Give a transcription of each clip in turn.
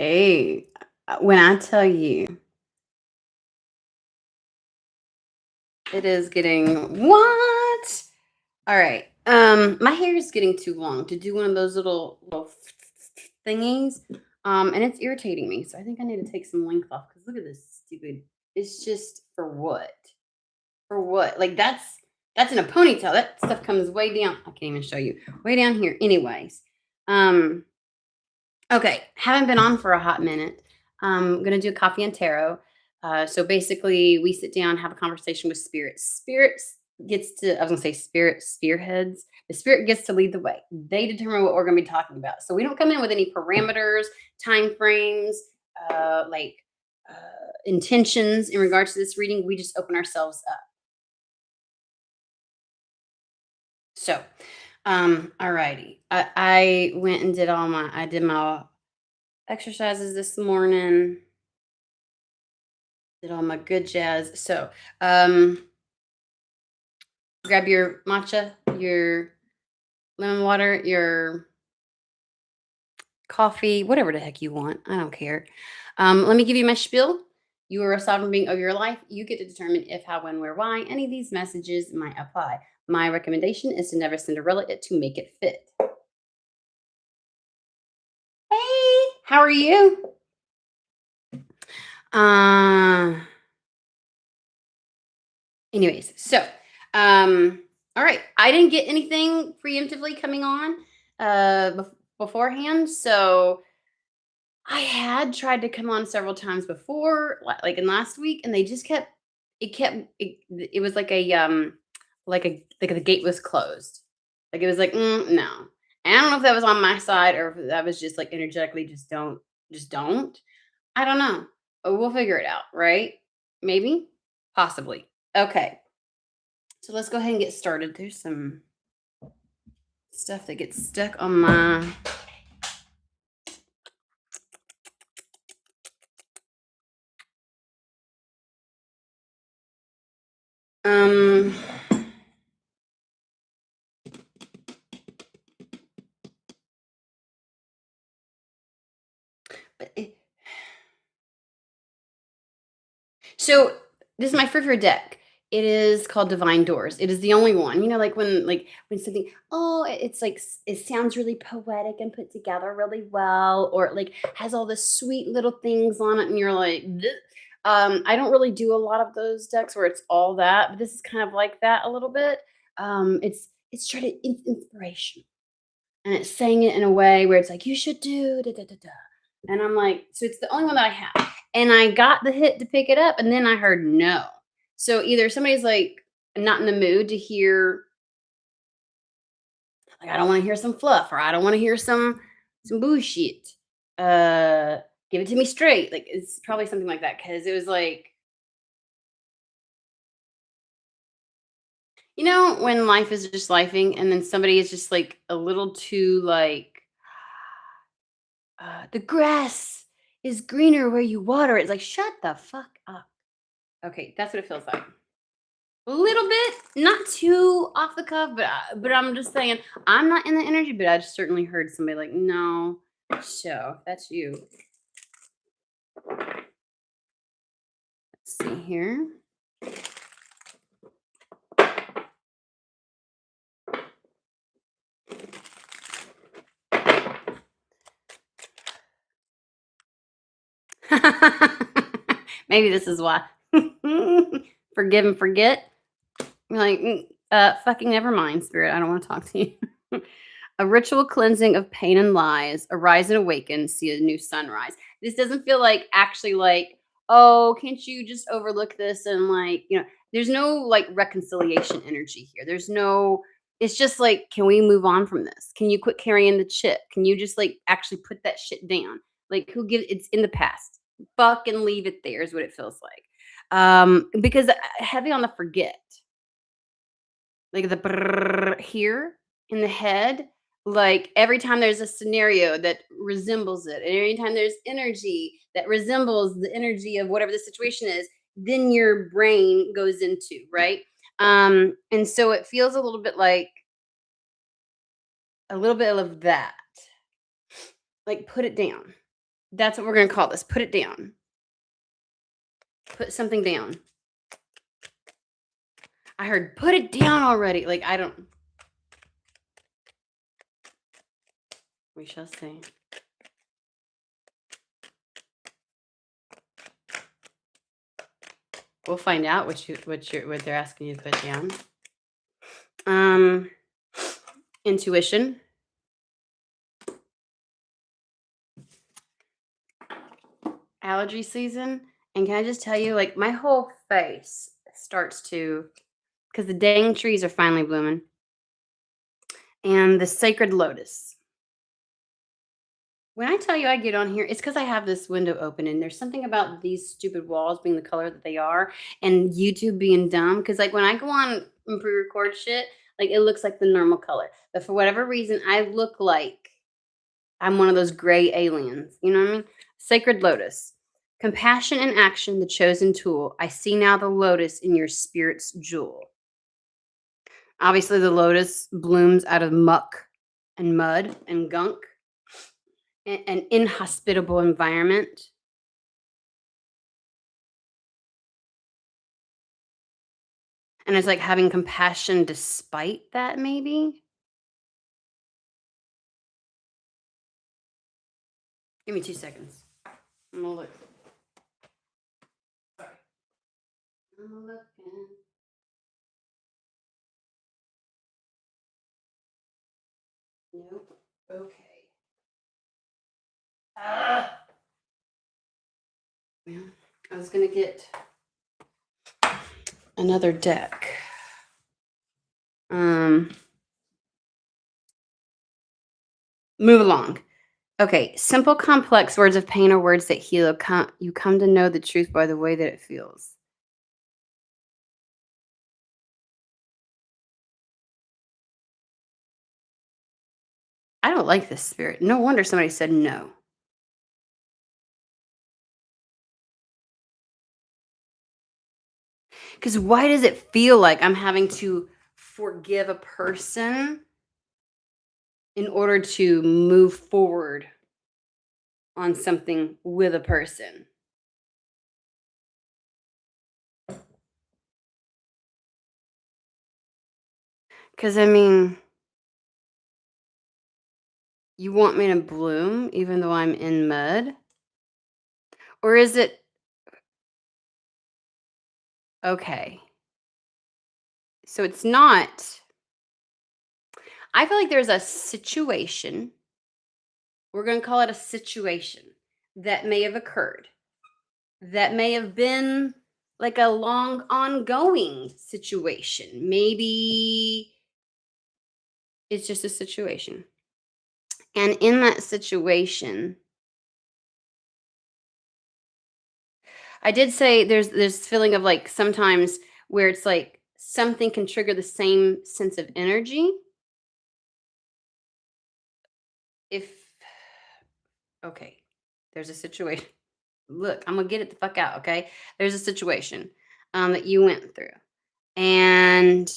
Hey, when I tell you it is getting what? All right. My hair is getting too long to do one of those little thingies. And it's irritating me. So I think I need to take some length off because look at this stupid. It's just for what? For what? Like that's in a ponytail. That stuff comes way down. I can't even show you. Way down here. Anyways. Um, Okay, haven't been on for a hot minute. Gonna do a coffee and tarot. So basically, we sit down, have a conversation with spirits. Spirits gets to, I was gonna say spirit spearheads. The spirit gets to lead the way. They determine what we're gonna be talking about. So we don't come in with any parameters, time frames, like intentions in regards to this reading. We just open ourselves up. So, alrighty. I went and I did my exercises this morning. Did all my good jazz. So, grab your matcha, your lemon water, your coffee, whatever the heck you want. I don't care. Let me give you my spiel. You are a sovereign being of your life. You get to determine if, how, when, where, why any of these messages might apply. My recommendation is to never Cinderella it to make it fit. Hey, how are you? Uh, Anyways, so all right. I didn't get anything preemptively coming on beforehand, so I had tried to come on several times before, like in last week, and they just it was like the gate was closed. Like it was like, no. And I don't know if that was on my side or if that was just like energetically just don't. I don't know. We'll figure it out, right? Maybe, possibly. Okay. So let's go ahead and get started. There's some stuff that gets stuck on my um but so this is my favorite deck. It is called Divine Doors. It is the only one. You know, like when something, oh, it's like it sounds really poetic and put together really well, or it like has all the sweet little things on it, and you're like, "Bleh." I don't really do a lot of those decks where it's all that, but this is kind of like that a little bit. It's trying to inspiration. And it's saying it in a way where it's like, "You should do da da da da." And I'm like, so it's the only one that I have. And I got the hit to pick it up, and then I heard no. So either somebody's like not in the mood to hear, like I don't want to hear some fluff, or I don't want to hear some bullshit. Uh, Give it to me straight. Like it's probably something like that because it was like, when life is just lifing, and then somebody is just like a little too like the grass is greener where you water it. It's like, shut the fuck up. Okay, that's what it feels like. A little bit, not too off the cuff, but I'm just saying I'm not in the energy, but I just certainly heard somebody like, no. So if that's you. Let's see here. Maybe this is why. Forgive and forget. You're like, fucking never mind, spirit. I don't want to talk to you. A ritual cleansing of pain and lies. Arise and awaken. See a new sunrise. This doesn't feel like actually like, oh, can't you just overlook this and like, there's no like reconciliation energy here. There's no. It's just like, can we move on from this? Can you quit carrying the chip? Can you just like actually put that shit down? Like, who gives? It's in the past. Fucking leave it there is what it feels like. Because heavy on the forget, like the brrr here in the head, like every time there's a scenario that resembles it, and every time there's energy that resembles the energy of whatever the situation is, then your brain goes into, right? And so it feels a little bit like a little bit of that. Like put it down. That's what we're gonna call this. Put it down. Put something down. I heard put it down already. Like I don't. We shall see. We'll find out what they're asking you to put down. Um, intuition. Allergy season. And can I just tell you, like, my whole face starts to, because the dang trees are finally blooming. And the sacred lotus. When I tell you I get on here, it's because I have this window open, and there's something about these stupid walls being the color that they are, and YouTube being dumb. Because like when I go on and pre-record shit, like it looks like the normal color, but for whatever reason, I look like I'm one of those gray aliens. You know what I mean? Sacred lotus, compassion and action, the chosen tool. I see now the lotus in your spirit's jewel. Obviously, the lotus blooms out of muck and mud and gunk, an inhospitable environment. And it's like having compassion despite that, maybe? Give me 2 seconds. I'm gonna look. Sorry. I'm looking. Nope. Okay. Ah! Well, I was gonna get another deck. Move along. Okay, simple, complex words of pain are words that heal. You come to know the truth by the way that it feels. I don't like this spirit. No wonder somebody said no. Because why does it feel like I'm having to forgive a person in order to move forward on something with a person? Because I mean, you want me to bloom even though I'm in mud? Or is it okay? So it's not. I feel like there's a situation, we're going to call it a situation that may have occurred, that may have been like a long ongoing situation. Maybe it's just a situation. And in that situation, I did say there's this feeling of like sometimes where it's like something can trigger the same sense of energy. If okay, there's a situation. Look, I'm gonna get it the fuck out, okay? There's a situation that you went through. And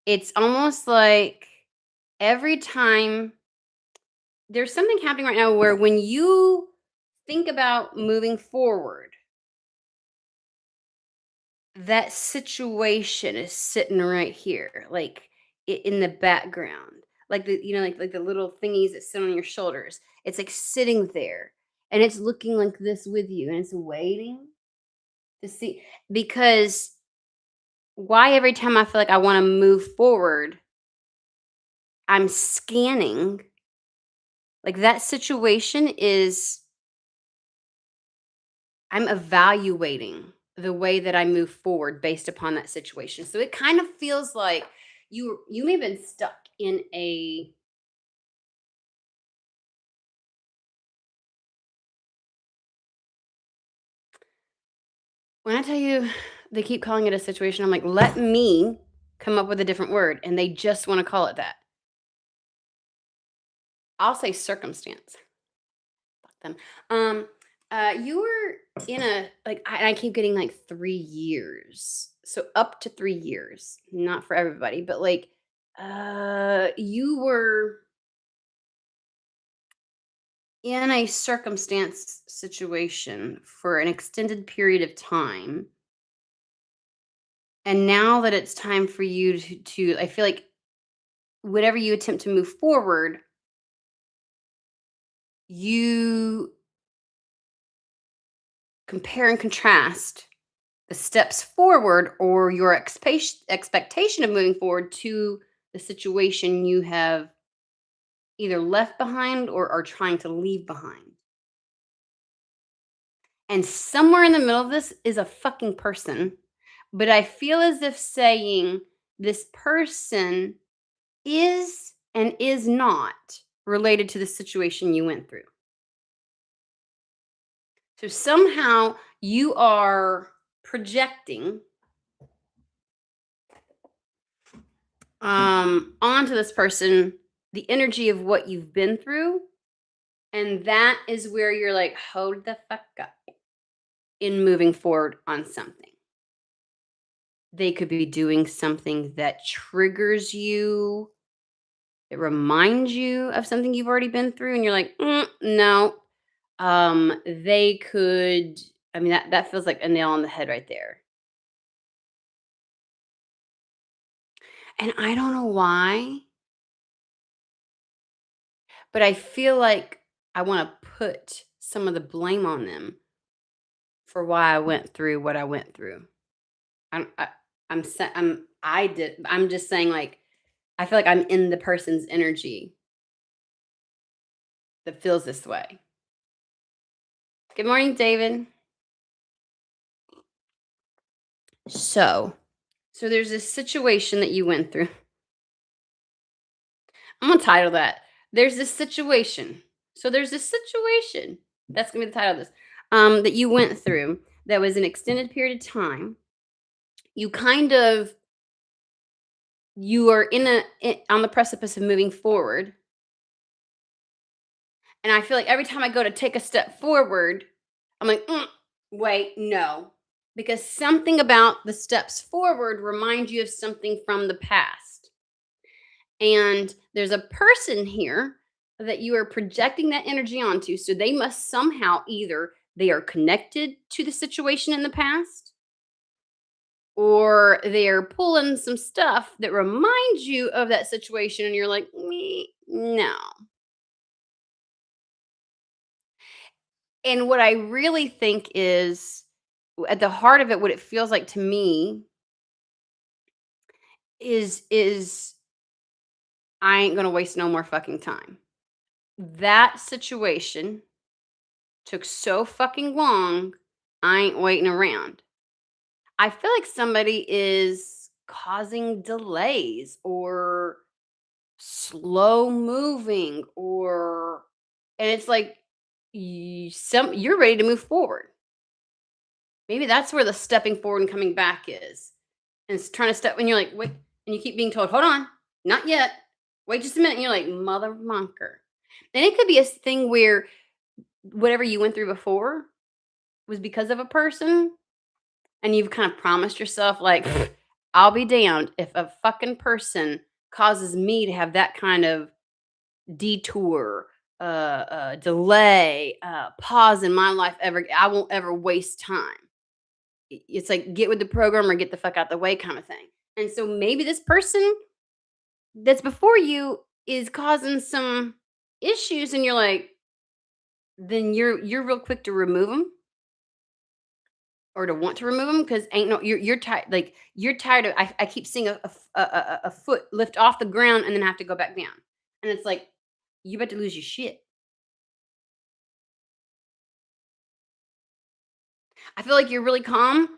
it's almost like every time there's something happening right now where when you think about moving forward, that situation is sitting right here, like in the background, like the like the little thingies that sit on your shoulders. It's like sitting there, and it's looking like this with you, and it's waiting to see because why every time I feel like I want to move forward, I'm scanning. Like that situation is I'm evaluating the way that I move forward based upon that situation. So it kind of feels like you may have been stuck in a when I tell you they keep calling it a situation, I'm like, let me come up with a different word. And they just want to call it that. I'll say circumstance. Fuck them. You were in a like I keep getting like 3 years. So up to 3 years. Not for everybody, but like you were in a circumstance situation for an extended period of time, and now that it's time for you to I feel like whenever you attempt to move forward, you compare and contrast the steps forward or your expectation of moving forward to the situation you have either left behind or are trying to leave behind. And somewhere in the middle of this is a fucking person. But I feel as if saying this person is and is not related to the situation you went through. So somehow you are projecting onto this person the energy of what you've been through. And that is where you're like, hold the fuck up in moving forward on something. They could be doing something that triggers you. It reminds you of something you've already been through, and you're like, no. They could. I mean, that feels like a nail on the head right there. And I don't know why, but I feel like I want to put some of the blame on them for why I went through what I went through. I'm I, I'm just saying like I feel like I'm in the person's energy that feels this way. Good morning, David. So, so there's this situation that you went through. I'm gonna title that. There's this situation. So there's this situation. That's gonna be the title of this. That you went through that was an extended period of time. You kind of you are on the precipice of moving forward. And I feel like every time I go to take a step forward, I'm like, wait, no. Because something about the steps forward reminds you of something from the past. And there's a person here that you are projecting that energy onto. So they must somehow either they are connected to the situation in the past or they're pulling some stuff that reminds you of that situation. And you're like, me, no. And what I really think is at the heart of it, what it feels like to me is I ain't gonna waste no more fucking time. That situation took so fucking long, I ain't waiting around. I feel like somebody is causing delays or slow moving or and it's like you're ready to move forward. Maybe that's where the stepping forward and coming back is. And it's trying to step and you're like, wait, and you keep being told, hold on, not yet. Wait just a minute. And you're like, mother monker. Then it could be a thing where whatever you went through before was because of a person, and you've kind of promised yourself, like, I'll be damned if a fucking person causes me to have that kind of detour, delay, pause in my life ever. I won't ever waste time. It's like get with the program or get the fuck out the way kind of thing. And so maybe this person that's before you is causing some issues, and you're like, then you're real quick to remove them or to want to remove them because ain't no you're tired like you're tired of I keep seeing a foot lift off the ground and then have to go back down, and it's like you about to lose your shit. I feel like you're really calm.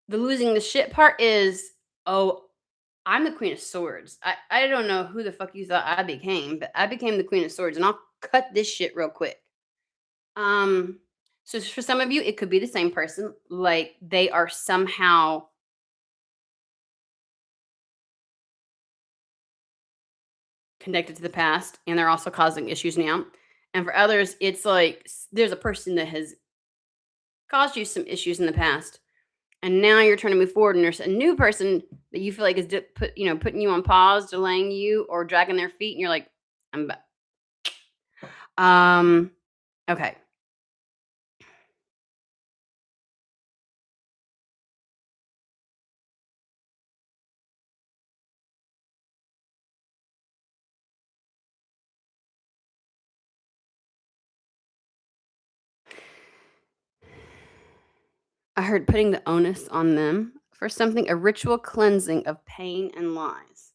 The losing the shit part is, oh, I'm the Queen of Swords. I don't know who the fuck you thought I became, but I became the Queen of Swords, and I'll cut this shit real quick. Um, so for some of you, it could be the same person. Like they are somehow connected to the past, and they're also causing issues now. And for others, it's like there's a person that has caused you some issues in the past, and now you're trying to move forward, and there's a new person that you feel like is putting you on pause, delaying you, or dragging their feet, and you're like, I'm back. Okay. I heard putting the onus on them for something, a ritual cleansing of pain and lies.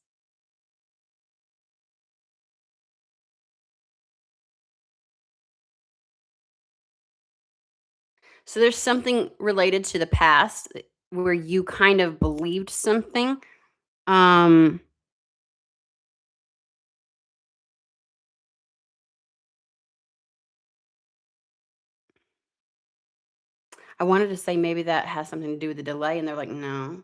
So there's something related to the past where you kind of believed something. Um, I wanted to say maybe that has something to do with the delay, and they're like, no.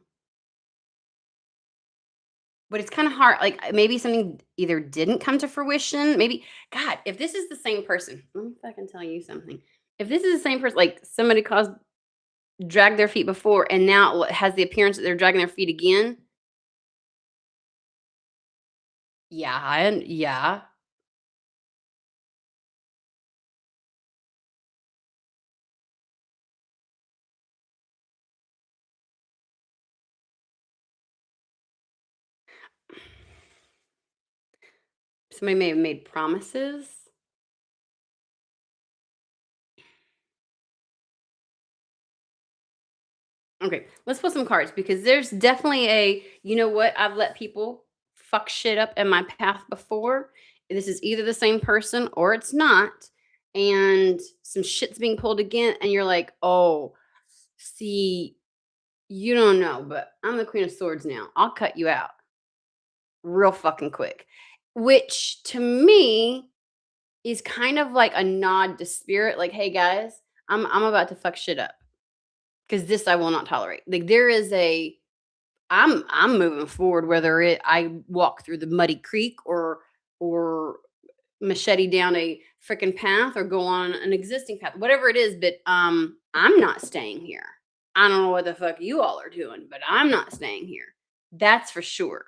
But it's kind of hard. Like maybe something either didn't come to fruition. Maybe God, if this is the same person, let me fucking tell you something. If this is the same person, like somebody caused dragged their feet before, and now it has the appearance that they're dragging their feet again. Yeah, yeah. Somebody may have made promises. Okay, let's pull some cards because there's definitely a, you know what, I've let people fuck shit up in my path before. This is either the same person or it's not. And some shit's being pulled again, and you're like, oh, see, you don't know, but I'm the Queen of Swords now. I'll cut you out real fucking quick. Which to me is kind of like a nod to spirit, like, hey guys, I'm about to fuck shit up because this I will not tolerate. Like there is a I'm moving forward whether I walk through the muddy creek or machete down a freaking path or go on an existing path, whatever it is, but I'm not staying here. I don't know what the fuck you all are doing, but I'm not staying here. That's for sure.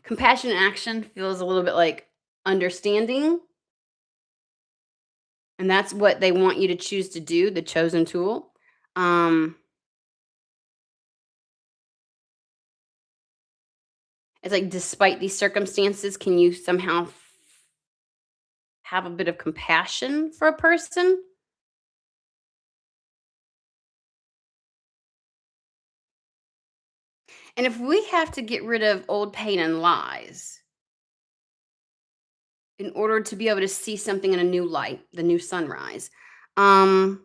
Compassionate action feels a little bit like understanding, and that's what they want you to choose to do, the chosen tool. Um, it's like despite these circumstances, can you somehow have a bit of compassion for a person? And if we have to get rid of old pain and lies in order to be able to see something in a new light, the new sunrise, um,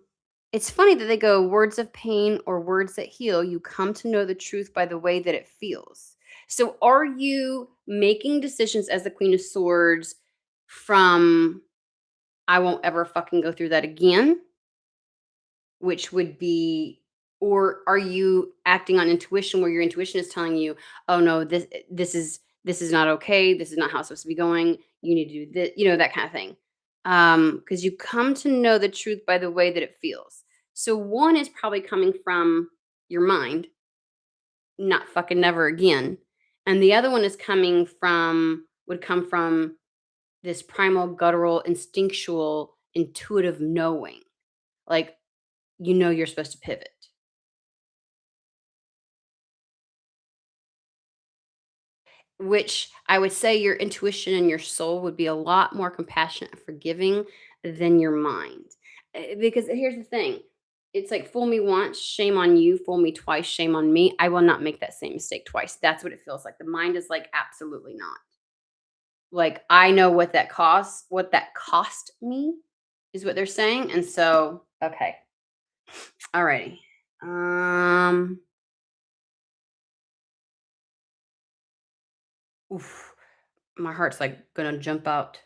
it's funny that they go words of pain or words that heal. You come to know the truth by the way that it feels. So, are you making decisions as the Queen of Swords from I won't ever fucking go through that again, which would be, or are you acting on intuition where your intuition is telling you, "Oh, no, this is not okay. This is not how it's supposed to be going. You need to do this," that kind of thing. Because you come to know the truth by the way that it feels. So one is probably coming from your mind, not fucking never again. And the other one is coming from would come from this primal, guttural, instinctual, intuitive knowing. Like, you're supposed to pivot. Which I would say your intuition and your soul would be a lot more compassionate and forgiving than your mind. Because here's the thing, it's like fool me once, shame on you, fool me twice, shame on me. I will not make that same mistake twice. That's what it feels like. The mind is like, absolutely not. Like, I know what that cost me is what they're saying. And so, okay. Alrighty. Um, oof, my heart's like gonna jump out.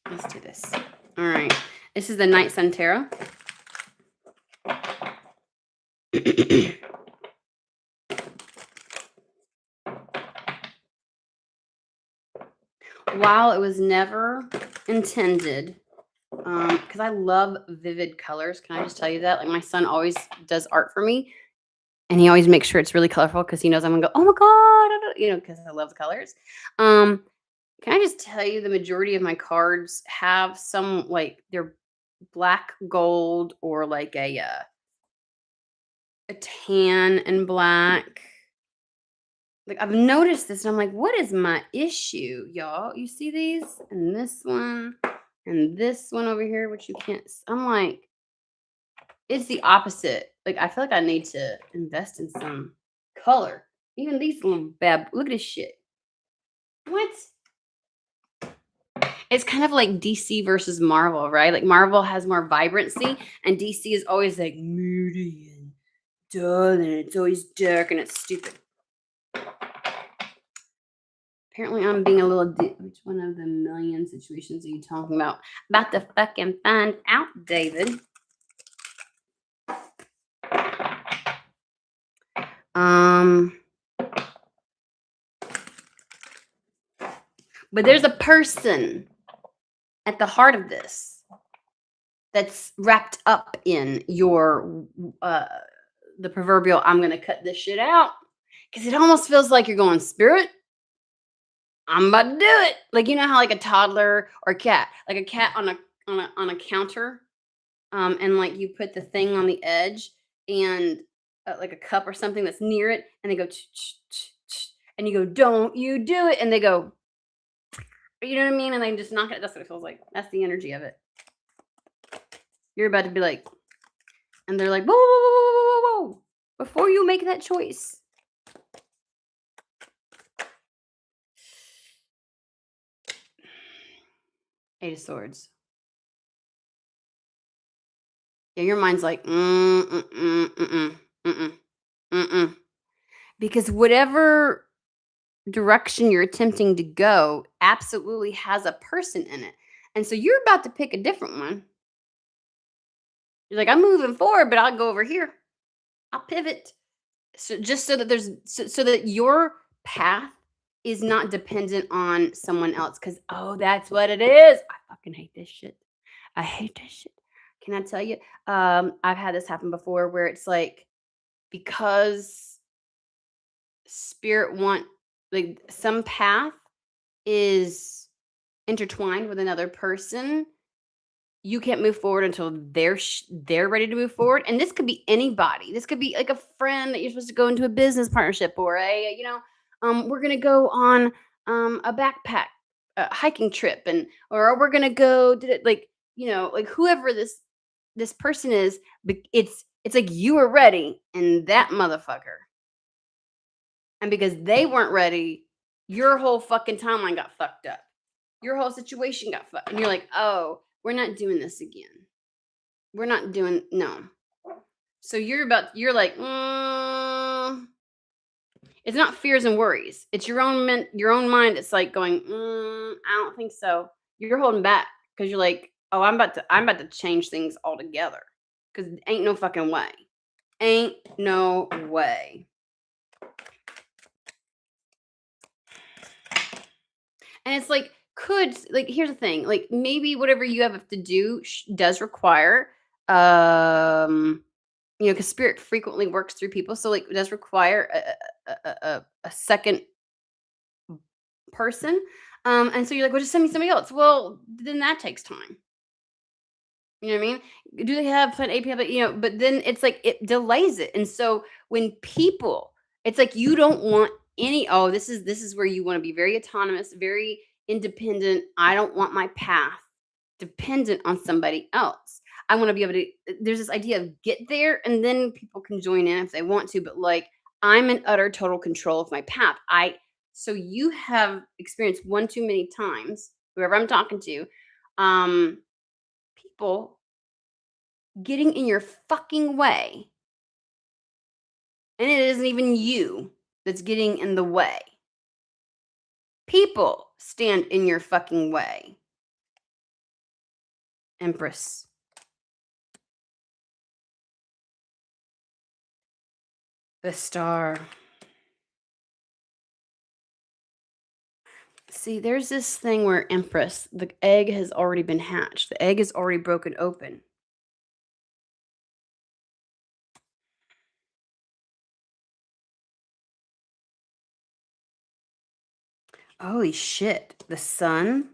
Let's do this. All right. This is the Night Sun Tarot. While it was never intended, because I love vivid colors. Can I just tell you that? Like my son always does art for me. and he always makes sure it's really colorful because he knows I'm gonna go, "Oh my god," because I love the colors. Um, can I just tell you the majority of my cards have some like they're black gold or like a tan and black. Like I've noticed this and I'm like, what is my issue, y'all? You see these? And this one over here, which you can't. I'm like, it's the opposite. Like I feel like I need to invest in some color. Even these little bad. Look at this shit. What? It's kind of like DC versus Marvel, right? Like Marvel has more vibrancy, and DC is always like moody and dull, and it's always dark and it's stupid. Apparently, I'm being a little. Which one of the million situations are you talking about? About to fucking find out, David. But there's a person at the heart of this that's wrapped up in your the proverbial I'm gonna cut this shit out. Because it almost feels like you're going, Spirit, I'm about to do it. Like you know how like a toddler or cat, like a cat on a counter, and like you put the thing on the edge and like a cup or something that's near it, and they go, and you go, don't you do it, and they go, you know what I mean, and they just knock it. That's what it feels like. That's the energy of it. You're about to be like, and they're like, whoa, whoa, whoa, whoa, whoa, whoa, before you make that choice. Eight of Swords. Yeah, your mind's like, because whatever direction you're attempting to go absolutely has a person in it. And so you're about to pick a different one. You're like, I'm moving forward, but I'll go over here. I'll pivot. So just so that so that your path is not dependent on someone else. Cause that's what it is. I fucking hate this shit. I hate this shit. Can I tell you? I've had this happen before where it's like because spirit want like some path is intertwined with another person, you can't move forward until they're ready to move forward. And this could be anybody. This could be like a friend that you're supposed to go into a business partnership or we're gonna go on a backpack hiking trip and or we're gonna go like like whoever this person is. It's like you are ready and that motherfucker. And because they weren't ready, your whole fucking timeline got fucked up. Your whole situation got fucked. And you're like, oh, we're not doing this again. We're not doing no. So you're like, it's not fears and worries. It's your own mind. It's like going, I don't think so. You're holding back because you're like, oh, I'm about to change things altogether. Because ain't no fucking way. Ain't no way. And it's like, here's the thing, like maybe whatever you have to do does require, because spirit frequently works through people. So like it does require a second person. And so you're like, well, just send me somebody else. Well, then that takes time. You know what I mean? Do they have plan A, plan B? But then it's like it delays it. And so when people, it's like you don't want this is where you want to be very autonomous, very independent. I don't want my path dependent on somebody else. I want to be able to there's this idea of get there and then people can join in if they want to, but like I'm in utter total control of my path. So you have experienced one too many times, whoever I'm talking to, people getting in your fucking way. And it isn't even you that's getting in the way. People stand in your fucking way. Empress. The Star. See, there's this thing where Empress, the egg has already been hatched. The egg is already broken open. Holy shit. The Sun,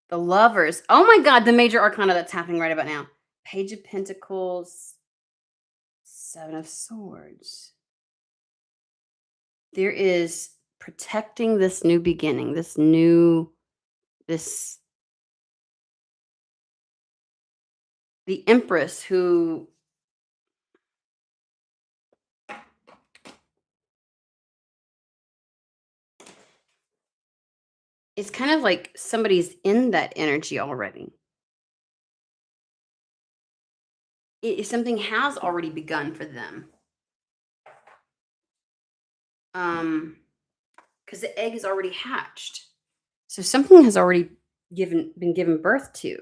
the Lovers. Oh my god, the major arcana that's happening right about now. Page of Pentacles, Seven of Swords. There is protecting this new beginning, this the Empress who is kind of like somebody's in that energy already. Something has already begun for them. Because the egg is already hatched. So something has already been given birth to.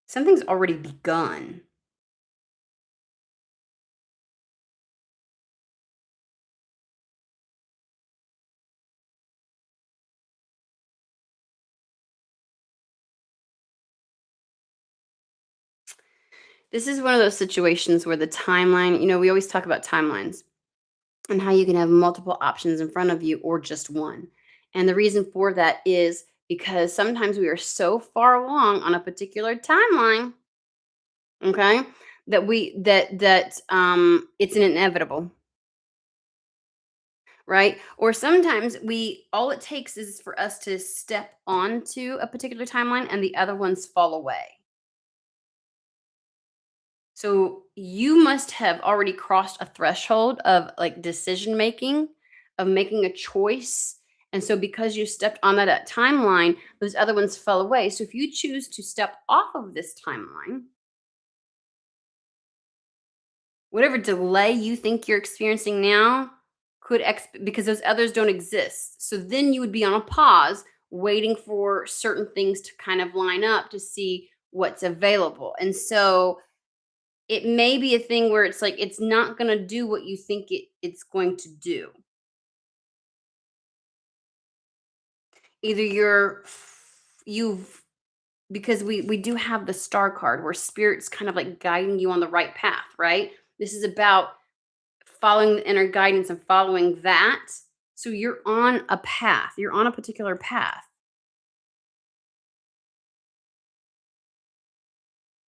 Something's already begun. This is one of those situations where the timeline, we always talk about timelines and how you can have multiple options in front of you or just one. And the reason for that is because sometimes we are so far along on a particular timeline, okay, that it's an inevitable, right? Or sometimes all it takes is for us to step onto a particular timeline and the other ones fall away. So you must have already crossed a threshold of like decision making, of making a choice. And so because you stepped on that timeline, those other ones fell away. So if you choose to step off of this timeline, whatever delay you think you're experiencing now because those others don't exist. So then you would be on a pause waiting for certain things to kind of line up to see what's available. And so it may be a thing where it's like it's not going to do what you think it's going to do. Either you've because we do have the star card where spirit's kind of like guiding you on the right path, right? This is about following the inner guidance and following that. So you're on a path. You're on a particular path.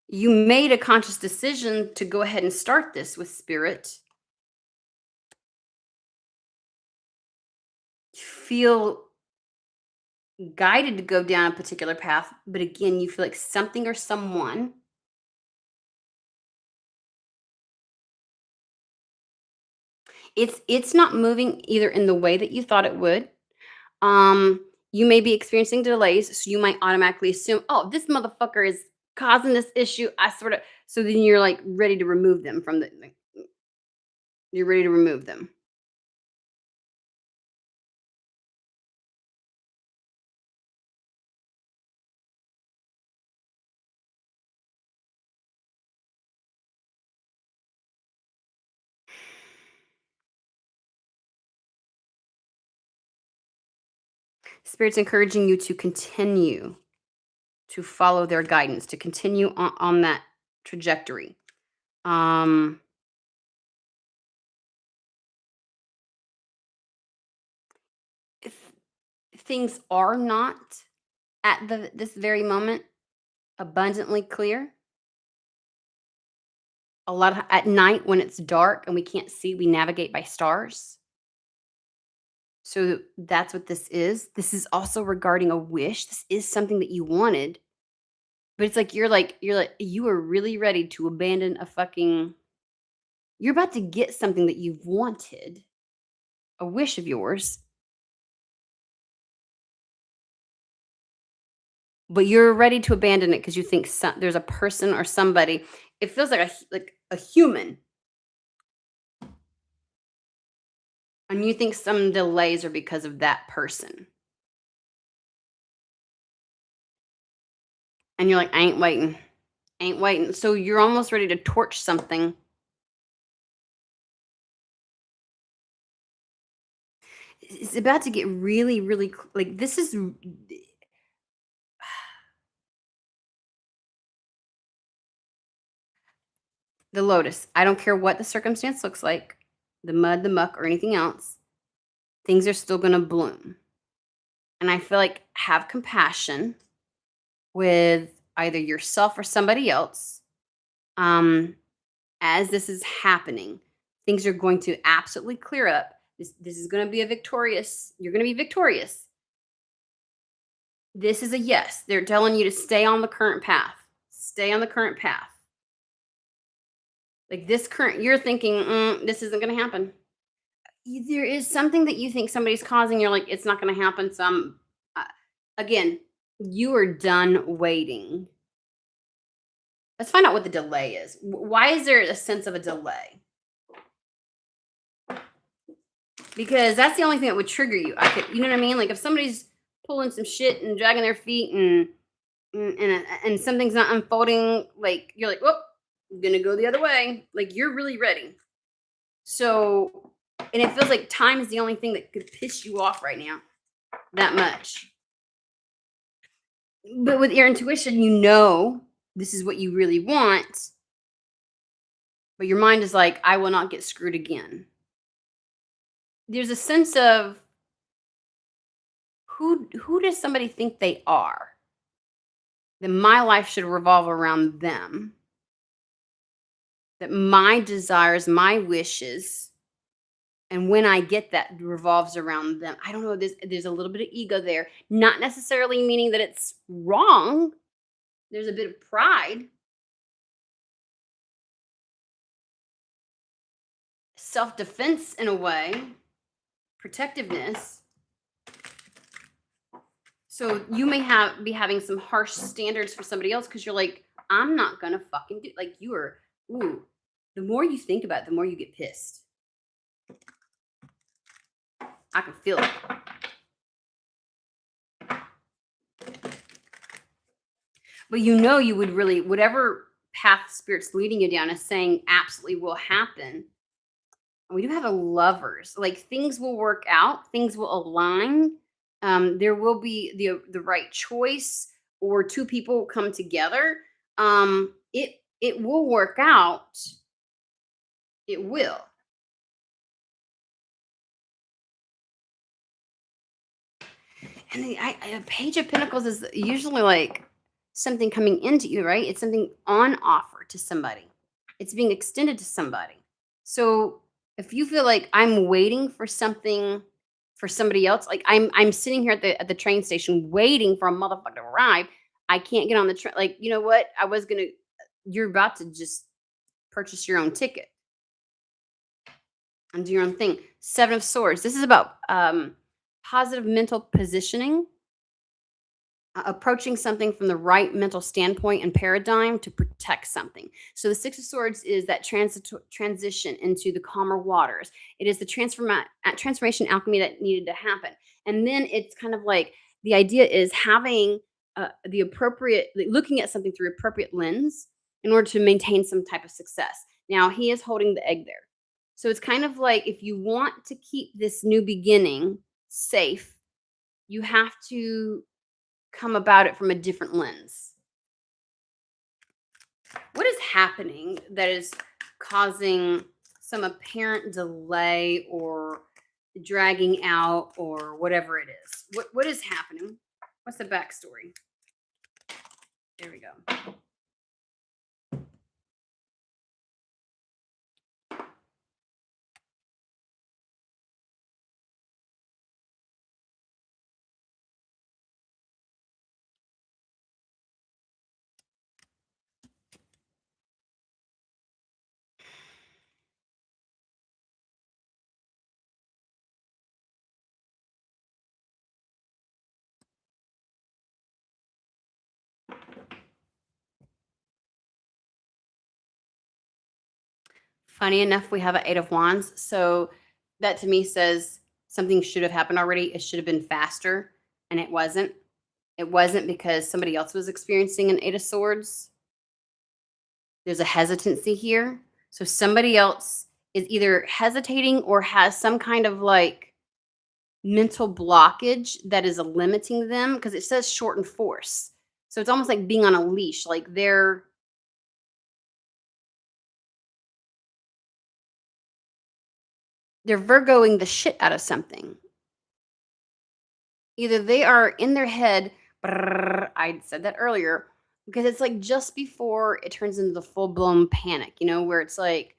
You made a conscious decision to go ahead and start this with spirit. You feel guided to go down a particular path, but again, you feel like something or someone it's not moving either in the way that you thought it would. You may be experiencing delays, so you might automatically assume, "Oh, this motherfucker is causing this issue." I sort of so then you're like ready to remove them from the like, you're ready to remove them. Spirit's encouraging you to continue to follow their guidance, to continue on that trajectory. Um, if things are not at this very moment abundantly clear, a lot of at night when it's dark and we can't see, we navigate by stars. So that's what this is. This is also regarding a wish. This is something that you wanted, but it's like you are really ready to abandon a fucking you're about to get something that you've wanted, a wish of yours, but you're ready to abandon it because you think there's a person or somebody. It feels like a human, and you think some delays are because of that person, and you're like, I ain't waiting. So you're almost ready to torch something. It's about to get really, really like this is. The lotus. I don't care what the circumstance looks like, the mud, the muck, or anything else. Things are still going to bloom. And I feel like have compassion with either yourself or somebody else. Um, as this is happening, things are going to absolutely clear up. This is going to be a victorious. You're going to be victorious. This is a yes. They're telling you to stay on the current path. Stay on the current path. Like this current, you're thinking, this isn't going to happen. There is something that you think somebody's causing. You're like, it's not going to happen. So again, you are done waiting. Let's find out what the delay is. Why is there a sense of a delay? Because that's the only thing that would trigger you. You know what I mean? Like if somebody's pulling some shit and dragging their feet and something's not unfolding, like you're like, whoop, I'm gonna go the other way. Like you're really ready. So, and it feels like time is the only thing that could piss you off right now that much. But with your intuition, you know this is what you really want. But your mind is like, I will not get screwed again. There's a sense of who does somebody think they are? That my life should revolve around them. That my desires, my wishes, and when I get that revolves around them. I don't know, there's a little bit of ego there. Not necessarily meaning that it's wrong. There's a bit of pride. Self-defense in a way. Protectiveness. So you may be having some harsh standards for somebody else because you're like, I'm not gonna fucking do like you are. Ooh, the more you think about it, the more you get pissed. I can feel it. But you know you would really, whatever path spirit's leading you down is saying absolutely will happen. We do have a lovers. Like things will work out, things will align. There will be the right choice, or two people come together. It will work out. It will. And a page of pentacles is usually like something coming into you, right? It's something on offer to somebody. It's being extended to somebody. So if you feel like I'm waiting for something for somebody else, like I'm sitting here at the train station waiting for a motherfucker to arrive. I can't get on the train. Like, you know what? You're about to just purchase your own ticket and do your own thing. Seven of Swords. This is about positive mental positioning, approaching something from the right mental standpoint and paradigm to protect something. So the Six of Swords is that transition into the calmer waters. It is the transformation alchemy that needed to happen. And then it's kind of like the idea is having the appropriate, looking at something through appropriate lens in order to maintain some type of success. Now he is holding the egg there. So it's kind of like if you want to keep this new beginning safe, you have to come about it from a different lens. What is happening that is causing some apparent delay or dragging out or whatever it is? What is happening? What's the backstory? There we go. Funny enough, we have an Eight of Wands. So that to me says something should have happened already. It should have been faster, and it wasn't. It wasn't because somebody else was experiencing an Eight of Swords. There's a hesitancy here. So somebody else is either hesitating or has some kind of like mental blockage that is limiting them because it says shorten force. So it's almost like being on a leash. Like they're Virgoing the shit out of something. Either they are in their head, brrr, I said that earlier, because it's like just before it turns into the full blown panic, where it's like,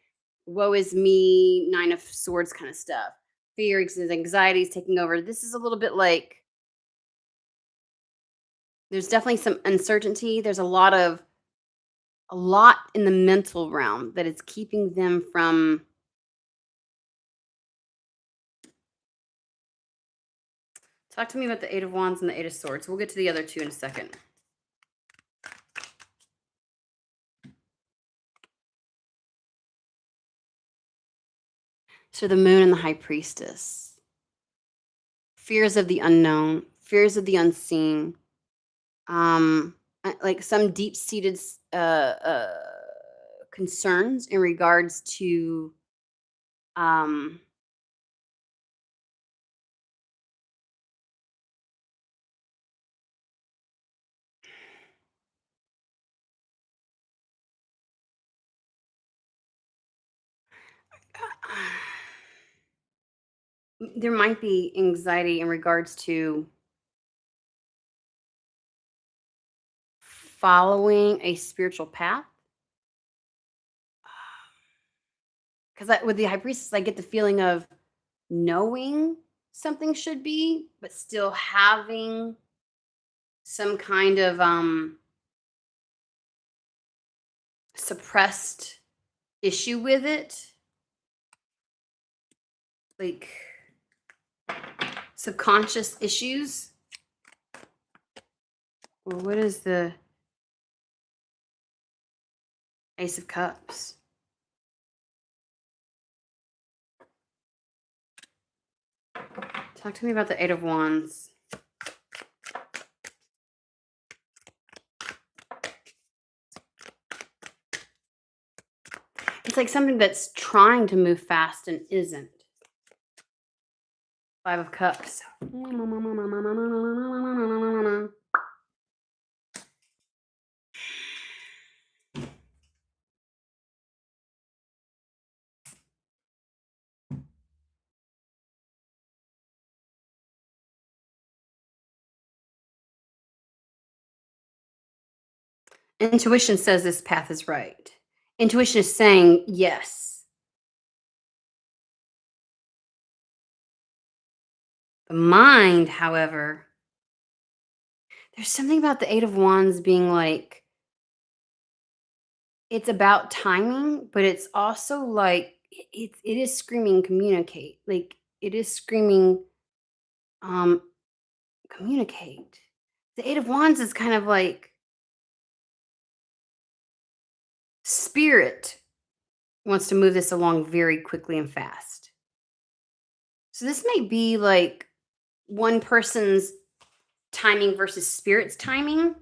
woe is me, Nine of Swords kind of stuff. Fear, anxiety is taking over. This is a little bit like there's definitely some uncertainty. There's a lot in the mental realm that is keeping them from. Talk to me about the Eight of Wands and the Eight of Swords. We'll get to the other two in a second. So the Moon and the High Priestess. Fears of the unknown, fears of the unseen. Like some deep-seated concerns in regards to um there might be anxiety in regards to following a spiritual path. Because with the High Priestess, I get the feeling of knowing something should be, but still having some kind of suppressed issue with it, like subconscious issues. Well, what is the Ace of Cups? Talk to me about the Eight of Wands. It's like something that's trying to move fast and isn't. Five of Cups. Intuition says this path is right. Intuition is saying yes. The mind, however, there's something about the Eight of Wands being like, it's about timing, but it's also like it is screaming communicate. Like it is screaming um communicate. The Eight of Wands is kind of like spirit wants to move this along very quickly and fast. So this may be like one person's timing versus spirit's timing.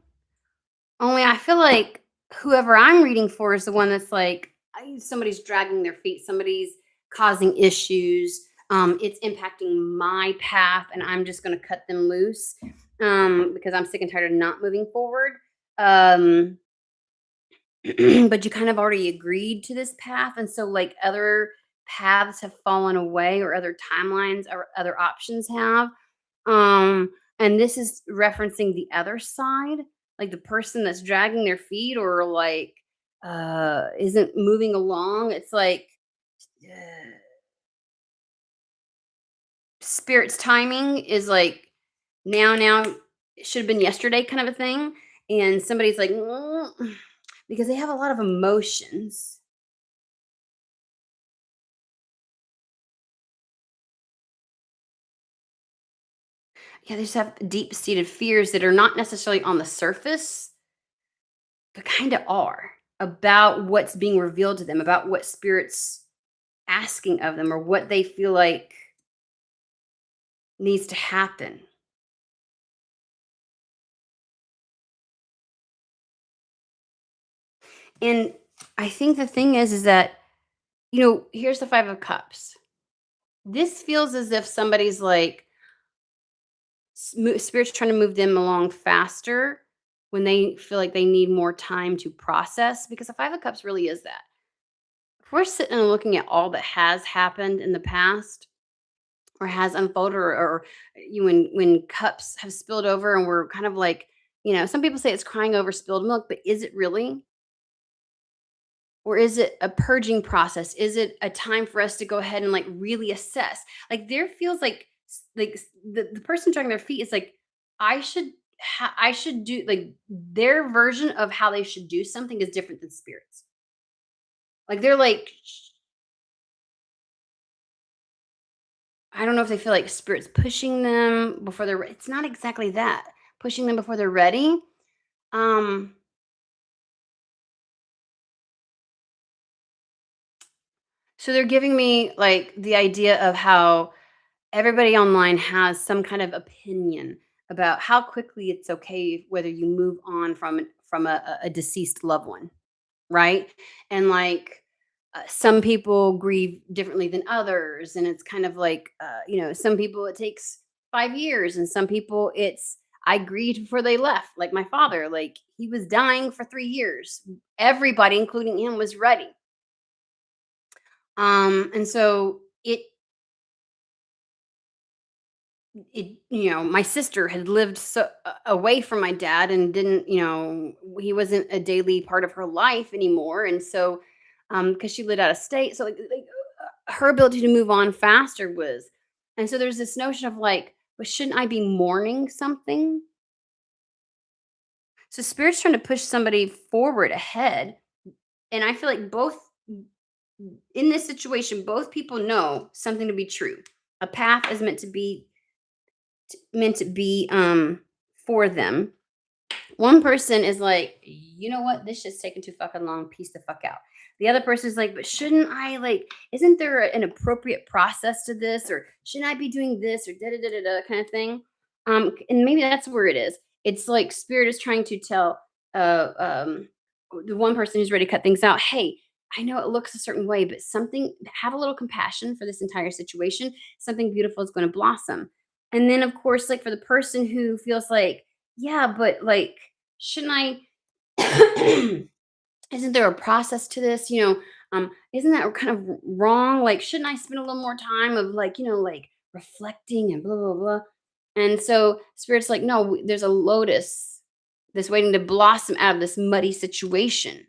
Only I feel like whoever I'm reading for is the one that's like, somebody's dragging their feet, somebody's causing issues. It's impacting my path, and I'm just going to cut them loose because I'm sick and tired of not moving forward. But you kind of already agreed to this path, and so like other paths have fallen away, or other timelines or other options have. Um, and this is referencing the other side, like the person that's dragging their feet or like isn't moving along. It's like uh, spirit's timing is like now, it should have been yesterday kind of a thing. And somebody's like, "Mm," because they have a lot of emotions. Yeah, they just have deep seated fears that are not necessarily on the surface, but kind of are about what's being revealed to them, about what spirits asking of them, or what they feel like needs to happen. And I think the thing is that, here's the Five of Cups. This feels as if somebody's like, spirit's trying to move them along faster when they feel like they need more time to process, because the Five of Cups really is that. If we're sitting and looking at all that has happened in the past or has unfolded, or you when cups have spilled over and we're kind of like, some people say it's crying over spilled milk, but is it really? Or is it a purging process? Is it a time for us to go ahead and like really assess? Like there feels like the person dragging their feet is like, I should do like their version of how they should do something is different than spirits. Like they're like, I don't know if they feel like spirits pushing them before it's not exactly that. Pushing them before they're ready. Um so they're giving me like the idea of how everybody online has some kind of opinion about how quickly it's okay whether you move on from a deceased loved one, right? And like some people grieve differently than others, and it's kind of like some people it takes 5 years, and some people it's I grieved before they left. Like my father, like he was dying for 3 years. Everybody, including him, was ready. And so my sister had lived so away from my dad and didn't, he wasn't a daily part of her life anymore. And so, because she lived out of state, so her ability to move on faster was, and so there's this notion of like, but shouldn't I be mourning something? So spirit's trying to push somebody forward ahead, and I feel like both in this situation, both people know something to be true. A path is meant to be for them. One person is like, you know what, this shit's taking too fucking long, peace the fuck out. The other person is like, but shouldn't I like, isn't there an appropriate process to this, or shouldn't I be doing this, or da da da da da kind of thing? And maybe that's where it is. It's like spirit is trying to tell uh um the one person who's ready to cut things out, hey, I know it looks a certain way, but something, have a little compassion for this entire situation. Something beautiful is going to blossom. And then of course, like for the person who feels like, yeah, but like, shouldn't I isn't there a process to this? Isn't that kind of wrong? Like, shouldn't I spend a little more time of like, like reflecting and blah blah blah? And so spirit's like, no, there's a lotus that's waiting to blossom out of this muddy situation.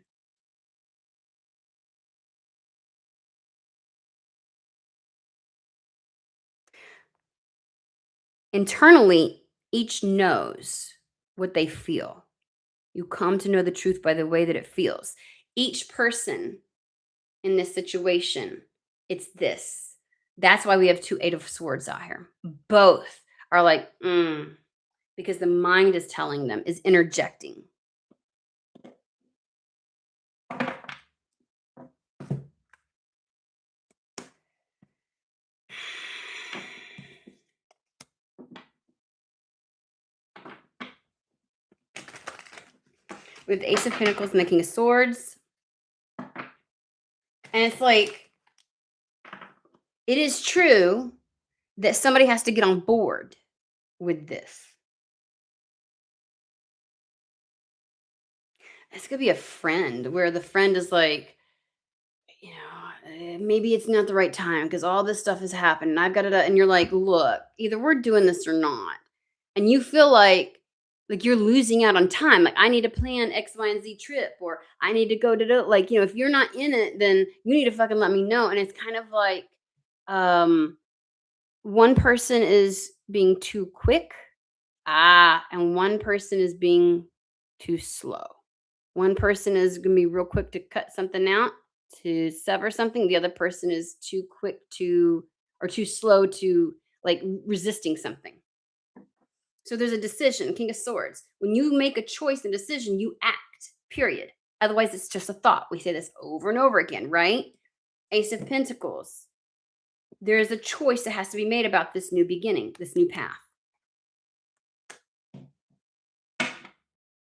Internally, each knows what they feel. You come to know the truth by the way that it feels. Each person in this situation, it's this. That's why we have two Eight of Swords out here. Both are like, because the mind is telling them, is interjecting. With the Ace of Pentacles and the King of Swords. And it's like, it is true that somebody has to get on board with this. It's going to be a friend where the friend is like, maybe it's not the right time because all this stuff has happened and I've got it. And you're like, look, either we're doing this or not. And you feel like you're losing out on time. Like I need to plan X, Y, and Z trip, or I need to go to like, if you're not in it, then you need to fucking let me know. And it's kind of like, one person is being too quick. And one person is being too slow. One person is going to be real quick to cut something out, to sever something. The other person is too quick to, or too slow to like resisting something. So there's a decision, King of Swords. When you make a choice and decision, you act, period. Otherwise, it's just a thought. We say this over and over again, right? Ace of Pentacles. There is a choice that has to be made about this new beginning, this new path.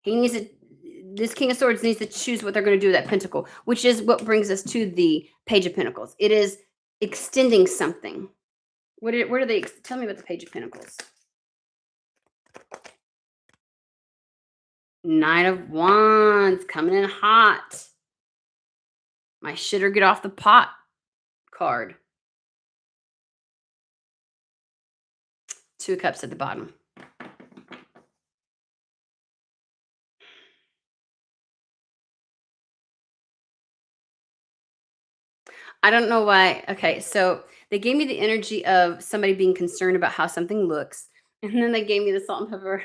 This King of Swords needs to choose what they're going to do with that pentacle, which is what brings us to the Page of Pentacles. It is extending something. Where do they tell me about the Page of Pentacles? Knight of Wands coming in hot. My shit or get off the pot card. 2 cups at the bottom. I don't know why. Okay, so they gave me the energy of somebody being concerned about how something looks, and then they gave me the salt and pepper.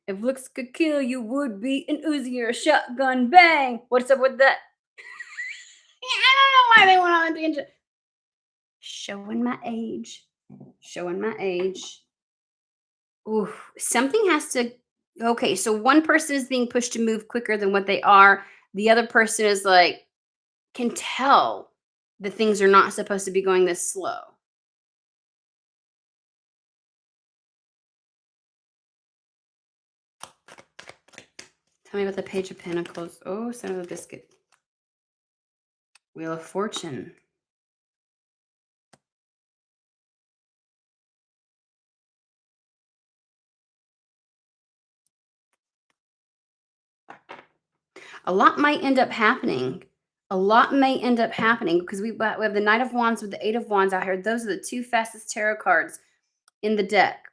If looks could kill, you would be an Uzi or a shotgun. Bang! What's up with that? I don't know why they went on a tangent. Showing my age. Showing my age. Ooh, something has to. Okay, so one person is being pushed to move quicker than what they are. The other person is like can tell that things are not supposed to be going this slow. Tell me about the Page of Pentacles. Oh, son of a biscuit. Wheel of Fortune. A lot might end up happening. A lot may end up happening because we have the Knight of Wands with the Eight of Wands out here. Those are the 2 fastest tarot cards in the deck.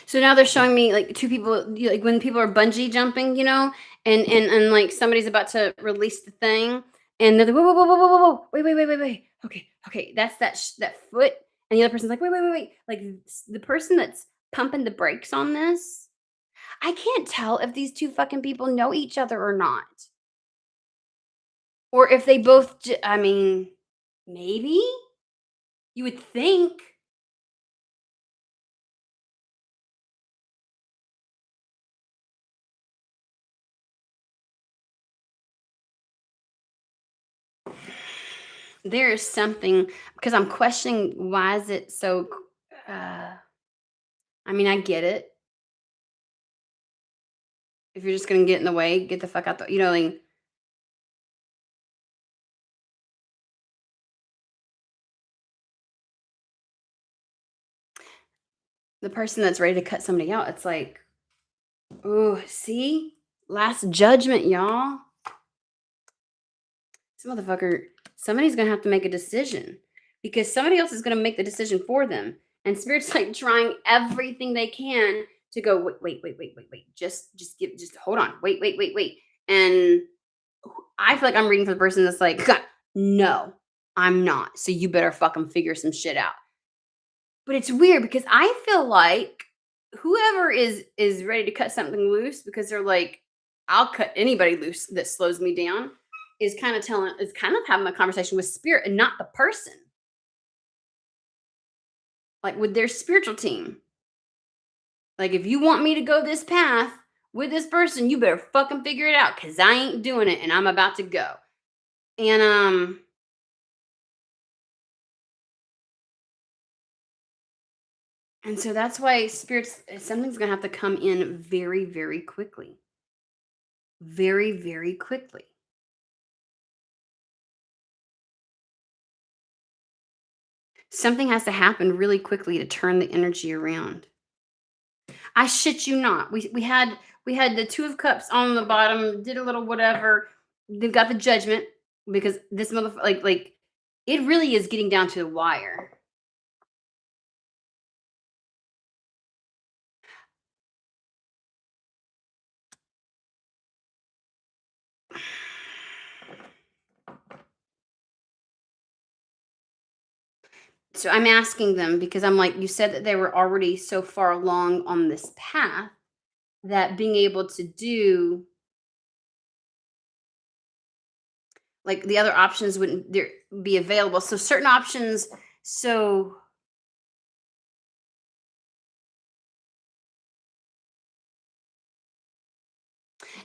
So now they're showing me like 2 people, like when people are bungee jumping, and like somebody's about to release the thing, and they're like, whoa, whoa, whoa, whoa, whoa, whoa, whoa, wait. Okay, okay, that's that foot, and the other person's like, wait. Like the person that's pumping the brakes on this, I can't tell if these 2 fucking people know each other or not, or if they both. I mean, maybe you would think. There is something because I'm questioning why is it so. Uh, I mean, I get it. If you're just gonna get in the way, get the fuck out like the person that's ready to cut somebody out, it's like, oh, see? Last judgment, y'all. This motherfucker, somebody's gonna have to make a decision because somebody else is gonna make the decision for them. And spirit's like trying everything they can to go, wait. Just hold on. Wait. And I feel like I'm reading for the person that's like, no, I'm not. So you better fucking figure some shit out. But it's weird because I feel like whoever is ready to cut something loose because they're like, I'll cut anybody loose that slows me down is kind of having a conversation with spirit and not the person. Like with their spiritual team. Like if you want me to go this path with this person, you better fucking figure it out because I ain't doing it and I'm about to go. And and so that's why spirits something's gonna have to come in very, very quickly. Very, very quickly. Something has to happen really quickly to turn the energy around. I shit you not. We had the 2 of cups on the bottom, did a little whatever. They've got the judgment because this motherfucker like it really is getting down to the wire. So I'm asking them because I'm like, you said that they were already so far along on this path that being able to do like the other options wouldn't there be available. So certain options, so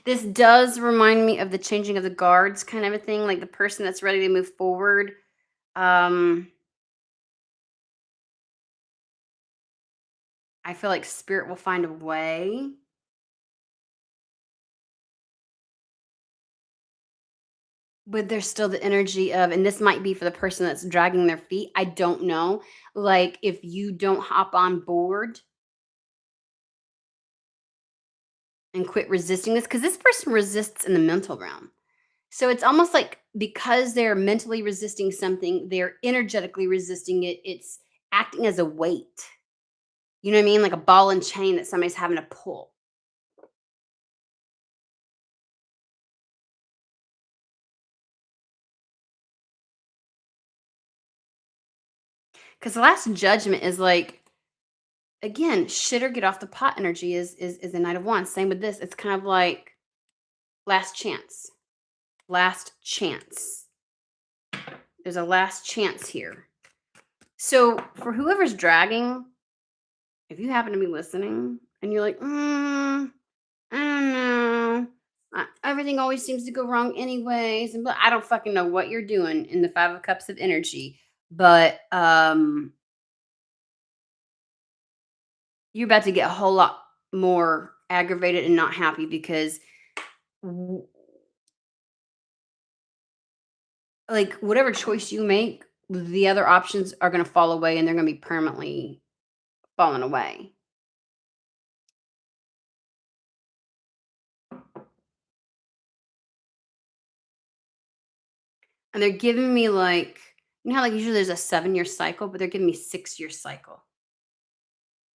this does remind me of the changing of the guards kind of a thing, like the person that's ready to move forward. Um, I feel like spirit will find a way. But there's still the energy of, and this might be for the person that's dragging their feet, I don't know. Like, if you don't hop on board and quit resisting this, because this person resists in the mental realm. So it's almost like because they're mentally resisting something, they're energetically resisting it. It's acting as a weight. You know what I mean? Like a ball and chain that somebody's having to pull. Because the last judgment is like, again, shit or get off the pot energy is the Knight of Wands. Same with this. It's kind of like last chance. Last chance. There's a last chance here. So for whoever's dragging, if you happen to be listening and you're like, I don't know. Everything always seems to go wrong anyways. And but I don't fucking know what you're doing in the Five of Cups of energy. But you're about to get a whole lot more aggravated and not happy because w- like whatever choice you make, the other options are going to fall away and they're going to be permanently falling away. And they're giving me like, you know how like usually there's a 7-year cycle, but they're giving me 6-year cycle.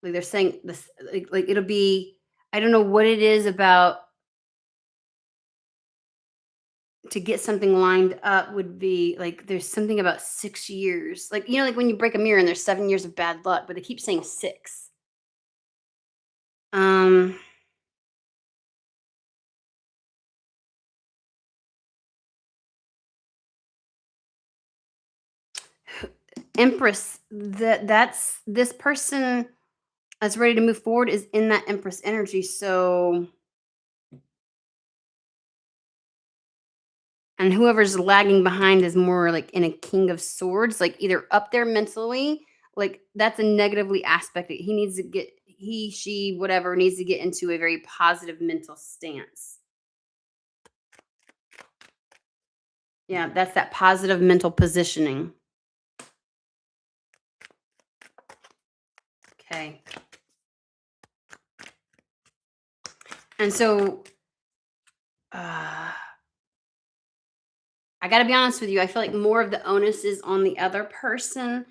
Like they're saying this, like it'll be, I don't know what it is about to get something lined up would be like there's something about 6 years. Like, you know, like when you break a mirror and there's 7 years of bad luck, but they keep saying six. Um, Empress, that's this person that's ready to move forward is in that Empress energy. So, and whoever's lagging behind is more like in a King of Swords, like either up there mentally, like that's a negatively aspect. He needs to get, he, she, whatever, needs to get into a very positive mental stance. Yeah, that's that positive mental positioning. Okay. And so, uh, I got to be honest with you. I feel like more of the onus is on the other person.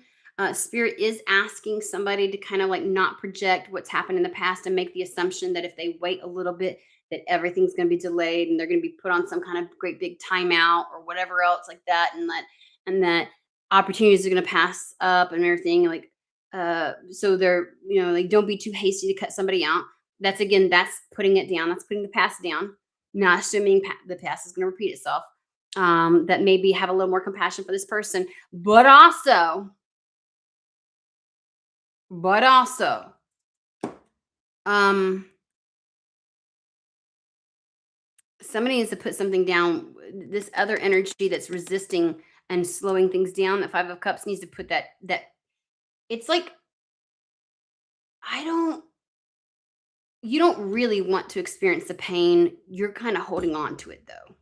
Spirit is asking somebody to kind of like not project what's happened in the past and make the assumption that if they wait a little bit, that everything's going to be delayed and they're going to be put on some kind of great big timeout or whatever else like that, and that opportunities are going to pass up and everything. Like, so they're, you know, like don't be too hasty to cut somebody out. That's again, that's putting it down. That's putting the past down. Not assuming the past is going to repeat itself, that maybe have a little more compassion for this person, but also, um, somebody needs to put something down. This other energy that's resisting and slowing things down, the Five of Cups needs to put that. It's like I don't. You don't really want to experience the pain. You're kind of holding on to it though.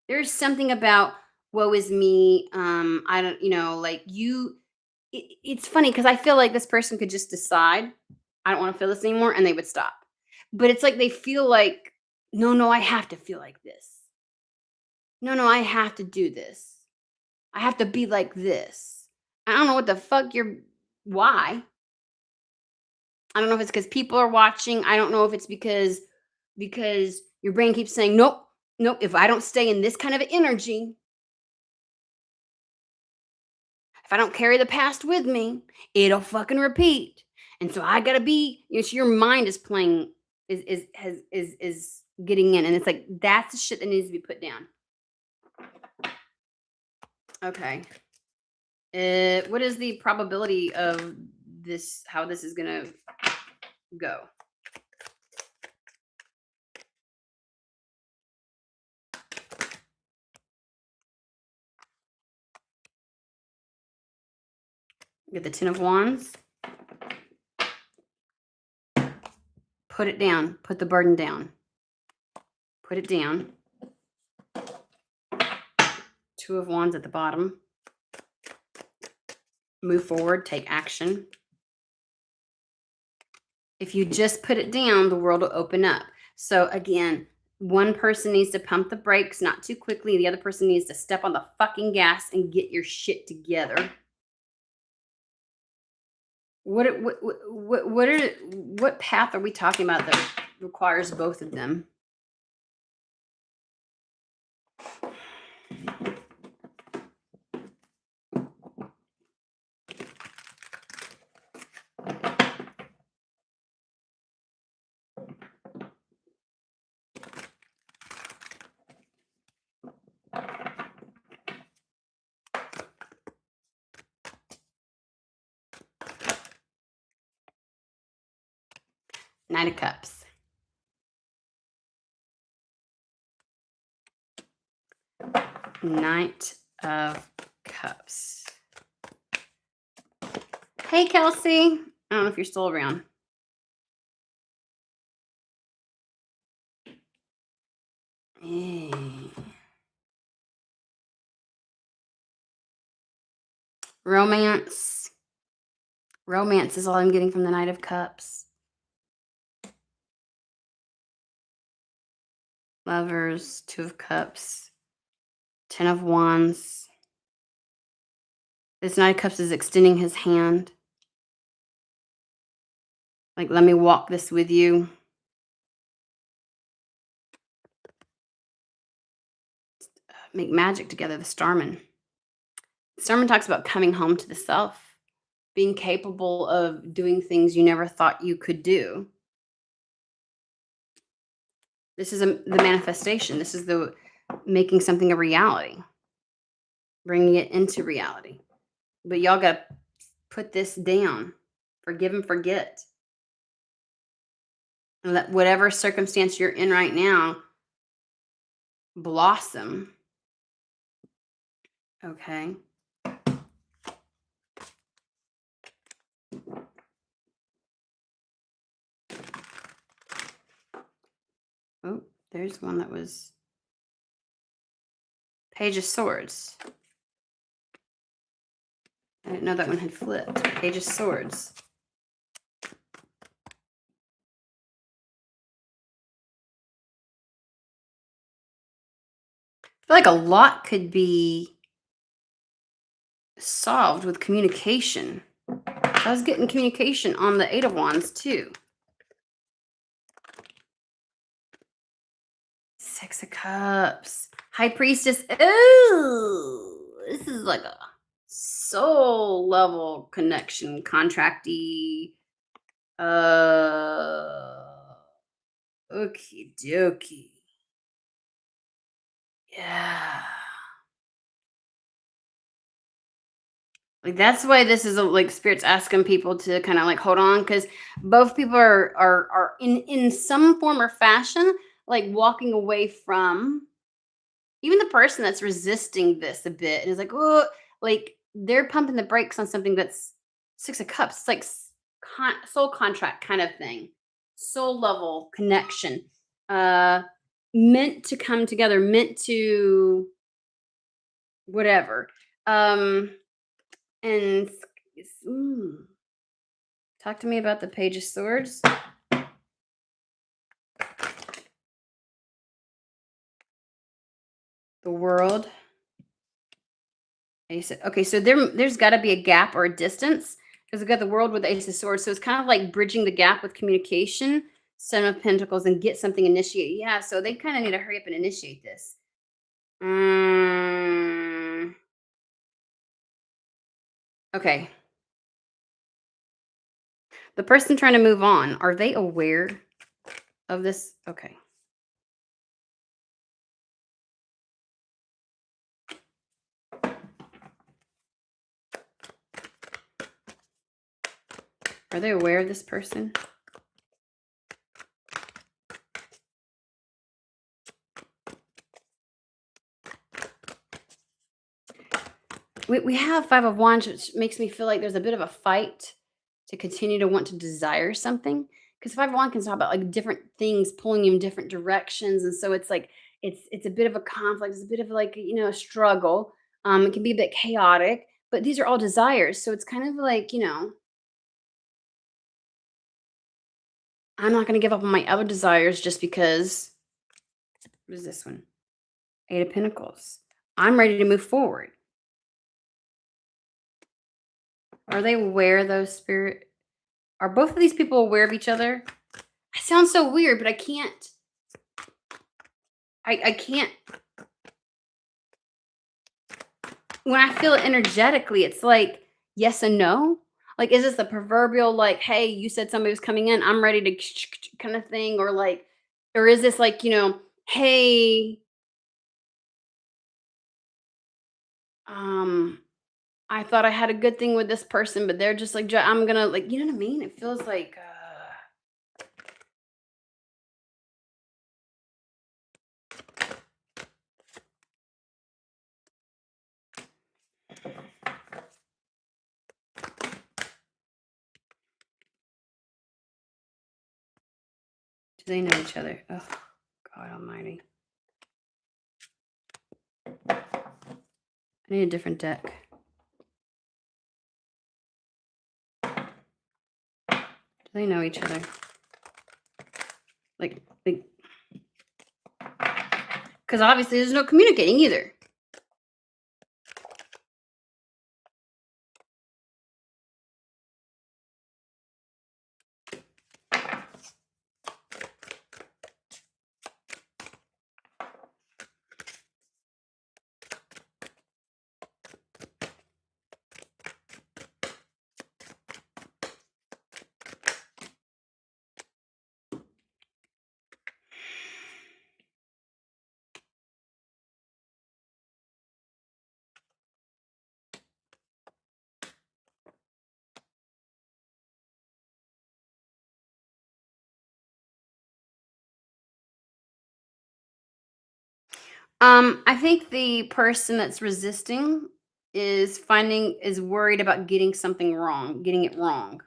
There's something about woe is me. I don't. You know, like you. It's funny because I feel like this person could just decide, I don't want to feel this anymore, and they would stop. But it's like they feel like, no, no, I have to feel like this. No, no, I have to do this. I have to be like this. I don't know what the fuck why. I don't know if it's because people are watching. I don't know if it's because your brain keeps saying, nope, nope. If I don't stay in this kind of energy, if I don't carry the past with me, it'll fucking repeat. And so I gotta be, you know, so your mind is playing, is getting in. And it's like that's the shit that needs to be put down. Okay. What is the probability of this, how this is gonna go? Get the Ten of Wands. Put it down. Put the burden down. Put it down. Two of Wands at the bottom. Move forward, take action. If you just put it down, the world will open up. So again, one person needs to pump the brakes, not too quickly. The other person needs to step on the fucking gas and get your shit together. What path are we talking about that requires both of them? Knight of Cups. Knight of Cups. Hey, Kelsey. I don't know if you're still around. Romance. Romance is all I'm getting from the Knight of Cups. Lovers, Two of Cups, Ten of Wands. This Knight of Cups is extending his hand. Like, let me walk this with you. Make magic together, the Starman. The Starman talks about coming home to the self, being capable of doing things you never thought you could do. This is the manifestation. This is the making something a reality, bringing it into reality. But y'all got to put this down. Forgive and forget. And let whatever circumstance you're in right now blossom. Okay. Oh, there's one that was Page of Swords. I didn't know that one had flipped. Page of Swords. I feel like a lot could be solved with communication. I was getting communication on the Eight of Wands too. Six of Cups. High Priestess. Ooh, this is like a soul level connection, contracty. Okie dokie. Yeah. Like, that's why this is like Spirit's asking people to kind of like hold on, because both people are in some form or fashion like walking away from, even the person that's resisting this a bit and is like, oh, like they're pumping the brakes on something that's Six of Cups. It's like soul contract kind of thing, soul level connection, meant to come together, meant to whatever. And talk to me about the Page of Swords. The World. Okay, so there's got to be a gap or a distance, because we've got the World with the Ace of Swords. So it's kind of like bridging the gap with communication, Seven of Pentacles, and get something initiated. Yeah, so they kind of need to hurry up and initiate this. Okay. The person trying to move on, are they aware of this? Okay. Are they aware of this person? We have Five of Wands, which makes me feel like there's a bit of a fight to continue to want to desire something. Because Five of Wands can talk about like different things pulling you in different directions. And so it's like It's a bit of a conflict. It's a bit of like a struggle. It can be a bit chaotic, but these are all desires. So it's kind of like I'm not going to give up on my other desires just because. What is this one? Eight of Pentacles. I'm ready to move forward. Are they aware, though, Spirit? Are both of these people aware of each other? I sound so weird, but I can't. I can't. When I feel it energetically, it's like yes and no. Like, is this the proverbial like, "Hey, you said somebody was coming in. I'm ready to," kind of thing, or like, or is this like, "Hey, um, I thought I had a good thing with this person, but they're just like, I'm gonna like," you know what I mean? It feels like. Do they know each other? Oh, God Almighty! I need a different deck. Do they know each other? Like, because obviously there's no communicating either. I think the person that's resisting is worried about getting something wrong, getting it wrong.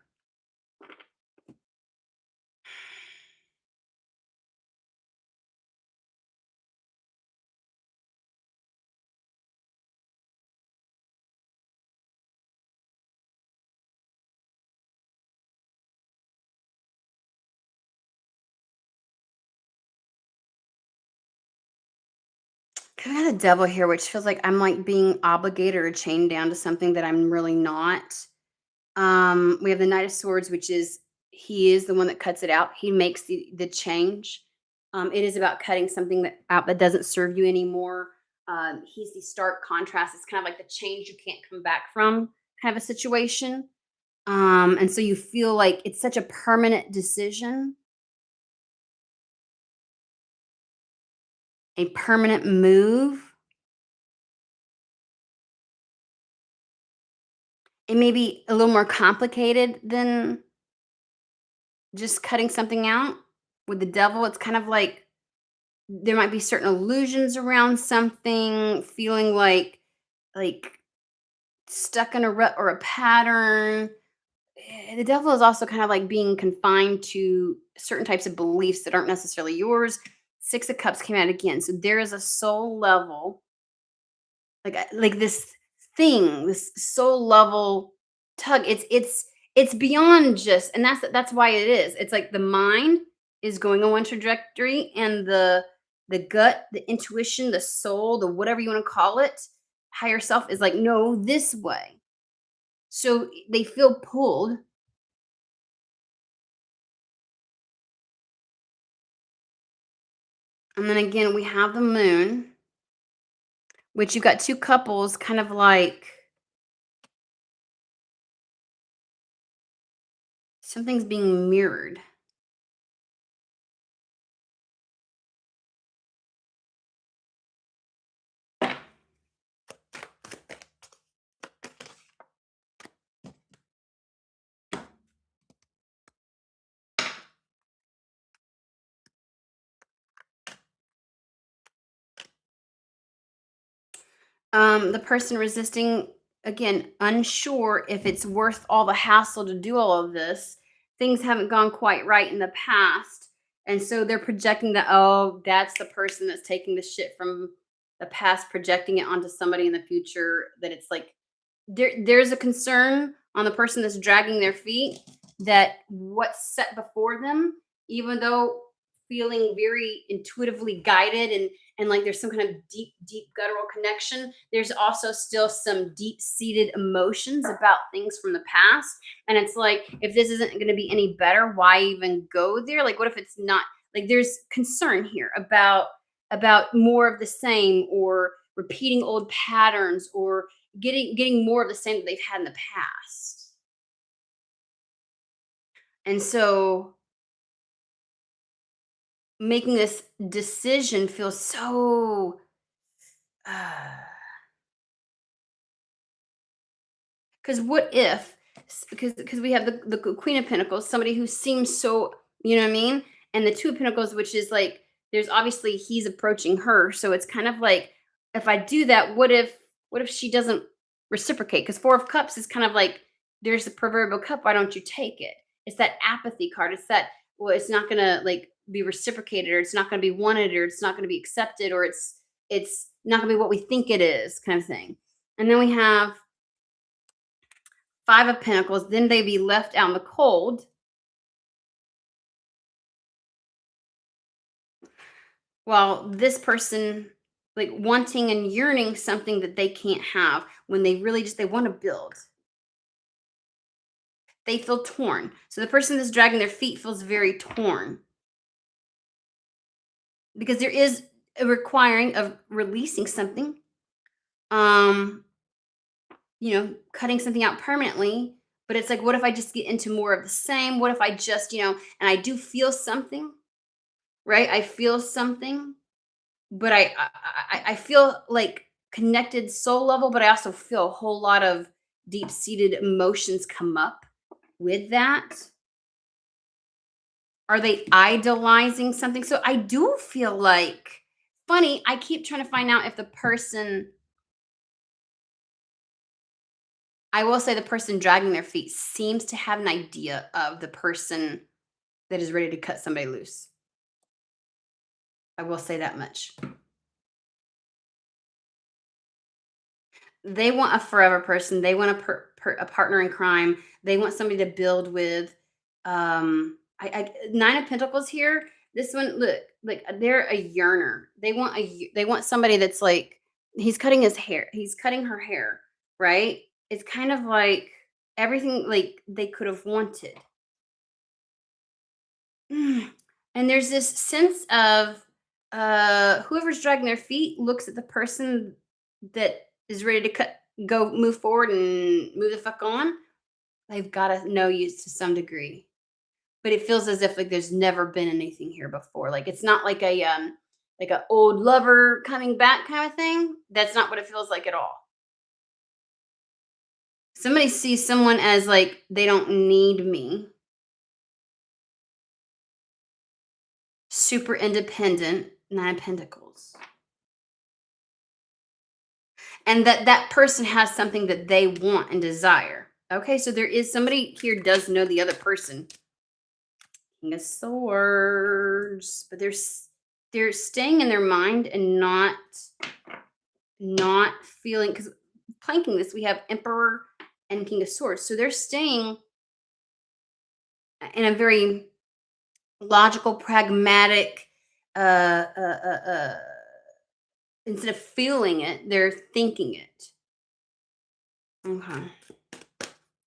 I got the devil here, which feels like I'm like being obligated or chained down to something that I'm really not. We have the Knight of Swords, which is he is the one that cuts it out. He makes the change. It is about cutting something that out that doesn't serve you anymore. He's the stark contrast. It's kind of like the change you can't come back from kind of a situation. And so you feel like it's such a permanent decision, a permanent move. It may be a little more complicated than just cutting something out. With the devil, it's kind of like there might be certain illusions around something, feeling like stuck in a rut or a pattern. The devil is also kind of like being confined to certain types of beliefs that aren't necessarily yours. Six of Cups came out again. So there is a soul level, like this soul level tug. It's beyond just, and that's why it is. It's like the mind is going on one trajectory, and the gut, the intuition, the soul, the whatever you want to call it, higher self is like, no, this way. So they feel pulled. And then again, we have the moon, which you've got two couples kind of like something's being mirrored. The person resisting, again, unsure if it's worth all the hassle to do all of this. Things haven't gone quite right in the past. And so they're projecting that, oh, that's the person that's taking the shit from the past, projecting it onto somebody in the future. That it's like there's a concern on the person that's dragging their feet that what's set before them, even though feeling very intuitively guided and like there's some kind of deep guttural connection, there's also still some deep seated emotions about things from the past. And it's like, if this isn't going to be any better, why even go there? Like, what if it's not? Like, there's concern here about more of the same, or repeating old patterns, or getting more of the same that they've had in the past. And so making this decision feels so because what if, because we have the Queen of Pentacles, somebody who seems so, you know what I mean, and the Two of Pentacles, which is like, there's obviously he's approaching her, so it's kind of like, if I do that, what if she doesn't reciprocate? Because Four of Cups is kind of like, there's the proverbial cup, why don't you take it? It's that apathy card. It's that, well, it's not gonna like be reciprocated, or it's not gonna be wanted, or it's not gonna be accepted, or it's not gonna be what we think it is, kind of thing. And then we have Five of Pentacles, then they be left out in the cold. While this person, like, wanting and yearning something that they can't have, when they really just, they want to build. They feel torn. So the person that's dragging their feet feels very torn because there is a requiring of releasing something. Um, cutting something out permanently, but it's like, what if I just get into more of the same? What if I just, and I do feel something, right? I feel something, but I feel like connected soul level, but I also feel a whole lot of deep seated emotions come up with that. Are they idolizing something? So I do feel like, funny, I keep trying to find out if the person, I will say the person dragging their feet seems to have an idea of the person that is ready to cut somebody loose. I will say that much. They want a forever person. They want a partner in crime. They want somebody to build with. I Nine of Pentacles here. This one, look, like they're a yearner. They want somebody that's like, he's cutting his hair. He's cutting her hair, right? It's kind of like everything like they could have wanted. Mm. And there's this sense of whoever's dragging their feet looks at the person that is ready to move forward and move the fuck on. They've got to know you to some degree, but it feels as if like there's never been anything here before. Like it's not like a old lover coming back kind of thing. That's not what it feels like at all. Somebody sees someone as like, they don't need me, super independent. Nine of Pentacles. And that person has something that they want and desire. Okay, so there is somebody here does know the other person. King of Swords, but they're staying in their mind and not feeling, because planking this, we have Emperor and King of Swords. So they're staying in a very logical, pragmatic, instead of feeling it, they're thinking it. Okay.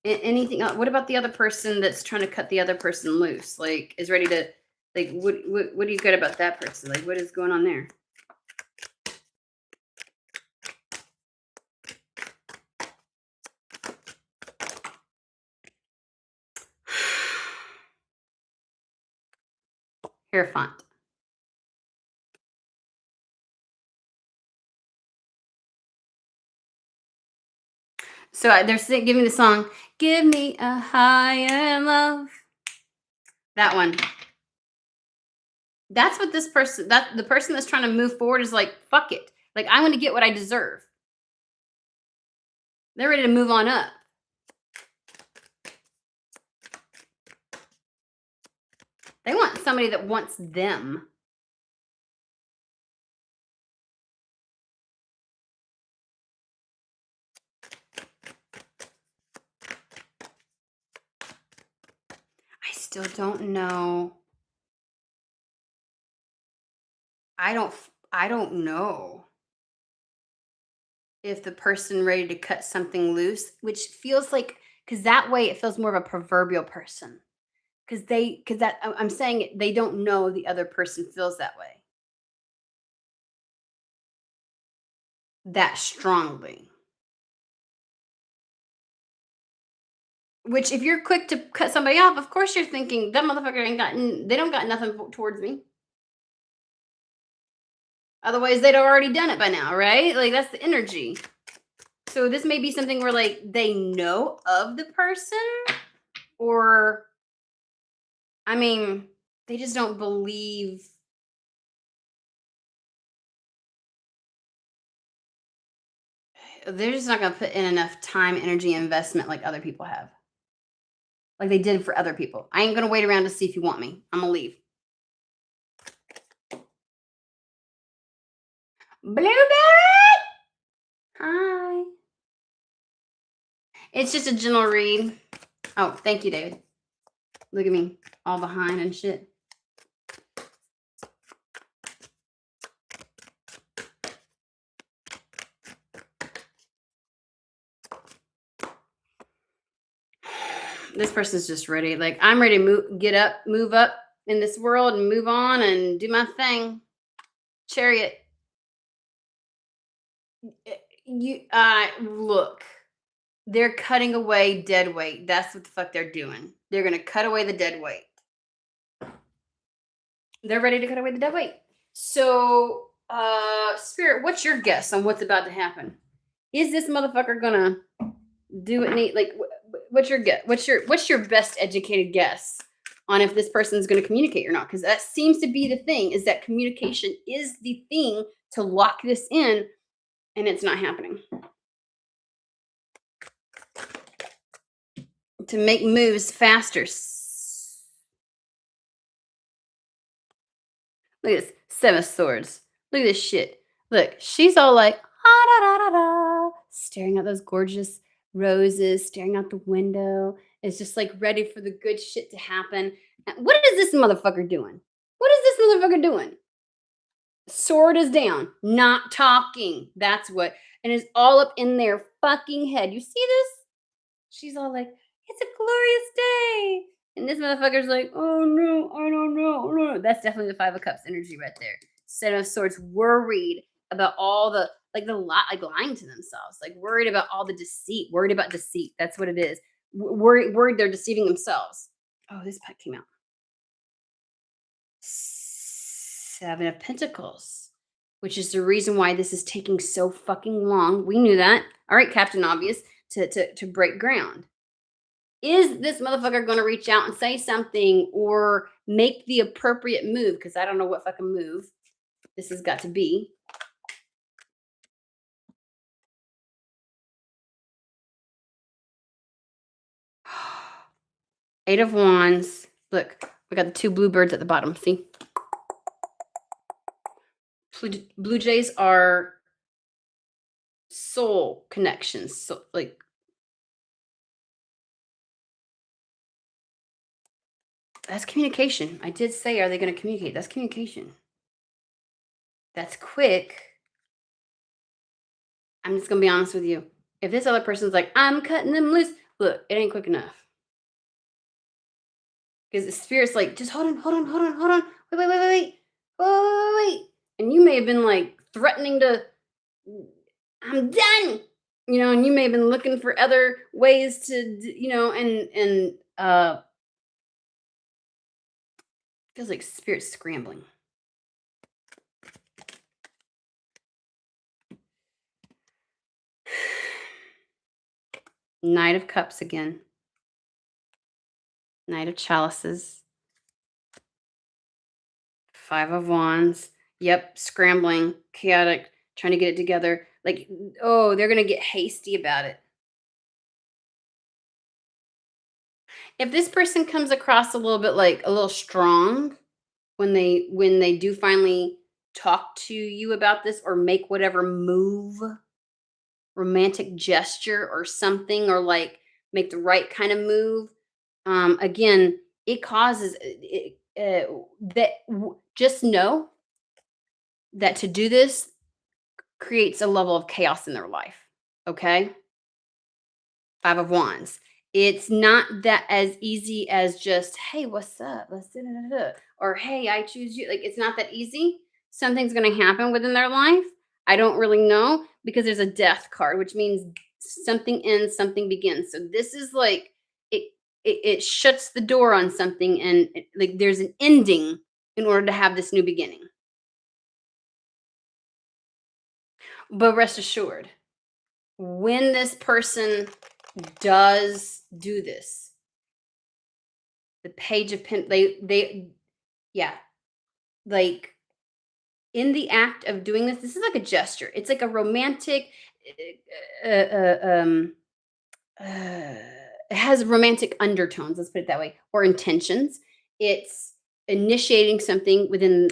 Anything else? What about the other person that's trying to cut the other person loose? Like, is ready to, like, what do you get about that person? Like, what is going on there? Hierophant. So they're giving the song, "Give Me a Higher Love." That one. That's what this person, that the person that's trying to move forward is like, fuck it. Like, I want to get what I deserve. They're ready to move on up. They want somebody that wants them. I still don't know. I don't know if the person ready to cut something loose, which feels like, because that way it feels more of a proverbial person. Because that I'm saying it, they don't know the other person feels that way that strongly. Which if you're quick to cut somebody off, of course you're thinking that motherfucker ain't they don't got nothing towards me. Otherwise they'd already done it by now, right? Like that's the energy. So this may be something where like they know of the person, or I mean, they just don't believe. They're just not gonna put in enough time, energy, investment like other people have. Like they did for other people. I ain't gonna wait around to see if you want me. I'm gonna leave. Blueberry! Hi. It's just a general read. Oh, thank you, David. Look at me, all behind and shit. This person's just ready. Like I'm ready to move up in this world and move on and do my thing. Chariot. You look. They're cutting away dead weight. That's what the fuck they're doing. They're gonna cut away the dead weight. They're ready to cut away the dead weight. So, Spirit, what's your guess on what's about to happen? Is this motherfucker gonna do it neat? Like, what's your guess? What's your best educated guess on if this person's gonna communicate or not? Because that seems to be the thing. Is that communication is the thing to lock this in, and it's not happening. To make moves faster. Look at this. 7 of Swords. Look at this shit. Look, she's all like, ah, da, da, da, da, staring at those gorgeous roses, staring out the window. It's just like ready for the good shit to happen. And what is this motherfucker doing? What is this motherfucker doing? Sword is down, not talking. That's what. And it's all up in their fucking head. You see this? She's all like, it's a glorious day. And this motherfucker's like, oh no, I don't know. No. That's definitely the 5 of Cups energy right there. 7 of Swords, worried about all the like lying to themselves, like worried about all the deceit, worried about deceit. That's what it is. Worried they're deceiving themselves. Oh, this pack came out. 7 of Pentacles, which is the reason why this is taking so fucking long. We knew that. All right, Captain Obvious, to break ground. Is this motherfucker going to reach out and say something or make the appropriate move? Because I don't know what fucking move this has got to be. Eight of Wands. Look, we got the 2 bluebirds at the bottom. See? Blue jays are soul connections. So, like, that's communication. I did say, are they going to communicate? That's communication. That's quick. I'm just going to be honest with you. If this other person's like, I'm cutting them loose, look, it ain't quick enough. Because the spirit's like, just hold on. Wait. And you may have been like threatening to, I'm done. You know, and you may have been looking for other ways to, you know, and feels like spirit's scrambling. Knight of Cups again. Knight of Chalices. 5 of Wands. Yep, scrambling, chaotic, trying to get it together. Like, oh, they're going to get hasty about it. If this person comes across a little bit like a little strong when they do finally talk to you about this or make whatever move, romantic gesture or something, or like make the right kind of move, again, it causes just know that to do this creates a level of chaos in their life. Okay. Five of Wands. It's not that as easy as just, "Hey, what's up? Let's da, da, da, da," or "Hey, I choose you." Like, it's not that easy. Something's gonna happen within their life. I don't really know because there's a Death card, which means something ends, something begins. So this is like it it shuts the door on something, and like there's an ending in order to have this new beginning. But rest assured, when this person does do this, the Page of Pen they yeah, like, in the act of doing this is like a gesture. It's like a romantic, uh, uh, um, uh, it has romantic undertones, let's put it that way, or intentions. It's initiating something within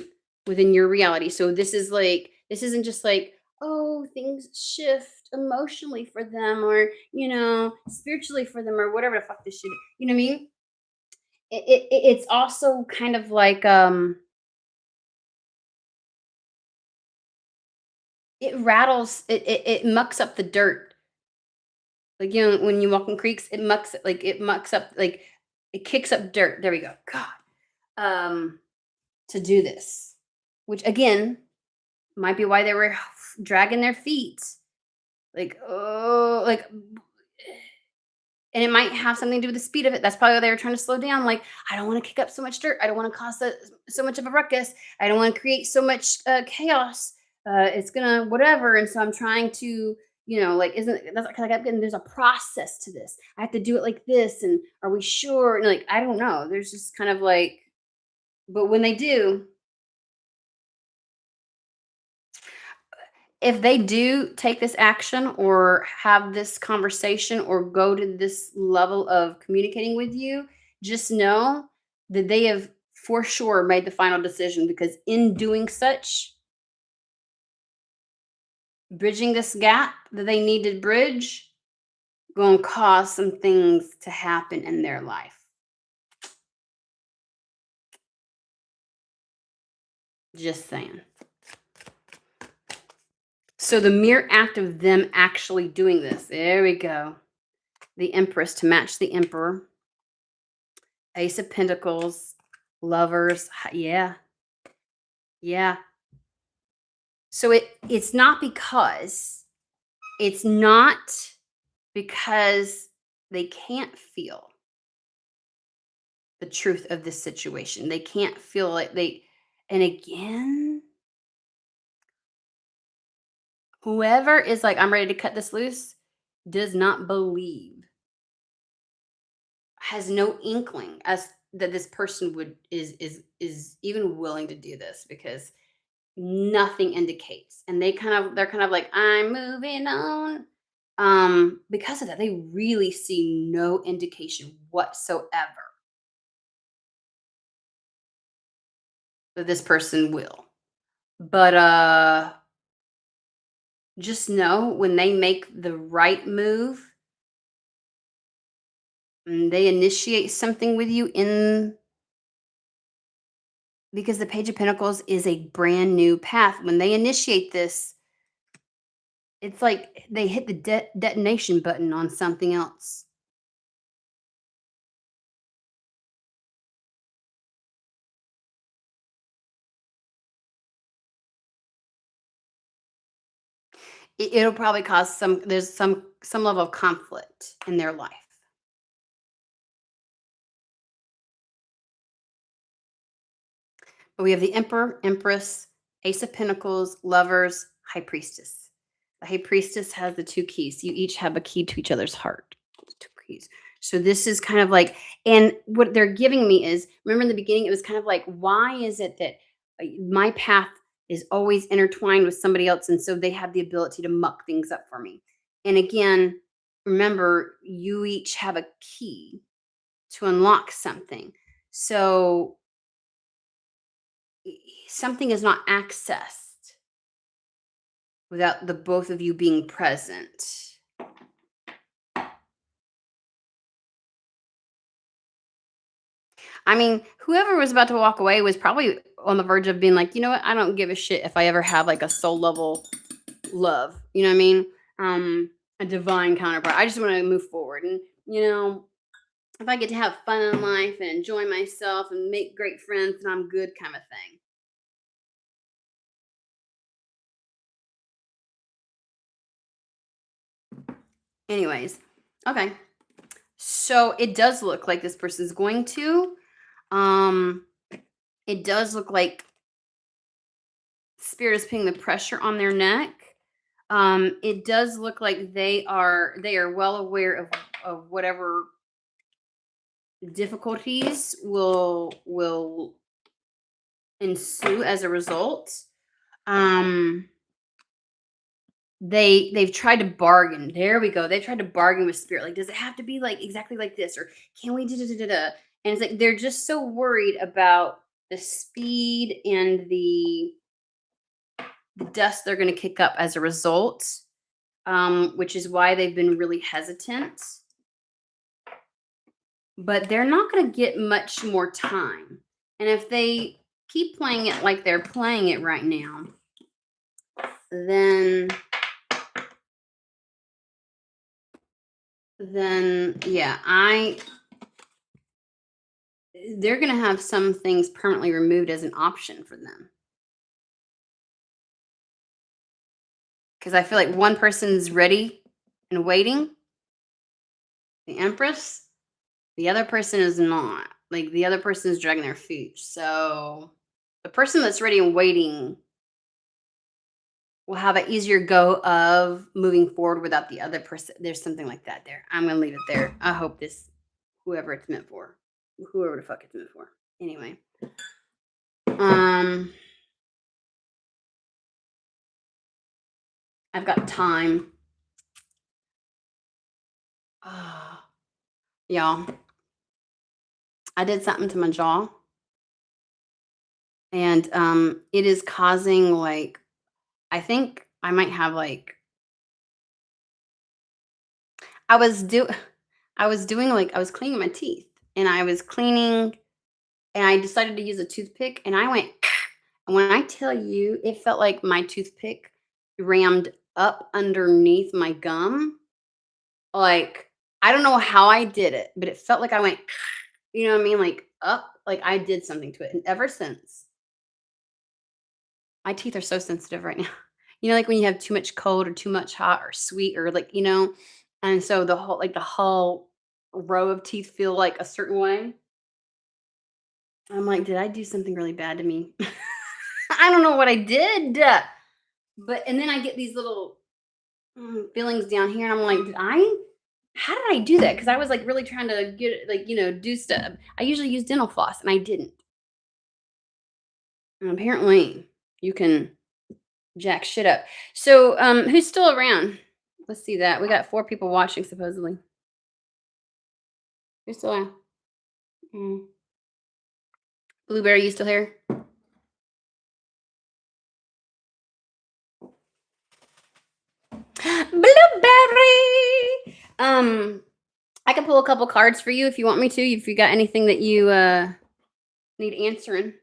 your reality. So this isn't just like, oh, things shift emotionally for them, or spiritually for them, or whatever the fuck this shit. You know what I mean? It's also kind of like it rattles, it mucks up the dirt. Like, when you walk in creeks, it mucks up, like, it kicks up dirt. There we go. God. Um, to do this, which again might be why they were dragging their feet. Like, oh, like, and it might have something to do with the speed of it. That's probably why they were trying to slow down. Like, I don't want to kick up so much dirt. I don't want to cause so much of a ruckus. I don't want to create so much chaos. It's gonna whatever. And so I'm trying to, like, isn't that's like I kept getting. There's a process to this. I have to do it like this. And are we sure? And like, I don't know. There's just kind of like, but when they do, if they do take this action or have this conversation or go to this level of communicating with you, just know that they have for sure made the final decision, because in doing such, bridging this gap that they need to bridge, going to cause some things to happen in their life. Just saying. So the mere act of them actually doing this, there we go. The Empress to match the Emperor. Ace of Pentacles, Lovers. Yeah, yeah. So it's not because they can't feel the truth of this situation. They can't feel like and again, whoever is like, I'm ready to cut this loose, does not believe, has no inkling as that this person would is even willing to do this, because nothing indicates, and they're kind of like, I'm moving on. Because of that, they really see no indication whatsoever that this person will. But just know when they make the right move and they initiate something with you, in because the Page of Pentacles is a brand new path. When they initiate this, it's like they hit the detonation button on something else. It'll probably cause there's some level of conflict in their life. But we have the Emperor, Empress, Ace of Pentacles, Lovers, High Priestess. The High Priestess has the two keys. You each have a key to each other's heart. Two keys. So this is kind of like, and what they're giving me is, remember in the beginning, it was kind of like, why is it that my path is always intertwined with somebody else? And so they have the ability to muck things up for me. And again, remember, you each have a key to unlock something. So something is not accessed without the both of you being present. I mean, whoever was about to walk away was probably on the verge of being like, you know what? I don't give a shit if I ever have like a soul level love. You know what I mean? A divine counterpart. I just want to move forward. And, if I get to have fun in life and enjoy myself and make great friends, then I'm good kind of thing. Anyways, okay. So it does look like this person's going to. Um, it does look like spirit is putting the pressure on their neck. It does look like they are well aware of whatever difficulties will ensue as a result. Um, they've tried to bargain. There we go. They tried to bargain with spirit. Like, does it have to be like exactly like this, or can we da da da da? Da? And it's like they're just so worried about the speed and the dust they're going to kick up as a result, which is why they've been really hesitant. But they're not going to get much more time. And if they keep playing it like they're playing it right now, then yeah, they're going to have some things permanently removed as an option for them. Because I feel like one person's ready and waiting, the Empress, the other person is not. Like the other person is dragging their feet. So the person that's ready and waiting will have an easier go of moving forward without the other person. There's something like that there. I'm gonna leave it there. I hope whoever it's meant for, whoever the fuck it's meant for. Anyway, um, I've got time. Y'all, I did something to my jaw, and it is causing like I think I might have like I was do I was doing like I was cleaning my teeth, and I was cleaning, and I decided to use a toothpick, and I went. And when I tell you, it felt like my toothpick rammed up underneath my gum. Like, I don't know how I did it, but it felt like I went, you know what I mean? Like up, like I did something to it. And ever since, my teeth are so sensitive right now. Like when you have too much cold or too much hot or sweet or like, and so the whole row of teeth feel like a certain way. I'm like, did I do something really bad to me? I don't know what I did. But and then I get these little feelings down here, and I'm like, how did I do that? Because I was like really trying to get like do stuff. I usually use dental floss, and I didn't. And apparently, you can jack shit up. So, who's still around? Let's see that we got 4 people watching supposedly. Who's still around? Mm. Blueberry, you still here? Blueberry. I can pull a couple cards for you if you want me to. If you got anything that you need answering.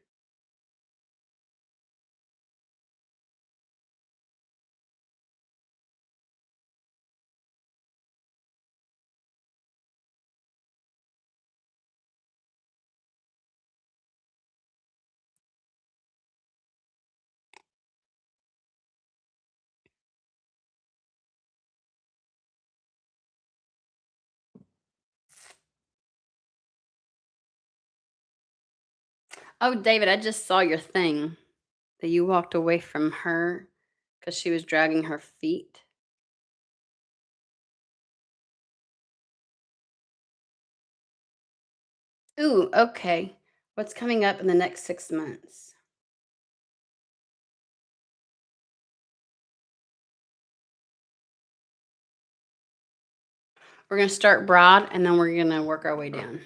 Oh, David, I just saw your thing that you walked away from her because she was dragging her feet. Ooh, okay. What's coming up in the next 6 months? We're going to start broad and then we're going to work our way down.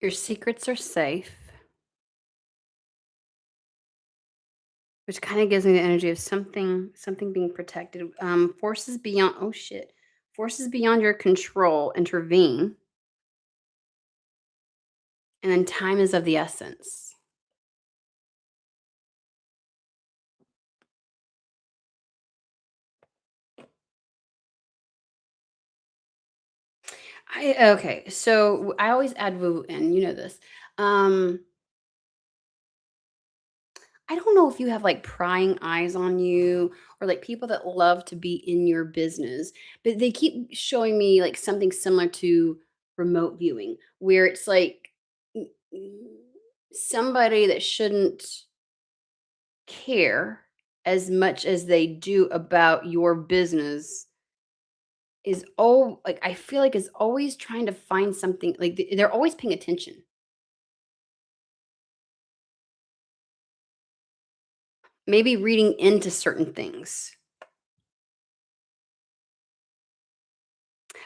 Your secrets are safe, which kind of gives me the energy of something being protected. Forces beyond oh shit. Forces beyond your control intervene, and then time is of the essence. Okay, so I always add woo in, you know this. Um, I don't know if you have like prying eyes on you or like people that love to be in your business, but they keep showing me like something similar to remote viewing, where it's like mm, mm, somebody that shouldn't care as much as they do about your business is all like I feel like is always trying to find something like they're always paying attention. Maybe reading into certain things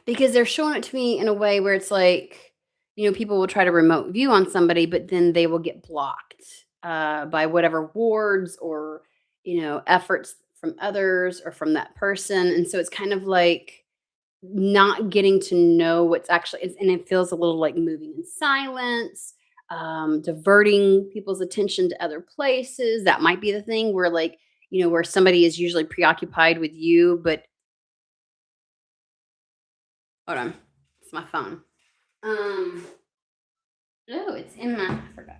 because they're showing it to me in a way where it's like, people will try to remote view on somebody, but then they will get blocked by whatever wards or, efforts from others or from that person. And so it's kind of like not getting to know what's actually, and it feels a little like moving in silence, diverting people's attention to other places. That might be the thing where, like, where somebody is usually preoccupied with you, but hold on. It's my phone. Um, oh, it's in my I forgot.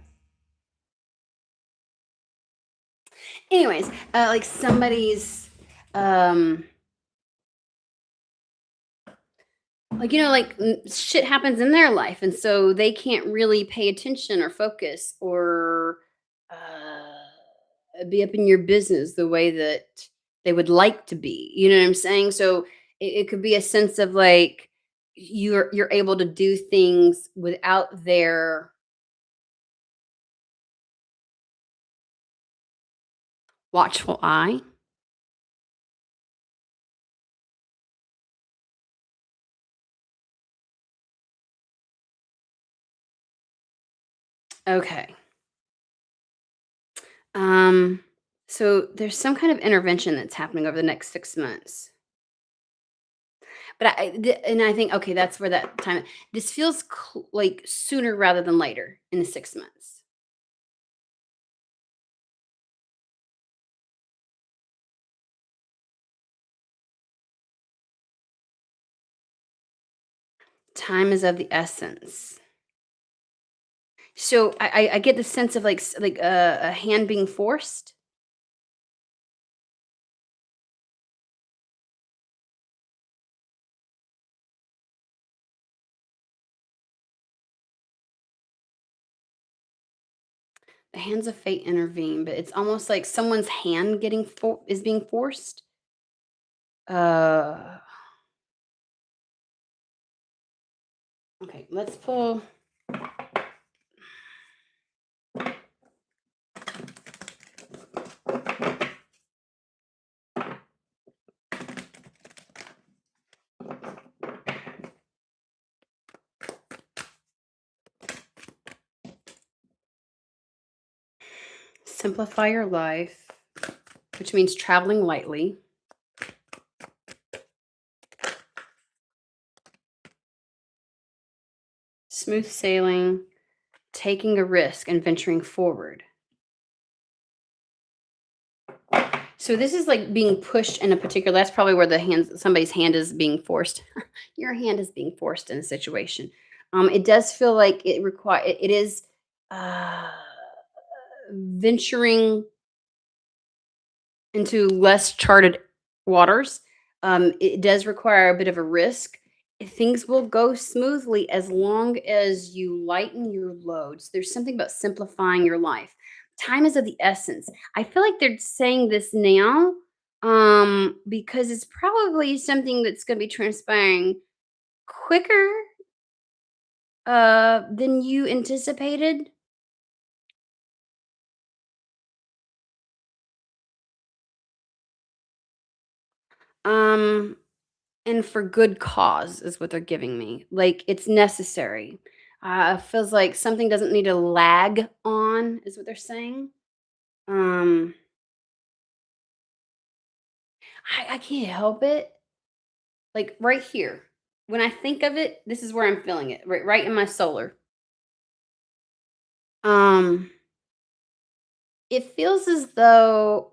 Anyways, like somebody's um like shit happens in their life and so they can't really pay attention or focus or be up in your business the way that they would like to be. You know what I'm saying? So it could be a sense of like you're able to do things without their watchful eye. Okay. Um, so there's some kind of intervention that's happening over the next 6 months. But and I think, okay, that's where that time this feels like sooner rather than later in the 6 months. Time is of the essence. So I get the sense of like like a hand being forced. The hands of fate intervene, but it's almost like someone's hand is being forced. Uh okay, let's pull simplify your life, which means traveling lightly, smooth sailing, taking a risk and venturing forward. So this is like being pushed in a particular that's probably where the hands somebody's hand is being forced. Your hand is being forced in a situation. It does feel like it is uh, venturing into less charted waters. It does require a bit of a risk. Things will go smoothly as long as you lighten your loads. There's something about simplifying your life. Time is of the essence. I feel like they're saying this now because it's probably something that's going to be transpiring quicker than you anticipated. Um, and for good cause is what they're giving me. Like it's necessary. Feels like something doesn't need to lag on, is what they're saying. Um, I can't help it. Like right here, when I think of it, this is where I'm feeling it. Right in my solar. Um, it feels as though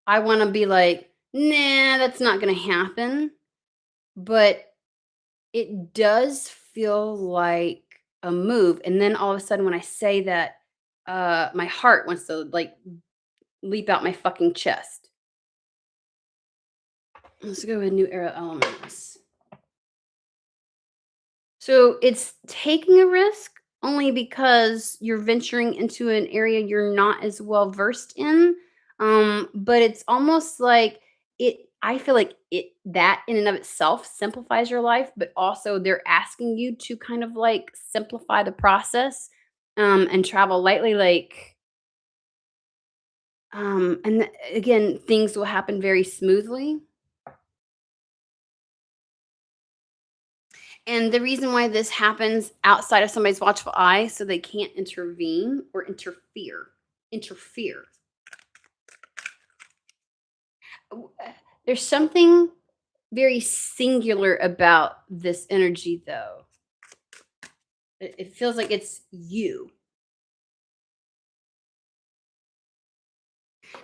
I want to be like, nah, that's not going to happen. But it does feel like a move. And then all of a sudden, when I say that, my heart wants to like leap out my fucking chest. Let's go with new era elements. So it's taking a risk only because you're venturing into an area you're not as well versed in. But it's almost like I feel like it that in and of itself simplifies your life, but also they're asking you to kind of like simplify the process and travel lightly, like again, things will happen very smoothly. And the reason why this happens outside of somebody's watchful eye, so they can't intervene or interfere. Interfere. There's something very singular about this energy, though. It feels like it's you.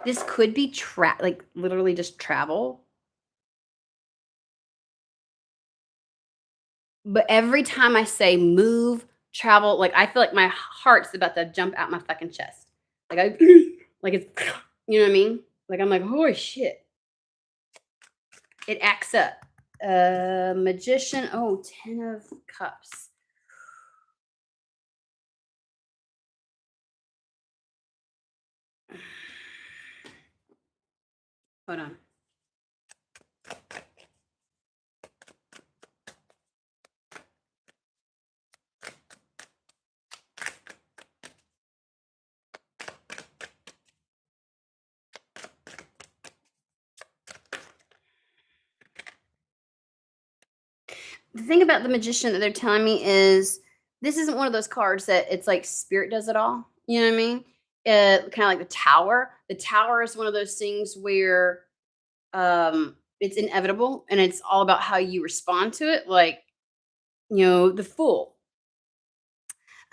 This could be like literally just travel. But every time I say move, travel, like I feel like my heart's about to jump out my fucking chest. Like I, like it's, you know what I mean? Like I'm like, holy shit. It acts up. Magician. Oh, 10 of cups. Hold on. The thing about the magician that they're telling me is this isn't one of those cards that it's like spirit does it all. You know what I mean? Kind of like the tower. The tower is one of those things where it's inevitable and it's all about how you respond to it. Like, the fool.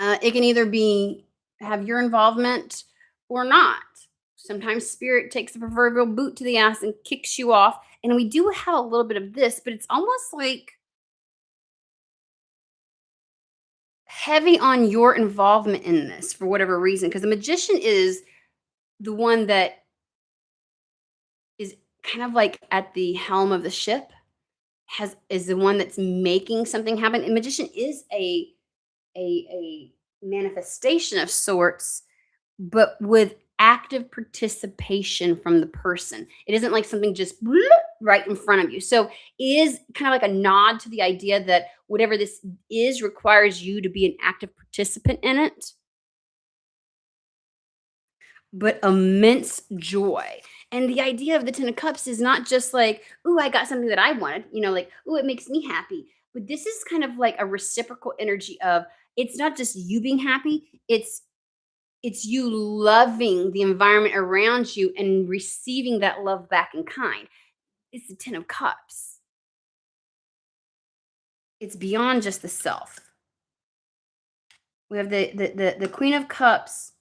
It can either be have your involvement or not. Sometimes spirit takes the proverbial boot to the ass and kicks you off. And we do have a little bit of this, but it's almost like heavy on your involvement in this for whatever reason. Because the magician is the one that is kind of like at the helm of the ship, has is the one that's making something happen. And magician is a manifestation of sorts, but with active participation from the person. It isn't like something just bloop right in front of you. So it is kind of like a nod to the idea that whatever this is requires you to be an active participant in it, but immense joy. And the idea of the 10 of cups is not just like, ooh, I got something that I wanted, like, ooh, it makes me happy. But this is kind of like a reciprocal energy of it's not just you being happy, it's you loving the environment around you and receiving that love back in kind. It's the 10 of cups. It's beyond just the self. We have the Queen of Cups,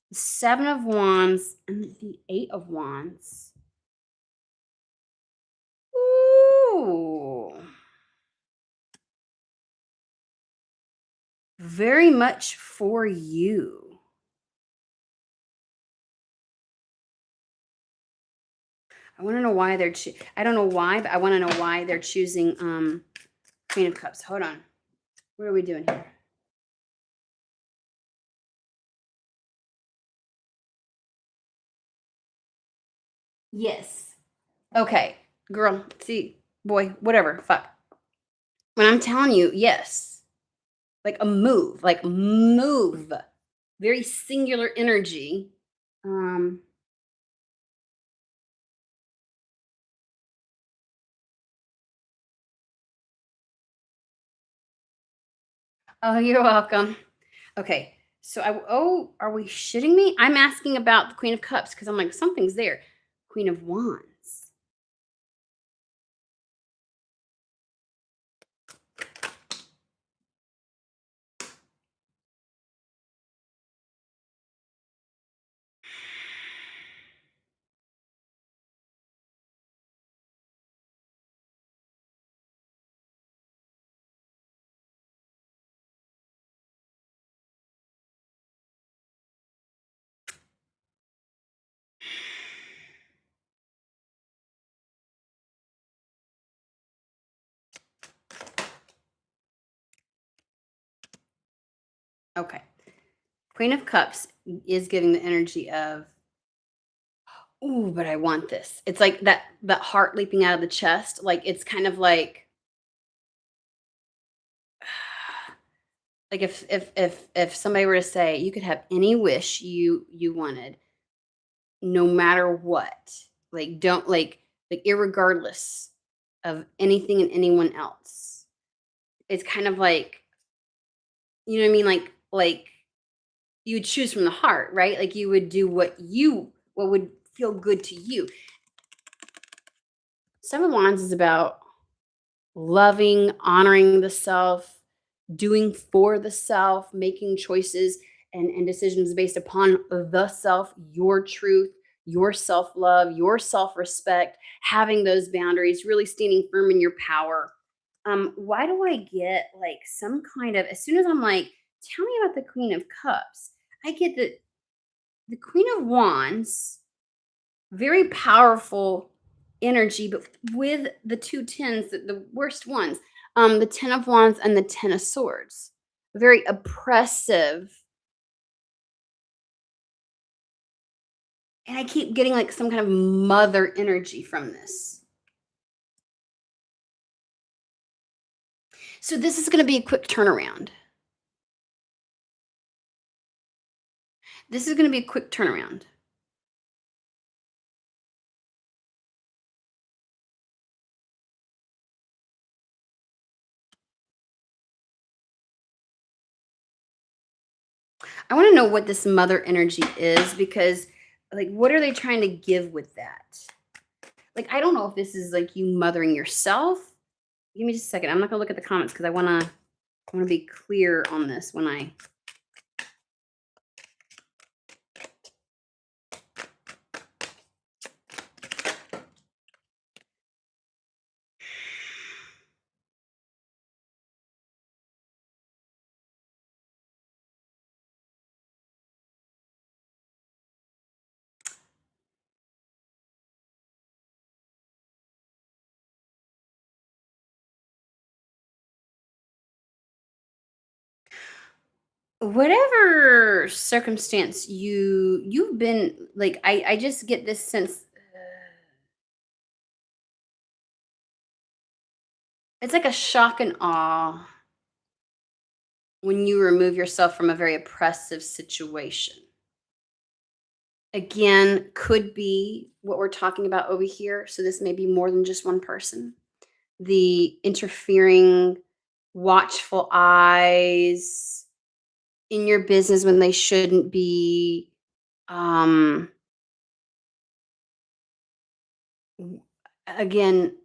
the 7 of Wands, and the 8 of Wands. Ooh. Very much for you. I want to know why I don't know why, but I want to know why they're choosing Queen of Cups. Hold on. What are we doing here? Yes. Okay. Girl, see, boy, whatever. Fuck. When I'm telling you, yes. Like a move, like move. Very singular energy. Um Oh, you're welcome. Okay. So oh, are we shitting me? I'm asking about the Queen of Cups because I'm like, something's there. Queen of Wands. Okay. Queen of Cups is giving the energy of, ooh, but I want this. It's like that heart leaping out of the chest. Like it's kind of like if somebody were to say you could have any wish you wanted, no matter what. Like don't like irregardless of anything and anyone else. It's kind of like, you know what I mean? Like you would choose from the heart, right? Like you would do what would feel good to you. Seven of Wands is about loving, honoring the self, doing for the self, making choices and decisions based upon the self, your truth, your self love, your self respect, having those boundaries, really standing firm in your power. Why do I get like some kind of, as soon as I'm like, tell me about the Queen of Cups, I get that the Queen of Wands, very powerful energy, but with the two tens, the worst ones, the Ten of Wands and the Ten of Swords, very oppressive. And I keep getting like some kind of mother energy from this. So this is going to be a quick turnaround. This is going to be a quick turnaround. I want to know what this mother energy is because, like, what are they trying to give with that? Like, I don't know if this is like you mothering yourself. Give me just a second. I'm not gonna look at the comments because I wanna be clear on this when I. Whatever circumstance you've been like, I just get this sense. It's like a shock and awe when you remove yourself from a very oppressive situation. Again, could be what we're talking about over here. So this may be more than just one person. The interfering, watchful eyes in your business when they shouldn't be. Um, again,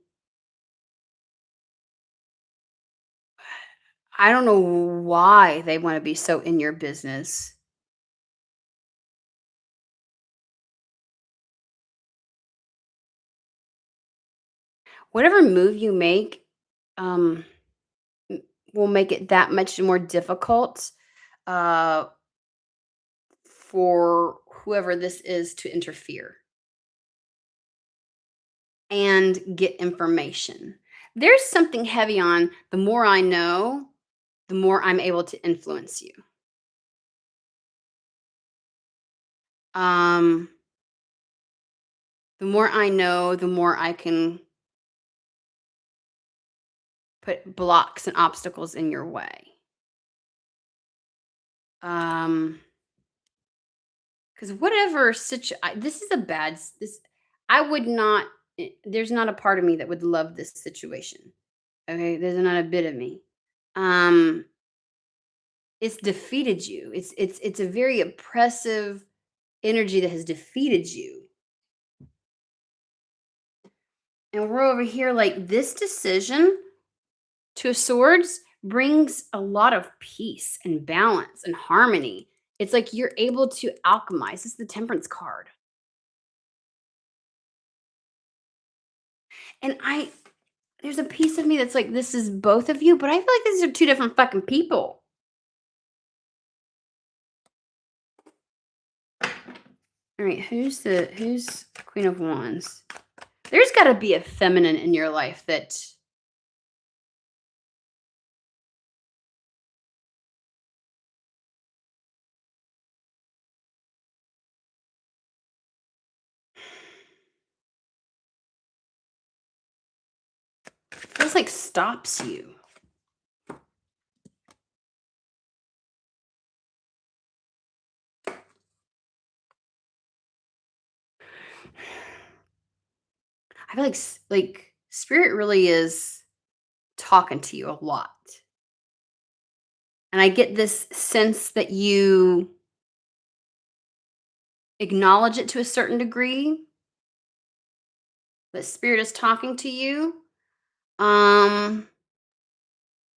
I don't know why they want to be so in your business. Whatever move you make, um, m- will make it that much more difficult uh, for whoever this is to interfere and get information. There's something heavy on the more I know, the more I'm able to influence you. Um, the more I know, the more I can put blocks and obstacles in your way. Um, because whatever this is a this I would not. There's not a part of me that would love this situation. Okay, there's not a bit of me. Um, It's defeated you. It's a very oppressive energy that has defeated you. And we're over here like this decision to swords brings a lot of peace and balance and harmony. It's like you're able to alchemize. This is the temperance card. And there's a piece of me that's like, this is both of you, but I feel like these are two different fucking people. All right, who's Queen of Wands? There's got to be a feminine in your life that feels like stops you. I feel like spirit really is talking to you a lot. And I get this sense that you acknowledge it to a certain degree, that spirit is talking to you. Um,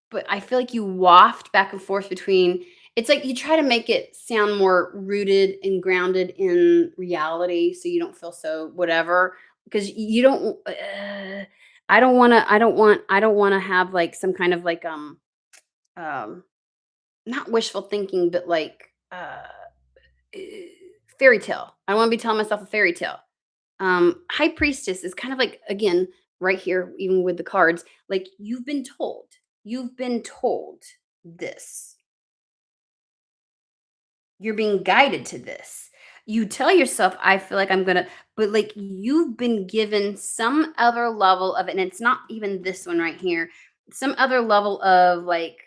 but I feel like you waft back and forth between it's like you try to make it sound more rooted and grounded in reality so you don't feel so whatever because you don't I don't want to have like some kind of like um not wishful thinking but like eh, fairy tale. I don't want to be telling myself a fairy tale. High priestess is kind of like again right here even with the cards like you've been told this, you're being guided to this. You tell yourself I feel like I'm going to, but like you've been given some other level of, and it's not even this one right here, some other level of like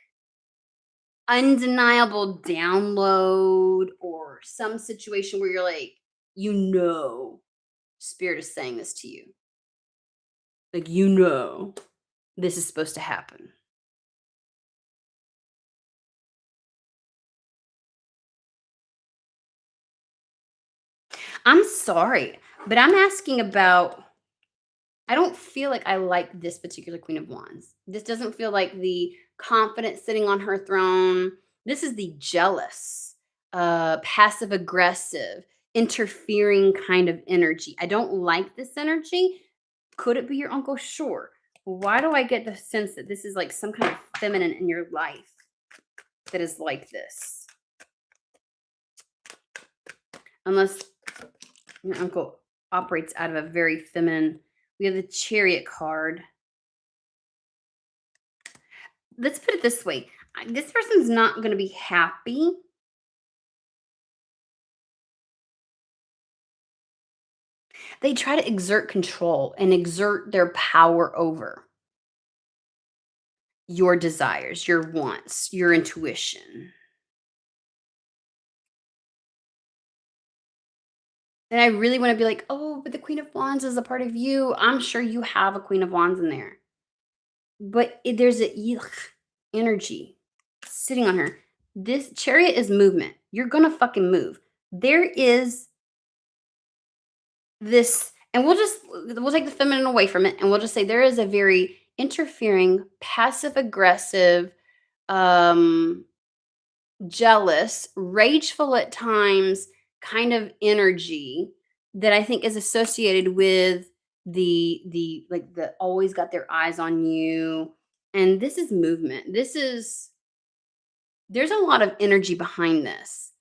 undeniable download or some situation where you're like you know spirit is saying this to you, like you know this is supposed to happen. I'm sorry, but I'm asking about, I don't feel like I like this particular Queen of Wands. This doesn't feel like the confident sitting on her throne. This is the jealous, passive aggressive, interfering kind of energy. I don't like this energy. Could it be your uncle? Sure. Why do I get the sense that this is like some kind of feminine in your life that is like this? Unless your uncle operates out of a very feminine. We have the chariot card. Let's put it this way. This person's not going to be happy. They try to exert control and exert their power over your desires, your wants, your intuition. And I really want to be like, oh, but the Queen of Wands is a part of you. I'm sure you have a Queen of Wands in there. But there's a yuck energy sitting on her. This chariot is movement. You're going to fucking move. There is this, and we'll take the feminine away from it and we'll just say there is a very interfering, passive aggressive, um jealous, rageful at times kind of energy that I think is associated with the like the always got their eyes on you. And this is movement. This is there's a lot of energy behind this.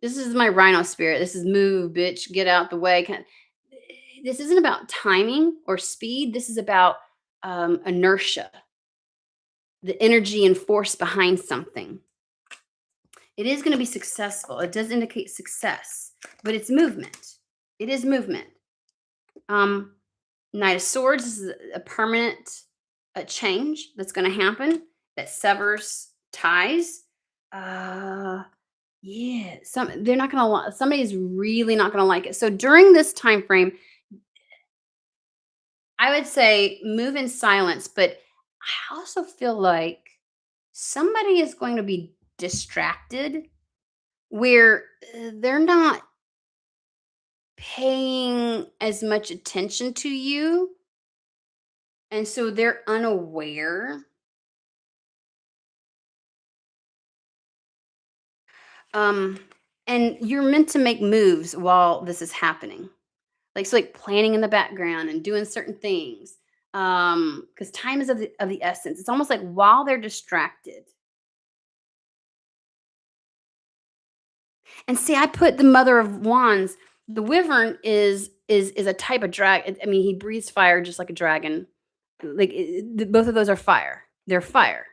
This is my rhino spirit. This is move, bitch, get out the way. This isn't about timing or speed. This is about inertia, the energy and force behind something. It is going to be successful. It does indicate success, but it's movement. It is movement. Um, Knight of Swords is a permanent change that's going to happen that severs ties. Uh, yeah, they're not going to. Somebody's really not going to like it. So during this time frame, I would say move in silence. But I also feel like somebody is going to be distracted where they're not paying as much attention to you. And so they're unaware. Um, and you're meant to make moves while this is happening. Like, so like planning in the background and doing certain things. Because time is of the essence. It's almost like while they're distracted. And see, I put the mother of wands. The wyvern is a type of dragon. I mean, he breathes fire just like a dragon. Like both of those are fire. They're fire.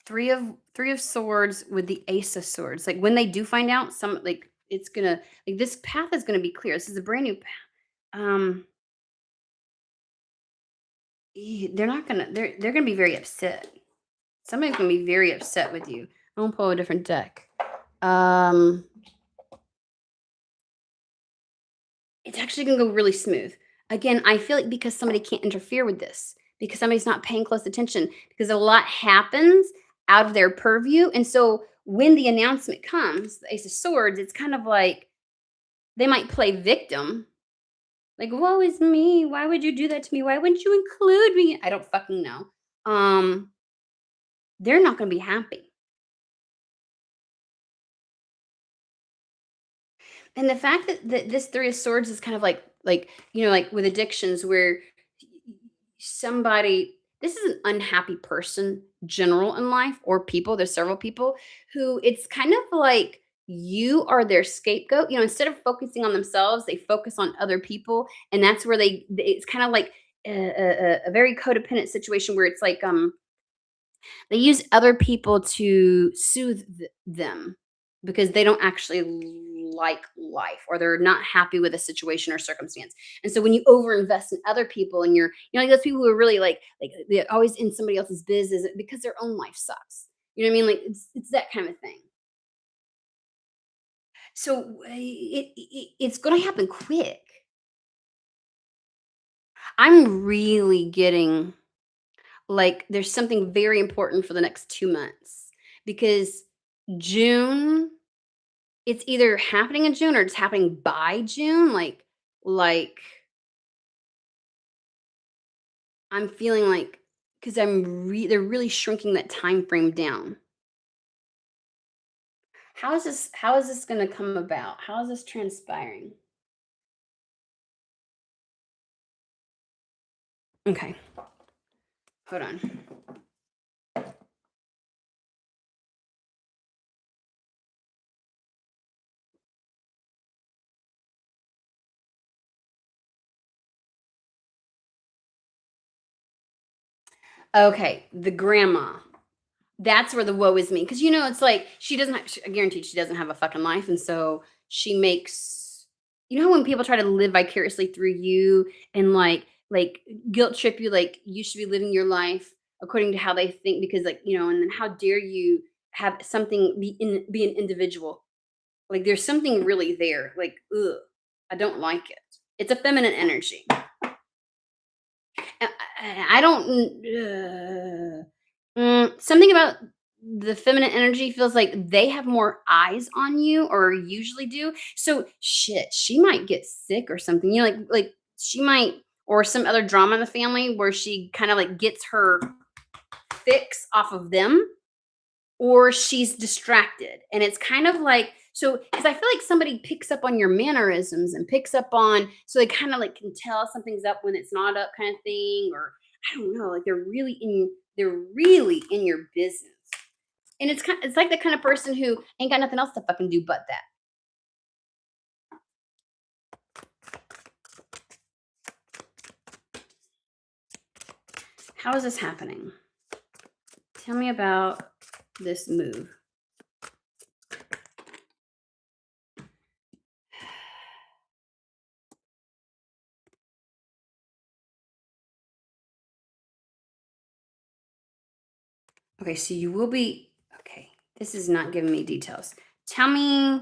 Three of swords with the ace of swords. Like when they do find out, some like it's gonna like this path is gonna be clear. This is a brand new path. Um, they're not gonna. They're gonna be very upset. Somebody's gonna be very upset with you. I'm gonna pull a different deck. Um, it's actually gonna go really smooth. Again, I feel like because somebody can't interfere with this, because somebody's not paying close attention, because a lot happens out of their purview. And so when the announcement comes, the Ace of Swords, it's kind of like they might play victim. Like, woe is me. Why would you do that to me? Why wouldn't you include me? I don't fucking know. Um, they're not gonna be happy. And the fact that this Three of Swords is kind of like, like with addictions where somebody this is an unhappy person general in life or people, there's several people who it's kind of like you are their scapegoat. Instead of focusing on themselves, they focus on other people, and that's where it's kind of like a very codependent situation where it's like they use other people to soothe them because they don't actually like life or they're not happy with a situation or circumstance. And so when you overinvest in other people and like those people who are really like they're always in somebody else's business because their own life sucks. You know what I mean? Like it's that kind of thing. So it's going to happen quick. I'm really getting like there's something very important for the next 2 months because June, it's either happening in June or it's happening by June. Like I'm feeling like because they're really shrinking that time frame down. How is this going to come about? How is this transpiring? Okay, hold on. Okay, the grandma. That's where the woe is me, because it's like she doesn't I guarantee she doesn't have a fucking life, and so she makes how when people try to live vicariously through you and like guilt trip you like you should be living your life according to how they think because and then how dare you have something be an individual. Like there's something really there. Like, ugh, I don't like it. It's a feminine energy. I don't. Something about the feminine energy feels like they have more eyes on you, or usually do. So shit, she might get sick or something. Like she might, or some other drama in the family where she kind of like gets her fix off of them, or she's distracted. And it's kind of like so because I feel like somebody picks up on your mannerisms and picks up on so they kind of like can tell something's up when it's not up kind of thing, or I don't know, like they're really in your business. And it's like the kind of person who ain't got nothing else to fucking do but that. How is this happening? Tell me about this move. Okay, so you will be okay. This is not giving me details. Tell me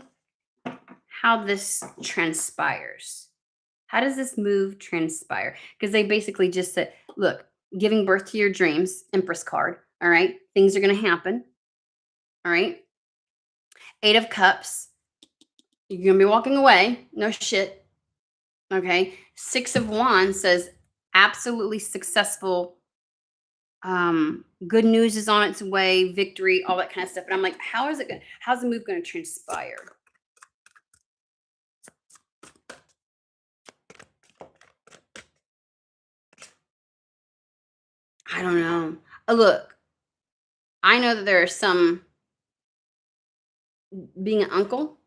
how this transpires. How does this move transpire? Because they basically just said, look, giving birth to your dreams, Empress card. All right. Things are going to happen. All right. 8 of Cups. You're going to be walking away. No shit. Okay. 6 of Wands says absolutely successful. Good news is on its way, victory, all that kind of stuff. And I'm like, how's the move going to transpire? I don't know. Look, I know that there are some being an uncle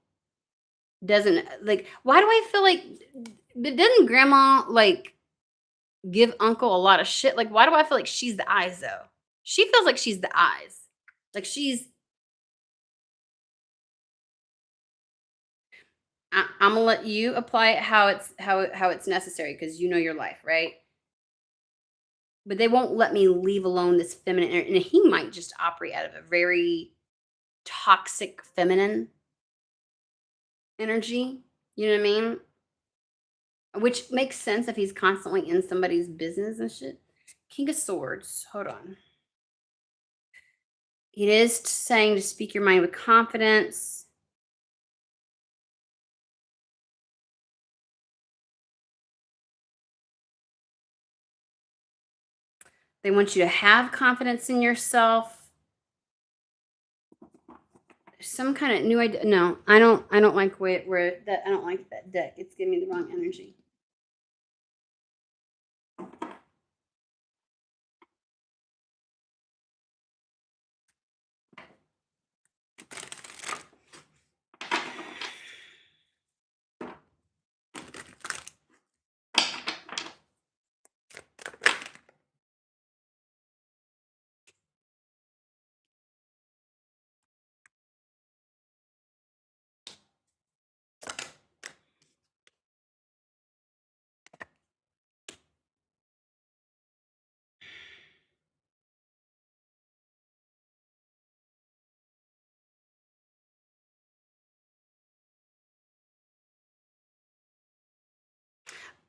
doesn't like why do I feel like doesn't grandma like give uncle a lot of shit? Like why do I feel like she's the eyes though? She feels like she's the eyes. Like I'm gonna let you apply it how it's necessary because you know your life, right? But they won't let me leave alone this feminine and he might just operate out of a very toxic feminine energy. You know what I mean? Which makes sense if he's constantly in somebody's business and shit. King of Swords. Hold on. It is saying to speak your mind with confidence. They want you to have confidence in yourself. There's some kind of new idea. No, I don't like where that I don't like that deck. It's giving me the wrong energy.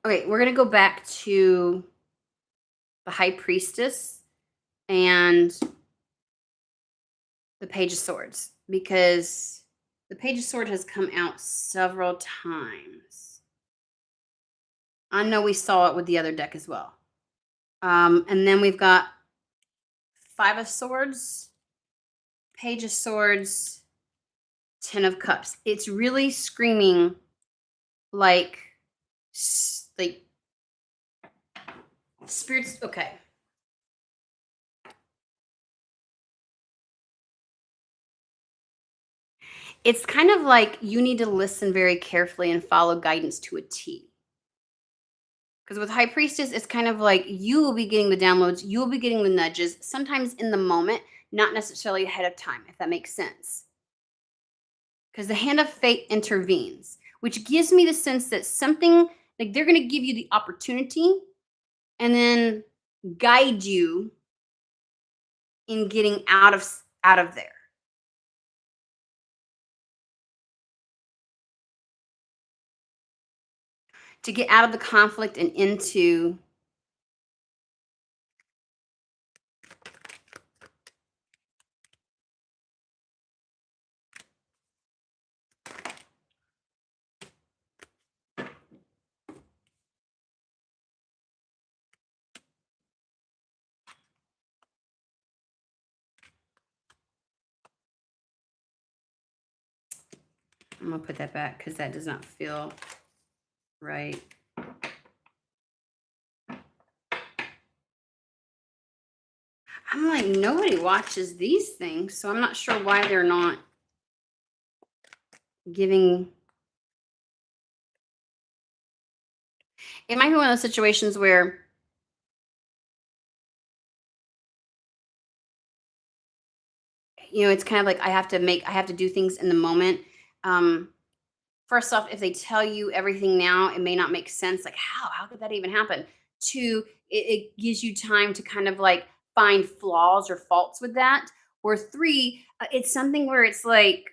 Okay, we're gonna go back to the High Priestess and the Page of Swords because the Page of Swords has come out several times. I know we saw it with the other deck as well. And then we've got 5 of Swords, Page of Swords, 10 of Cups. It's really screaming like spirits. Okay. It's kind of like you need to listen very carefully and follow guidance to a T. Because with High Priestess, it's kind of like you will be getting the downloads, you will be getting the nudges, sometimes in the moment, not necessarily ahead of time, if that makes sense. Because the hand of fate intervenes, which gives me the sense that something like they're going to give you the opportunity and then guide you in getting out of there. To get out of the conflict and into I'm gonna put that back because that does not feel right. I'm like, nobody watches these things, so I'm not sure why they're not giving. It might be one of those situations where it's kind of like I have to do things in the moment. Um, First off, if they tell you everything now, it may not make sense. Like, how could that even happen? Two, it gives you time to kind of like find flaws or faults with that. Or three, it's something where it's like,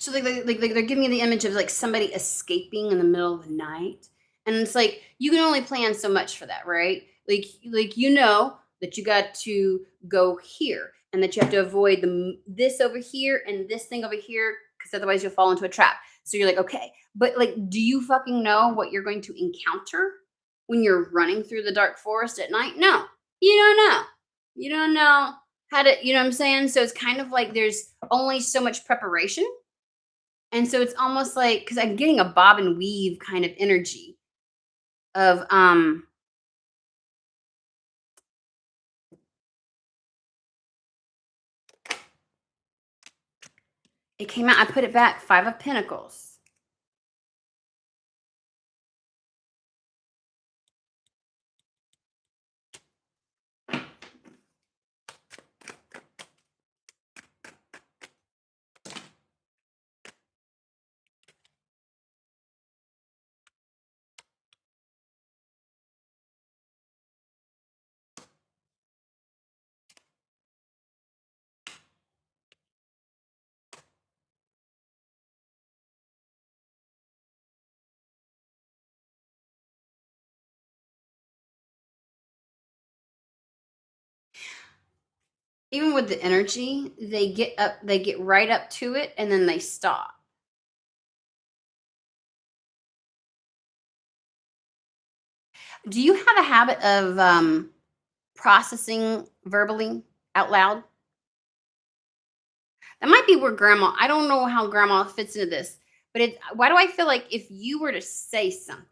So they're giving me the image of like somebody escaping in the middle of the night, and it's like you can only plan so much for that, right? Like you know that you got to go here, and that you have to avoid this over here and this thing over here, because otherwise you'll fall into a trap. So you're like, okay, but like, do you fucking know what you're going to encounter when you're running through the dark forest at night? No, you don't know. You don't know how to, you know what I'm saying? So it's kind of like there's only so much preparation. And so it's almost like, because I'm getting a bob and weave kind of energy of it came out, I put it back, 5 of Pentacles. Even with the energy, they get right up to it and then they stop. Do you have a habit of processing verbally out loud? That might be where grandma, I don't know how grandma fits into this, but why do I feel like if you were to say something,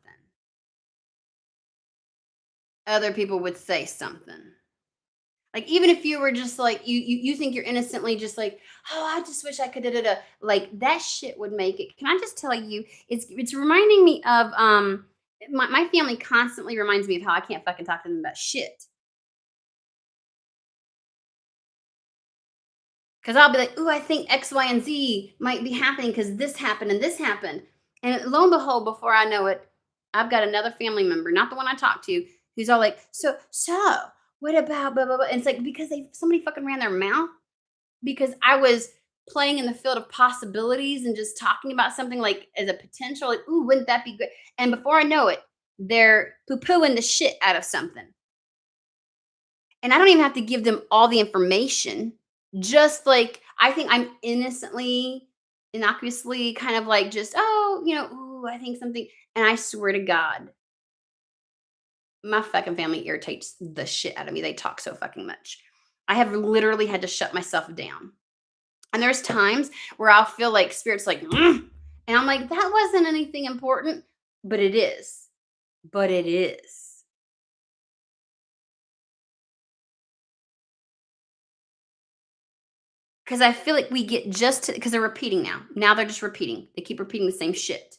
other people would say something? Like, even if you were just like, you think you're innocently just like, oh, I just wish I could da da da. Like that shit would make it. Can I just tell you, it's reminding me of my family constantly reminds me of how I can't fucking talk to them about shit. Because I'll be like, ooh, I think X, Y, and Z might be happening because this happened and this happened. And lo and behold, before I know it, I've got another family member, not the one I talked to, who's all like, so, what about blah, blah, blah? And it's like, because somebody fucking ran their mouth because I was playing in the field of possibilities and just talking about something like as a potential, like, ooh, wouldn't that be good? And before I know it, they're poo pooing the shit out of something. And I don't even have to give them all the information. Just like I think I'm innocently, innocuously kind of like just, oh, ooh, I think something. And I swear to God, my fucking family irritates the shit out of me. They talk so fucking much. I have literally had to shut myself down. And there's times where I'll feel like spirit's like, "Mm," and I'm like, that wasn't anything important, but it is. But it is. Because I feel like we get just because they're repeating now. Now they're just repeating. They keep repeating the same shit.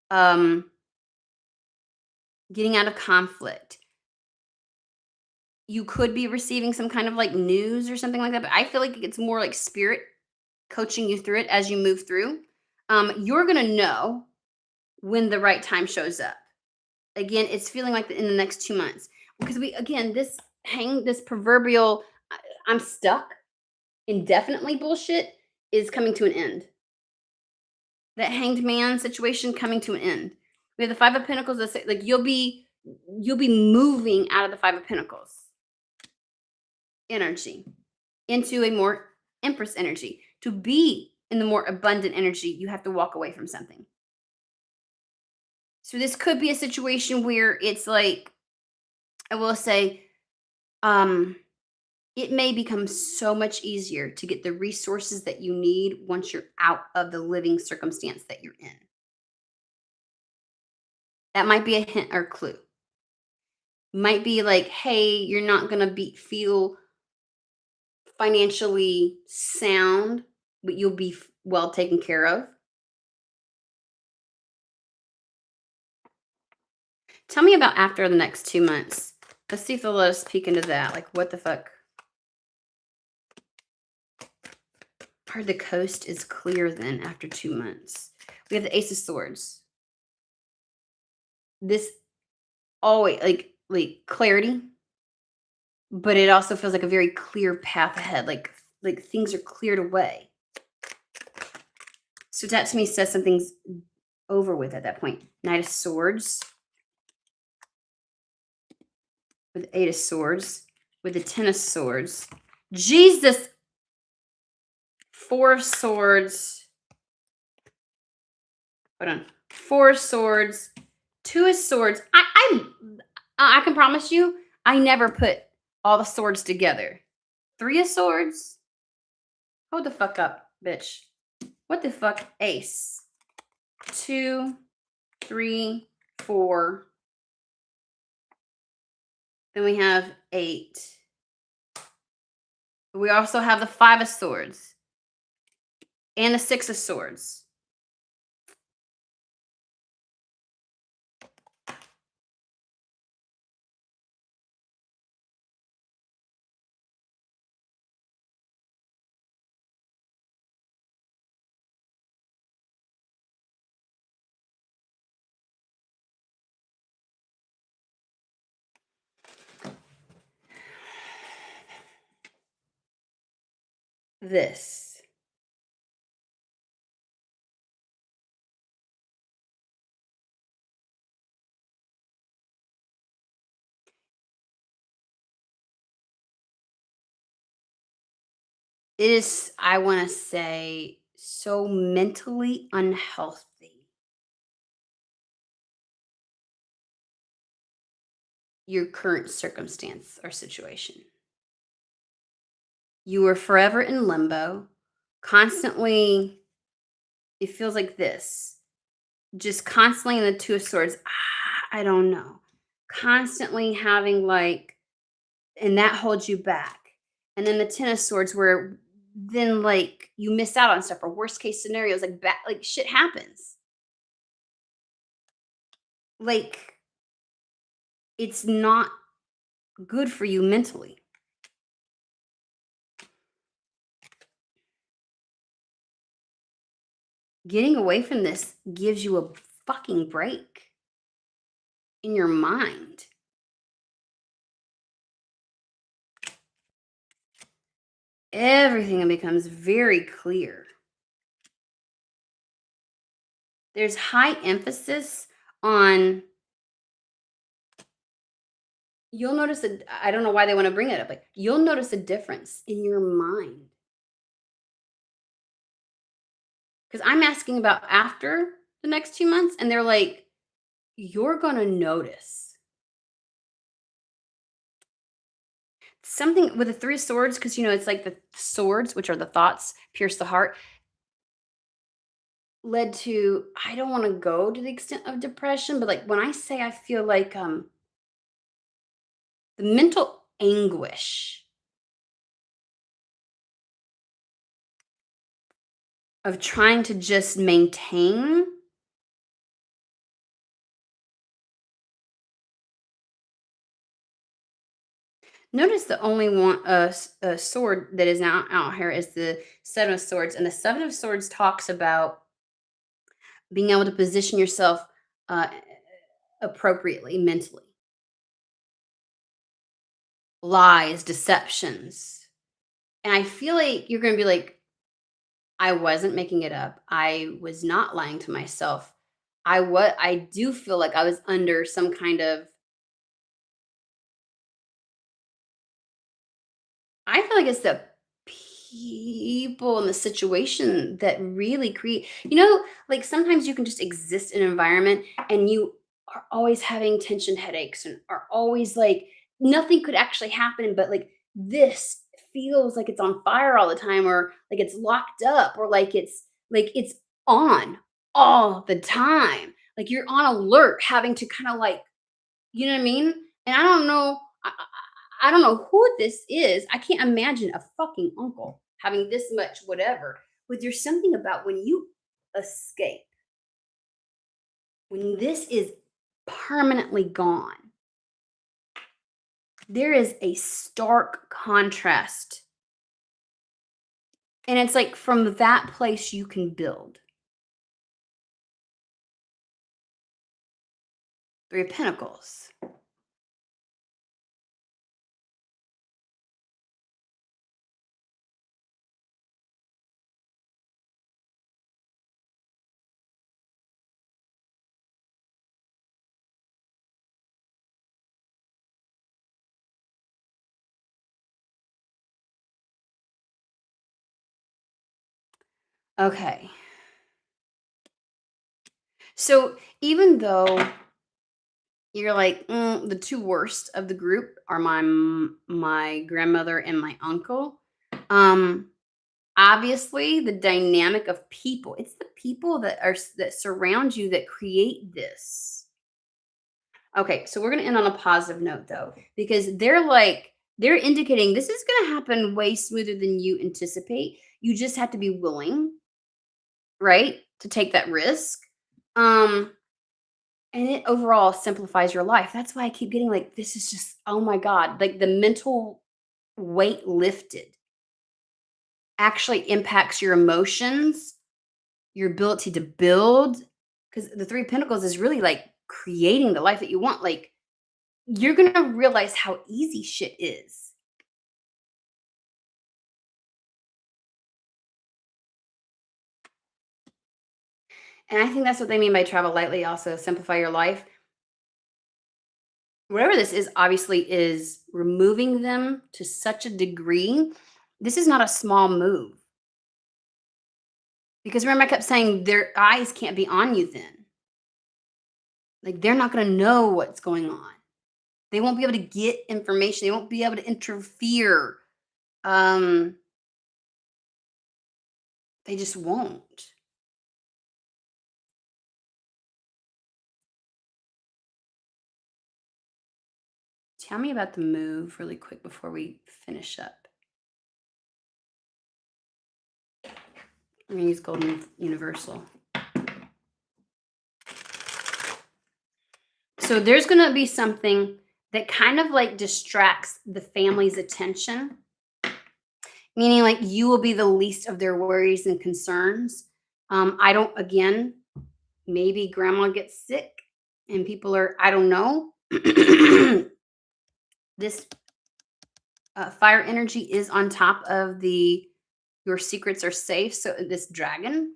Um, Getting out of conflict. You could be receiving some kind of like news or something like that, but I feel like it's more like spirit coaching you through it as you move through. You're gonna know when the right time shows up. Again, it's feeling like in the next 2 months because we again this proverbial I'm stuck indefinitely bullshit is coming to an end. That hanged man situation coming to an end. We have the 5 of Pentacles that say like you'll be moving out of the 5 of Pentacles energy into a more Empress energy. To be in the more abundant energy, you have to walk away from something. So this could be a situation where it's like, I will say, it may become so much easier to get the resources that you need once you're out of the living circumstance that you're in. That might be a hint or clue. Might be like, hey, you're not gonna feel financially sound, but you'll be well taken care of. Tell me about after the next 2 months. Let's see if they'll let us peek into that. Like, what the fuck? Heard the coast is clear then after 2 months. We have the Ace of Swords. This always like clarity, but it also feels like a very clear path ahead. Like things are cleared away. So that to me says something's over with at that point. Knight of Swords with Eight of Swords with the Ten of Swords. Jesus! Four of Swords. Hold on. Four of Swords. Two of Swords. I can promise you, I never put all the swords together. Three of Swords. Hold the fuck up, bitch. What the fuck? Ace. 2, 3, 4. Then we have 8. We also have the 5 of Swords and the 6 of Swords. This. It is, I want to say, so mentally unhealthy. Your current circumstance or situation. You are forever in limbo, constantly, it feels like this, just constantly in the Two of Swords. I don't know. Constantly having like, and that holds you back. And then the Ten of Swords, where then like you miss out on stuff, or worst case scenarios, like like shit happens. Like it's not good for you mentally. Getting away from this gives you a fucking break in your mind. Everything becomes very clear. There's high emphasis on, you'll notice that, I don't know why they want to bring it up, but you'll notice a difference in your mind. Because I'm asking about after the next 2 months, and they're like, you're going to notice something with the Three of Swords, because, it's like the swords, which are the thoughts, pierce the heart, led to, I don't want to go to the extent of depression, but like when I say I feel like the mental anguish of trying to just maintain. Notice the only one a sword that is now out here is the Seven of Swords, and the Seven of Swords talks about being able to position yourself uh, appropriately mentally. Lies, deceptions, and I feel like you're going to be like, I wasn't making it up. I was not lying to myself. I do feel like I was under some kind of, I feel like it's the people and the situation that really create, like sometimes you can just exist in an environment and you are always having tension headaches and are always like nothing could actually happen, but like this feels like it's on fire all the time, or like it's locked up, or like it's on all the time. Like you're on alert, having to kind of like, you know what I mean? And I don't know. I don't know who this is. I can't imagine a fucking uncle having this much whatever. But there's something about when you escape, when this is permanently gone, there is a stark contrast. And it's like from that place you can build. Three of Pentacles. Okay. So even though you're like, the 2 worst of the group are my grandmother and my uncle, um, obviously, the dynamic of people, it's the people that surround you that create this. Okay, so we're gonna end on a positive note though, because they're indicating this is gonna happen way smoother than you anticipate. You just have to be willing, right, to take that risk. Um, and it overall simplifies your life. That's why I keep getting like, this is just, oh my God, like the mental weight lifted actually impacts your emotions, your ability to build. Because the Three of Pentacles is really like creating the life that you want. Like, you're gonna realize how easy shit is. And I think that's what they mean by travel lightly, also simplify your life. Whatever this is, obviously, is removing them to such a degree. This is not a small move. Because remember, I kept saying their eyes can't be on you then. Like, they're not gonna know what's going on. They won't be able to get information. They won't be able to interfere. Um, they just won't. Tell me about the move really quick before we finish up. I'm gonna use Golden Universal. So there's gonna be something that kind of like distracts the family's attention, meaning like you will be the least of their worries and concerns. I don't, again, maybe grandma gets sick and people are, I don't know. This fire energy is on top of the your secrets are safe. So this dragon.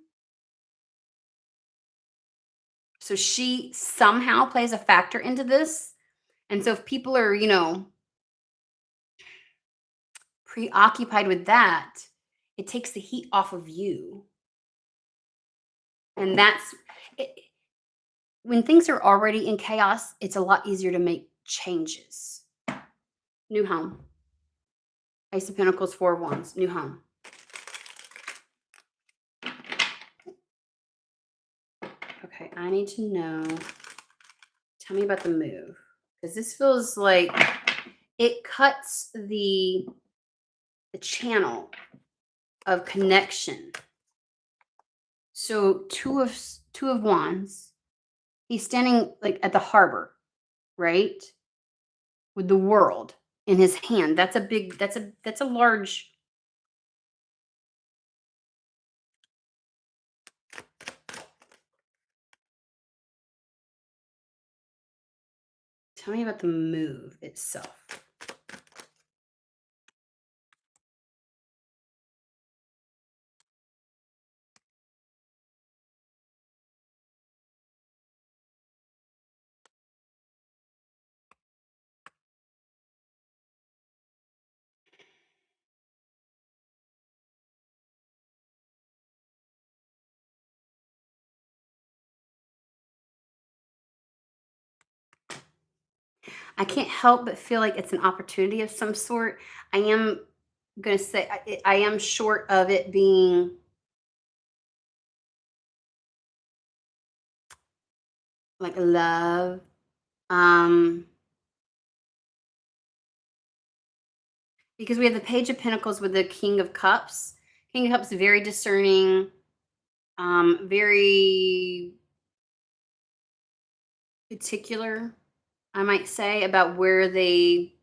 So she somehow plays a factor into this. And so if people are, preoccupied with that, it takes the heat off of you. And that's it, when things are already in chaos, it's a lot easier to make changes. New home. Ace of Pentacles, Four of Wands, new home. Okay, I need to know. Tell me about the move. Because this feels like it cuts the channel of connection. So two of wands. He's standing like at the harbor, right? With the world in his hand. That's a large. Tell me about the move itself. I can't help but feel like it's an opportunity of some sort. I am gonna say I am short of it being like love. Um, because we have the Page of Pentacles with the King of Cups. King of Cups, very discerning, very particular, I might say, about where they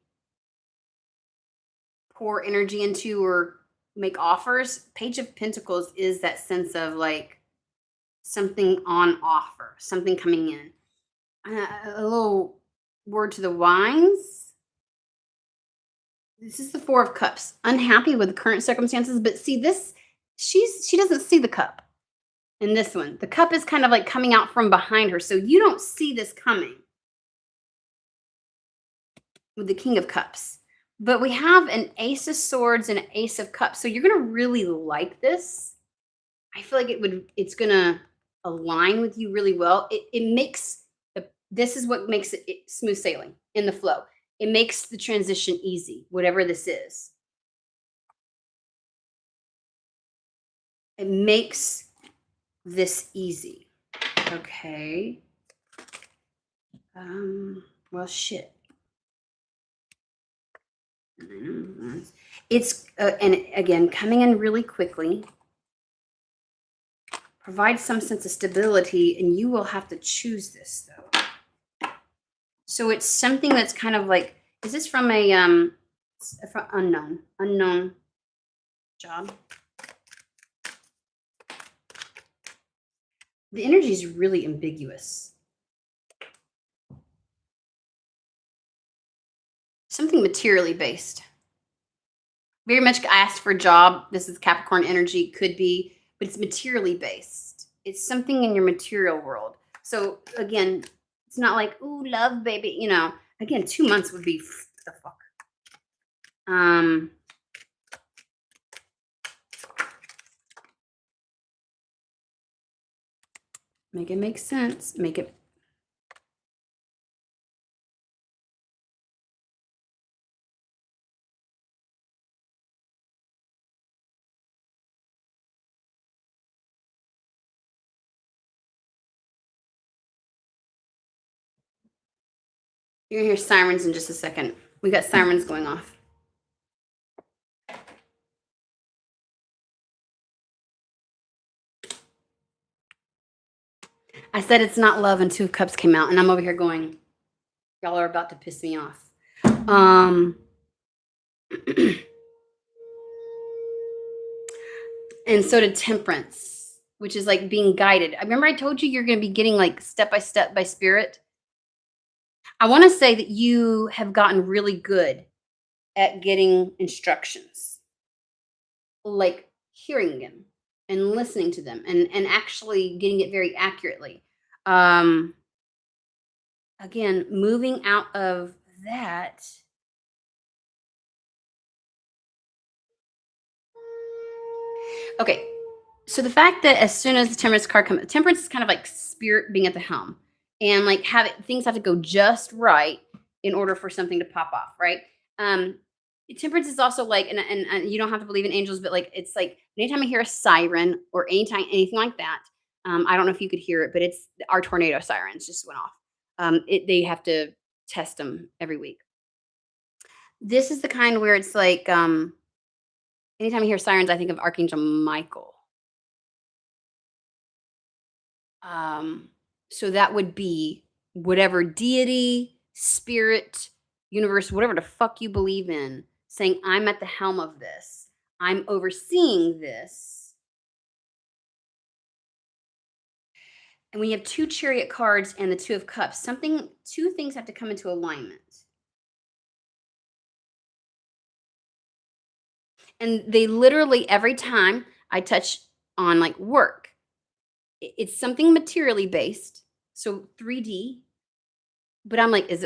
pour energy into or make offers. Page of Pentacles is that sense of like something on offer, something coming in. A little word to the wise. This is the Four of Cups. Unhappy with current circumstances, but see this, she doesn't see the cup in this one. The cup is kind of like coming out from behind her, so you don't see this coming with the King of Cups. But we have an Ace of Swords and an Ace of Cups, so you're gonna really like this. I feel like it's gonna align with you really well. It makes this is what makes it smooth sailing in the flow. It makes the transition easy, whatever this is. It makes this easy. Okay. Well, shit. It's and again coming in really quickly. Provide some sense of stability, and you will have to choose this though. So it's something that's kind of like, is this from a from unknown job? The energy is really ambiguous. Something materially based. Very much asked for a job. This is Capricorn energy, could be, but it's materially based. It's something in your material world. So again, it's not like, ooh, love, baby. You know, again, 2 months would be the fuck. Make it make sense. Make it. You're gonna hear sirens in just a second. We got sirens going off. I said it's not love, and Two of Cups came out, and I'm over here going, y'all are about to piss me off. And so did Temperance, which is like being guided. I remember I told you you're going to be getting like step by step by spirit. I want to say that you have gotten really good at getting instructions, like hearing them and listening to them and actually getting it very accurately. Again, moving out of that. Okay, so the fact that as soon as the Temperance card comes, Temperance is kind of like spirit being at the helm, and like things have to go just right in order for something to pop off, right? Temperance is also like, and you don't have to believe in angels, but like it's like anytime I hear a siren or anytime anything like that, I don't know if you could hear it, but it's our tornado sirens just went off. They have to test them every week. This is the kind where it's like, anytime I hear sirens, I think of Archangel Michael. So that would be whatever deity, spirit, universe, whatever the fuck you believe in, saying, I'm at the helm of this. I'm overseeing this. And when you have two Chariot cards and the Two of Cups, two things have to come into alignment. And they literally, every time I touch on like work, it's something materially based. So 3D. But I'm like, it's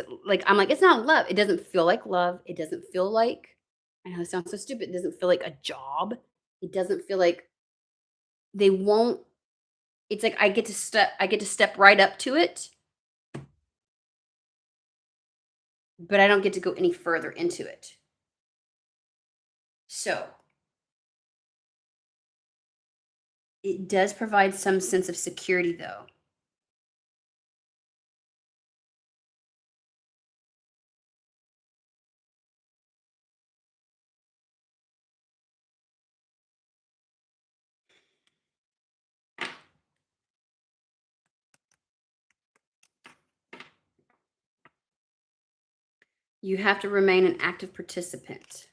not love. It doesn't feel like love. It doesn't feel like, I know it sounds so stupid. It doesn't feel like a job. It doesn't feel like they won't, it's like I get to step right up to it, but I don't get to go any further into it. So it does provide some sense of security though. You have to remain an active participant.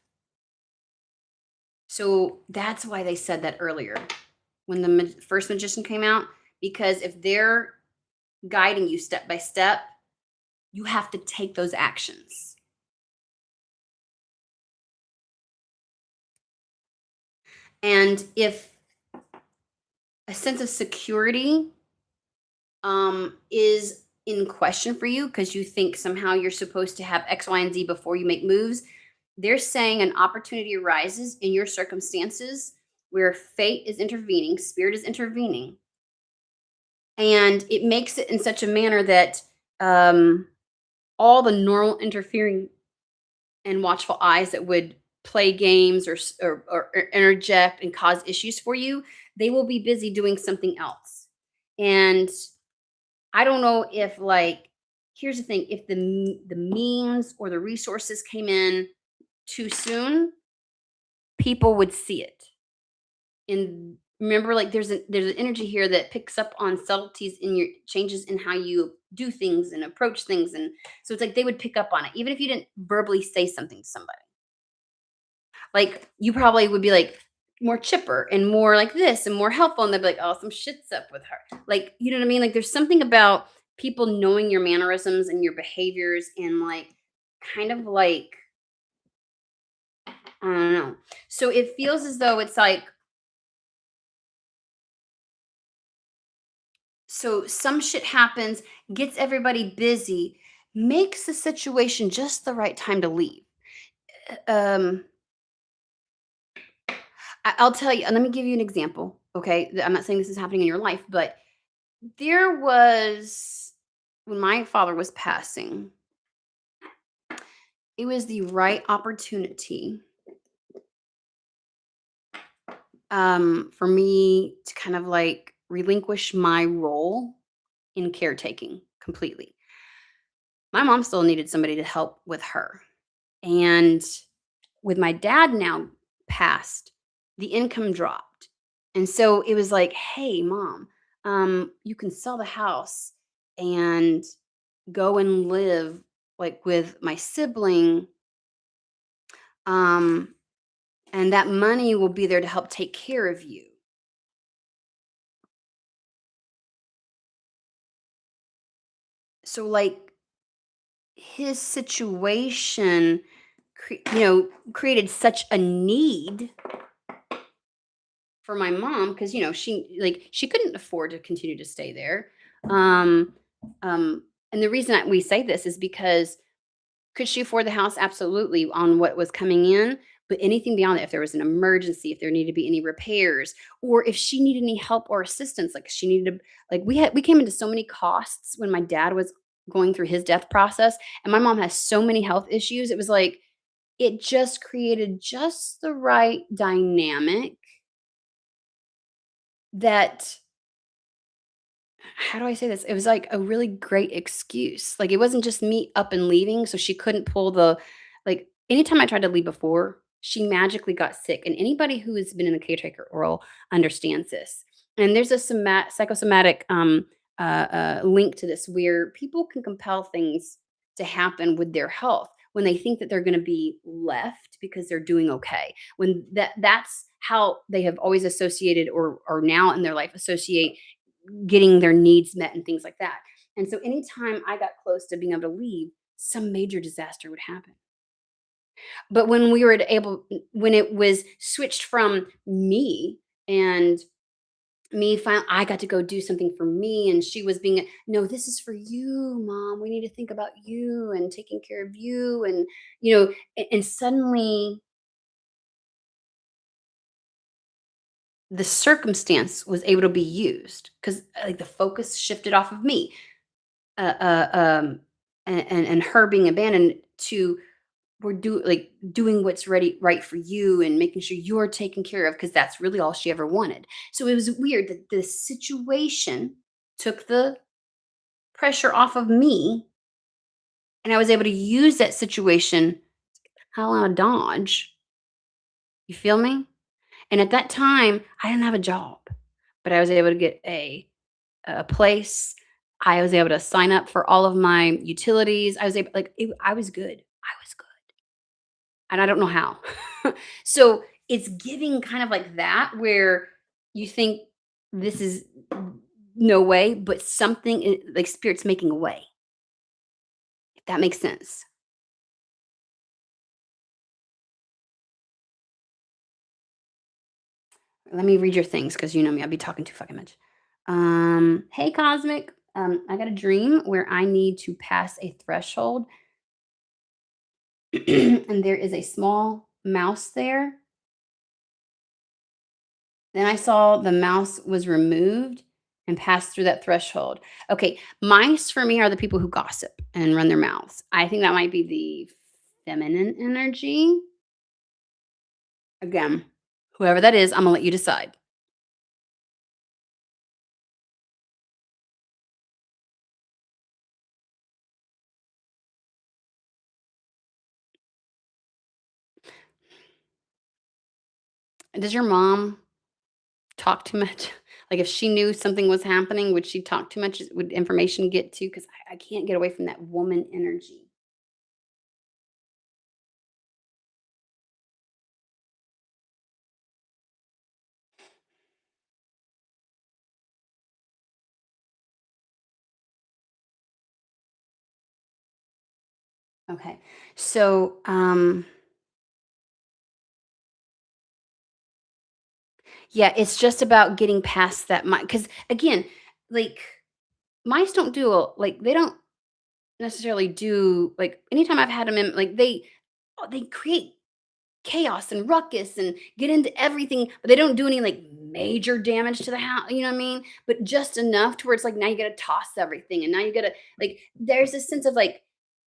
So that's why they said that earlier when the first magician came out, because if they're guiding you step by step, you have to take those actions. And if a sense of security is in question for you because you think somehow you're supposed to have X, Y, and Z before you make moves, they're saying an opportunity arises in your circumstances where fate is intervening, spirit is intervening, and it makes it in such a manner that um, all the normal interfering and watchful eyes that would play games or interject and cause issues for you, they will be busy doing something else. And I don't know if like here's the thing, if the means or the resources came in too soon, people would see it. And remember, like there's an energy here that picks up on subtleties in your changes in how you do things and approach things. And so it's like they would pick up on it, even if you didn't verbally say something to somebody. Like you probably would be like more chipper and more like this and more helpful. And they'd be like, oh, some shit's up with her. Like, you know what I mean? Like there's something about people knowing your mannerisms and your behaviors and like kind of like, I don't know. So it feels as though it's like, so some shit happens, gets everybody busy, makes the situation just the right time to leave. Um, I'll tell you, let me give you an example. Okay. I'm not saying this is happening in your life, but there was when my father was passing, it was the right opportunity for me to kind of like relinquish my role in caretaking completely. My mom still needed somebody to help with her. And with my dad now passed, the income dropped. And so it was like, hey, mom, you can sell the house and go and live like with my sibling. Um, and that money will be there to help take care of you. So, like, his situation, created such a need for my mom because she couldn't afford to continue to stay there. Um, and the reason that we say this is because could she afford the house? Absolutely, on what was coming in. But anything beyond that, if there was an emergency, if there needed to be any repairs, or if she needed any help or assistance, like she needed to, like we came into so many costs when my dad was going through his death process, and my mom has so many health issues. It was like it just created just the right dynamic that how do I say this? It was like a really great excuse. Like it wasn't just me up and leaving, so she couldn't pull the like anytime I tried to leave before, she magically got sick. And anybody who has been in the caretaker role understands this. And there's a psychosomatic link to this where people can compel things to happen with their health when they think that they're going to be left because they're doing okay. When that's how they have always associated or now in their life associate getting their needs met and things like that. And so anytime I got close to being able to leave, some major disaster would happen. But when we were able when it was switched from me and me finally I got to go do something for me and she was being no, this is for you, mom. We need to think about you and taking care of you and and suddenly the circumstance was able to be used because like the focus shifted off of me uh, uh, um, and her being abandoned to we're doing what's ready right for you and making sure you're taken care of because that's really all she ever wanted. So it was weird that the situation took the pressure off of me, and I was able to use that situation how out of Dodge. You feel me? And at that time, I didn't have a job, but I was able to get a place. I was able to sign up for all of my utilities. I was able like I was good. I was good. And I don't know how. So it's giving kind of like that where you think this is no way, but something like spirit's making a way. If that makes sense. Let me read your things because you know me, I'll be talking too fucking much. Hey Cosmic. I got a dream where I need to pass a threshold and there is a small mouse there Then I saw the mouse was removed and passed through that threshold. Okay, mice for me are the people who gossip and run their mouths. I think that might be the feminine energy. Again, whoever that is, I'm gonna let you decide. Does your mom talk too much? Like, if she knew something was happening, would she talk too much? Would information get to? Because I can't get away from that woman energy. Okay. So, yeah, it's just about getting past that because again, like, mice don't do like, they don't necessarily do like, anytime I've had them in, like, they create chaos and ruckus and get into everything, but they don't do any like major damage to the house. You know what I mean? But just enough to where it's like now you got to toss everything, and now you got to like. There's a sense of like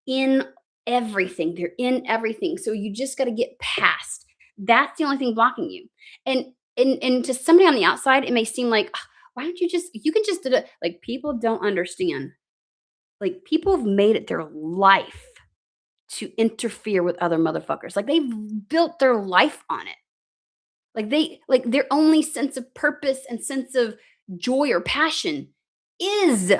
in everything. They're in everything, so you just got to get past. That's the only thing blocking you. And and to somebody on the outside, it may seem like, "Ugh, why don't you just? You can just do it." Like, people don't understand. Like, people have made it their life to interfere with other motherfuckers. Like, they've built their life on it. Like, their only sense of purpose and sense of joy or passion is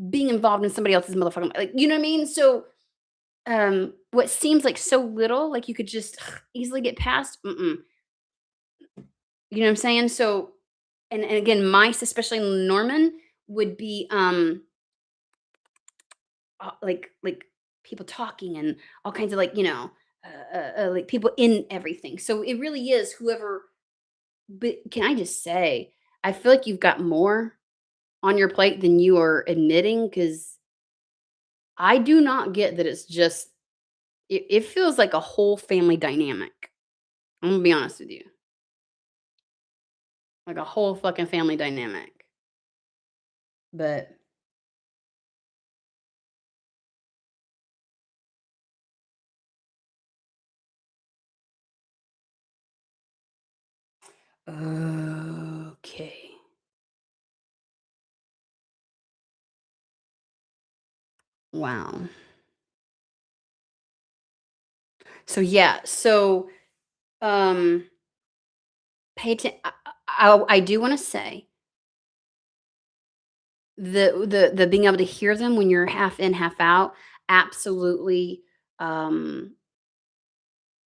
being involved in somebody else's motherfucking like, you know what I mean? So, what seems like so little, like you could just easily get past, you know what I'm saying? So, and again, mice, especially Norman, would be like people talking and all kinds of like, like people in everything. So it really is whoever. But can I just say, I feel like you've got more on your plate than you are admitting, because I do not get that it's just, it feels like a whole family dynamic. I'm gonna be honest with you. Like a whole fucking family dynamic. But okay. Wow. So yeah, so um pay atten- I do want to say the being able to hear them when you're half in, half out, absolutely, um,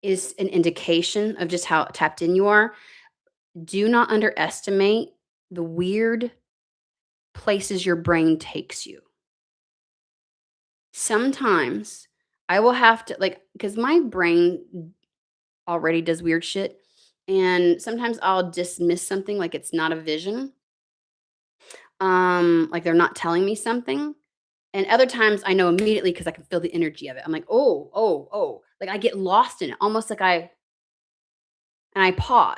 is an indication of just how tapped in you are. Do not underestimate the weird places your brain takes you. Sometimes I will have to like, because my brain already does weird shit, and sometimes I'll dismiss something like it's not a vision, like they're not telling me something. And other times I know immediately because I can feel the energy of it. I'm like, "Oh, oh, oh." Like, I get lost in it, almost like I pause.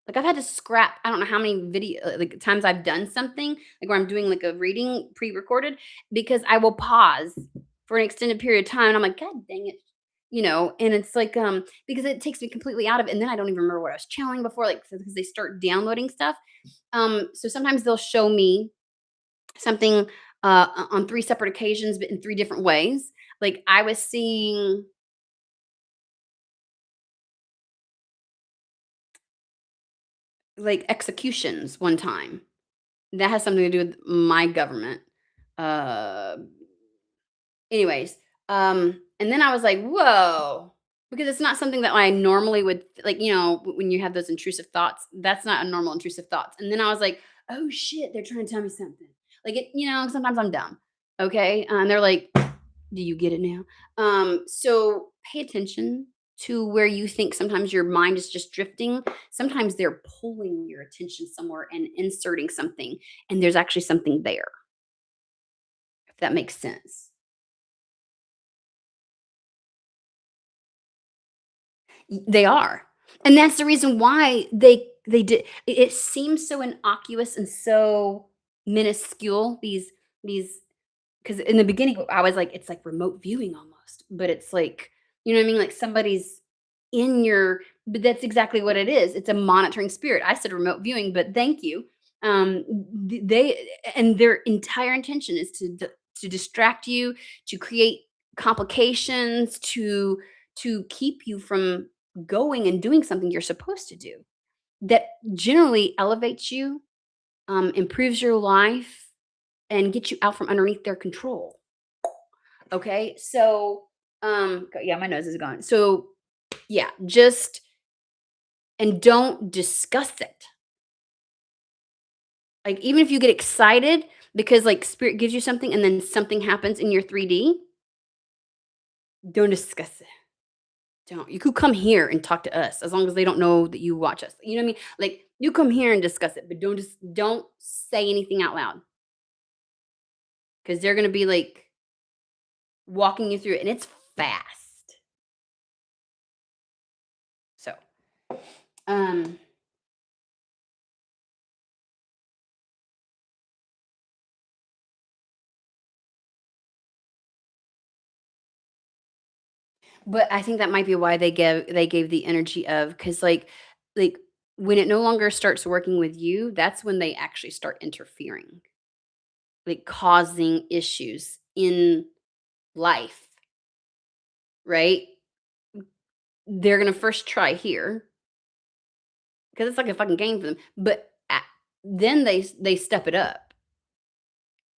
Like, I've had to scrap I don't know how many video like, times I've done something, like, where I'm doing, like, a reading pre-recorded, because I will pause for an extended period of time, and I'm like, "God dang it." And it's like, because it takes me completely out of it, and then I don't even remember what I was channeling before, like, because they start downloading stuff. So sometimes they'll show me something, on 3 separate occasions, but in 3 different ways. Like, I was seeing, like, executions one time. That has something to do with my government. Uh, anyways, and then I was like, "Whoa," because it's not something that I normally would like, when you have those intrusive thoughts, that's not a normal intrusive thoughts. And then I was like, "Oh shit, they're trying to tell me something." Like, sometimes I'm dumb. Okay? And they're like, do you get it now? So pay attention to where you think sometimes your mind is just drifting. Sometimes they're pulling your attention somewhere and inserting something, and there's actually something there, if that makes sense. They are. And that's the reason why they they did it seems so innocuous and so minuscule, these because in the beginning, I was like, it's like remote viewing almost, but it's like, you know what I mean? Like somebody's in your, but that's exactly what it is. It's a monitoring spirit. I said remote viewing, but thank you. They and their entire intention is to distract you, to create complications, to keep you from going and doing something you're supposed to do. That generally elevates you, improves your life, and gets you out from underneath their control. Okay. So, yeah, my nose is gone. So, yeah, just, and don't discuss it. Like, even if you get excited because like spirit gives you something and then something happens in your 3D, don't discuss it. Don't. You could come here and talk to us as long as they don't know that you watch us. You know what I mean? Like, you come here and discuss it, but don't say anything out loud because they're gonna be like walking you through it, and it's fast. So, um, but I think that might be why they gave the energy of because like when it no longer starts working with you, that's when they actually start interfering, like causing issues in life, right? They're gonna first try here because it's like a fucking game for them, but then they step it up.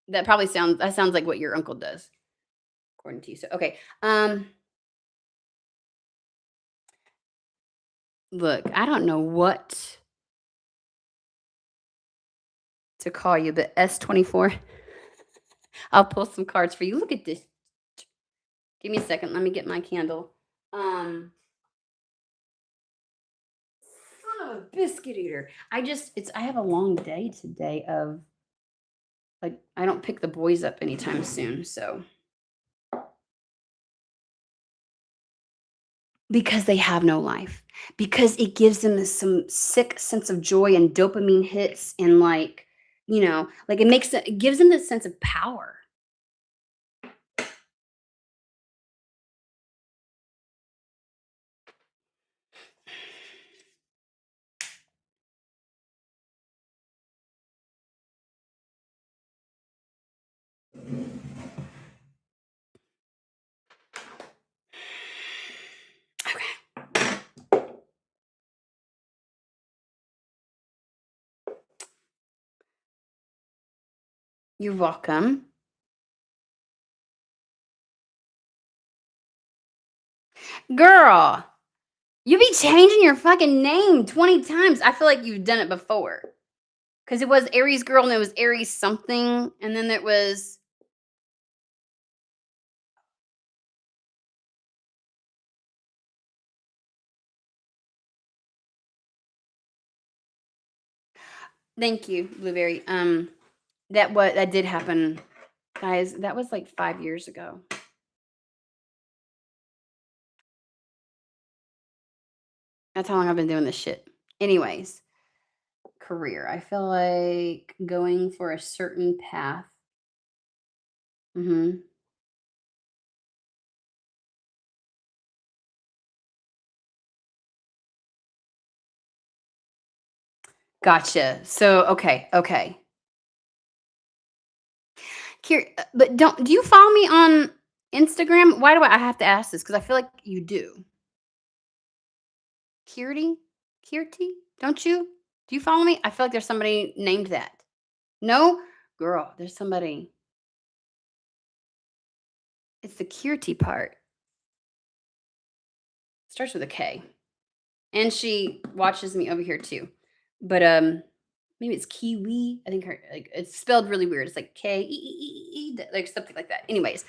That sounds like what your uncle does, according to you. So okay, look, I don't know what to call you, but S24. I'll pull some cards for you. Look at this. Give me a second. Let me get my candle. Um, Son of a biscuit eater. I have a long day today of like I don't pick the boys up anytime soon, so because they have no life. Because it gives them some sick sense of joy and dopamine hits and like, like it gives them this sense of power. Okay. You're welcome. Girl, you be changing your fucking name 20 times. I feel like you've done it before. Because it was Aries girl and it was Aries something. And then it was, thank you, Blueberry. That did happen, guys. That was like 5 years ago. That's how long I've been doing this shit. Anyways, career. I feel like going for a certain path. Hmm. Gotcha. So, okay, okay. But do you follow me on Instagram? Why do I have to ask this? Because I feel like you do. Kirti? Kirti? Don't you? Do you follow me? I feel like there's somebody named that. No? Girl, there's somebody. It's the Kirti part. Starts with a K. And she watches me over here too. But maybe it's Kiwi. I think her like it's spelled really weird. It's like K-E-E-E-E, like something like that. Anyways,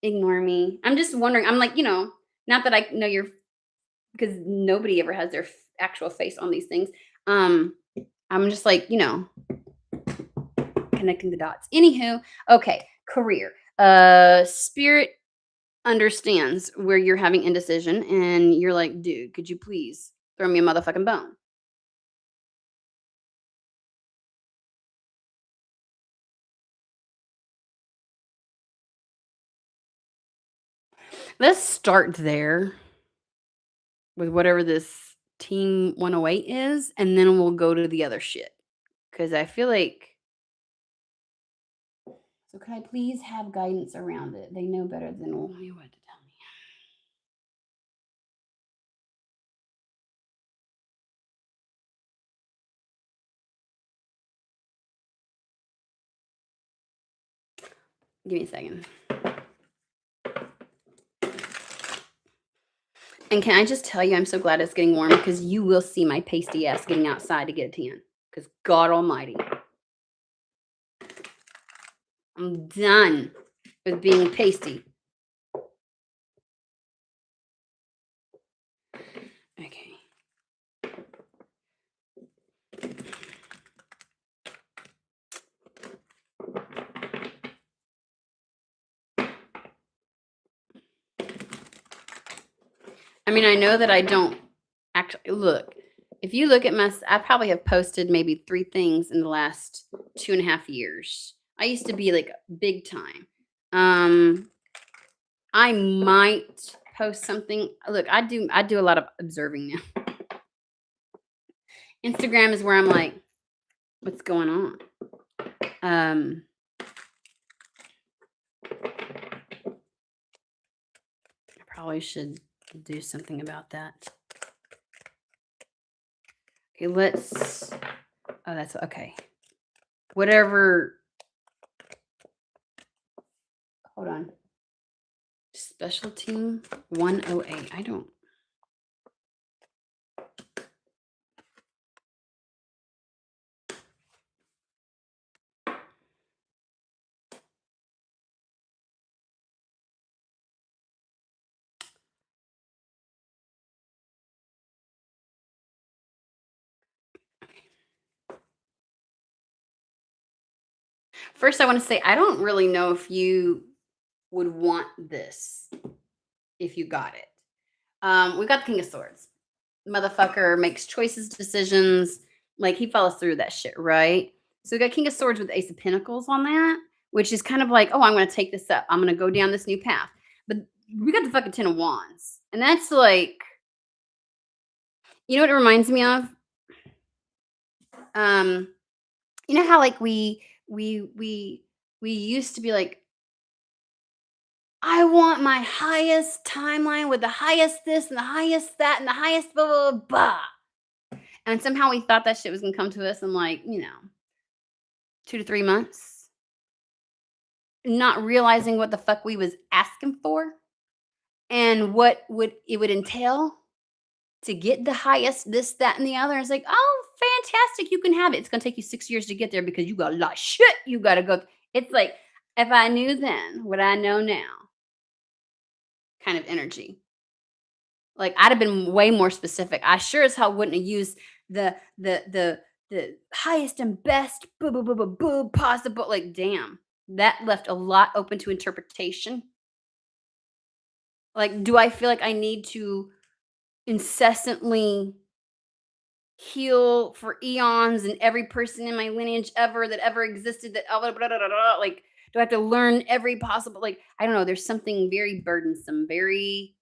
ignore me. I'm just wondering. I'm like, not that I know you're because nobody ever has their actual face on these things. Um, I'm just like, connecting the dots. Anywho, okay, career. Spirit understands where you're having indecision and you're like, dude, could you please throw me a motherfucking bone? Let's start there with whatever this Team 108 is, and then we'll go to the other shit. Because I feel like so could I please have guidance around it? They know better than me what to tell me. Give me a second. And can I just tell you, I'm so glad it's getting warm because you will see my pasty ass getting outside to get a tan. Because God Almighty, I'm done with being pasty. Okay. I mean, I know that I don't actually look. If you look at I probably have posted maybe 3 things in the last 2.5 years. I used to be like big time. I might post something. Look, I do a lot of observing now. Instagram is where I'm like, what's going on? I probably should do something about that. Okay, let's oh, that's okay. Whatever. Hold on. Special team 108. I don't. First, I want to say I don't really know if you would want this if you got it. We got the King of Swords. Motherfucker makes choices, decisions. Like he follows through that shit, right? So we got King of Swords with Ace of Pentacles on that, which is kind of like, oh, I'm going to take this up. I'm going to go down this new path. But we got the fucking Ten of Wands, and that's like, you know what it reminds me of? Um, you know how like we used to be like, I want my highest timeline with the highest this and the highest that and the highest blah blah blah. Blah. And somehow we thought that shit was gonna come to us in like, 2 to 3 months, not realizing what the fuck we was asking for and what would entail to get the highest this, that, and the other. It's like, oh, fantastic, you can have it. It's gonna take you 6 years to get there because you got a lot of shit you gotta go. It's like if I knew then what I know now, kind of energy. Like, I'd have been way more specific. I sure as hell wouldn't have used the highest and best boo boo boo boo boo possible. Like, damn, that left a lot open to interpretation. Like, do I feel like I need to incessantly heal for eons and every person in my lineage ever that ever existed that like do I have to learn every possible like I don't know, there's something very burdensome, very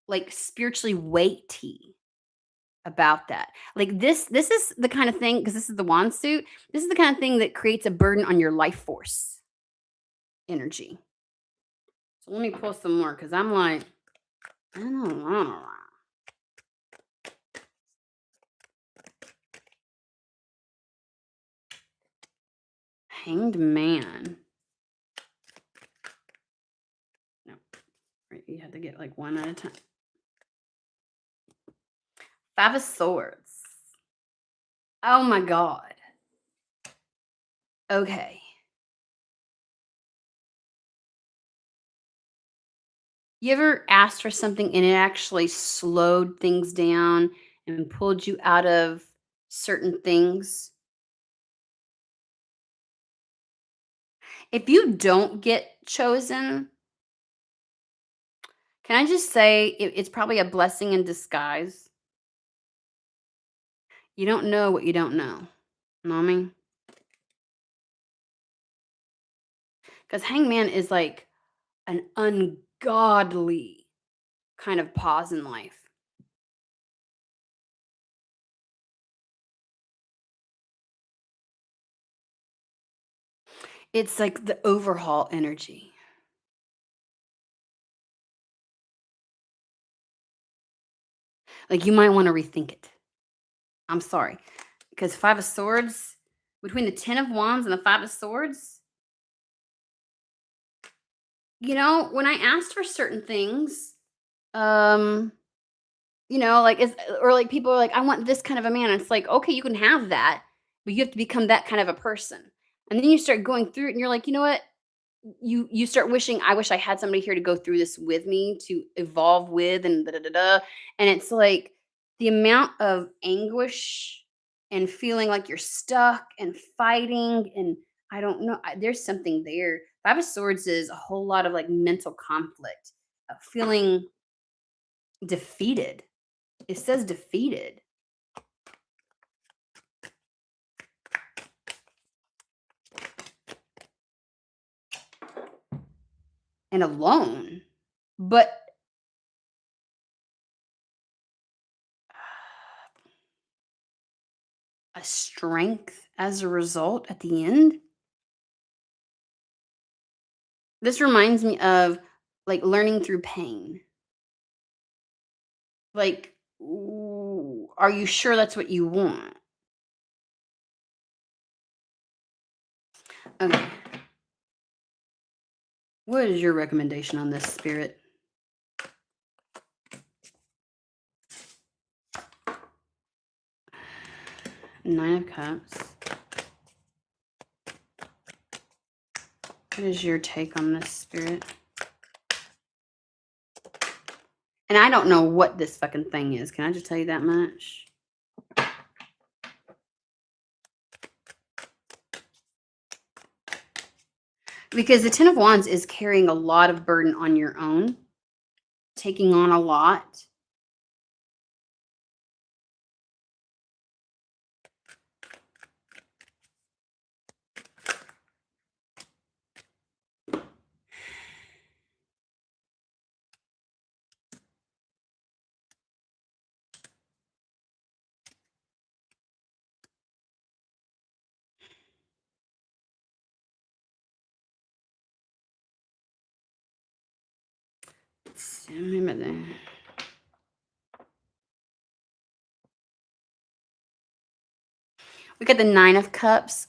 like spiritually weighty about that. Like this is the kind of thing because this is the wand suit. This is the kind of thing that creates a burden on your life force energy. So let me pull some more because I'm like, I don't know. Hanged man. No, right, you have to get like one at a time. 5 of swords. Oh my god. Okay. You ever asked for something and it actually slowed things down and pulled you out of certain things? If you don't get chosen, can I just say it's probably a blessing in disguise? You don't know what you don't know. Know what I mean? Because Hangman is like an godly kind of pause in life. It's like the overhaul energy. Like you might want to rethink it. I'm sorry. Because Five of Swords, between the Ten of Wands and the Five of Swords, when I asked for certain things, um, like or like people are like, I want this kind of a man. It's like, okay, you can have that, but you have to become that kind of a person. And then you start going through it and you're like, you know what? You start wishing, I wish I had somebody here to go through this with me, to evolve with, and da da da da. And it's like the amount of anguish and feeling like you're stuck and fighting, and I don't know, there's something there. Five of Swords is a whole lot of like mental conflict, feeling defeated. It says defeated and alone, but a strength as a result at the end. This reminds me of like learning through pain. Like, ooh, are you sure that's what you want? Okay. What is your recommendation on this, Spirit? Nine of Cups. What is your take on this, Spirit? And I don't know what this fucking thing is. Can I just tell you that much? Because the Ten of Wands is carrying a lot of burden on your own, taking on a lot. Remember that. We got the Nine of Cups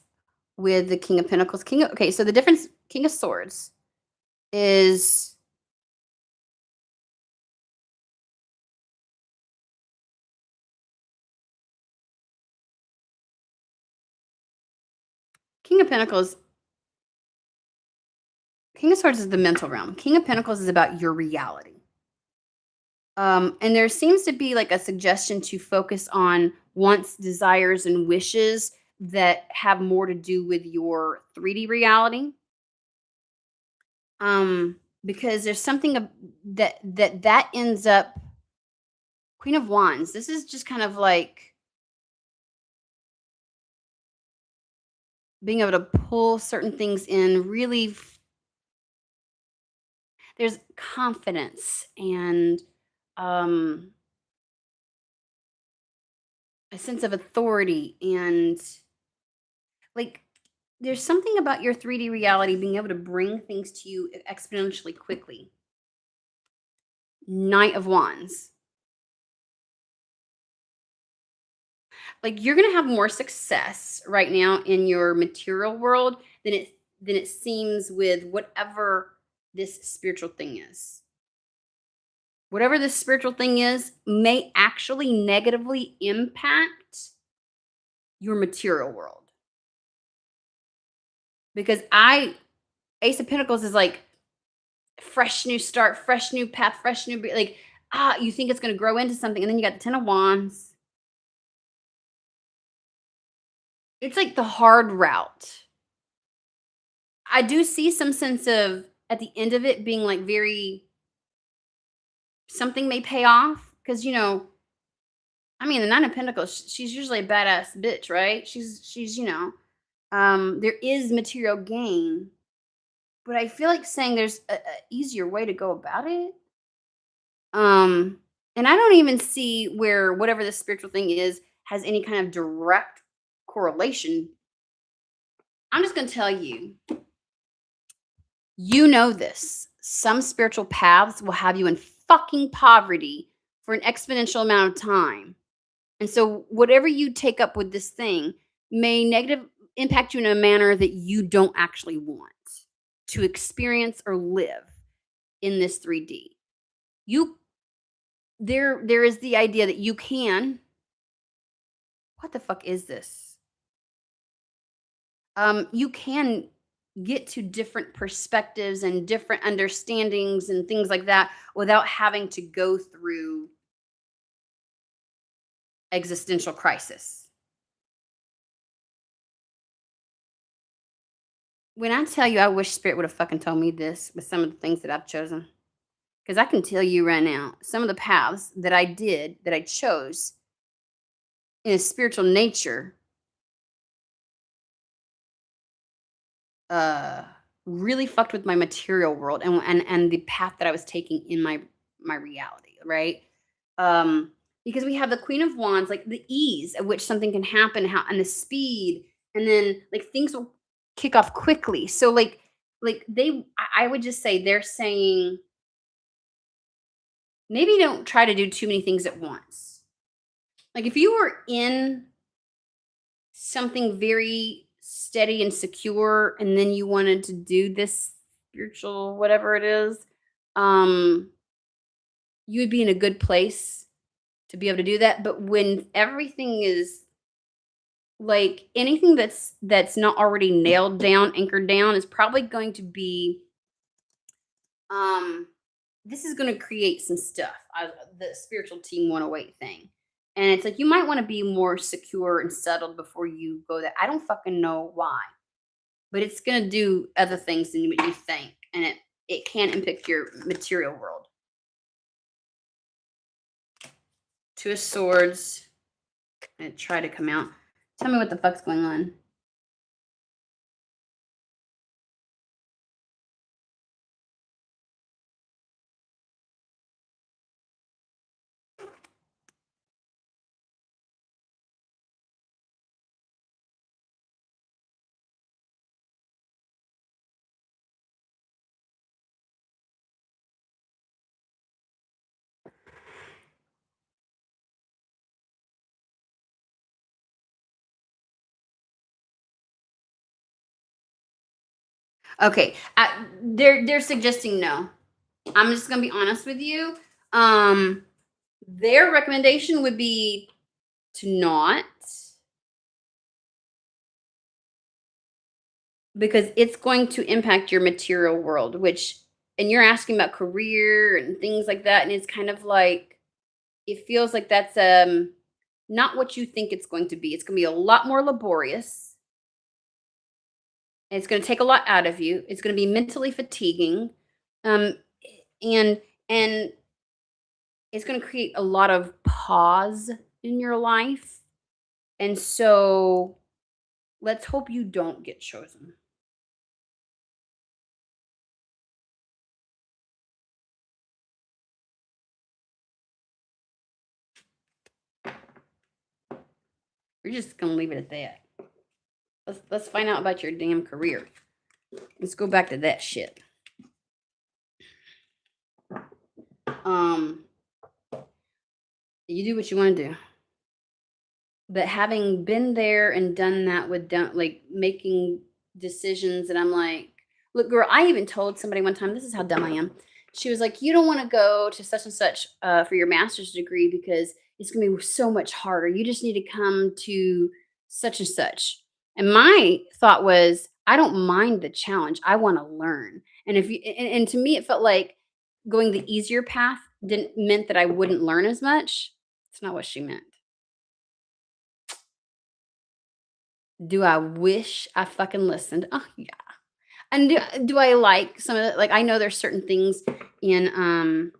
with the King of Pentacles. Okay, so the difference, King of Swords is King of Pentacles. King of Swords is the mental realm. King of Pentacles is about your reality. And there seems to be like a suggestion to focus on wants, desires, and wishes that have more to do with your 3D reality. Because there's something that ends up Queen of Wands. This is just kind of like being able to pull certain things in really. There's confidence and um a sense of authority, and like there's something about your 3D reality being able to bring things to you exponentially quickly. Knight of Wands. Like you're going to have more success right now in your material world than it seems with whatever this spiritual thing is. Whatever this spiritual thing is may actually negatively impact your material world. Because Ace of Pentacles is like fresh new start, fresh new path, fresh new like you think it's going to grow into something, and then you got the Ten of Wands. It's like the hard route. I do see some sense of at the end of it being like very something may pay off because I mean the Nine of Pentacles, she's usually a badass bitch, right? She's there is material gain, but I feel like saying there's a easier way to go about it. Um, and I don't even see where whatever the spiritual thing is has any kind of direct correlation. I'm just gonna tell you, you know this. Some spiritual paths will have you in fucking poverty for an exponential amount of time. And so whatever you take up with this thing may negative impact you in a manner that you don't actually want to experience or live in this 3D. You there is the idea that you can what the fuck is this? You can get to different perspectives and different understandings and things like that without having to go through existential crisis. When I tell you I wish spirit would have fucking told me this with some of the things that I've chosen. Because I can tell you right now, some of the paths that I did, that I chose in a spiritual nature, uh, really fucked with my material world and the path that I was taking in my reality, right? Because we have the Queen of Wands, like the ease at which something can happen, how and the speed, and then like things will kick off quickly. So like I would just say they're saying maybe don't try to do too many things at once. Like if you were in something very steady and secure and then you wanted to do this spiritual whatever it is, um you would be in a good place to be able to do that. But when everything is like anything that's not already nailed down, anchored down, is probably going to be um this is going to create some stuff. The spiritual team 108 thing. And it's like you might want to be more secure and settled before you go that. I don't fucking know why, but it's going to do other things than what you think, and it can impact your material world. Two of Swords. And try to come out. Tell me what the fuck's going on. Okay, they're suggesting no. I'm just gonna be honest with you. Um, their recommendation would be to not, because it's going to impact your material world, which and you're asking about career and things like that, and it's kind of like it feels like that's not what you think it's going to be. It's gonna be a lot more laborious. And it's gonna take a lot out of you. It's gonna be mentally fatiguing. Um, and and it's gonna create a lot of pause in your life. And so let's hope you don't get chosen. We're just gonna leave it at that. Let's find out about your damn career. Let's go back to that shit. Um, you do what you want to do. But having been there and done that with like making decisions, and I'm like, look, girl, I even told somebody one time, this is how dumb I am. She was like, you don't want to go to such and such for your master's degree because it's going to be so much harder. You just need to come to such and such. And my thought was, I don't mind the challenge. I want to learn. And if you, and to me, it felt like going the easier path didn't meant that I wouldn't learn as much. It's not what she meant. Do I wish I fucking listened? Oh, yeah. And do I like some of the like, I know there's certain things in,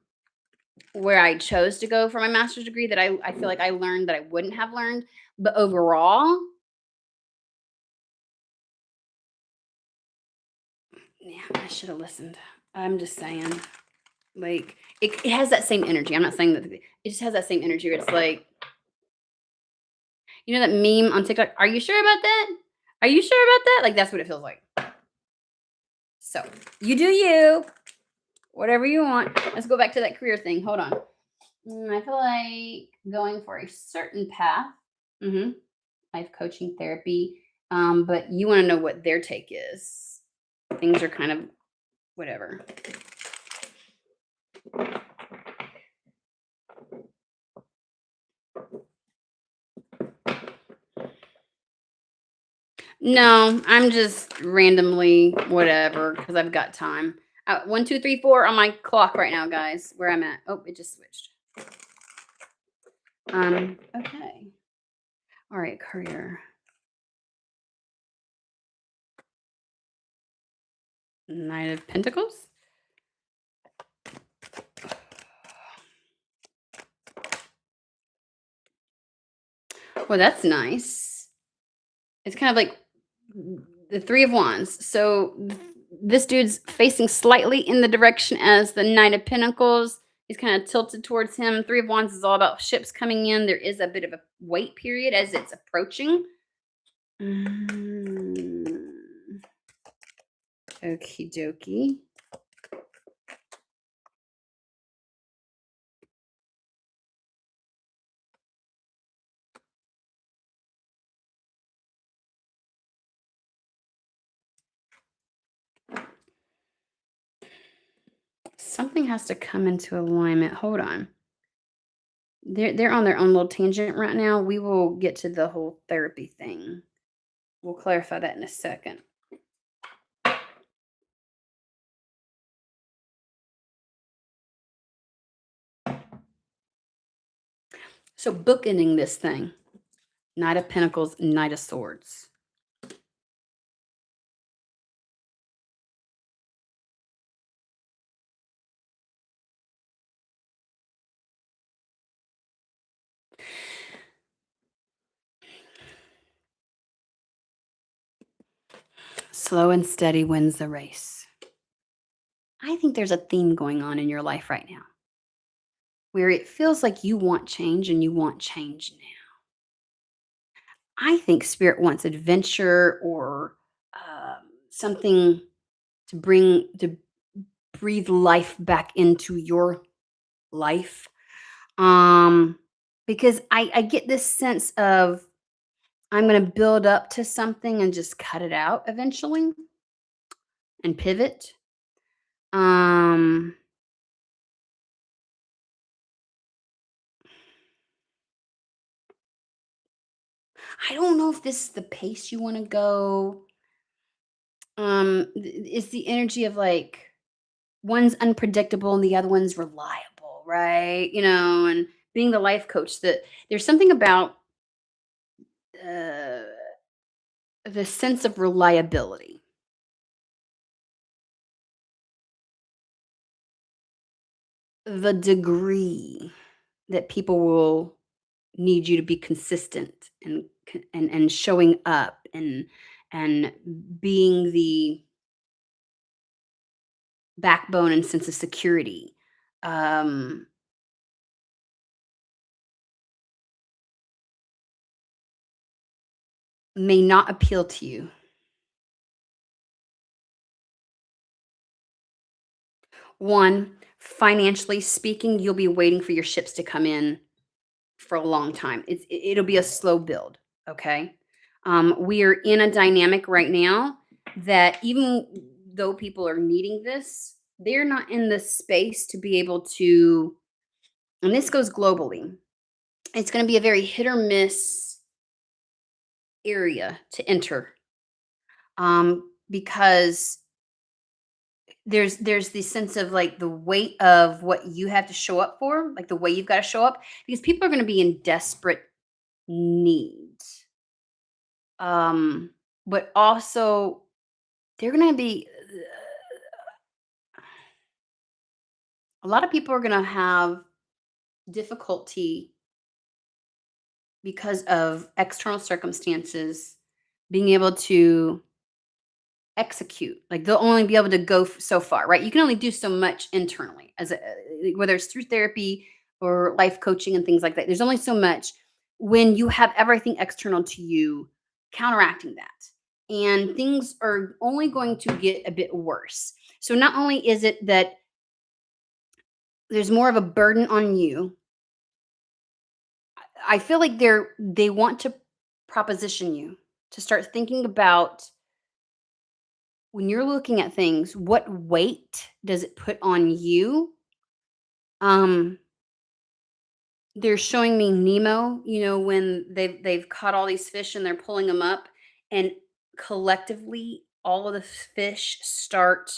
where I chose to go for my master's degree that I feel like I learned that I wouldn't have learned, but overall, Yeah, I should have listened. I'm just saying. Like, it has that same energy. I'm not saying that it just has that same energy where it's like, you know that meme on TikTok? Are you sure about that? Are you sure about that? Like, that's what it feels like. So, you do you. Whatever you want. Let's go back to that career thing. Hold on. I feel like going for a certain path. hmm Life coaching therapy. But you want to know what their take is. Things are kind of whatever. No, I'm just randomly whatever because I've got time. 1, 2, 3, 4 on my clock right now, guys. Where I'm at. Oh, it just switched. Okay. All right, career. Knight of Pentacles. Well, that's nice. It's kind of like the Three of Wands. So this dude's facing slightly in the direction as the Knight of Pentacles. He's kind of tilted towards him. Three of Wands is all about ships coming in. There is a bit of a wait period as it's approaching. Okie dokie. Something has to come into alignment. Hold on. They're on their own little tangent right now. We will get to the whole therapy thing. We'll clarify that in a second. So bookending this thing. Knight of Pentacles, Knight of Swords. Slow and steady wins the race. I think there's a theme going on in your life right now where it feels like you want change and you want change now. I think spirit wants adventure or something to breathe life back into your life. Because I get this sense of I'm going to build up to something and just cut it out eventually and pivot. Um, I don't know if this is the pace you want to go. It's the energy of like one's unpredictable and the other one's reliable, right? And being the life coach, that there's something about uh, the sense of reliability. The degree that people will need you to be consistent and showing up and being the backbone and sense of security. Um, may not appeal to you. One, financially speaking, you'll be waiting for your ships to come in for a long time. It'll be a slow build, okay? We are in a dynamic right now that even though people are needing this, they're not in the space to be able to, and this goes globally. It's going to be a very hit or miss area to enter, because there's this sense of like the weight of what you have to show up for, like the way you've got to show up, because people are going to be in desperate need. Um, but also they're going to be a lot of people are going to have difficulty because of external circumstances being able to execute. Like they'll only be able to go so far, right? You can only do so much internally, whether it's through therapy or life coaching and things like that. There's only so much when you have everything external to you counteracting that, and things are only going to get a bit worse. So not only is it that there's more of a burden on you, I feel like they want to proposition you to start thinking about, when you're looking at things, what weight does it put on you? Um, they're showing me Nemo, when they've caught all these fish and they're pulling them up, and collectively all of the fish start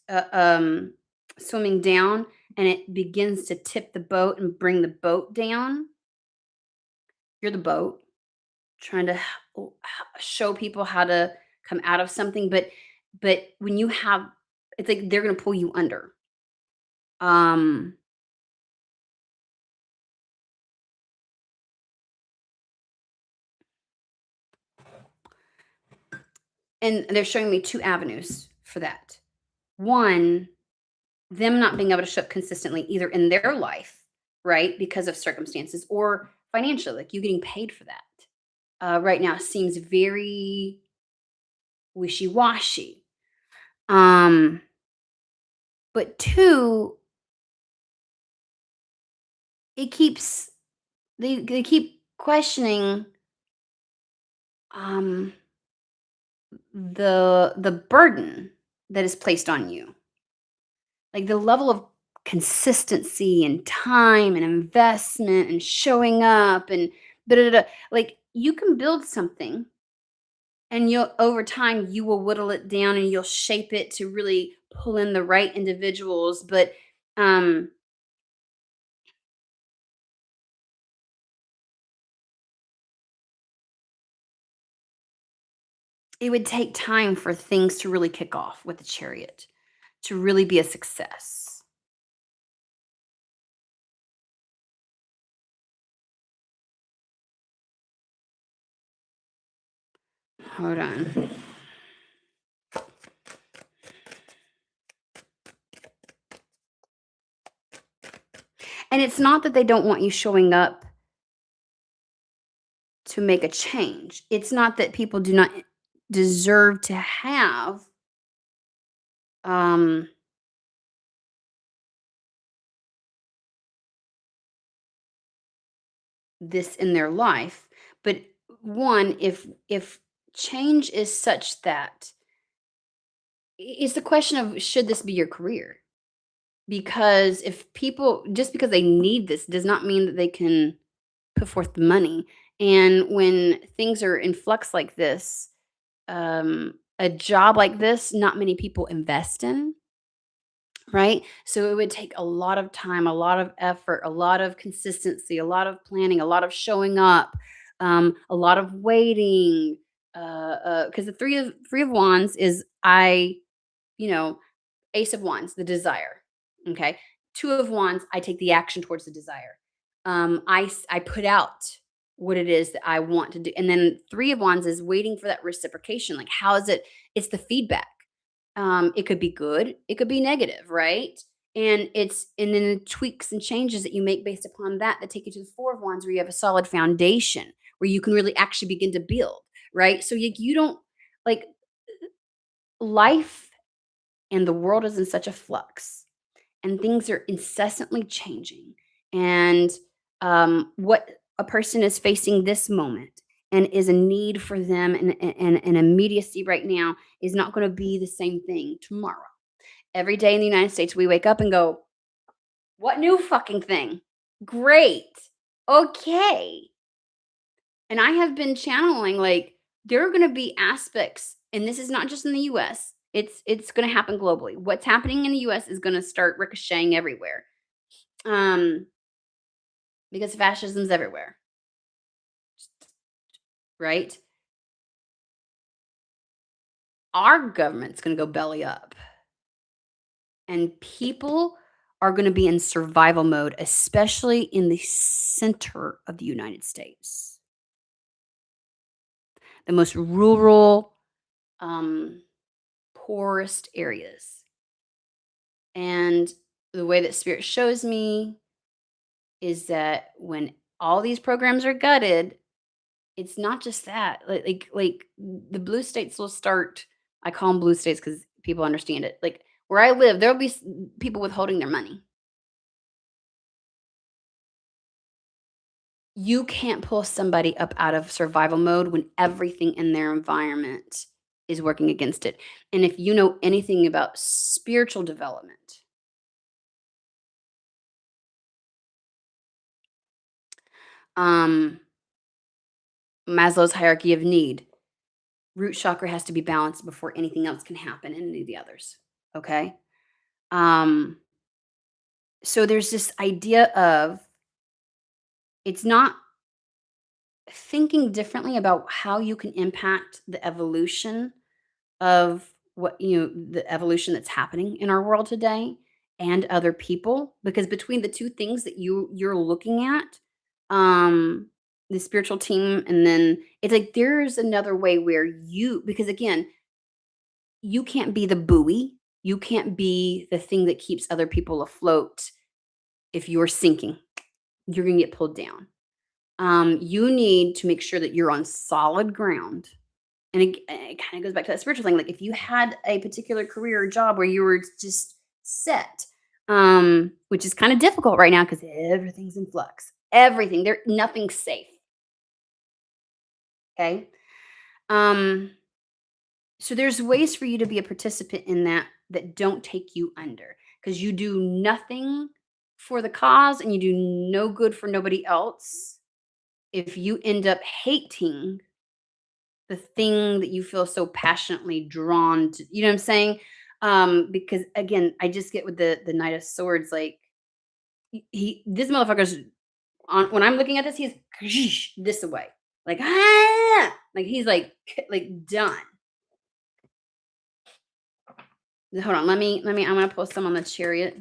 uh, um, swimming down, and it begins to tip the boat and bring the boat down. You're the boat trying to show people how to come out of something, but when you have, it's like they're going to pull you under. Um, and they're showing me two avenues for that. One, them not being able to show up consistently either in their life, right, because of circumstances, or financially, like you getting paid for that. Right now seems very wishy-washy. Um, but two, it keeps they keep questioning um the burden that is placed on you. Like the level of consistency and time and investment and showing up and da, da, da. Like you can build something, and you'll, over time, you will whittle it down and you'll shape it to really pull in the right individuals. But um it would take time for things to really kick off with the chariot, to really be a success. Hold on. And it's not that they don't want you showing up to make a change. It's not that people do not deserve to have um this in their life, but one, if change is such that, it's the question of, should this be your career? Because if people, just because they need this does not mean that they can put forth the money. And when things are in flux like this, a job like this, not many people invest in, right? So it would take a lot of time, a lot of effort, a lot of consistency, a lot of planning, a lot of showing up, a lot of waiting. Because the three of wands is, you know, Ace of wands, the desire. Okay, two of wands, I take the action towards the desire. I put out what it is that I want to do, and then three of wands is waiting for that reciprocation. Like, how is it? It's the feedback. It could be good, it could be negative, right? And then the tweaks and changes that you make based upon that take you to the four of wands, where you have a solid foundation, where you can really actually begin to build, right? So you don't, like, life and the world is in such a flux, and things are incessantly changing, and what a person is facing this moment and is a need for them, and immediacy right now, is not going to be the same thing tomorrow. Every day in the United States, we wake up and go, what new fucking thing? Great. Okay. And I have been channeling, like, there are going to be aspects, and this is not just in the US. It's going to happen globally. What's happening in the US is going to start ricocheting everywhere. Um because fascism's everywhere, right? Our government's going to go belly up, and people are going to be in survival mode, especially in the center of the United States, the most rural, um, poorest areas. And the way that spirit shows me is that when all these programs are gutted, it's not just that. Like the blue states will start. I call them blue states because people understand it. Like where I live, there'll be people withholding their money. You can't pull somebody up out of survival mode when everything in their environment is working against it. And if you know anything about spiritual development, um, Maslow's hierarchy of need, root chakra has to be balanced before anything else can happen in any of the others. Okay. Um, so there's this idea of it's not thinking differently about how you can impact the evolution of the evolution that's happening in our world today and other people, because between the two things that you're looking at, um the spiritual team, and then it's like there's another way where because again, you can't be the buoy, you can't be the thing that keeps other people afloat. If you're sinking, you're going to get pulled down. You need to make sure that you're on solid ground. And it kind of goes back to that spiritual thing. Like if you had a particular career or job where you were just set, which is kind of difficult right now because everything's in flux. Everything there, nothing's safe. Okay. Um, so there's ways for you to be a participant in that don't take you under, because you do nothing for the cause and you do no good for nobody else if you end up hating the thing that you feel so passionately drawn to, you know what I'm saying? Because again, I just get with the Knight of Swords, like this motherfucker's on when I'm looking at this, he's this away. Like like he's like done. Hold on, let me I'm gonna pull some on the Chariot.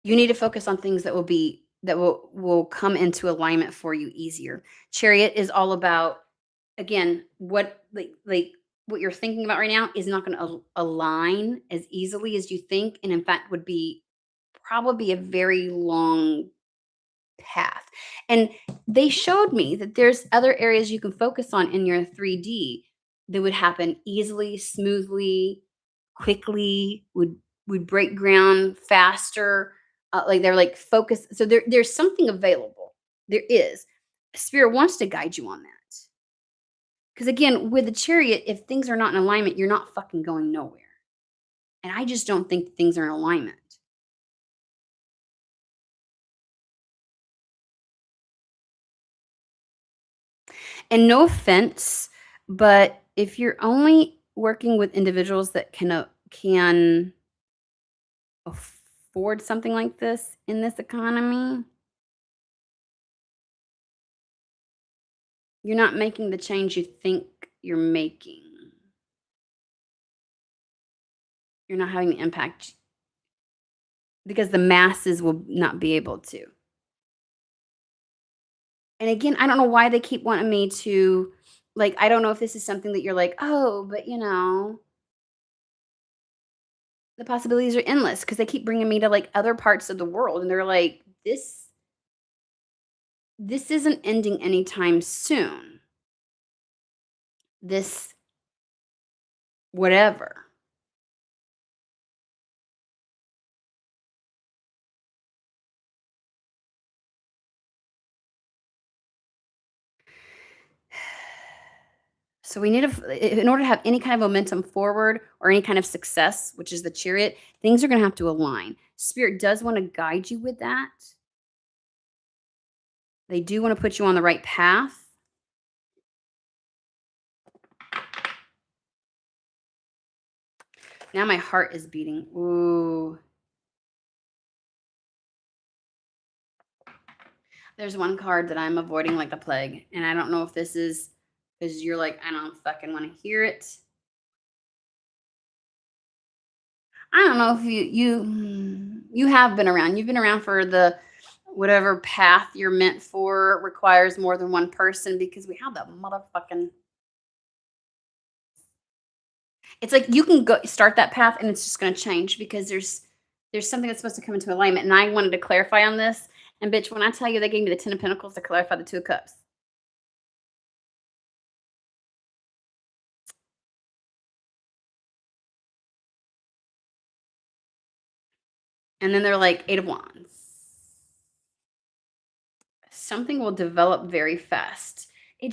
You need to focus on things that will come into alignment for you easier. Chariot is all about, again, what like what you're thinking about right now is not going to align as easily as you think, and in fact would be probably a very long path. And they showed me that there's other areas you can focus on in your 3D that would happen easily, smoothly, quickly, would break ground faster. Like they're like focused. So there's something available. There is. Spirit wants to guide you on that. Because again, with the Chariot, if things are not in alignment, you're not fucking going nowhere. And I just don't think things are in alignment. And no offense, but if you're only working with individuals that can afford something like this in this economy, you're not making the change you think you're making. You're not having the impact because the masses will not be able to. And again, I don't know why they keep wanting me to, like, I don't know if this is something that you're like, "Oh, but, the possibilities are endless," because they keep bringing me to, like, other parts of the world, and they're like, "This isn't ending anytime soon. This whatever." So we need in order to have any kind of momentum forward or any kind of success, which is the Chariot, things are gonna have to align. Spirit does wanna guide you with that. They do wanna put you on the right path. Now my heart is beating. Ooh. There's one card that I'm avoiding like the plague, and I don't know if this is because 'cause you're like, "I don't fucking wanna hear it." I don't know if you have been around. You've been around for the whatever path you're meant for requires more than one person because we have that motherfucking. It's like you can go start that path and it's just going to change because there's something that's supposed to come into alignment. And I wanted to clarify on this. And bitch, when I tell you they gave me the 10 of Pentacles to clarify the 2 of Cups. And then they're like 8 of Wands. Something will develop very fast. I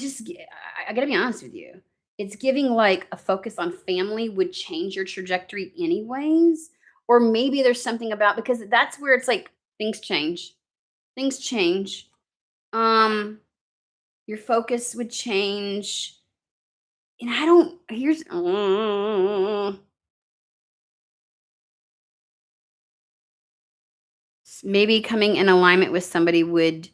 gotta be honest with you. It's giving like a focus on family would change your trajectory anyways. Or maybe there's something about because that's where it's like things change. Things change. Um, your focus would change. And I don't here's maybe coming in alignment with somebody would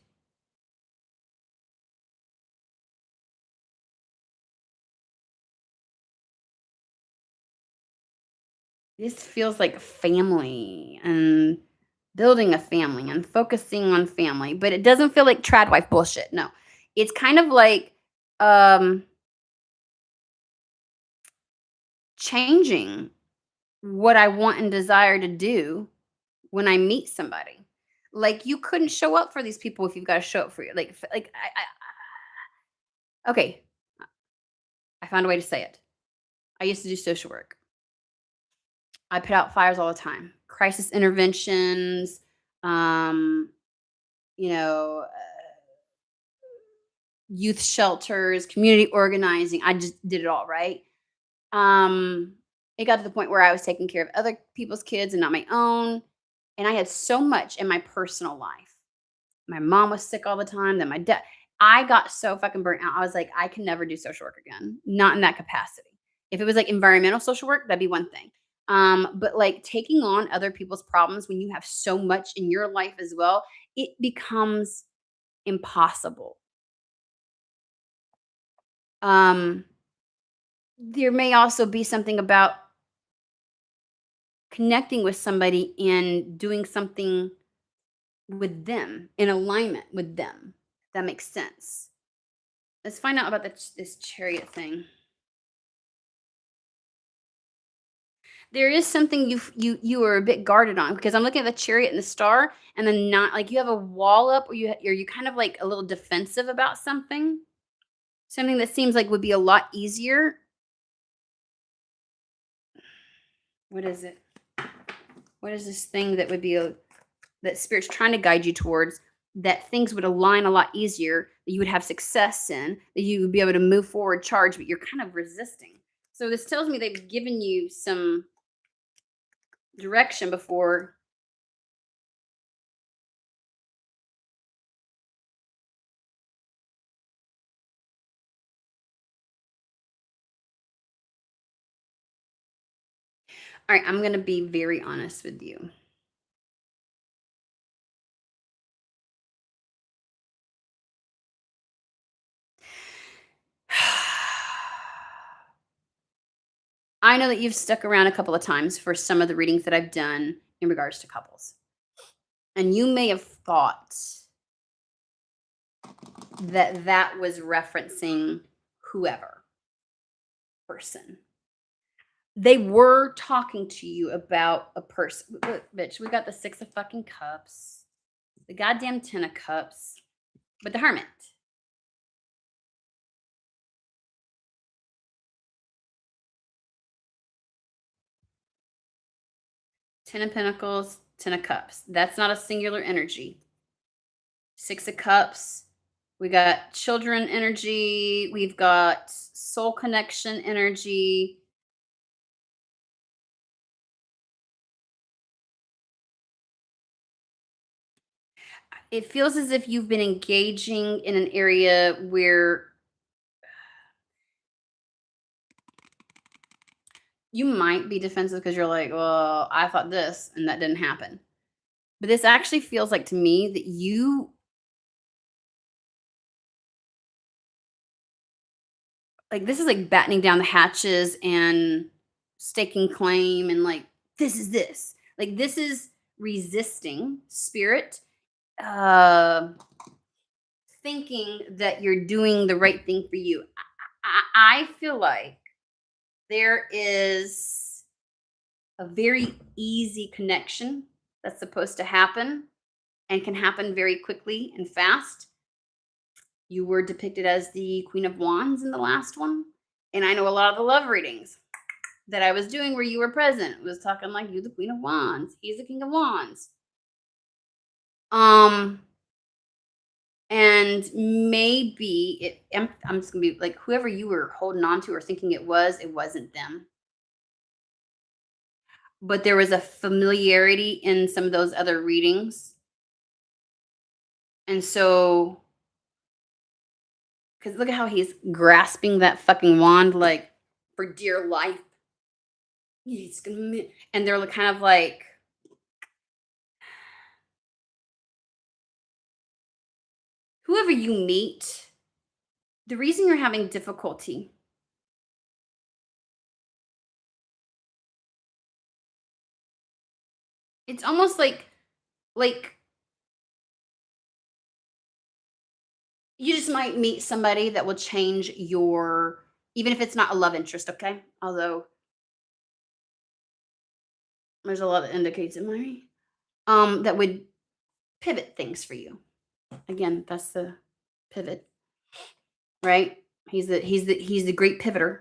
this feels like family and building a family and focusing on family, but it doesn't feel like trad wife bullshit. No. It's kind of like um changing what I want and desire to do when I meet somebody. Like you couldn't show up for these people if you've got to show up for you. Okay, I found a way to say it. I used to do social work. I put out fires all the time. Crisis interventions, um, you know, youth shelters, community organizing. I just did it all, right? Um, it got to the point where I was taking care of other people's kids and not my own. And I had so much in my personal life. My mom was sick all the time, then my dad. I got so fucking burnt out. I was like, I can never do social work again. Not in that capacity. If it was like environmental social work, that'd be one thing. But like taking on other people's problems when you have so much in your life as well, it becomes impossible. Um, there may also be something about connecting with somebody and doing something with them in alignment with them. That makes sense. Let's find out about this chariot thing. There is something you are a bit guarded on because I'm looking at the chariot and the star, and then not like you have a wall up, or you kind of like a little defensive about something, something that seems like would be a lot easier. What is it? What is this thing that would be that spirit's trying to guide you towards? That things would align a lot easier, that you would have success in, that you would be able to move forward, charge, but you're kind of resisting. So this tells me they've given you some direction before. All right, I'm going to be very honest with you. I know that you've stuck around a couple of times for some of the readings that I've done in regards to couples. And you may have thought that that was referencing whoever person. They were talking to you about a person. Look, bitch, we got the 6 of fucking Cups, the goddamn 10 of Cups, but the Hermit. 10 of Pentacles, 10 of Cups. That's not a singular energy. 6 of Cups. We got children energy. We've got soul connection energy. It feels as if you've been engaging in an area where you might be defensive because you're like, well, I thought this and that didn't happen. But this actually feels like to me that you like this is like battening down the hatches and staking claim and like this is this. Like this is resisting spirit, uh, thinking that you're doing the right thing for you. I feel like there is a very easy connection that's supposed to happen and can happen very quickly and fast. You were depicted as the Queen of Wands in the last one. And I know a lot of the love readings that I was doing where you were present was talking like you the Queen of Wands, he's the King of Wands. Um and maybe I'm just gonna be like whoever you were holding on to or thinking it wasn't them. But there was a familiarity in some of those other readings. And so, because look at how he's grasping that fucking wand like for dear life. He's gonna, and they're kind of like, whoever you meet, the reason you're having difficulty, it's almost like you just might meet somebody that will change your, even if it's not a love interest, okay? Although there's a lot that indicates it might, that would pivot things for you. Again, that's the pivot, right? He's the great pivoter,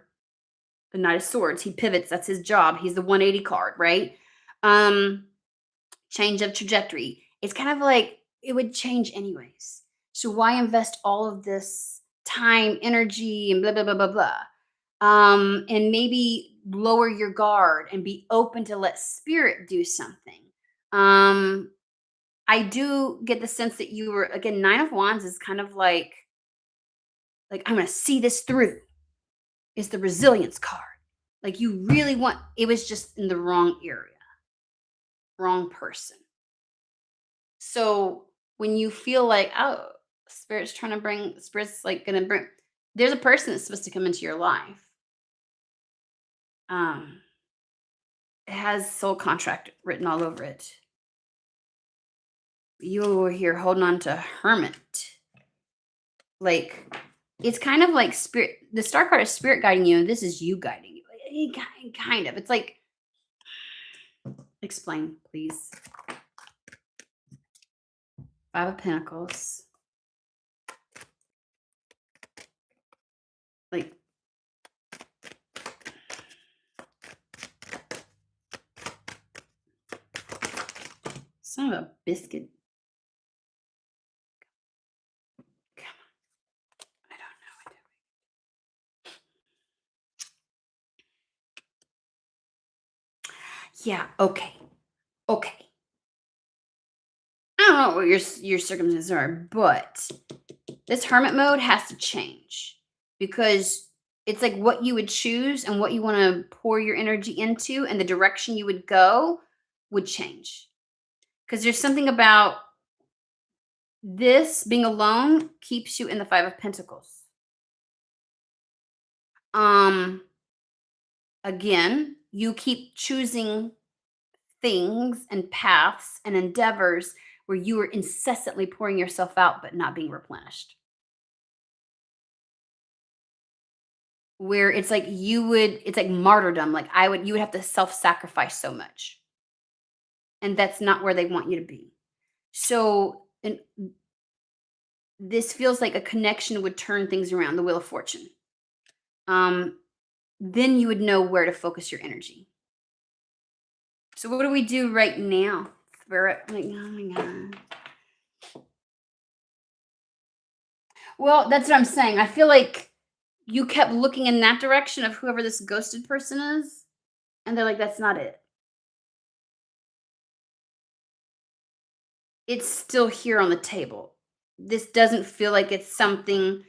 the Knight of Swords. He pivots. That's his job. He's the 180 card, right? Um, Change of trajectory. It's kind of like it would change anyways. So why invest all of this time, energy, and blah blah blah blah blah? And maybe lower your guard and be open to let spirit do something. Um, I do get the sense that you were again, Nine of Wands is kind of like I'm gonna see this through. It's the resilience card. Like you really want it was just in the wrong area, wrong person. So when you feel like, oh, spirit's like gonna bring there's a person that's supposed to come into your life. Um, it has soul contract written all over it. You were here holding on to hermit. Like it's kind of like spirit. The star card is spirit guiding you, and this is you guiding you. Kind of. It's like explain, please. Five of Pentacles. Like son of a biscuit. Come on. I don't know. Yeah, okay. Okay. I don't know what your circumstances are, but this hermit mode has to change because it's like what you would choose and what you want to pour your energy into and the direction you would go would change. Because there's something about this being alone keeps you in the Five of Pentacles. Um Again, you keep choosing things and paths and endeavors where you are incessantly pouring yourself out but not being replenished. Where it's like it's like martyrdom. Like you would have to self-sacrifice so much. And that's not where they want you to be. So and this feels like a connection would turn things around, the Wheel of Fortune. Um, then you would know where to focus your energy. So what do we do right now? Spirit, like, oh my God. Well, that's what I'm saying. I feel like you kept looking in that direction of whoever this ghosted person is, and they're like, that's not it. It's still here on the table. This doesn't feel like it's something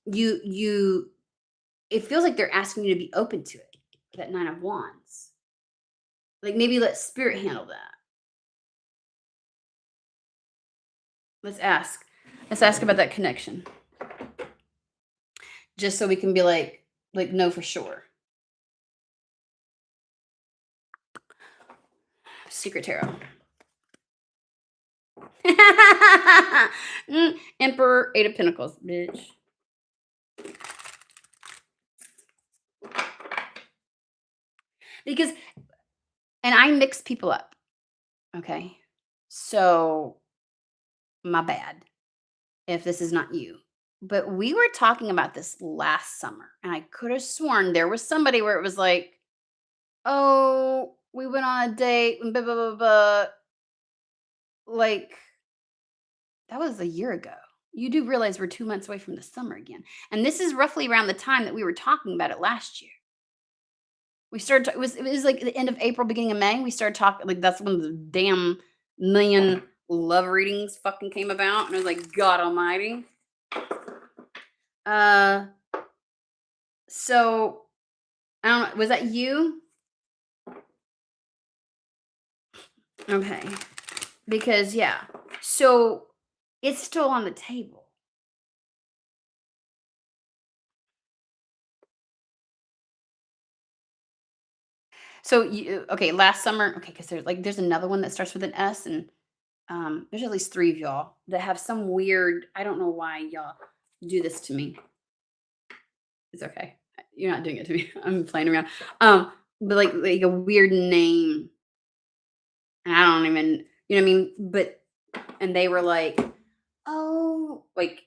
you it feels like they're asking you to be open to it. That Nine of Wands. Like maybe let spirit handle that. Let's ask. Let's ask about that connection. Just so we can be like know for sure. Secret Tarot. Emperor, Eight of Pentacles, bitch. Because, and I mix people up. Okay. So, my bad if this is not you. But we were talking about this last summer, and I could have sworn there was somebody where it was like, oh, we went on a date, and blah, blah, blah, blah. Like, that was a year ago. You do realize we're 2 months away from the summer again. And this is roughly around the time that we were talking about it last year. We started, it was like the end of April, beginning of May. We started talking, like, that's when the damn million love readings fucking came about. And I was like, God almighty. So I don't know, was that you? Okay. Because yeah. So it's still on the table. So you okay, last summer, okay, because there's another one that starts with an S, and there's at least three of y'all that have some weird, I don't know why y'all do this to me. It's okay. You're not doing it to me. I'm playing around. But like a weird name. And I don't even, you know what I mean? But and they were like, oh, like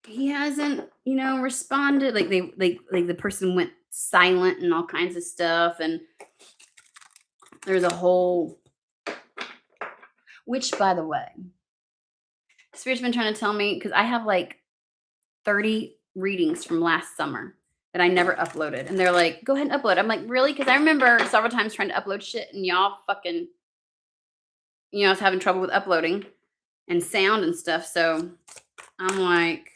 he hasn't, responded. Like like the person went silent and all kinds of stuff. And there's a whole, which by the way, Spirit's been trying to tell me, because I have like 30 readings from last summer that I never uploaded. And they're like, go ahead and upload. I'm like, really? Because I remember several times trying to upload shit and y'all fucking, I was having trouble with uploading and sound and stuff. So I'm like,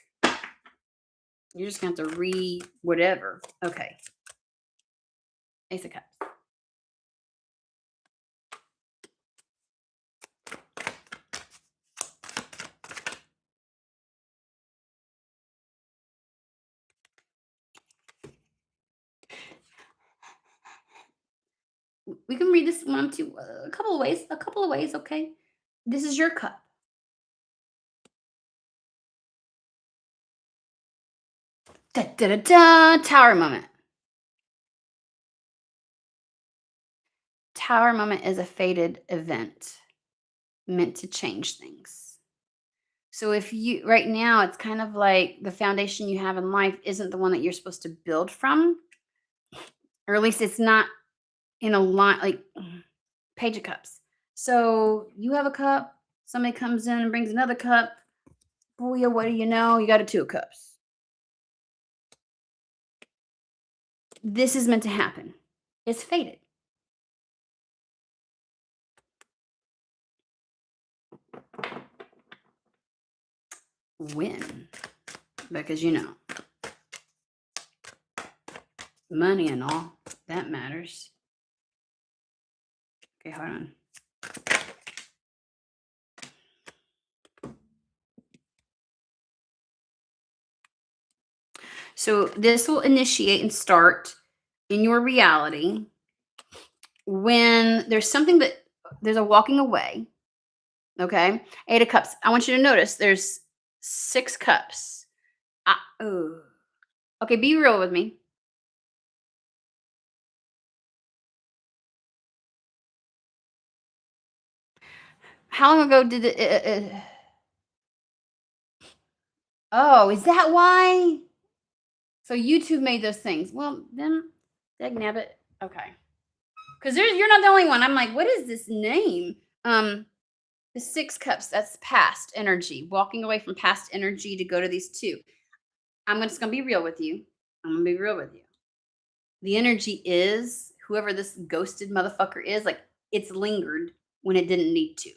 you're just going to have to whatever. Okay. Ace of Cups. We can read this one to a couple of ways. Okay. This is your cup. Da, da, da, da, Tower moment. Tower moment is a fated event meant to change things. So if you right now, it's kind of like the foundation you have in life isn't the one that you're supposed to build from, or at least it's not in a line, like Page of Cups. So you have a cup, somebody comes in and brings another cup. Booyah, what do you know? You got a Two of Cups. This is meant to happen. It's fated. When? Because money and all, that matters. Okay, hold on. So this will initiate and start in your reality when there's something that there's a walking away. Okay. Eight of Cups. I want you to notice there's 6 cups. Oh. Okay, be real with me. How long ago did it? Oh, is that why? So YouTube made those things. Well, then, dagnabbit. Okay. Because you're not the only one. I'm like, what is this name? The 6 cups, that's past energy. Walking away from past energy to go to these 2. I'm just going to be real with you. The energy is, whoever this ghosted motherfucker is, like, it's lingered when it didn't need to.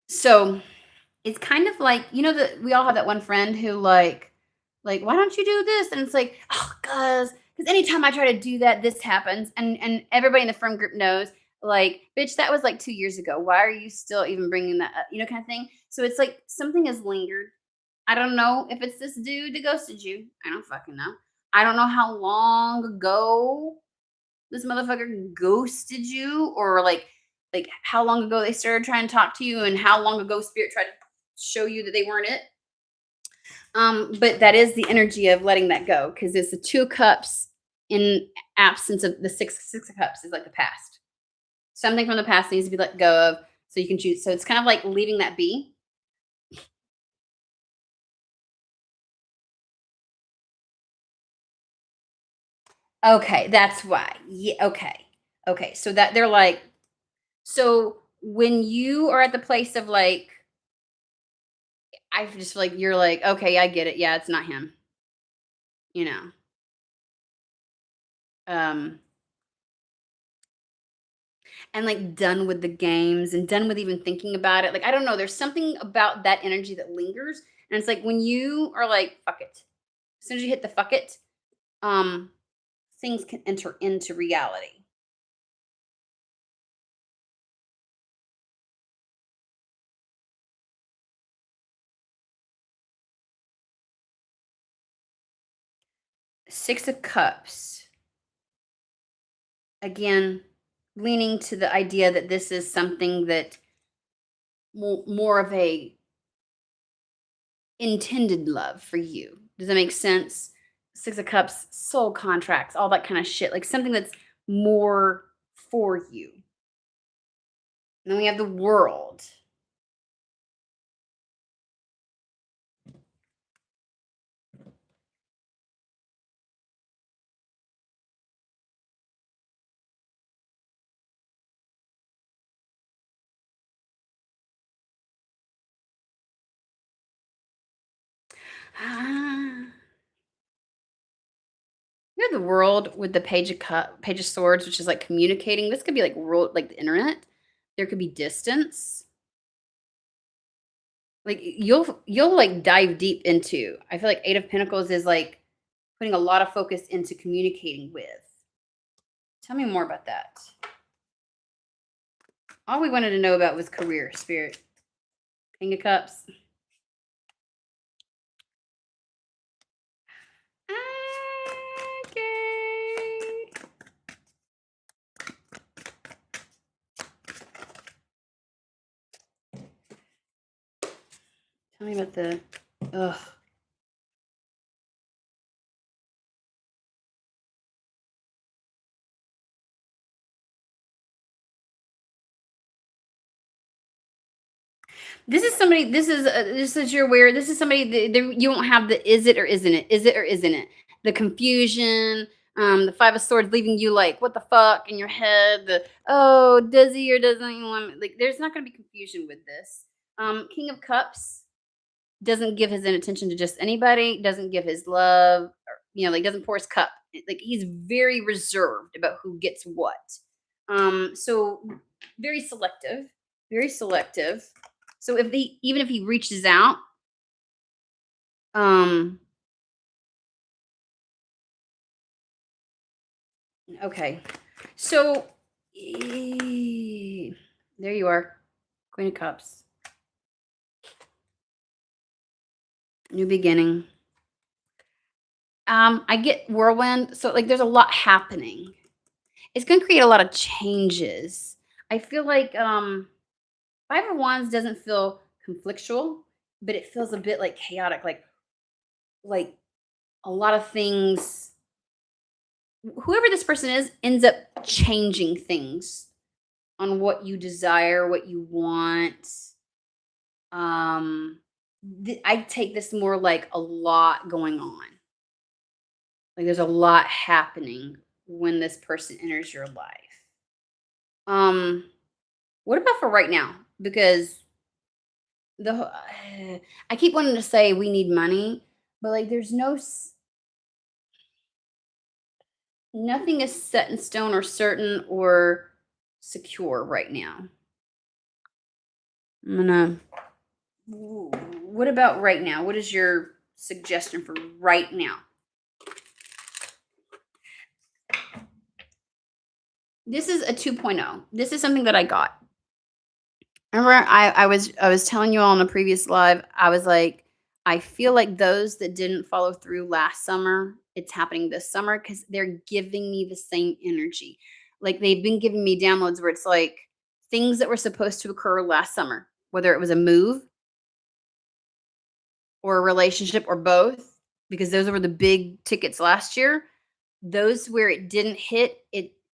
So it's kind of like, that we all have that one friend who like, why don't you do this? And it's like, oh, because anytime I try to do that, this happens. And everybody in the friend group knows, like, bitch, that was like 2 years ago. Why are you still even bringing that up? Kind of thing. So it's like something has lingered I don't know if it's this dude that ghosted you. I don't fucking know. I don't know how long ago this motherfucker ghosted you, or like how long ago they started trying to talk to you, and how long ago spirit tried to show you that they weren't it. But that is the energy of letting that go, because it's the 2 cups in absence of the six of cups is like the past. Something from the past needs to be let go of so you can choose. So it's kind of like leaving that be. Okay, that's why. Yeah, okay. Okay. So that they're like, so when you are at the place of like, I just feel like you're like, okay, I get it. Yeah, it's not him, you know. Um, and like done with the games and done with even thinking about it. Like, I don't know, there's something about that energy that lingers. And it's like when you are like, fuck it. As soon as you hit the fuck it, um, things can enter into reality. 6 of Cups. Again, leaning to the idea that this is something that more of a intended love for you. Does that make sense? 6 of Cups, soul contracts, all that kind of shit. Like something that's more for you. And then we have the World. Ah, you have the World with the Page of Swords, which is like communicating. This could be like world, like the internet. There could be distance. Like you'll like dive deep into. I feel like 8 of Pentacles is like putting a lot of focus into communicating with. Tell me more about that. All we wanted to know about was career, Spirit. King of Cups. Okay. Tell me about the. Ugh. This is somebody. This is your where. This is somebody that you don't have the is it or isn't it? Is it or isn't it? The confusion. The 5 of Swords leaving you like what the fuck in your head. The oh does he or doesn't he want me? Like there's not going to be confusion with this. King of Cups doesn't give his attention to just anybody. Doesn't give his love. Or, like doesn't pour his cup. Like he's very reserved about who gets what. So very selective. Very selective. So even if he reaches out, um, okay. So there you are, Queen of Cups, new beginning. I get whirlwind, so like there's a lot happening. It's gonna create a lot of changes. I feel like 5 of Wands doesn't feel conflictual, but it feels a bit like chaotic, like a lot of things. Whoever this person is ends up changing things on what you desire, what you want. Um, I take this more like a lot going on. Like there's a lot happening when this person enters your life. Um, what about for right now? Because I keep wanting to say we need money, but like there's nothing is set in stone or certain or secure right now. I'm gonna what about right now? What is your suggestion for right now? This is a 2.0. This is something that I got. Remember, I was telling you all on a previous live. I was like, I feel like those that didn't follow through last summer, it's happening this summer because they're giving me the same energy. Like they've been giving me downloads where it's like things that were supposed to occur last summer, whether it was a move or a relationship or both, because those were the big tickets last year. Those where it didn't hit,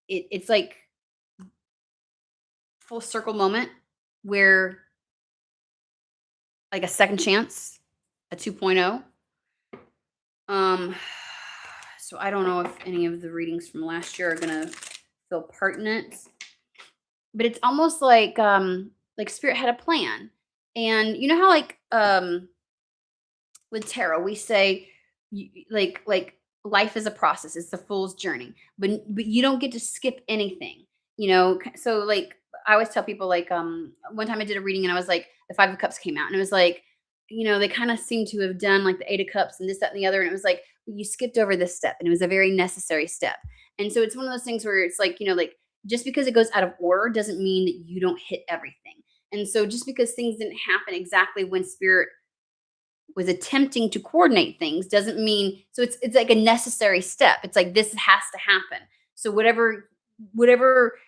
it's like full circle moment where like a second chance, a 2.0. Um, so I don't know if any of the readings from last year are gonna feel pertinent, but it's almost like spirit had a plan. And you know how with tarot we say like life is a process, it's the fool's journey, but you don't get to skip anything, so like I always tell people like one time I did a reading and I was like the 5 of cups came out and it was like they kind of seem to have done like the 8 of cups and this that and the other, and it was like you skipped over this step and it was a very necessary step. And so it's one of those things where it's like just because it goes out of order doesn't mean that you don't hit everything. And so just because things didn't happen exactly when spirit was attempting to coordinate things doesn't mean, so it's like a necessary step. It's like this has to happen. So whatever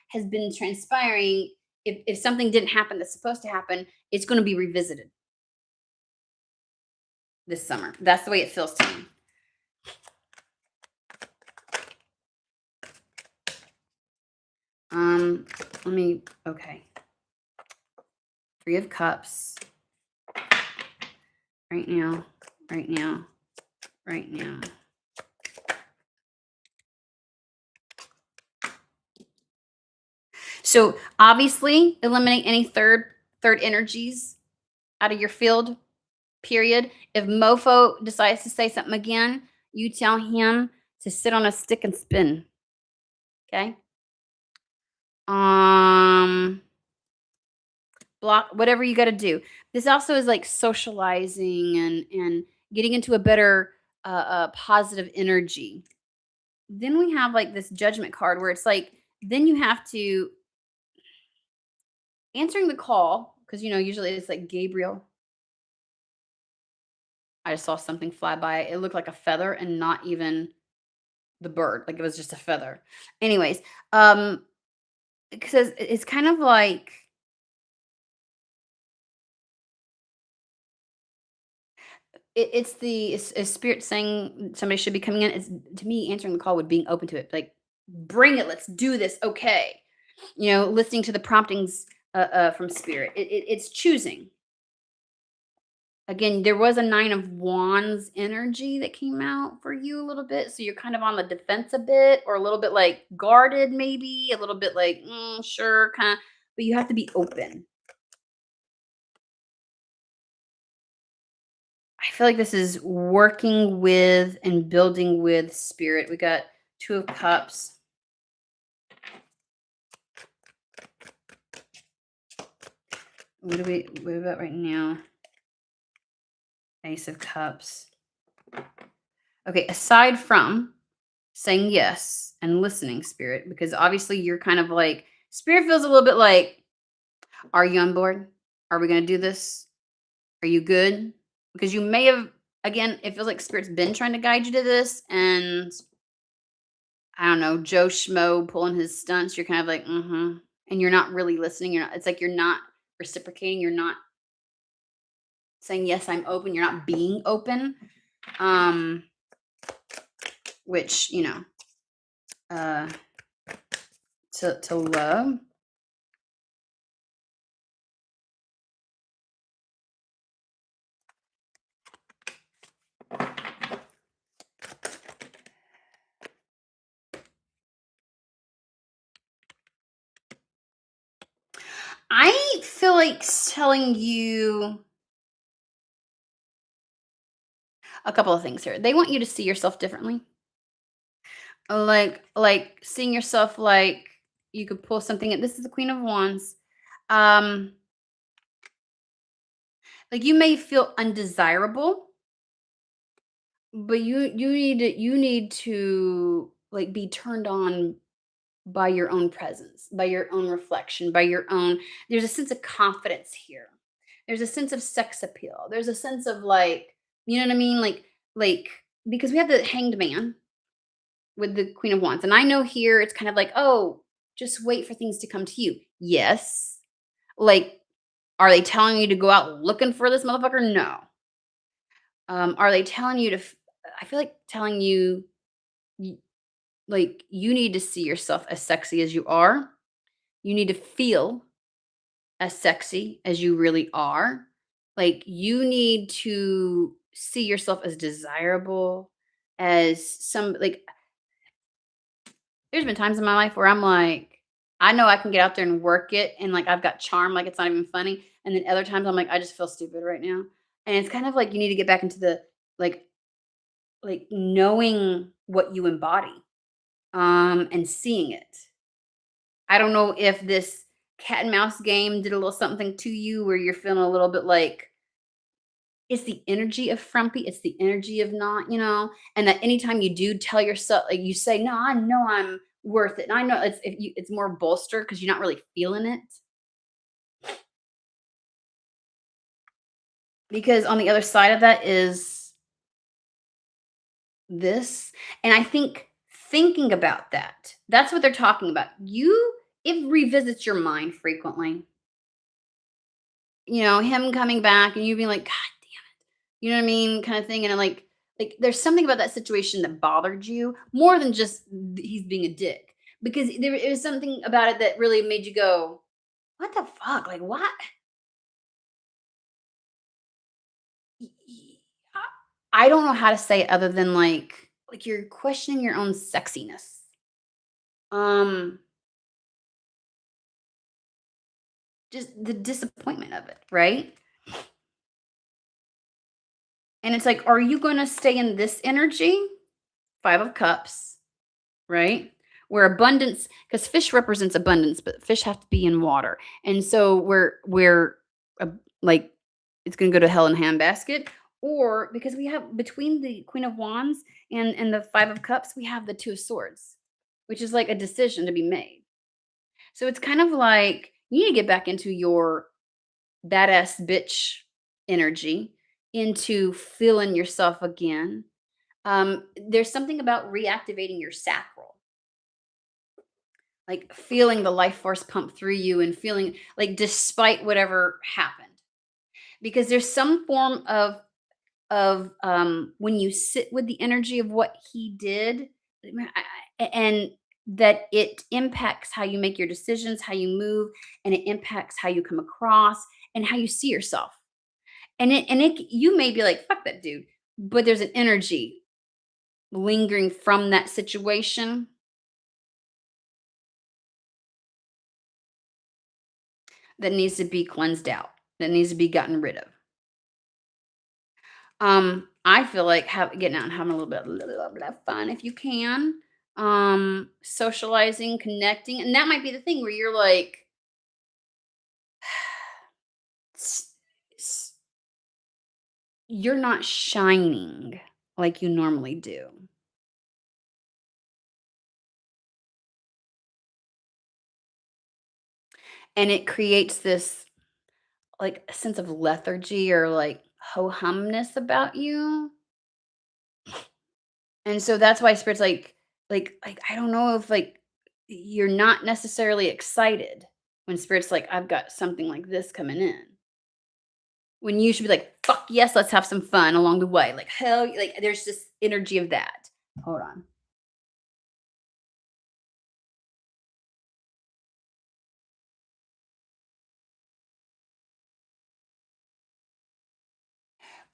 has been transpiring, if something didn't happen that's supposed to happen, it's going to be revisited this summer. That's the way it feels to me. Let me, okay. 3 of cups. Right now, right now, right now. So obviously eliminate any third energies out of your field, period. If Mofo decides to say something again, you tell him to sit on a stick and spin. Okay? Block whatever you got to do. This also is like socializing and getting into a better positive energy. Then we have like this judgment card where it's like then you have to answering the call because usually it's like Gabriel. I just saw something fly by. It looked like a feather and not even the bird. Like it was just a feather. Anyways, because it's kind of like it's spirit saying somebody should be coming in. It's to me answering the call with being open to it. Like bring it. Let's do this. Okay. Listening to the promptings from spirit. It's choosing. Again, there was a 9 of wands energy that came out for you a little bit, so you're kind of on the defense a bit, or a little bit like guarded, maybe a little bit like sure, kind of, but you have to be open. I feel like this is working with and building with spirit. We got 2 of cups. What about right now? Ace of Cups. Okay, aside from saying yes and listening, spirit, because obviously you're kind of like, spirit feels a little bit like, are you on board? Are we going to do this? Are you good? Because you may have, again, it feels like spirit's been trying to guide you to this. And I don't know, Joe Schmo pulling his stunts. You're kind of like, and you're not really listening. It's like you're not reciprocating. You're not saying, yes, I'm open. You're not being open. Which, to love. I feel like telling you a couple of things here. They want you to see yourself differently. Like seeing yourself like you could pull something in. This is the Queen of Wands. Um, like you may feel undesirable, but you need to like be turned on by your own presence, by your own reflection, by your own. There's a sense of confidence here. There's a sense of sex appeal. There's a sense of like You know what I mean? Like because we have the Hanged Man with the Queen of Wands, and I know here it's kind of like, oh, just wait for things to come to you. Yes, like, are they telling you to go out looking for this motherfucker? No. Are they telling you to? I feel like telling you, y- like, you need to see yourself as sexy as you are. You need to feel as sexy as you really are. Like, you need to see yourself as desirable, as some, like, there's been times in my life where I'm like, I know I can get out there and work it and like I've got charm, like it's not even funny. And then other times I'm like, I just feel stupid right now. And it's kind of like you need to get back into the like knowing what you embody, and seeing it. I don't know if this cat and mouse game did a little something to you where you're feeling a little bit like it's the energy of frumpy, it's the energy of not, and that anytime you do tell yourself, like you say, no, I know I'm worth it. And I know it's more bolstered because you're not really feeling it. Because on the other side of that is this. And I think thinking about that, that's what they're talking about. It revisits your mind frequently. Him coming back and you being like, God, you know what I mean? Kind of thing. And I'm like there's something about that situation that bothered you more than just he's being a dick. Because there is something about it that really made you go, what the fuck? Like what? Y- y- I don't know how to say it other than like you're questioning your own sexiness. Um, just the disappointment of it, right? And it's like, are you gonna stay in this energy? Five of Cups, right? Where abundance, because fish represents abundance, but fish have to be in water. And so we're uh, like it's gonna go to hell in a handbasket. Or because we have between the Queen of Wands and the Five of Cups, we have the Two of Swords, which is like a decision to be made. So it's kind of like you need to get back into your badass bitch energy, into feeling yourself again. There's something about reactivating your sacral, like feeling the life force pump through you and feeling like despite whatever happened. Because there's some form of when you sit with the energy of what he did, and that it impacts how you make your decisions, how you move, and it impacts how you come across and how you see yourself. And you may be like, fuck that dude, but there's an energy lingering from that situation that needs to be cleansed out, that needs to be gotten rid of. I feel like getting out and having a little bit of fun if you can. Socializing, connecting, and that might be the thing where you're like, s- s- you're not shining like you normally do, and it creates this like a sense of lethargy or like ho humness about you. And so that's why spirit's like I don't know if like you're not necessarily excited when spirit's like, I've got something like this coming in. When you should be like, fuck yes, let's have some fun along the way. Like hell, like there's this energy of that. Hold on.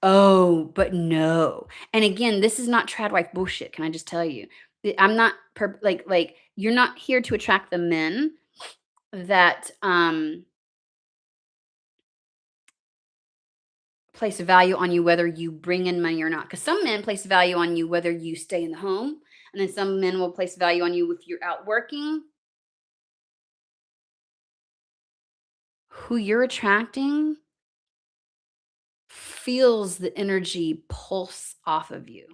Oh, but no. And again, this is not trad wife bullshit. Can I just tell you? I'm not like you're not here to attract the men that place value on you whether you bring in money or not. Because some men place value on you whether you stay in the home, and then some men will place value on you if you're out working. Who you're attracting feels the energy pulse off of you.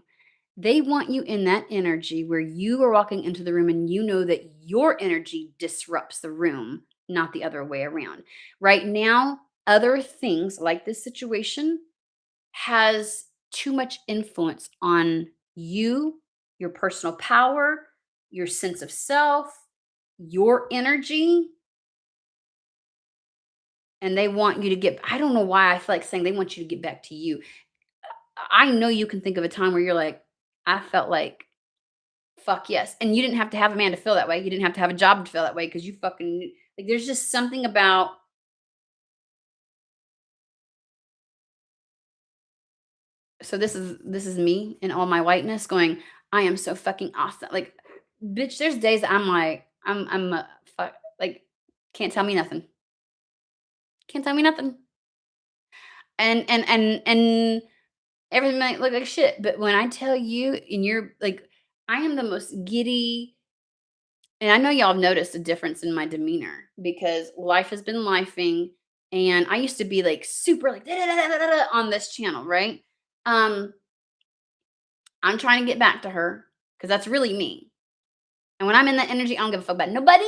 They want you in that energy where you are walking into the room and you know that your energy disrupts the room, not the other way around. Right now, other things like this situation has too much influence on you, your personal power, your sense of self, your energy, and they want you to get I don't know why I feel like saying they want you to get back to you. I know you can think of a time where you're like, "I felt like fuck yes," and you didn't have to have a man to feel that way. You didn't have to have a job to feel that way because you fucking like, there's just something about so this is me in all my whiteness going, "I am so fucking awesome." Like, bitch, there's days that I'm like, I'm a fuck like, can't tell me nothing. Can't tell me nothing. And everything might look like shit, but when I tell you and you're like, I am the most giddy and I know y'all have noticed a difference in my demeanor because life has been lifing, and I used to be like super like on this channel, right? Um, I'm trying to get back to her because that's really me. And when I'm in that energy, I don't give a fuck about nobody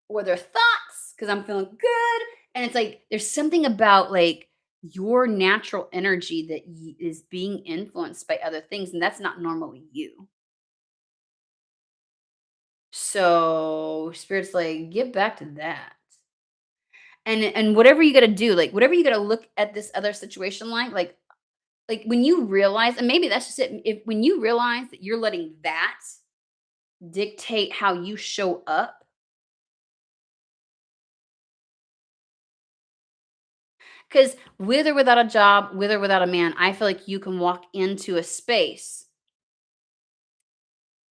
or their thoughts because I'm feeling good. And it's like there's something about like your natural energy that is being influenced by other things, and that's not normally you. So spirit's like, get back to that. And whatever you got to do, like whatever you got to look at this other situation like when you realize, and maybe that's just it. If when you realize that you're letting that dictate how you show up, because with or without a job, with or without a man, I feel like you can walk into a space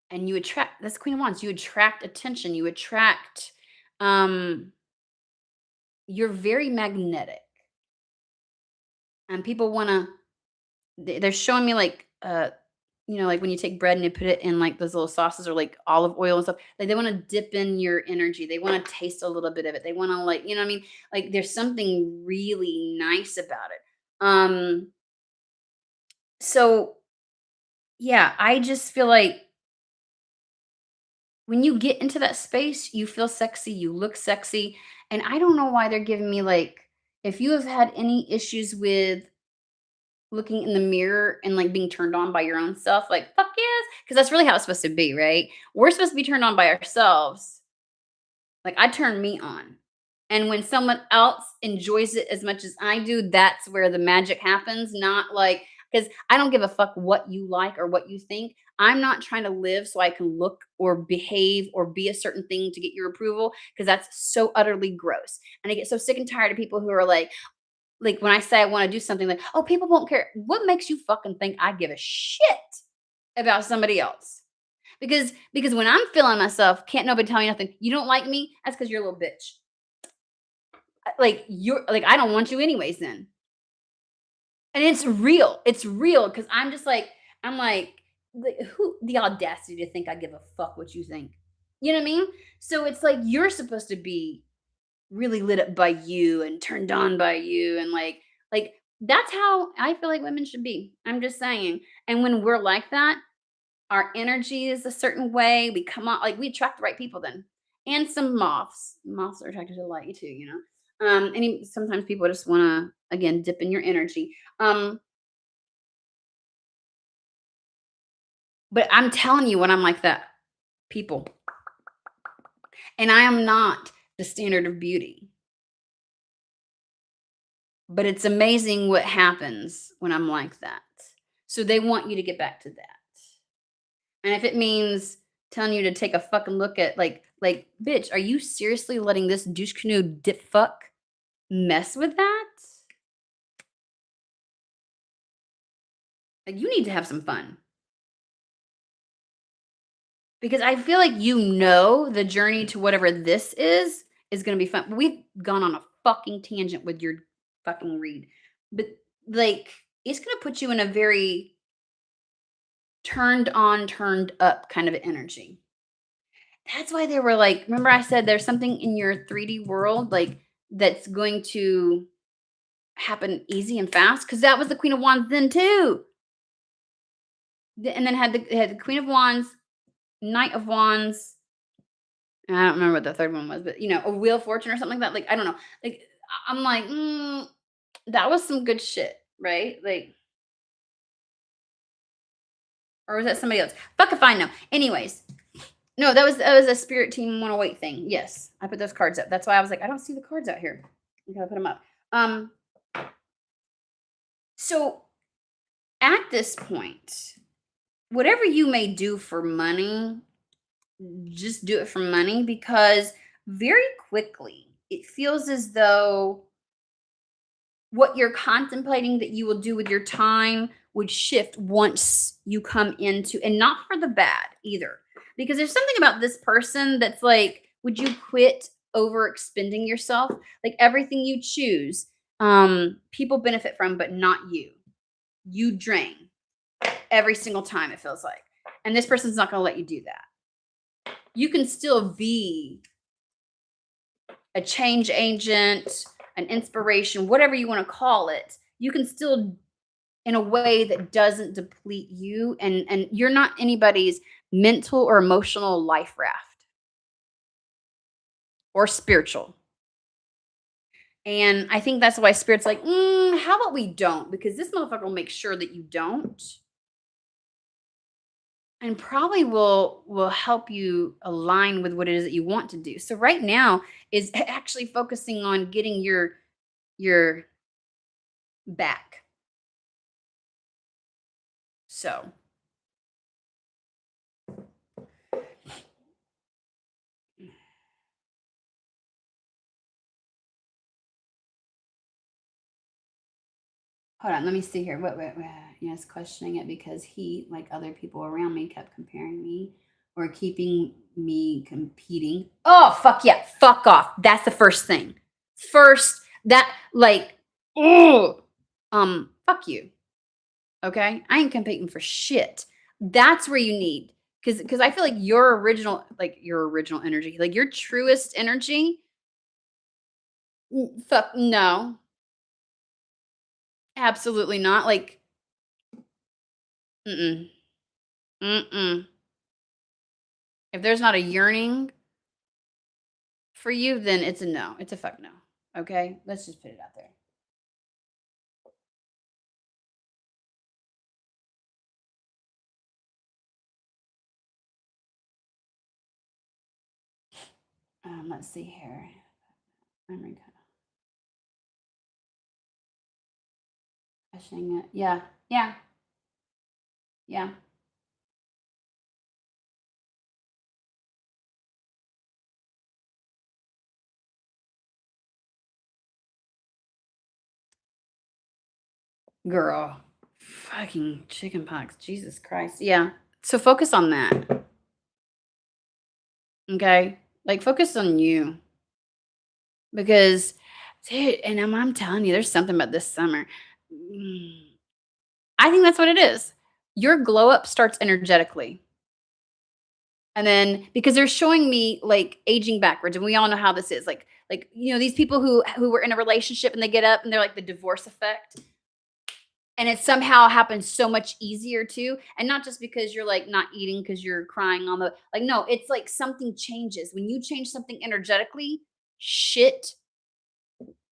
and you attract that's Queen of Wands, you attract attention, you attract um you're very magnetic and people want to they're showing me like like when you take bread and you put it in like those little sauces or like olive oil and stuff, like they want to dip in your energy. They want to taste a little bit of it. They want to like, you know what I mean? Like there's something really nice about it. So yeah, I just feel like when you get into that space, you feel sexy, you look sexy. And I don't know why they're giving me like, if you have had any issues with looking in the mirror and like being turned on by your own self, like, fuck yes. Cause that's really how it's supposed to be, right? We're supposed to be turned on by ourselves. Like I turn me on. And when someone else enjoys it as much as I do, that's where the magic happens. Not like, because I don't give a fuck what you like or what you think. I'm not trying to live so I can look or behave or be a certain thing to get your approval because that's so utterly gross. And I get so sick and tired of people who are like when I say I want to do something, like, oh, people won't care. What makes you fucking think I give a shit about somebody else? Because when I'm feeling myself, can't nobody tell me nothing. You don't like me? That's because you're a little bitch. Like you're like I don't want you anyways then. And it's real. It's real because I'm just like I'm like who the audacity to think I give a fuck what you think. You know what I mean? So it's like you're supposed to be really lit up by you and turned on by you and like that's how I feel like women should be. I'm just saying. And when we're like that, our energy is a certain way. We come out like we attract the right people then. And some moths. Moths are attracted to light too, you know. Sometimes people just want to again dip in your energy. But I'm telling you when I'm like that, people. And I am not the standard of beauty. But it's amazing what happens when I'm like that. So they want you to get back to that. And if it means telling you to take a fucking look at like bitch, are you seriously letting this douche canoe dip fuck mess with that? Like you need to have some fun. Because I feel like you know the journey to whatever this is gonna be fun. We've gone on a fucking tangent with your fucking read. But like it's gonna put you in a very turned on, turned up kind of energy. That's why they were like, remember I said there's something in your 3D world like that's going to happen easy and fast because that was the Queen of Wands then too. And then had the Queen of Wands, Knight of Wands. And I don't remember what the third one was, but a Wheel of Fortune or something like that. Like I don't know. Like I'm like, that was some good shit, right? Like Or was that somebody else? Fuck if I know. Anyways, no, that was a spirit team 108 thing. Yes, I put those cards up. That's why I was like, I don't see the cards out here. I gotta put them up. So at this point, whatever you may do for money, just do it for money because very quickly it feels as though what you're contemplating that you will do with your time would shift once you come into, and not for the bad either. Because there's something about this person that's like, would you quit over expending yourself? Like everything you choose, people benefit from, but not you. You drain every single time, it feels like. And this person's not going to let you do that. You can still be a change agent, an inspiration, whatever you want to call it. You can still, in a way that doesn't deplete you, and you're not anybody's mental or emotional life raft or spiritual. And I think that's why spirit's like, how about we don't? Because this motherfucker will make sure that you don't. And probably will help you align with what it is that you want to do. So right now is actually focusing on getting your back. So hold on, let me see here. What? Yes, questioning it because he, like other people around me, kept comparing me or keeping me competing. Oh, fuck yeah. Fuck off. That's the first thing. First, that, like, oh, fuck you. Okay? I ain't competing for shit. That's where you need, because I feel like your original energy, like your truest energy, fuck no. Absolutely not. Like, mm-mm. Mm-mm. If there's not a yearning for you, then it's a no. It's a fuck no. Okay? Let's just put it out there. Let's see here. Memory questioning it. Yeah. Yeah. Yeah. Girl. Fucking chicken pox. Jesus Christ. Yeah. So focus on that. Okay? Like focus on you. Because dude, and I'm telling you, there's something about this summer. Mm, I think that's what it is. Your glow up starts energetically. And then because they're showing me like aging backwards, and we all know how this is. Like these people who were in a relationship and they get up and they're like the divorce effect. And it somehow happens so much easier too. And not just because you're like not eating because you're crying on the like, no, it's like something changes. When you change something energetically, shit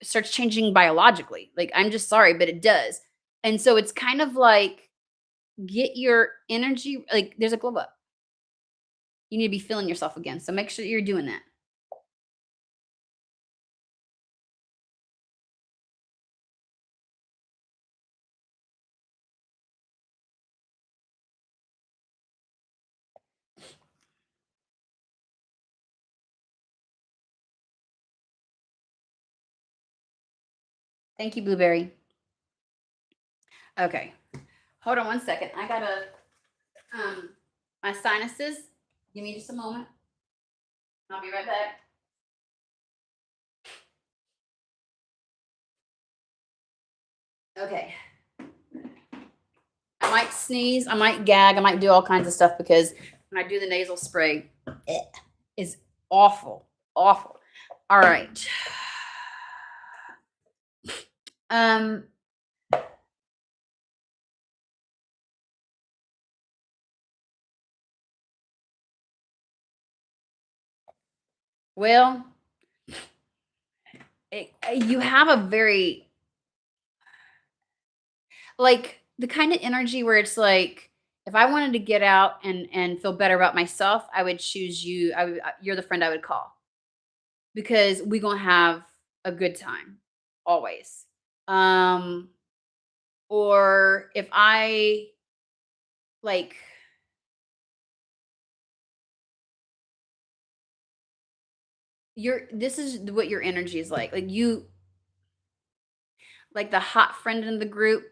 starts changing biologically. Like, I'm just sorry, but it does. And so it's kind of like get your energy, like there's a glow up. You need to be feeling yourself again. So make sure you're doing that. Thank you, Blueberry. Okay. Hold on one second. I gotta my sinuses. Give me just a moment. I'll be right back. Okay. I might sneeze, I might gag, I might do all kinds of stuff because when I do the nasal spray, it is awful. Awful. All right. Um well, you have a very like the kind of energy where it's like If I wanted to get out and feel better about myself, I would choose you. You're the friend I would call because we gonna have a good time always. Um, or if I like this is what your energy is like you like the hot friend in the group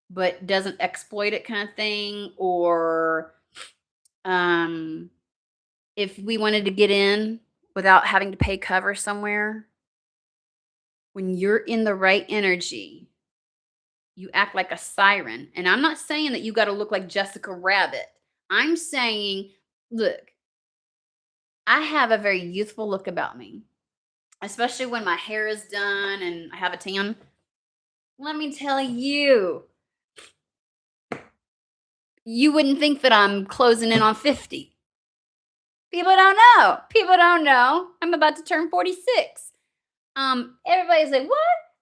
but doesn't exploit it kind of thing, or um if we wanted to get in without having to pay cover somewhere, when you're in the right energy, you act like a siren. And I'm not saying that you got to look like Jessica Rabbit. I'm saying, look, I have a very youthful look about me, especially when my hair is done and I have a tan. Let me tell you, you wouldn't think that I'm closing in on 50. People don't know. People don't know. I'm about to turn 46. Everybody's like, "What?"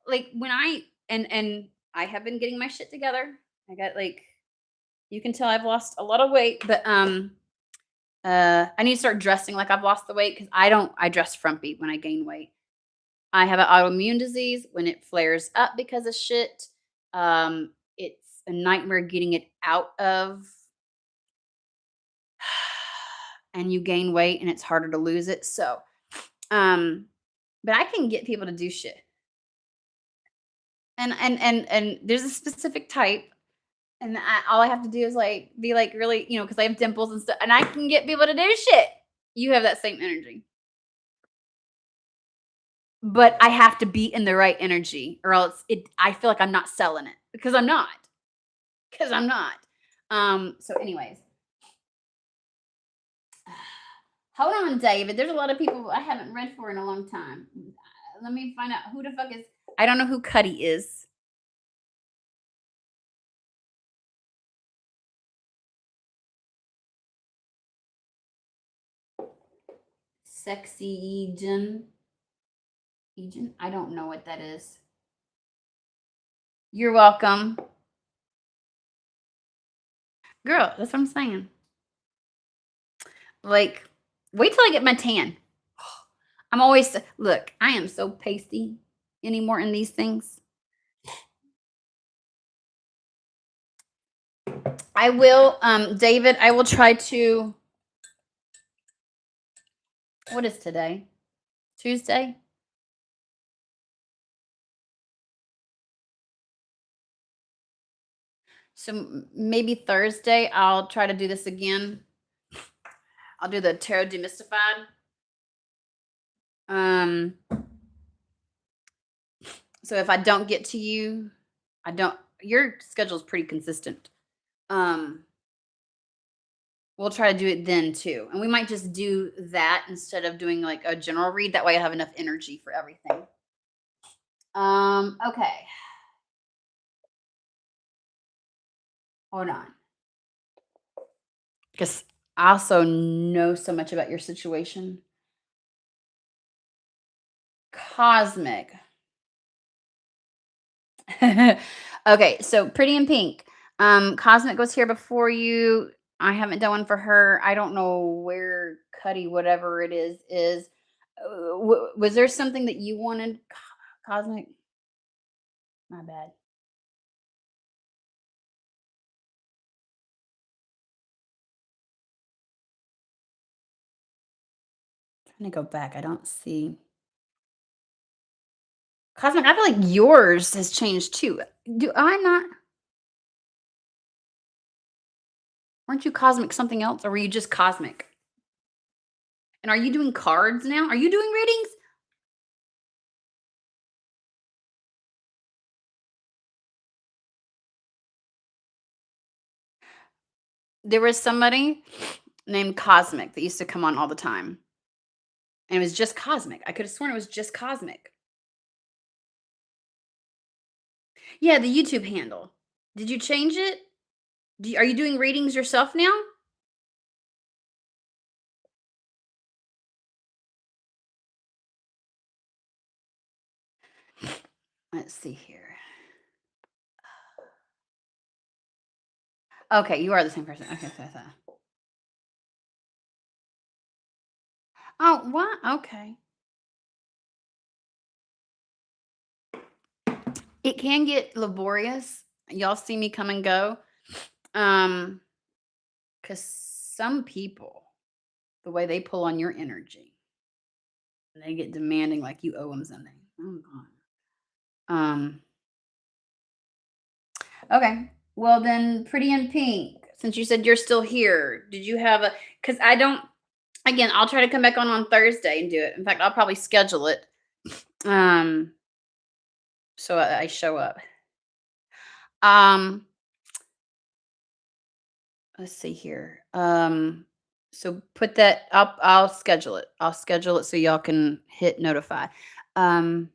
Like when I I have been getting my shit together. I got like you can tell I've lost a lot of weight, but I need to start dressing like I've lost the weight because I dress frumpy when I gain weight. I have an autoimmune disease. When it flares up because of shit, it's a nightmare getting it out of, and you gain weight and it's harder to lose it. So, but I can get people to do shit. And there's a specific type, and all I have to do is like be like really, because I have dimples and stuff, and I can get people to do shit. You have that same energy, but I have to be in the right energy, or else I feel like I'm not selling it because I'm not. Because I'm not. So, anyways, hold on, David. There's a lot of people I haven't read for in a long time. Let me find out who the fuck is. I don't know who Cuddy is. Sexy Egen. Egen? I don't know what that is. You're welcome. Girl, that's what I'm saying. Like, wait till I get my tan. I'm always look, I am so pasty anymore in these things. I will, David, I will try to what is today? Tuesday? So maybe Thursday I'll try to do this again. I'll do the tarot demystified. Um, so if I don't get to you, I don't. Your schedule's pretty consistent. Um, we'll try to do it then too, and we might just do that instead of doing like a general read. That way, I have enough energy for everything. Okay, hold on, because I also know so much about your situation. Cosmic. Okay, so Pretty in Pink. Cosmic was here before you. I haven't done one for her. I don't know where Cuddy, whatever it is. Was there something that you wanted, Cosmic? My bad. Trying to go back. I don't see Cosmic. I feel like yours has changed too. Do I not? Weren't you Cosmic something else, or were you just Cosmic? And are you doing cards now? Are you doing readings? There was somebody named Cosmic that used to come on all the time. And it was just Cosmic. I could have sworn it was just Cosmic. Yeah, the YouTube handle. Did you change it? Are you doing readings yourself now? Let's see here. Okay, you are the same person. Okay, oh, what? Okay. It can get laborious. Y'all see me come and go. Um, because some people, the way they pull on your energy, and they get demanding like you owe them something. Oh god. Okay. Well then, Pretty in Pink. Since you said you're still here, did you have a? Because I don't. Again, I'll try to come back on Thursday and do it. In fact, I'll probably schedule it. Um, so I show up. Um, let's see here. So put that up. I'll schedule it. I'll schedule it so y'all can hit notify. Um,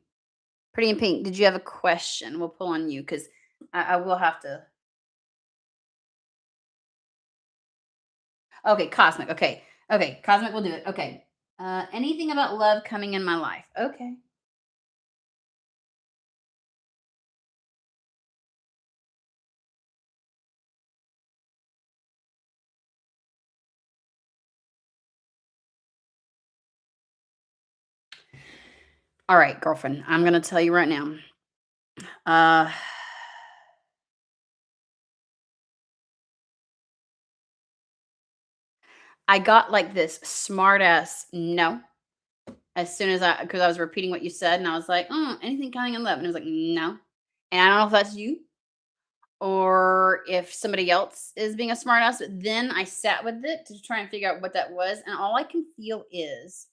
Pretty in Pink, did you have a question? We'll pull on you because I will have to. Okay, Cosmic. Okay, okay, Cosmic will do it. Okay. Anything about love coming in my life? Okay. All right, girlfriend. I'm gonna tell you right now. Uh, I got like this smart ass no as soon as because I was repeating what you said, and I was like, anything coming in love, and it was like no, and I don't know if that's you or if somebody else is being a smart ass. But then I sat with it to try and figure out what that was, and all I can feel is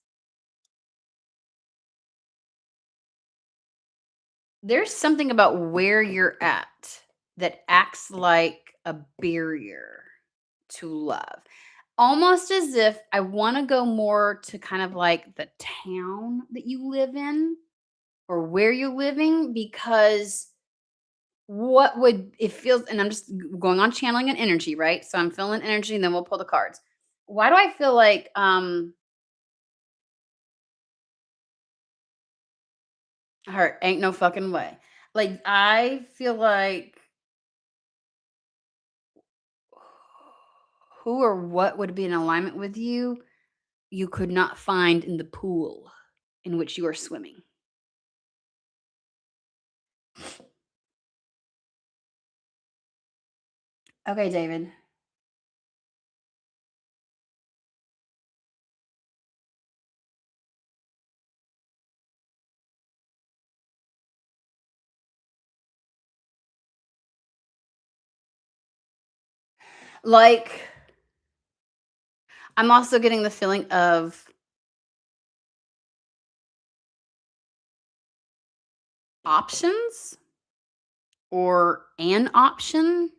there's something about where you're at that acts like a barrier to love. Almost as if I want to go more to kind of like the town that you live in or where you're living because what would it feels and I'm just going on channeling an energy, right? So I'm feeling energy and then we'll pull the cards. Why do I feel like hurt ain't no fucking way. Like I feel like who or what would be in alignment with you, you could not find in the pool in which you are swimming. Okay, David. Like I'm also getting the feeling of options or an option,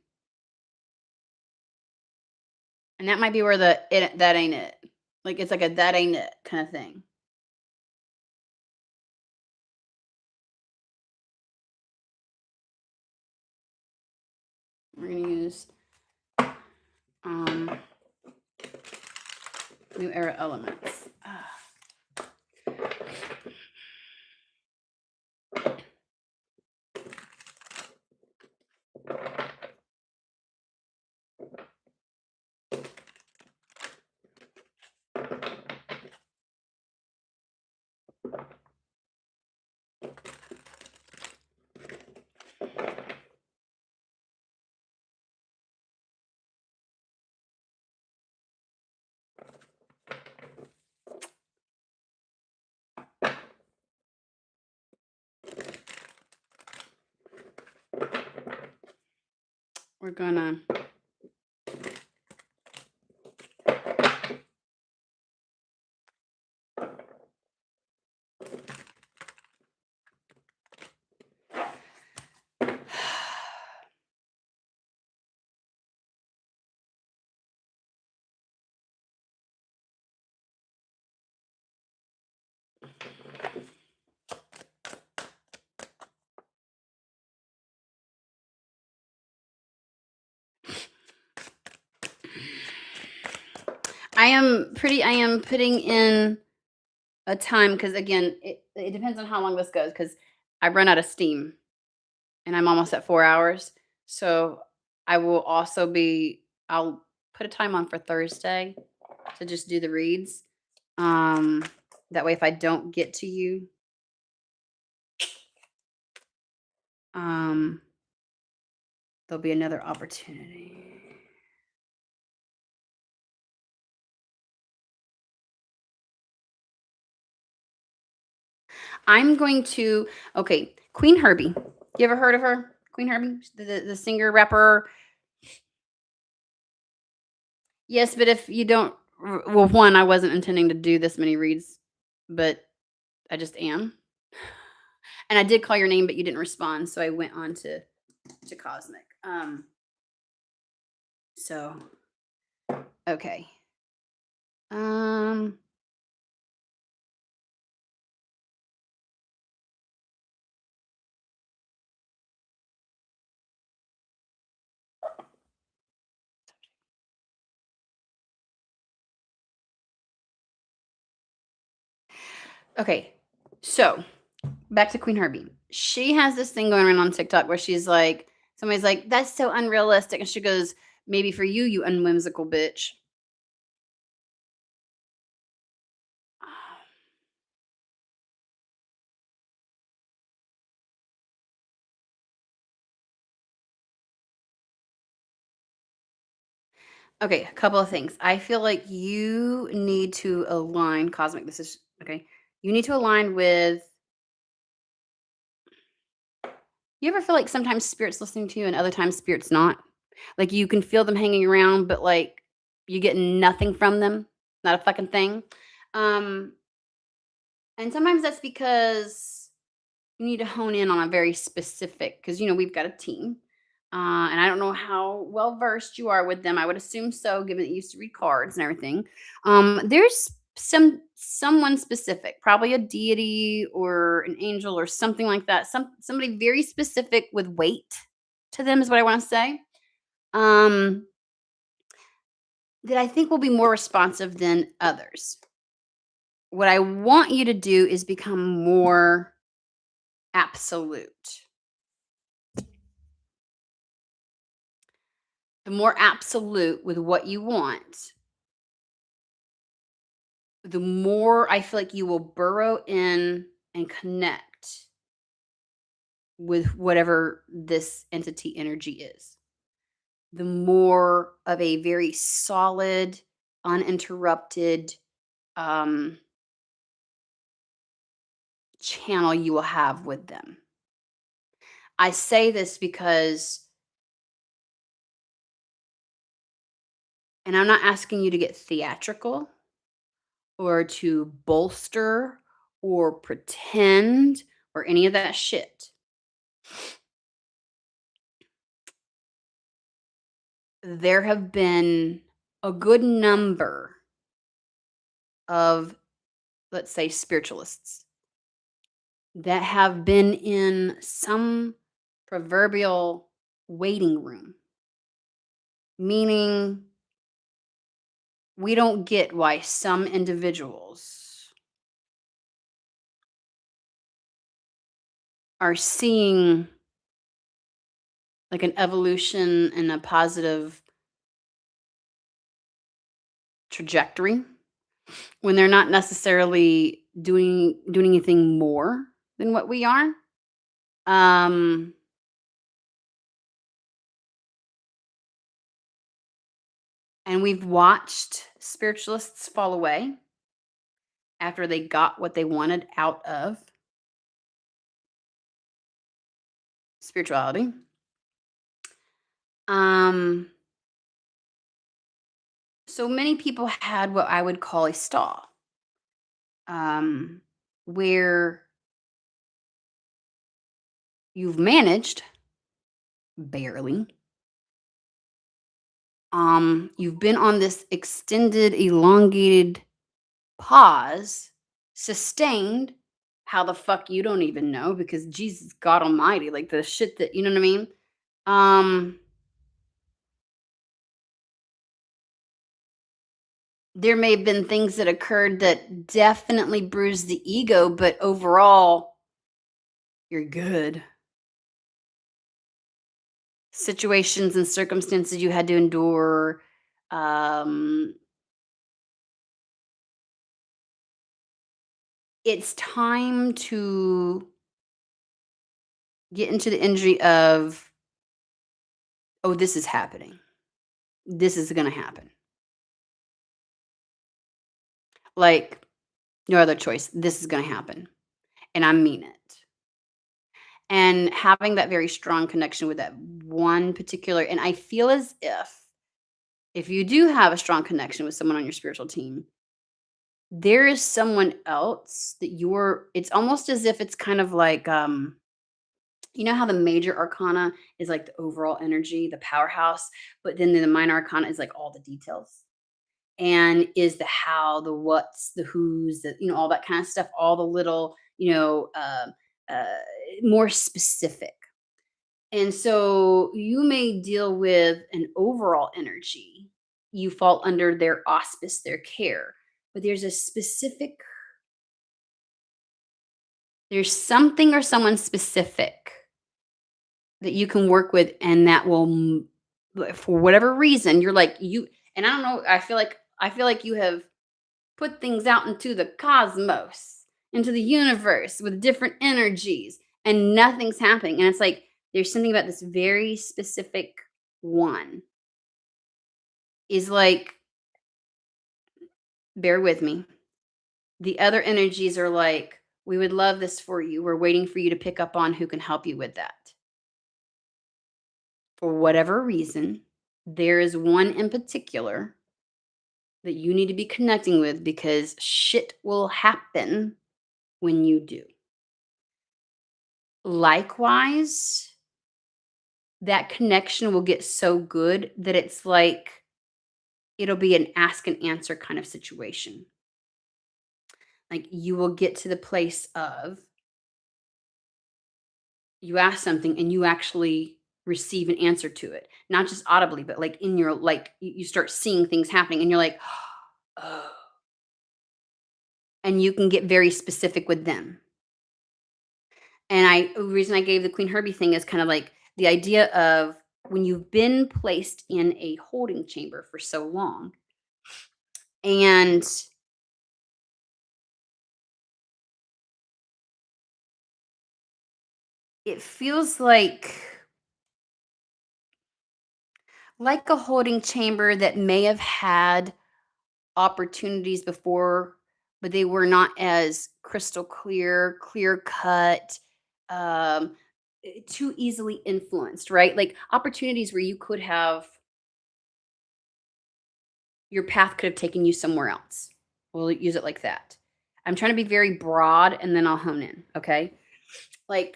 and that might be where that ain't it. Like it's like a that ain't it kind of thing. We're gonna use um new era elements. We're gonna I am putting in a time because again, it depends on how long this goes because I run out of steam and I'm almost at 4 hours. So I will also be I'll put a time on for Thursday to just do the reads. Um, that way if I don't get to you, um, there'll be another opportunity. I'm going to okay, Queen Herbie. You ever heard of her? Queen Herbie? The singer rapper. Yes, but if you don't well, one, I wasn't intending to do this many reads, but I just am. And I did call your name, but you didn't respond, so I went on to Cosmic. So okay. Um okay. So back to Queen Herbie. She has this thing going around on TikTok where she's like, somebody's like, that's so unrealistic. And she goes, maybe for you, you unwhimsical bitch. Okay, a couple of things. I feel like you need to align cosmic. This is okay. You need to align with you ever feel like sometimes spirits listening to you and other times spirits not? Like you can feel them hanging around, but like you get nothing from them. Not a fucking thing. Um, and sometimes that's because you need to hone in on a very specific because we've got a team. And I don't know how well versed you are with them. I would assume so, given that you used to read cards and everything. There's someone specific, probably a deity or an angel or something like that. Somebody very specific with weight to them is what I want to say. Um, that I think will be more responsive than others. What I want you to do is become more absolute. The more absolute with what you want, the more I feel like you will burrow in and connect with whatever this entity energy is. The more of a very solid, uninterrupted um, channel you will have with them. I say this because, and I'm not asking you to get theatrical or to bolster or pretend or any of that shit. There have been a good number of, let's say, spiritualists that have been in some proverbial waiting room, meaning we don't get why some individuals are seeing like an evolution and a positive trajectory when they're not necessarily doing anything more than what we are. Um, and we've watched spiritualists fall away after they got what they wanted out of spirituality. Um, so many people had what I would call a stall, um, where you've managed barely. You've been on this extended, elongated pause, sustained. How the fuck you don't even know because Jesus God Almighty, like the shit that you know what I mean. Um, there may have been things that occurred that definitely bruised the ego, but overall, you're good. situations and circumstances you had to endure. Um, it's time to get into the energy of, oh, this is happening. This is going to happen. Like, no other choice. This is going to happen. And I mean it. And having that very strong connection with that one particular, and I feel as if you do have a strong connection with someone on your spiritual team, there is someone else that you're it's almost as if it's kind of like, you know how the major arcana is like the overall energy, the powerhouse, but then the minor arcana is like all the details, and is the how, the what's, the who's, the all that kind of stuff, all the little, uh, more specific. And so you may deal with an overall energy. You fall under their auspice, their care, but there's something or someone specific that you can work with, and that will, for whatever reason, you're like you. And I don't know. I feel like you have put things out into the cosmos, into the universe with different energies, and nothing's happening. And it's like there's something about this very specific one is like, bear with me. The other energies are like, we would love this for you. We're waiting for you to pick up on who can help you with that. For whatever reason, there is one in particular that you need to be connecting with because shit will happen when you do. Likewise, that connection will get so good that it's like it'll be an ask and answer kind of situation. Like you will get to the place of you ask something and you actually receive an answer to it, not just audibly, but like in your like you start seeing things happening and you're like, oh, and you can get very specific with them. And the reason I gave the Queen Herbie thing is kind of like the idea of when you've been placed in a holding chamber for so long and it feels like a holding chamber that may have had opportunities before, but they were not as crystal clear, clear cut, um, too easily influenced, right? Like opportunities where you could have your path could have taken you somewhere else. We'll use it like that. I'm trying to be very broad and then I'll hone in, okay? Like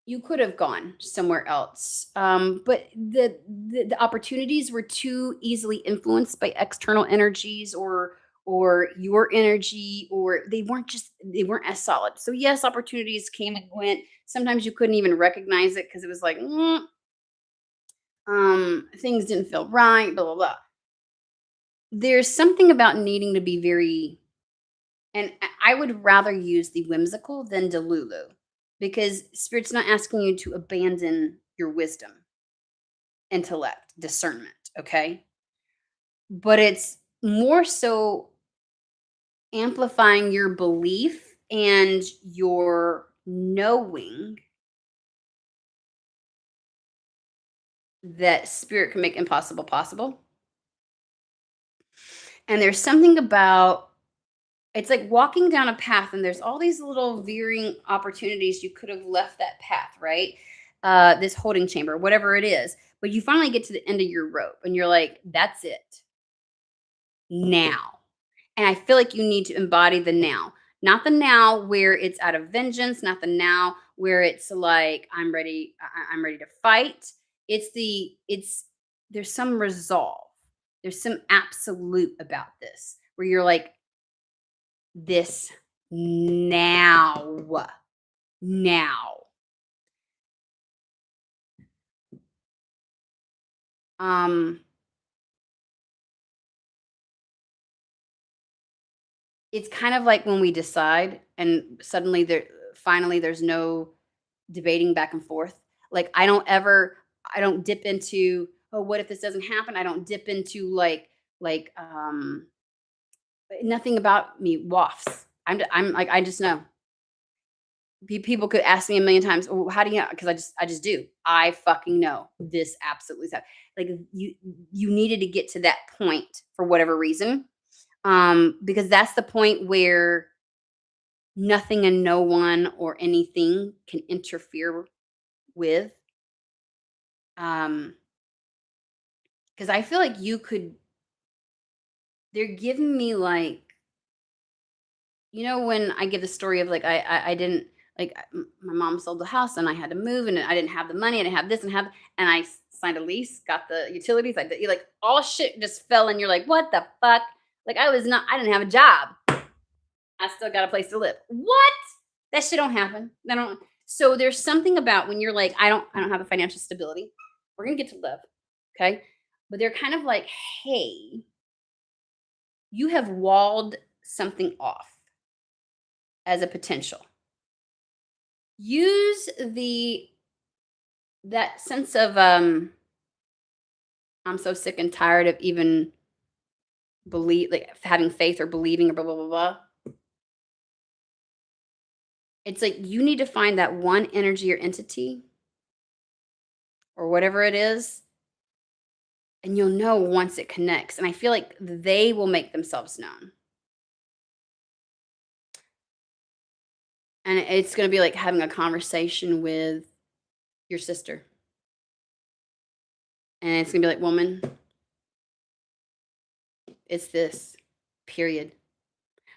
you could have gone somewhere else, but the opportunities were too easily influenced by external energies or your energy, or they weren't as solid. So yes, opportunities came and went. Sometimes you couldn't even recognize it because it was like, things didn't feel right, blah blah blah. There's something about needing to be very, and I would rather use the whimsical than Delulu because spirit's not asking you to abandon your wisdom, intellect, discernment, okay? But it's more so amplifying your belief and your knowing that spirit can make impossible possible. And there's something about it's like walking down a path and there's all these little veering opportunities you could have left that path, right? This holding chamber, whatever it is. But you finally get to the end of your rope and you're like, that's it now. And I feel like you need to embody the now, not the now where it's out of vengeance, not the now where it's like, I'm ready to fight. It's, there's some resolve. There's some absolute about this where you're like, this now. Now. Um, it's kind of like when we decide and suddenly there's no debating back and forth. Like, I don't dip into, "Oh, what if this doesn't happen?" I don't dip into, like, nothing about me wafts. I'm like, I just know. People could ask me a million times, "Well, how do you know?" Because I just do. I fucking know this absolutely is like, you needed to get to that point for whatever reason, because that's the point where nothing and no one or anything can interfere with, um, because I feel like you could they're giving me, like, when I give the story of, like, I didn't like, my mom sold the house and I had to move and I didn't have the money, I didn't have this and have and I signed a lease, got the utilities, like, you like, all shit just fell and you're like, "What the fuck?" Like, I didn't have a job. I still got a place to live. What? That shit don't happen. That don't So there's something about when you're like, I don't have the financial stability. We're gonna get to live. Okay. But they're kind of like, hey, you have walled something off as a potential. Use the that sense of I'm so sick and tired of even having faith or believing or blah blah blah blah. It's like you need to find that one energy or entity or whatever it is, and you'll know once it connects. And I feel like they will make themselves known. And it's going to be like having a conversation with your sister. And it's going to be like, "Woman, it's this, period."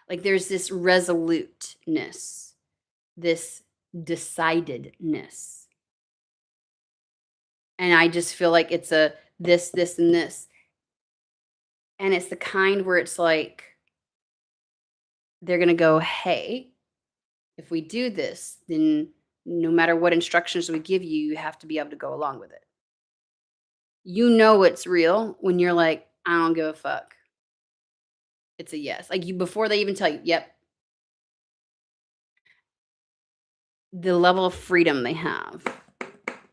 Like there's this resoluteness, this decidedness. And I just feel like it's a this, and this. And it's the kind where it's like they're going to go, "Hey, if we do this, then no matter what instructions we give you, you have to be able to go along with it." You know it's real when you're like, "I don't give a fuck." It's a yes. Like you before they even tell you, "Yep." The level of freedom they have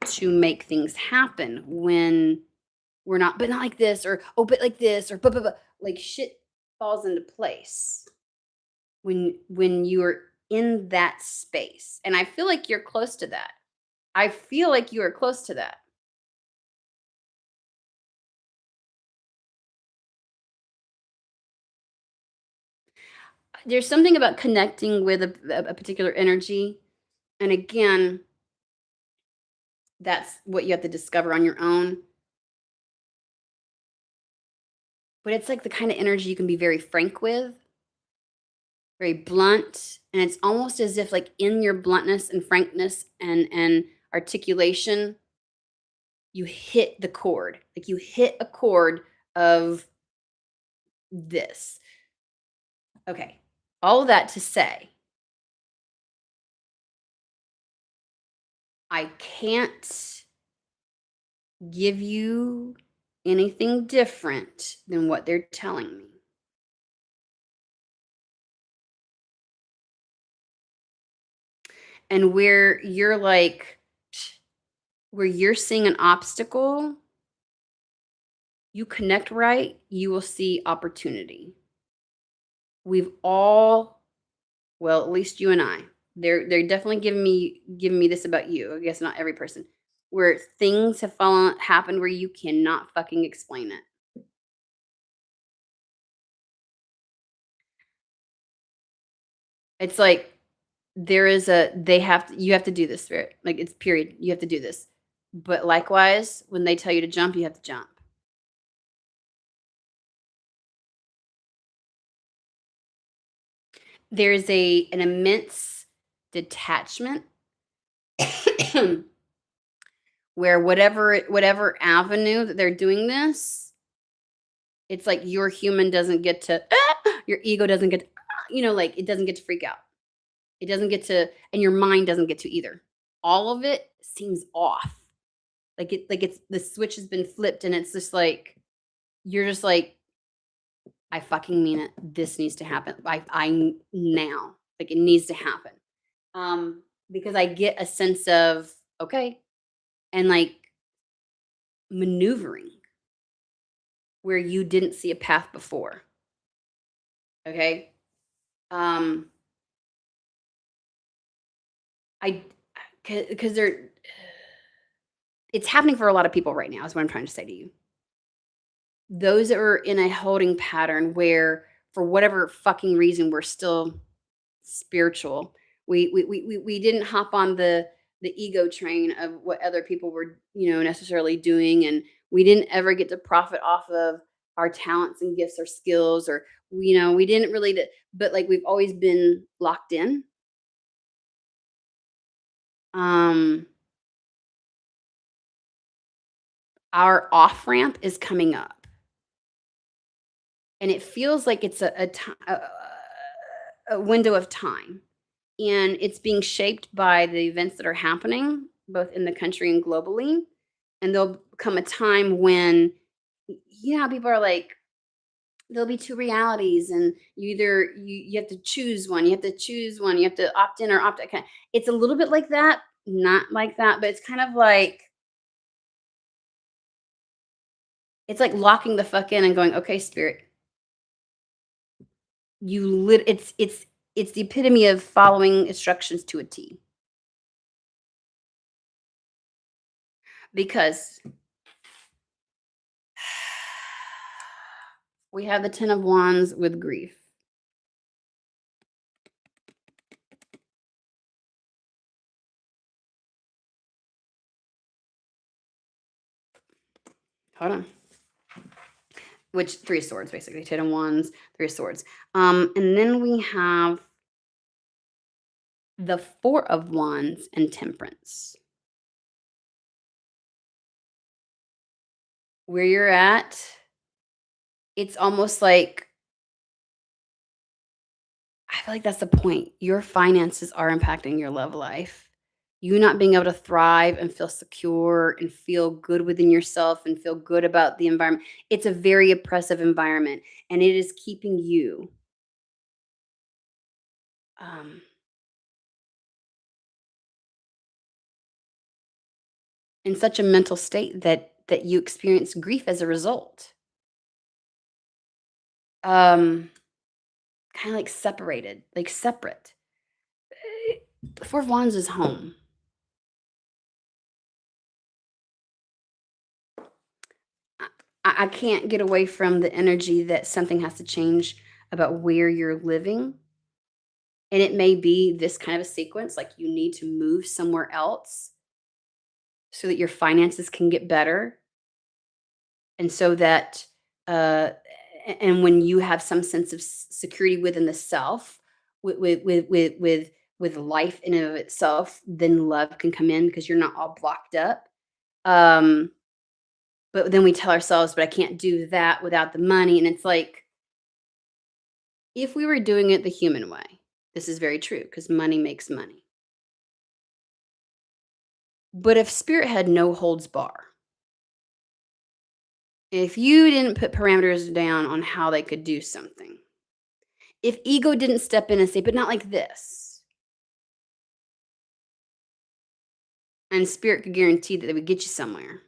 to make things happen when we're not, but not like this, or oh, but like this, or but like shit falls into place when you're in that space. And I feel like you're close to that. I feel like you are close to that. There's something about connecting with a particular energy. And again, that's what you have to discover on your own. But it's like the kind of energy you can be very frank with, very blunt, and it's almost as if, like, in your bluntness and frankness and articulation, you hit the chord. Like, you hit a chord of this. Okay. All of that to say, I can't give you anything different than what they're telling me. And where you're seeing an obstacle, you connect right, you will see opportunity. We've all, well, at least you and I, they're definitely giving me this about you. I guess not every person, where things have happened where you cannot fucking explain it. It's like you have to do this, spirit. Like it's period. You have to do this. But likewise, when they tell you to jump, you have to jump. There's an immense detachment where whatever avenue that they're doing this, it's like your human doesn't get to your ego doesn't get to, like it doesn't get to freak out. It doesn't get to, and your mind doesn't get to either. All of it seems off. Like it's the switch has been flipped and it's just like you're just like, "I fucking mean it. This needs to happen. I now. Like it needs to happen." Because I get a sense of, okay, and like maneuvering where you didn't see a path before. Okay. Um, I, because it's happening for a lot of people right now, is what I'm trying to say to you. Those that are in a holding pattern where, for whatever fucking reason, we're still spiritual. We didn't hop on the ego train of what other people were, necessarily doing, and we didn't ever get to profit off of our talents and gifts or skills, or we didn't really but like we've always been locked in. Um our off ramp is coming up, and it feels like it's a window of time, and it's being shaped by the events that are happening both in the country and globally. And there'll come a time when, people are like, there'll be two realities, and you have to choose one, you have to opt in or opt out. It's a little bit like that, not like that, but it's kind of like, it's like locking the fuck in and going, okay, spirit, it's the epitome of following instructions to a T. Because we have the 10 of Wands with grief. Hold on. Which 3 of Swords, basically. 10 of Wands, 3 of Swords. And then we have the 4 of Wands and Temperance. Where you're at, it's almost like, I feel like that's the point. Your finances are impacting your love life. You not being able to thrive and feel secure and feel good within yourself and feel good about the environment. It's a very oppressive environment, and it is keeping you um, in such a mental state that you experience grief as a result. Um, Kind of like separated, like separate. The 4 of Wands is home. I can't get away from the energy that something has to change about where you're living. And it may be this kind of a sequence, like you need to move somewhere else so that your finances can get better. And so that, and when you have some sense of security within the self, with life in and of itself, then love can come in because you're not all blocked up. Um, but then we tell ourselves, but I can't do that without the money. And it's like, if we were doing it the human way, this is very true because money makes money. But if spirit had no holds bar, if you didn't put parameters down on how they could do something, if ego didn't step in and say, but not like this, and spirit could guarantee that they would get you somewhere,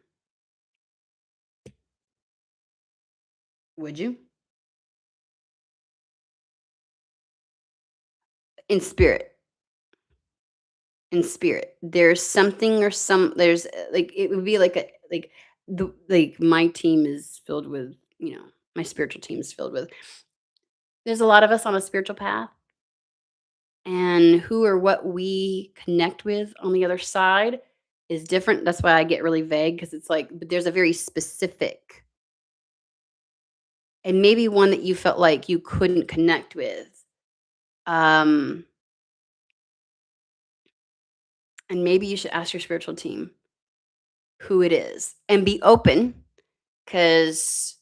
would you? In spirit, in spirit, there's something or there's like, it would be like my team is filled with, my spiritual team is filled with, there's a lot of us on a spiritual path, and who or what we connect with on the other side is different. That's why I get really vague, because it's like, but there's a very specific, and maybe one that you felt like you couldn't connect with. Um, and maybe you should ask your spiritual team who it is and be open, because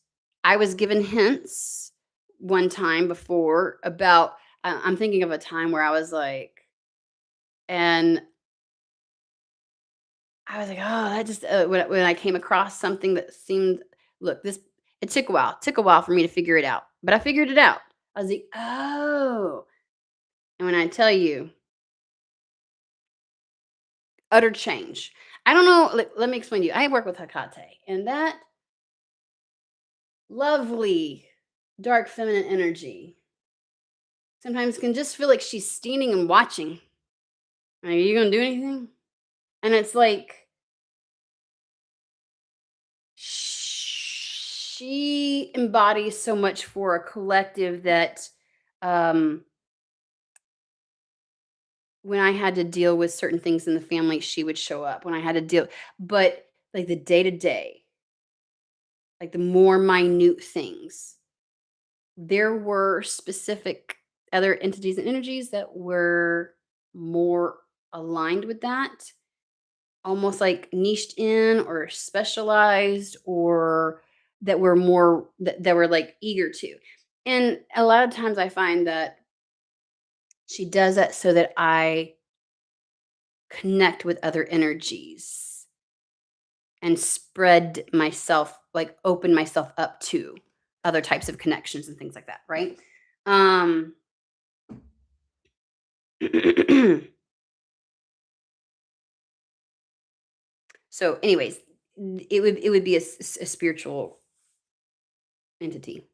I was given hints one time before about, I'm thinking of a time where I was like, and I was like, "Oh, that just," when I came across something that seemed, look, this, it took a while. It took a while for me to figure it out, but I figured it out. I was like, "Oh." And when I tell you, utter change. I don't know. Let me explain to you. I work with Hecate, and that lovely dark feminine energy sometimes can just feel like she's standing and watching. Are you gonna do anything? And it's like she embodies so much for a collective that um when I had to deal with certain things in the family, she would show up. When I had to deal, but like the day to day, like the more minute things, there were specific other entities and energies that were more aligned with that, almost like niched in or specialized, or that were more that were like eager to. And a lot of times I find that she does that so that I connect with other energies and spread myself, like open myself up to other types of connections and things like that, right? Um so anyways, it would be a spiritual entity.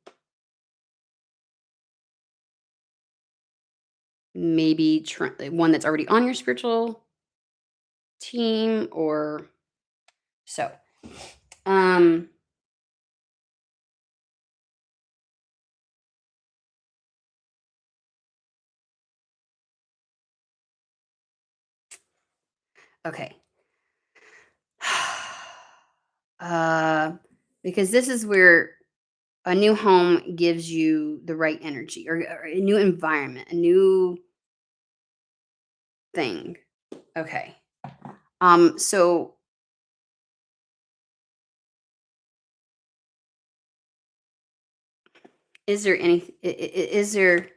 Maybe one that's already on your spiritual team or so. Um okay. uh because this is where a new home gives you the right energy, or a new environment, a new thing. Okay. So is there any is there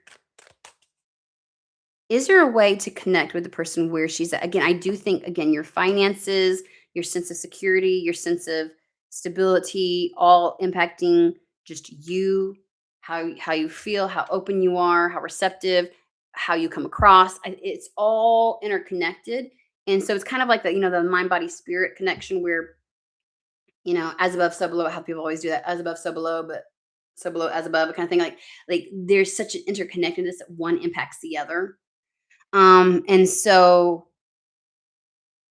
a way to connect with the person where she's at? Again, I do think, again, your finances, your sense of security, your sense of stability, all impacting just you, how you feel, how open you are, how receptive, how you come across. It's all interconnected. And so it's kind of like the, the mind body spirit connection where, as above, so below, how people always do that, as above, so below, but so below, as above, kind of thing. Like there's such an interconnectedness that one impacts the other. And so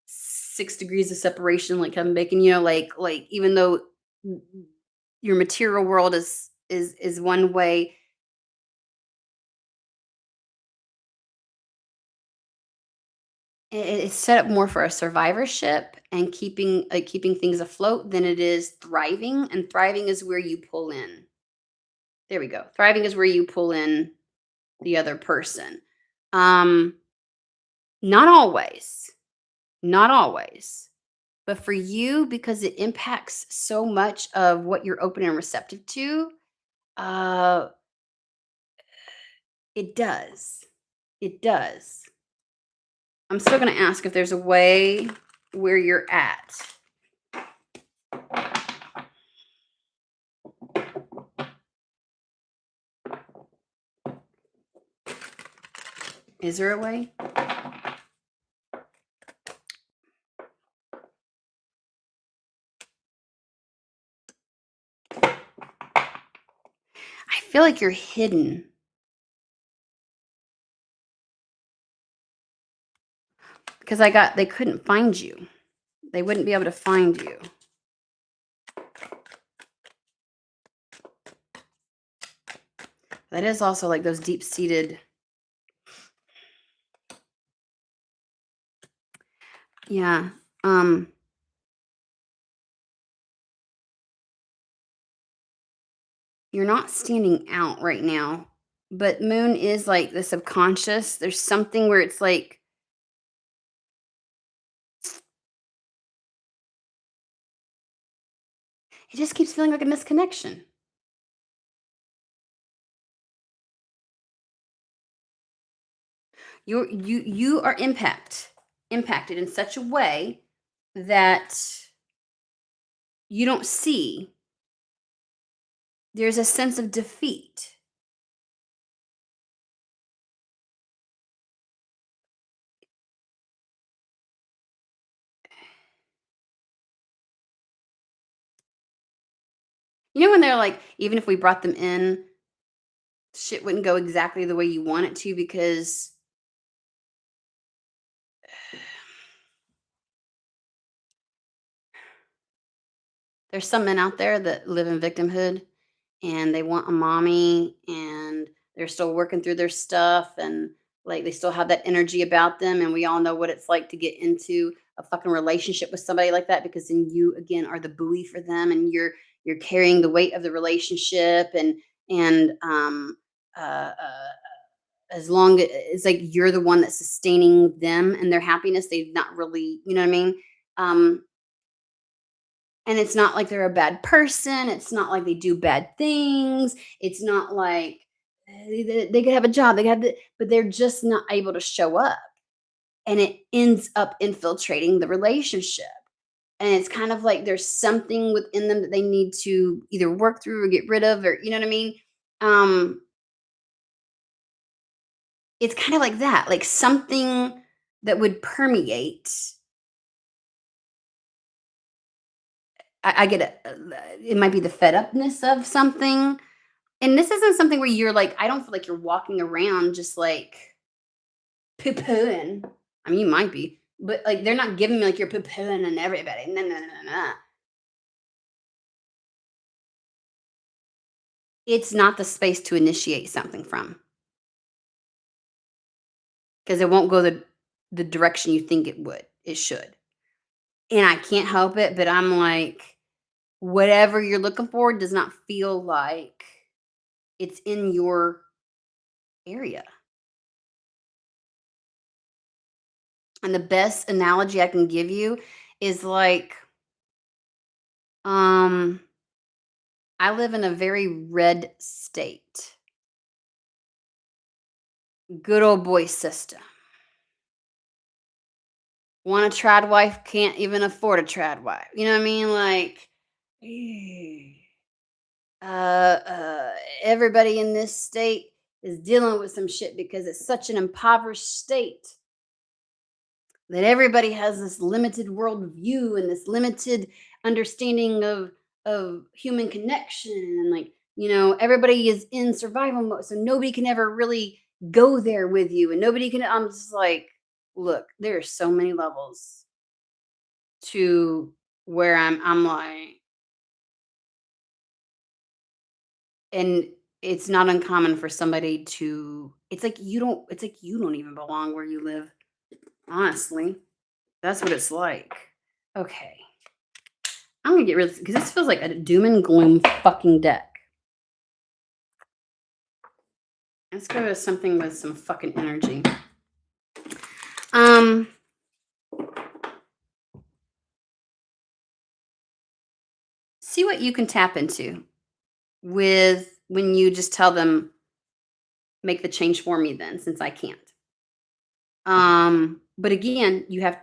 6 degrees of separation, like Kevin Bacon, like even though your material world is one way, it's set up more for a survivorship and keeping things afloat than it is thriving. And thriving is where you pull in. There we go. Thriving is where you pull in the other person. Um, not always. Not always. But for you, because it impacts so much of what you're open and receptive to, uh, it does. It does. I'm still going to ask if there's a way where you're at. Is there a way? I feel like you're hidden because they couldn't find you. They wouldn't be able to find you. That is also like those deep seated. Yeah. You're not standing out right now, but moon is like the subconscious. There's something where it's like it just keeps feeling like a misconnection. You are impacted in such a way that you don't see. There's a sense of defeat. You know when they're like, even if we brought them in, shit wouldn't go exactly the way you want it to because there's some men out there that live in victimhood and they want a mommy and they're still working through their stuff and like they still have that energy about them and we all know what it's like to get into a fucking relationship with somebody like that because then you again are the buoy for them and you're carrying the weight of the relationship and as long as it's like you're the one that's sustaining them and their happiness they've not really you know what I mean um and it's not like they're a bad person, it's not like they do bad things, it's not like they could have a job, they could have the but they're just not able to show up, and it ends up infiltrating the relationship, and it's kind of like there's something within them that they need to either work through or get rid of or you know what I mean? Um, it's kind of like that, like something that would permeate I get it, it might be the fed upness of something. And this isn't something where you're like, I don't feel like you're walking around just like poo-pooing. I mean, you might be, but like they're not giving me like you're poo-pooing and everybody. No, no, no, no, no. It's not the space to initiate something from because it won't go the direction you think it would. It should. And I can't help it, but I'm like, whatever you're looking for does not feel like it's in your area. And the best analogy I can give you is like, um, I live in a very red state. Good old boy system. Want a trad wife, can't even afford a trad wife. You know what I mean? Like, eh, uh, everybody in this state is dealing with some shit because it's such an impoverished state that everybody has this limited worldview and this limited understanding of human connection and like you know everybody is in survival mode so nobody can ever really go there with you and nobody can I'm just like look there are so many levels to where I'm like and it's not uncommon for somebody to it's like you don't even belong where you live honestly that's what it's like okay I'm gonna get rid of this because this feels like a doom and gloom fucking deck. Let's go to something with some fucking energy. Um, see what you can tap into with when you just tell them, make the change for me then, since I can't. But again, you have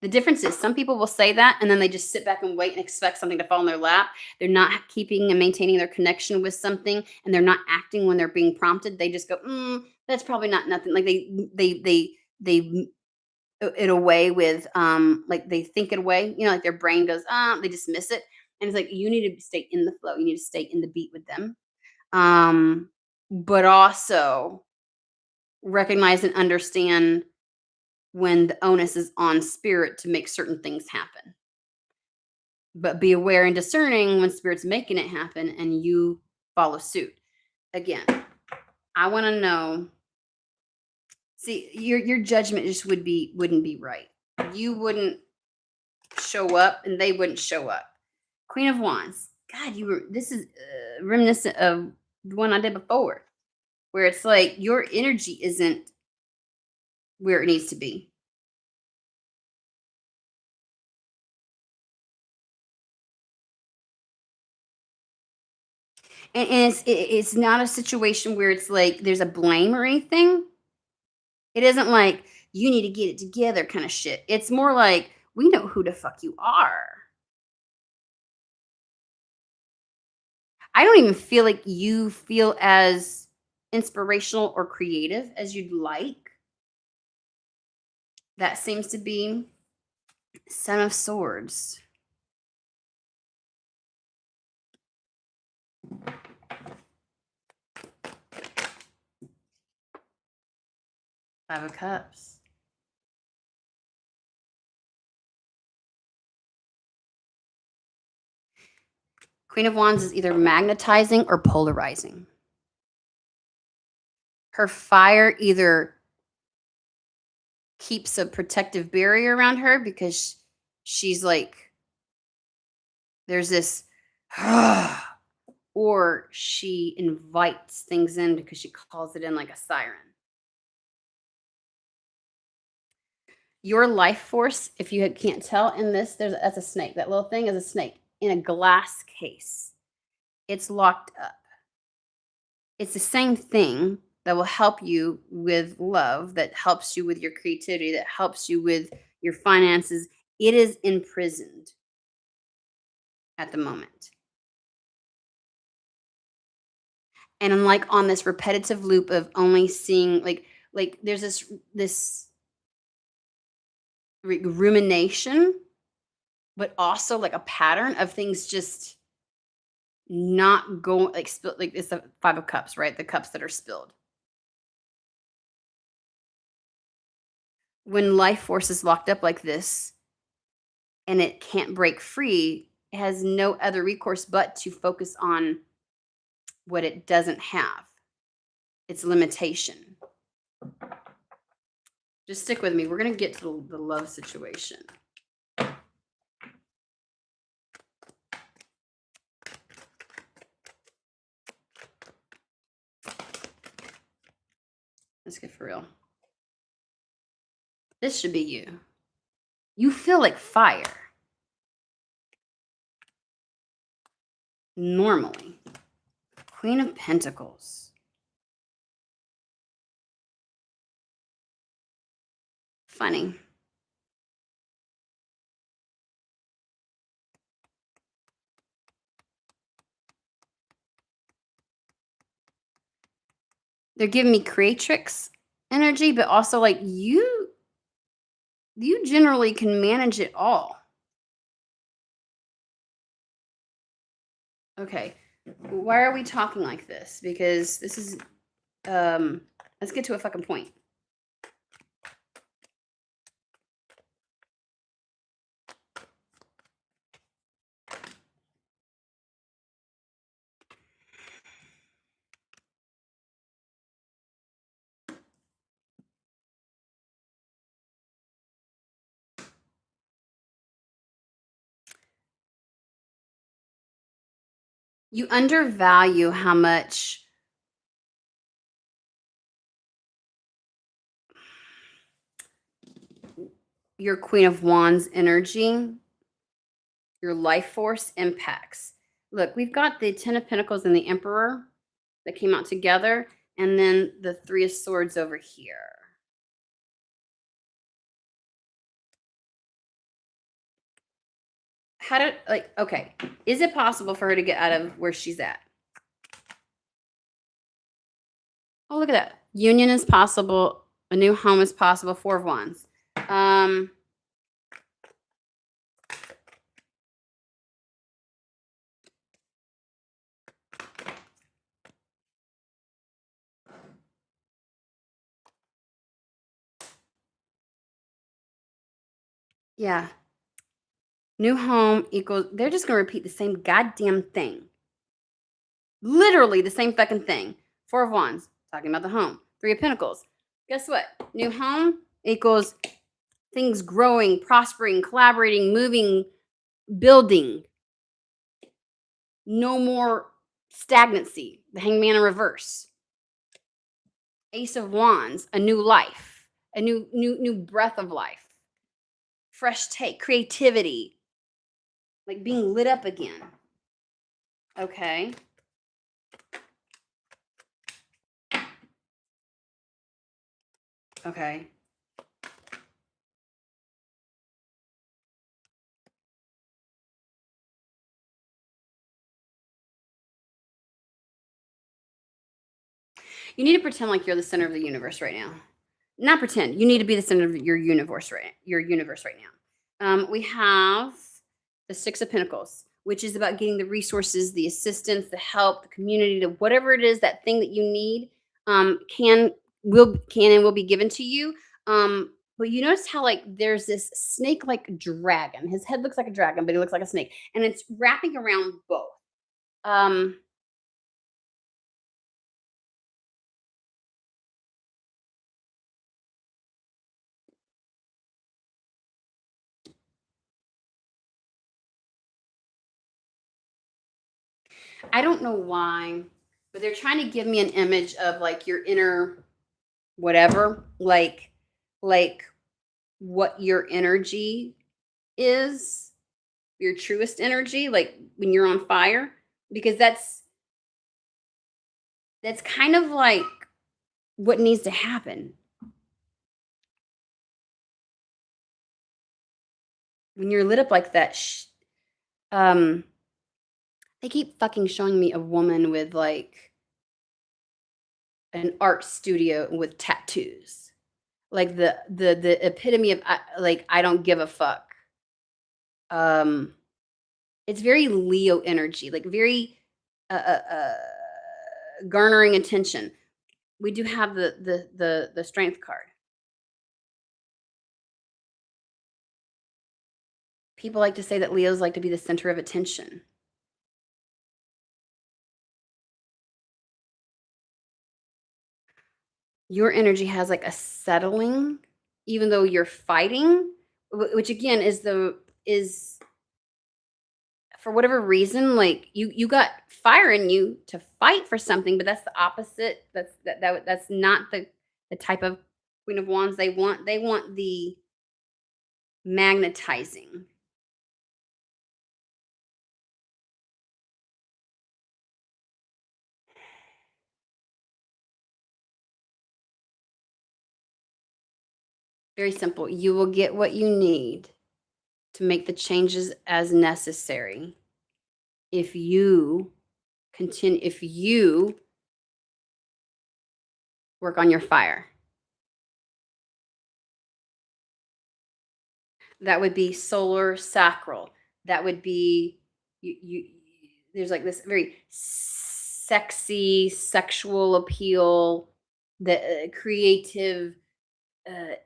the difference is some people will say that and then they just sit back and wait and expect something to fall in their lap. They're not keeping and maintaining their connection with something and they're not acting when they're being prompted. They just go, that's probably not nothing. Like they it away with like they think it away, you know, like their brain goes, they dismiss it. And it's like you need to stay in the flow. You need to stay in the beat with them. Um, but also recognize and understand when the onus is on spirit to make certain things happen. But be aware and discerning when spirit's making it happen and you follow suit. Again, I want to know. See, your judgment just wouldn't be right. You wouldn't show up and they wouldn't show up. Queen of Wands. God, you were this is reminiscent of the one I did before, where it's like your energy isn't where it needs to be. And it's not a situation where it's like there's a blame or anything. It isn't like you need to get it together kind of shit. It's more like we know who the fuck you are. I don't even feel like you feel as inspirational or creative as you'd like. That seems to be Son of Swords. Five of Cups. Queen of Wands is either magnetizing or polarizing. Her fire either keeps a protective barrier around her because she's like, there's this, or she invites things in because she calls it in like a siren. Your life force, if you can't tell in this, that's a snake. That little thing is a snake in a glass case. It's locked up. It's the same thing that will help you with love, that helps you with your creativity, that helps you with your finances. It is imprisoned at the moment. And I'm like on this repetitive loop of only seeing like there's this rumination, but also like a pattern of things just not going like spill, like it's the Five of Cups, right? The cups that are spilled. When life force is locked up like this and it can't break free, it has no other recourse but to focus on what it doesn't have, its limitation. Just stick with me. We're going to get to the love situation. Let's get for real. This should be you. You feel like fire. Normally. Queen of Pentacles. Funny. They're giving me creatrix energy, but also like you generally can manage it all. Okay. Why are we talking like this? Because this is let's get to a fucking point. You undervalue how much your Queen of Wands energy, your life force impacts. Look, we've got the Ten of Pentacles and the Emperor that came out together, and then the Three of Swords over here. How did, like, okay, is it possible for her to get out of where she's at? Oh, look at that. Union is possible. A new home is possible. Four of Wands. Yeah. New home equals, they're just going to repeat the same goddamn thing. Literally the same fucking thing. Four of Wands, talking about the home. Three of Pentacles. Guess what? New home equals things growing, prospering, collaborating, moving, building. No more stagnancy. The Hangman in reverse. Ace of Wands, a new life, a new breath of life. Fresh take, creativity, like being lit up again. Okay. Okay. You need to pretend like you're the center of the universe right now. Not pretend. You need to be the center of your universe right now. We have the Six of Pentacles. which is about getting the resources, the assistance, the help, the community, to whatever it is, that thing that you need, can and will be given to you. But you notice how like there's this snake like dragon. His head looks like a dragon, but he looks like a snake, and it's wrapping around both. Um, I don't know why, but they're trying to give me an image of like your inner whatever, like what your energy is, your truest energy, like when you're on fire, because that's kind of like what needs to happen when you're lit up like that. Um, they keep fucking showing me a woman with like an art studio with tattoos, like the epitome of like I don't give a fuck. Um, it's very Leo energy, like very garnering attention. We do have the strength card. People like to say that Leos like to be the center of attention. Your energy has like a settling, even though you're fighting, which again is for whatever reason, like you got fire in you to fight for something, but that's the opposite. That's not the type of Queen of Wands they want. They want the magnetizing. Very simple. You will get what you need to make the changes as necessary if you if you work on your fire. That would be solar sacral. That would be you there's like this very sexy sexual appeal, the creative,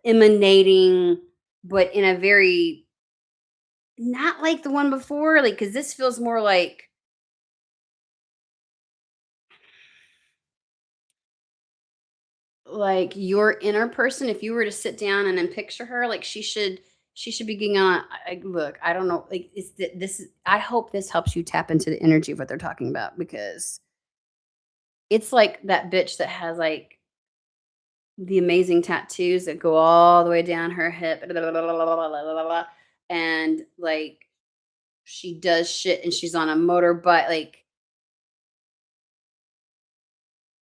emanating, but in a very not like the one before, like because this feels more like your inner person. If you were to sit down and then picture her, like she should be getting on. Look, I don't know, like this. I hope this helps you tap into the energy of what they're talking about, because it's like that bitch that has like the amazing tattoos that go all the way down her hip, and like she does shit and she's on a motorbike, like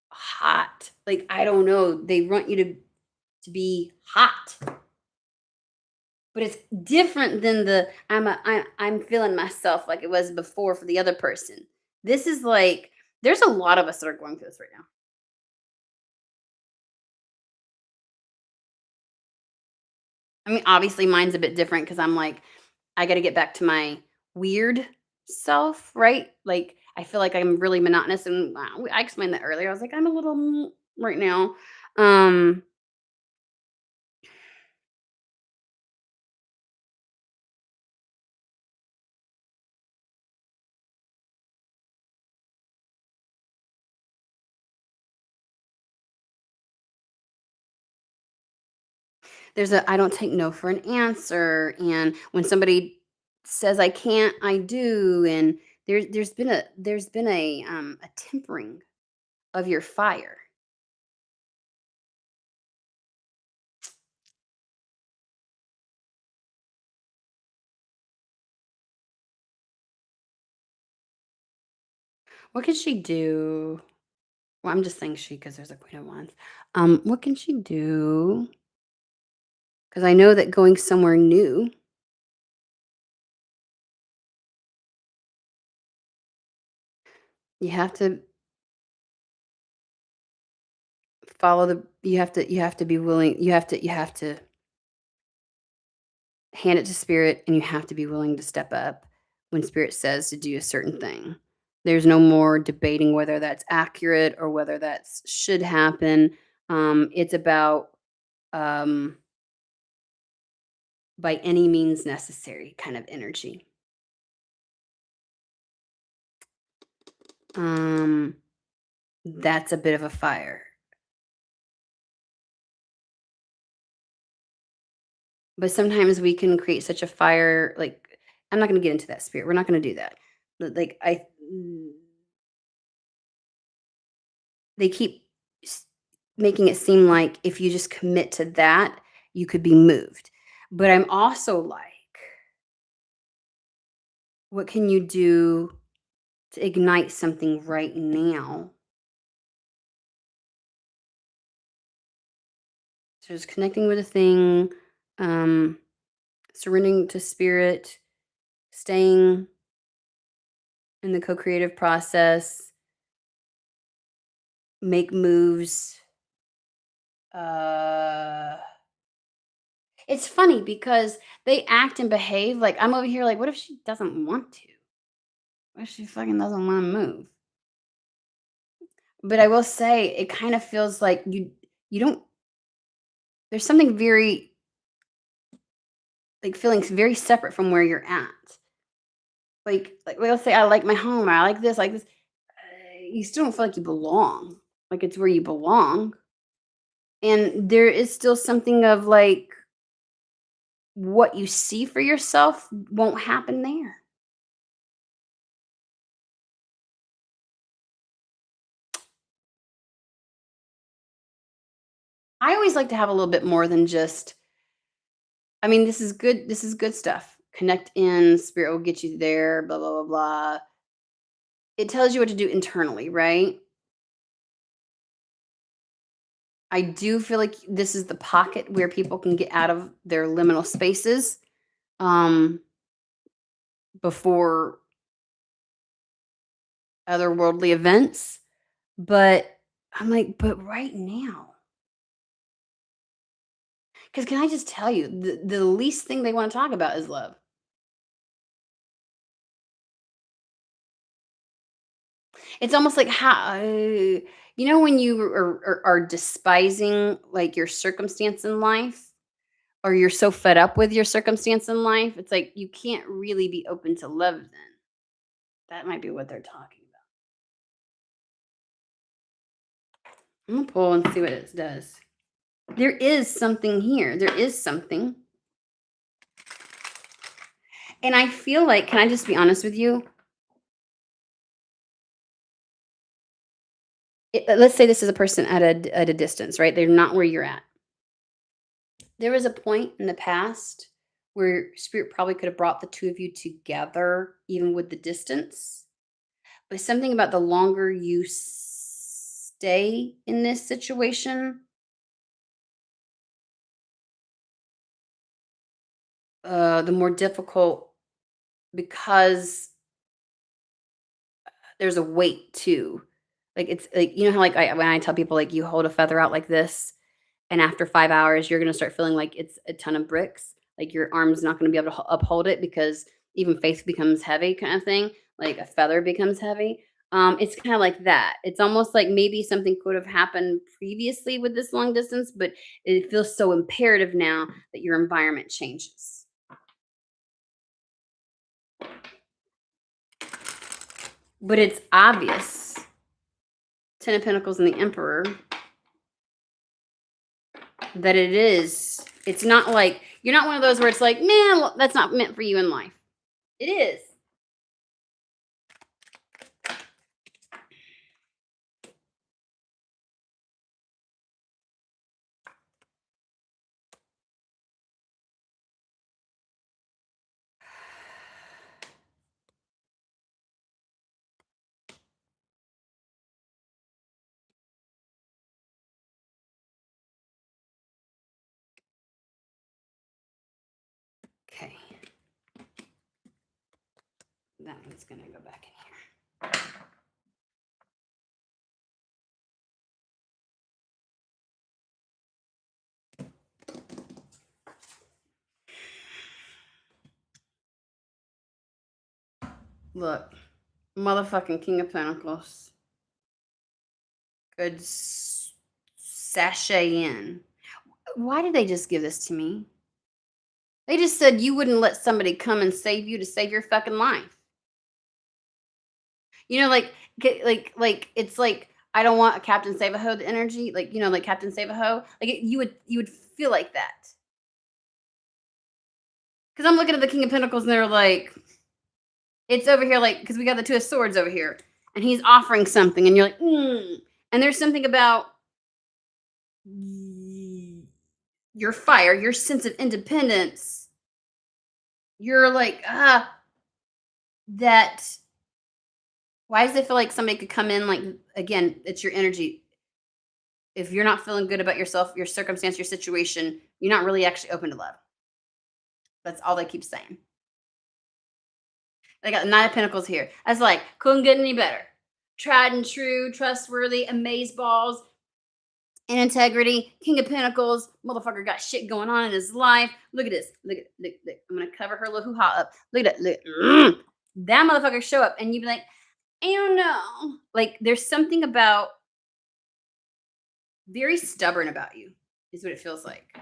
hot. Like I don't know, they want you to be hot, but it's different than the I'm feeling myself like it was before for the other person. This is like there's a lot of us that are going through this right now. I mean, obviously mine's a bit different because I'm like, I got to get back to my weird self, right? Like I feel like I'm really monotonous, and I explained that earlier. I was like, I'm a little right now. Um, there's a I don't take no for an answer, and when somebody says I can't, I do, and there's been a tempering of your fire. What can she do? Well, I'm just saying she because there's a Queen of Wands. What can she do? Because I know that going somewhere new, you have to you have to be willing. You have to hand it to spirit, and you have to be willing to step up. when spirit says to do a certain thing. There's no more debating whether that's accurate or whether that's should happen. It's about um, by any means necessary kind of energy. Um, that's a bit of a fire. But sometimes we can create such a fire, like I'm not gonna get into that spirit. We're not gonna do that. But like they keep s- making it seem like if you just commit to that, you could be moved. But I'm also like, what can you do to ignite something right now? So just connecting with a thing, um, surrendering to spirit, staying in the co-creative process, make moves. Uh, it's funny because they act and behave like I'm over here like, what if she doesn't want to? What if she fucking doesn't want to move? But I will say it kind of feels like you don't there's something very like feeling very separate from where you're at. Like we'll say I like my home, or I like this. You still don't feel like you belong. Like it's where you belong. And there is still something of like what you see for yourself won't happen there. I always like to have a little bit more than just I mean, this is good stuff. Connect in, spirit will get you there, blah blah blah blah. It tells you what to do internally, right? I do feel like this is the pocket where people can get out of their liminal spaces um before otherworldly events. But I'm like, but right now, because can I just tell you, the least thing they want to talk about is love. It's almost like how when you are despising like your circumstance in life, or you're so fed up with your circumstance in life, it's like you can't really be open to love. Then that might be what they're talking about. I'm gonna pull and see what it does. There is something here. There is something, and I feel like, can I just be honest with you? Let's say this is a person at a distance, right? They're not where you're at. There was a point in the past where spirit probably could have brought the two of you together, even with the distance. But something about the longer you stay in this situation, the more difficult, because there's a weight too. Like it's like how like when I tell people like you hold a feather out like this, and after 5 hours you're gonna start feeling like it's a ton of bricks. Like your arm's not gonna be able to uphold it because even faith becomes heavy, kind of thing. Like a feather becomes heavy. It's kind of like that. It's almost like maybe something could have happened previously with this long distance, but it feels so imperative now that your environment changes. But it's obvious. Ten of Pentacles and the Emperor, that it is. It's not like you're not one of those where it's like, man, that's not meant for you in life. It is. Okay. That one's gonna go back in here. Look, motherfucking King of Pentacles could sashay in. Why did they just give this to me? They just said you wouldn't let somebody come and save you to save your fucking life. You know, like it's like I don't want a Captain Save a Ho the energy, like like Captain Save a Ho. Like you would feel like that because I'm looking at the King of Pentacles and they're like, it's over here, like because we got the Two of Swords over here, and he's offering something, and you're like, and there's something about your fire, your sense of independence. You're like that. Why does it feel like somebody could come in like again? It's your energy. If you're not feeling good about yourself, your circumstance, your situation, you're not really actually open to love. That's all they keep saying. They got the Nine of Pentacles here. That's like, couldn't get any better. Tried and true, trustworthy, amaze balls, and integrity. King of Pentacles. Motherfucker got shit going on in his life. Look at this. Look. I'm going to cover her little hoo-ha up. Look at that. Look. That motherfucker show up and you'd be like, I don't know. Like, there's something about very stubborn about you, is what it feels like.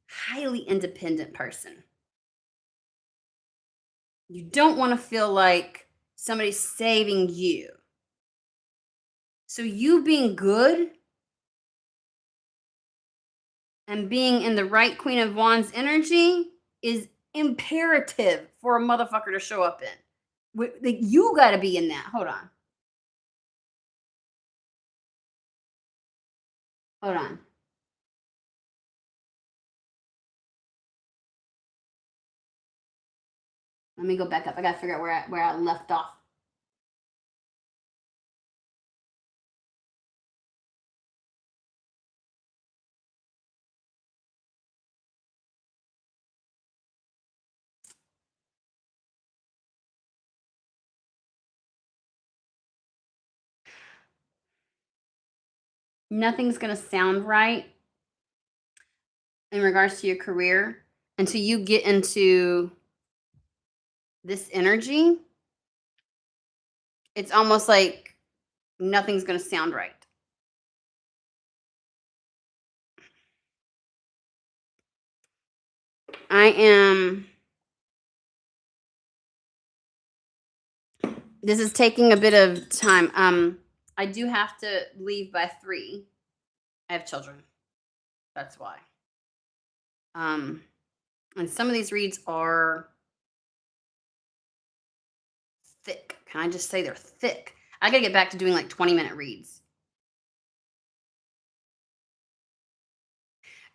Highly independent person. You don't want to feel like somebody's saving you. So you being good and being in the right Queen of Wands energy is imperative for a motherfucker to show up in. Like, you got to be in that. Hold on. Hold on. Let me go back up. I got to figure out where I left off. Nothing's going to sound right in regards to your career until you get into this energy. It's almost like nothing's going to sound right. This is taking a bit of time. I do have to leave by 3. I have children. That's why. And some of these reads are thick. Can I just say they're thick? I gotta get back to doing like 20-minute reads.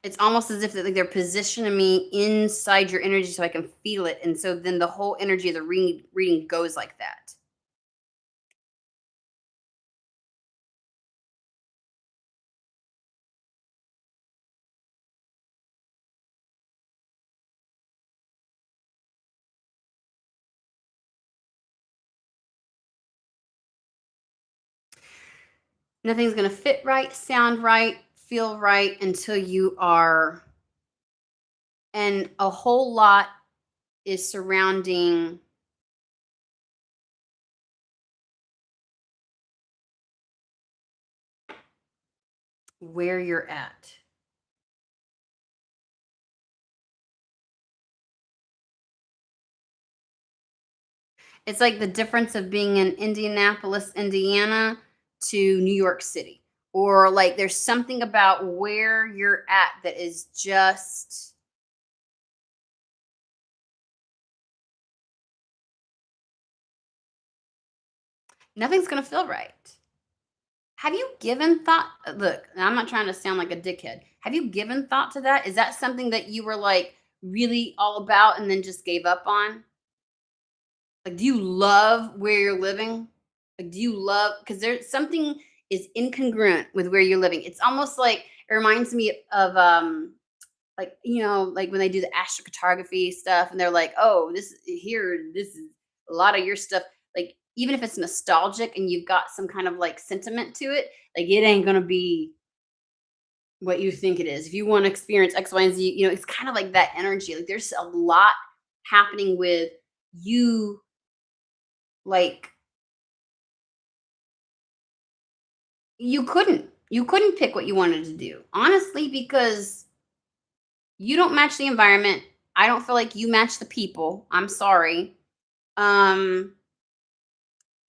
It's almost as if they're positioning me inside your energy so I can feel it. And so then the whole energy of the reading goes like that. Nothing's going to fit right, sound right, feel right until you are. And a whole lot is surrounding where you're at. It's like the difference of being in Indianapolis, Indiana to New York City. Or like there's something about where you're at that is just nothing's going to feel right. Have you given thought? Look, I'm not trying to sound like a dickhead. Have you given thought to that? Is that something that you were like really all about and then just gave up on? Like, do you love where you're living? Like, do you love, because there's something is incongruent with where you're living. It's almost like it reminds me of like like when they do the astrocartography stuff and they're like, oh, this is a lot of your stuff, like even if it's nostalgic and you've got some kind of like sentiment to it, like it ain't gonna be what you think it is. If you want to experience X, Y, and Z, it's kind of like that energy. Like there's a lot happening with you, like you couldn't pick what you wanted to do. Honestly, because you don't match the environment. I don't feel like you match the people. I'm sorry. Um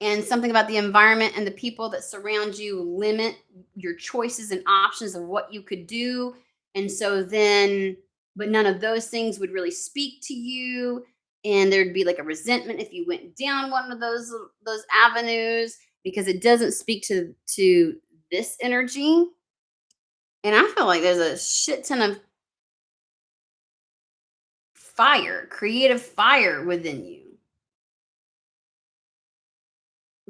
and something about the environment and the people that surround you limit your choices and options of what you could do. And so then, but none of those things would really speak to you, and there'd be like a resentment if you went down one of those avenues, because it doesn't speak to this energy. And I feel like there's a shit ton of fire, creative fire within you.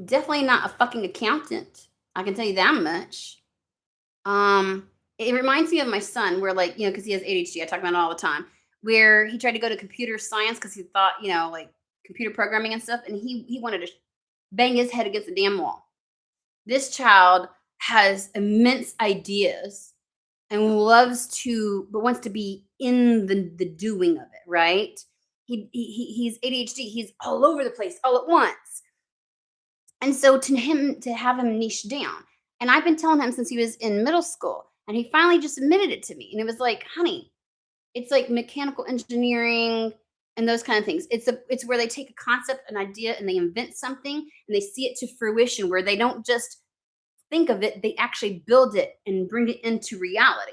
Definitely not a fucking accountant, I can tell you that much. Um, it reminds me of my son, where, like, because he has ADHD. I talk about it all the time. Where he tried to go to computer science because he thought, like computer programming and stuff, and he wanted to bang his head against the damn wall. This child has immense ideas and but wants to be in the doing of it, right? He's ADHD. He's all over the place all at once. And so to have him niche down, and I've been telling him since he was in middle school, and he finally just admitted it to me. And it was like, honey, it's like mechanical engineering and those kind of things. It's where they take a concept, an idea, and they invent something, and they see it to fruition, where they don't just think of it, they actually build it and bring it into reality.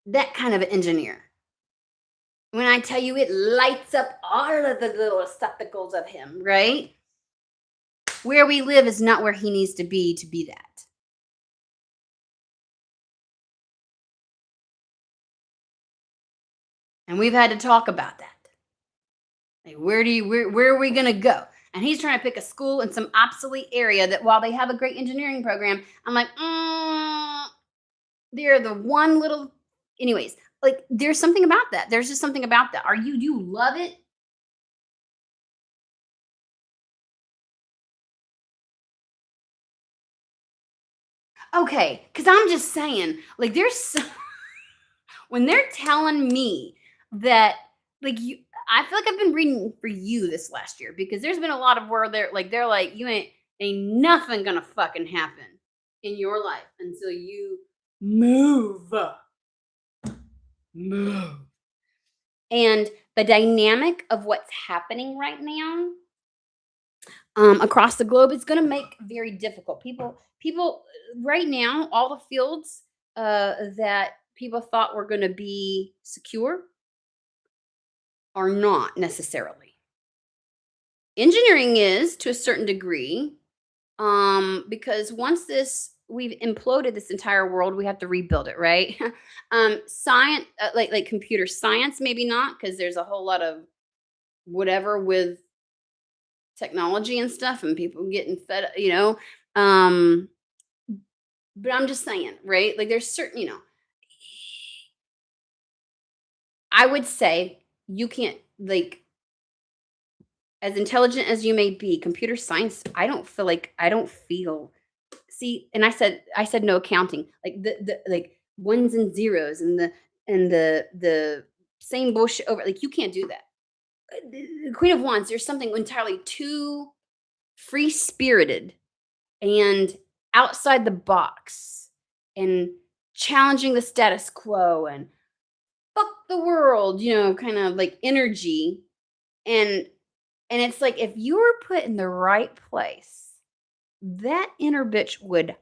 That kind of an engineer. When I tell you, it lights up all of the little receptacles of him, right? Where we live is not where he needs to be that. And we've had to talk about that. Like, where are we gonna go? And he's trying to pick a school in some obsolete area that, while they have a great engineering program, I'm like, they're the one little, anyways, like there's something about that. There's just something about that. You love it? Okay, because I'm just saying, like, when they're telling me that, like, I feel like I've been reading for you this last year, because there's been a lot of where they're like, you ain't nothing gonna fucking happen in your life until you move. Move. And the dynamic of what's happening right now, across the globe, is going to make very difficult. People right now, all the fields that people thought were going to be secure are not necessarily. Engineering is, to a certain degree, because once this we've imploded this entire world, we have to rebuild it, right? Science, like computer science, maybe not, because there's a whole lot of whatever with technology and stuff, and people getting fed. Um, but I'm just saying, right? Like there's certain, I would say you can't, like, as intelligent as you may be, computer science, I don't feel, see, and I said no accounting, like the like ones and zeros, and the same bullshit over, like, you can't do that. The Queen of Wands, there's something entirely too free spirited and outside the box and challenging the status quo and fuck the world, kind of like energy. And it's like, if you were put in the right place, that inner bitch would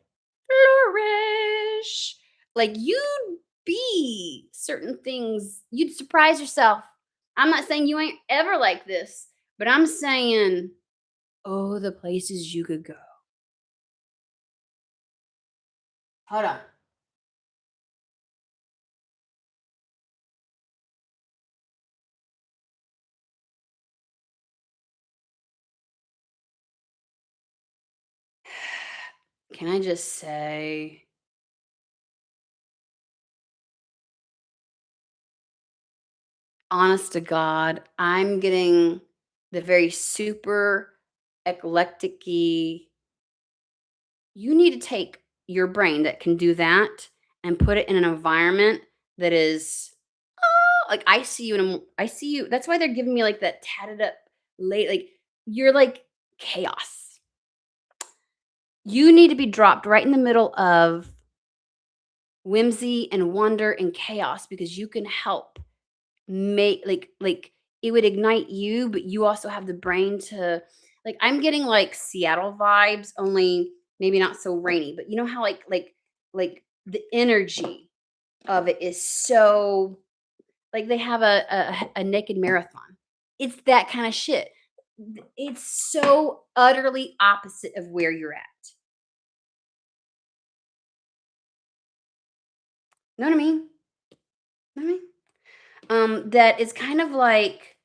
flourish. Like, you'd be certain things, you'd surprise yourself. I'm not saying you ain't ever like this, but I'm saying, oh, the places you could go. Hold on. Can I just say, honest to God, I'm getting the very super eclectic. You need to take your brain that can do that and put it in an environment that is, oh, like I see you and I see you. That's why they're giving me like that tatted up late, like you're like chaos. You need to be dropped right in the middle of whimsy and wonder and chaos because you can help make like it would ignite you, but you also have the brain to like I'm getting like Seattle vibes, only maybe not so rainy, but you know how like the energy of it is so like they have a naked marathon. It's that kind of shit. It's so utterly opposite of where you're at. Know what I mean? Know what I mean? That is kind of like,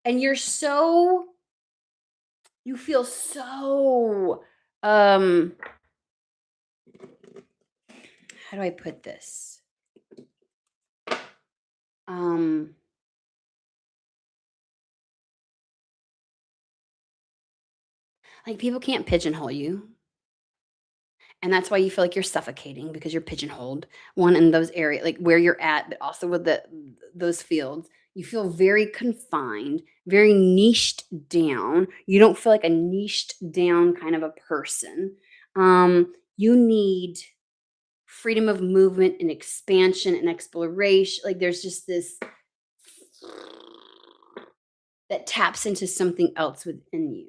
and you're so you feel so how do I put this? Um like people can't pigeonhole you. And that's why you feel like you're suffocating because you're pigeonholed. One in those areas, like where you're at, but also with those fields. You feel very confined, very niched down. You don't feel like a niched down kind of a person. You need freedom of movement and expansion and exploration. Like there's just this that taps into something else within you.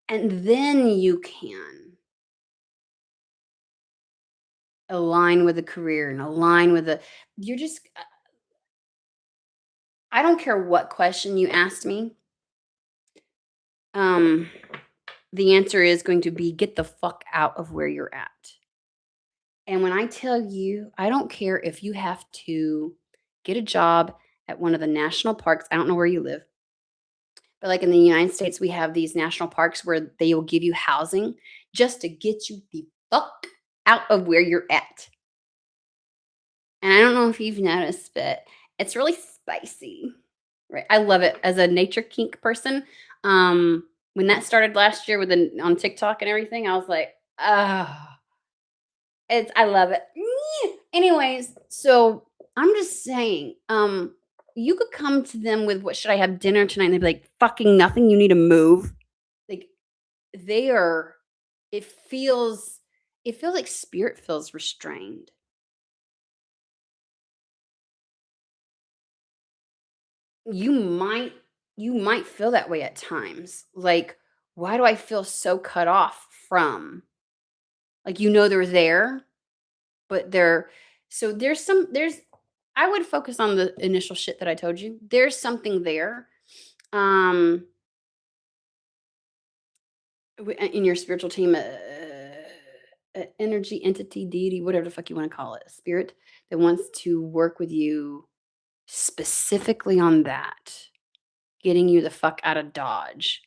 And then you can align with a career and align with a you're just I don't care what question you asked me. Um the answer is going to be get the fuck out of where you're at. And when I tell you, I don't care if you have to get a job at one of the national parks. I don't know where you live. But like in the United States, we have these national parks where they will give you housing just to get you the fuck out of where you're at. And I don't know if you've noticed, but it's really spicy. Right. I love it as a nature kink person. When that started last year with on TikTok and everything, I was like, ah, it's I love it. Anyways, so I'm just saying, you could come to them with what should I have dinner tonight? And they'd be like, fucking nothing, you need to move. Like they are it feels it feels like spirit feels restrained. You might you might feel that way at times. Like, why do I feel so cut off from? Like you know they're there, but they're so there's I would focus on the initial shit that I told you. There's something there. Um in your spiritual team energy entity deity whatever the fuck you want to call it, a spirit that wants to work with you specifically on that, getting you the fuck out of dodge.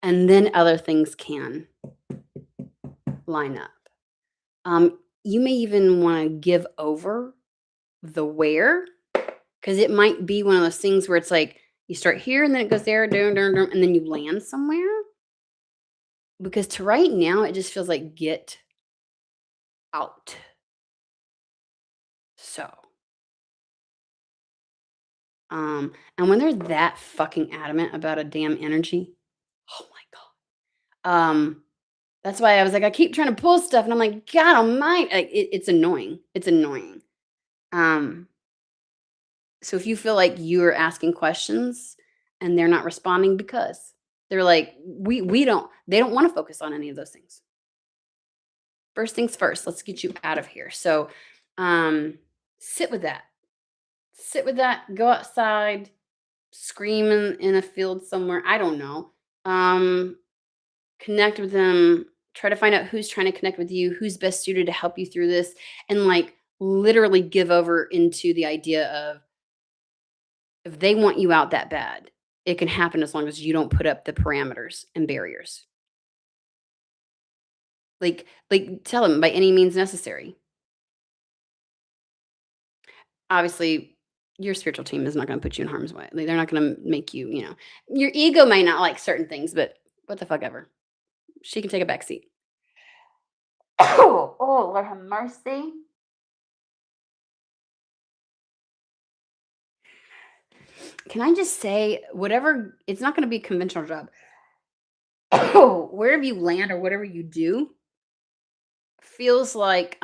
And then other things can line up. You may even want to give over the where because it might be one of those things where it's like you start here and then it goes there, dun, dun, dun, and then you land somewhere. Because to right now, it just feels like get out. So, and when they're that fucking adamant about a damn energy, oh my god. That's why I was like, I keep trying to pull stuff, and I'm like, God almighty, like, it's annoying. It's annoying. Um, so if you feel like you're asking questions and they're not responding because they're like, we don't they don't want to focus on any of those things. First things first, let's get you out of here. So sit with that. Sit with that, go outside, scream in a field somewhere. I don't know. Connect with them, try to find out who's trying to connect with you, who's best suited to help you through this, and like literally give over into the idea of if they want you out that bad, it can happen as long as you don't put up the parameters and barriers. Like tell them by any means necessary. Obviously, your spiritual team is not going to put you in harm's way. Like, they're not going to make you, your ego may not like certain things, but what the fuck ever. She can take a back seat. Oh, Lord have mercy. Can I just say, whatever, it's not going to be a conventional job. Wherever you land or whatever you do feels like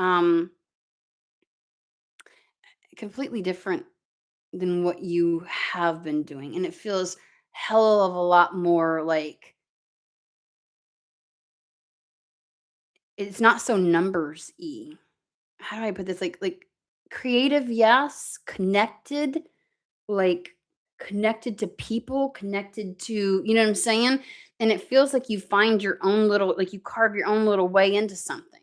completely different than what you have been doing. And it feels hell of a lot more like it's not so numbers y. How do I put this? Like creative, yes, connected, like connected to people, connected to, you know what I'm saying? And it feels like you find your own little, like you carve your own little way into something.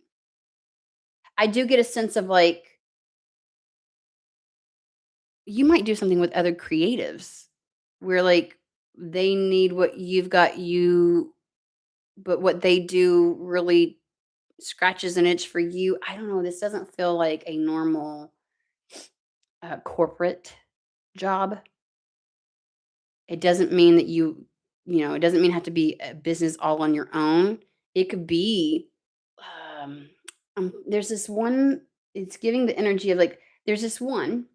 I do get a sense of like you might do something with other creatives where like they need what you've got you, but what they do really scratches an itch for you. I don't know. This doesn't feel like a normal corporate job. It doesn't mean that it doesn't mean have to be a business all on your own. It could be, um, there's this one, it's giving the energy of like, there's this one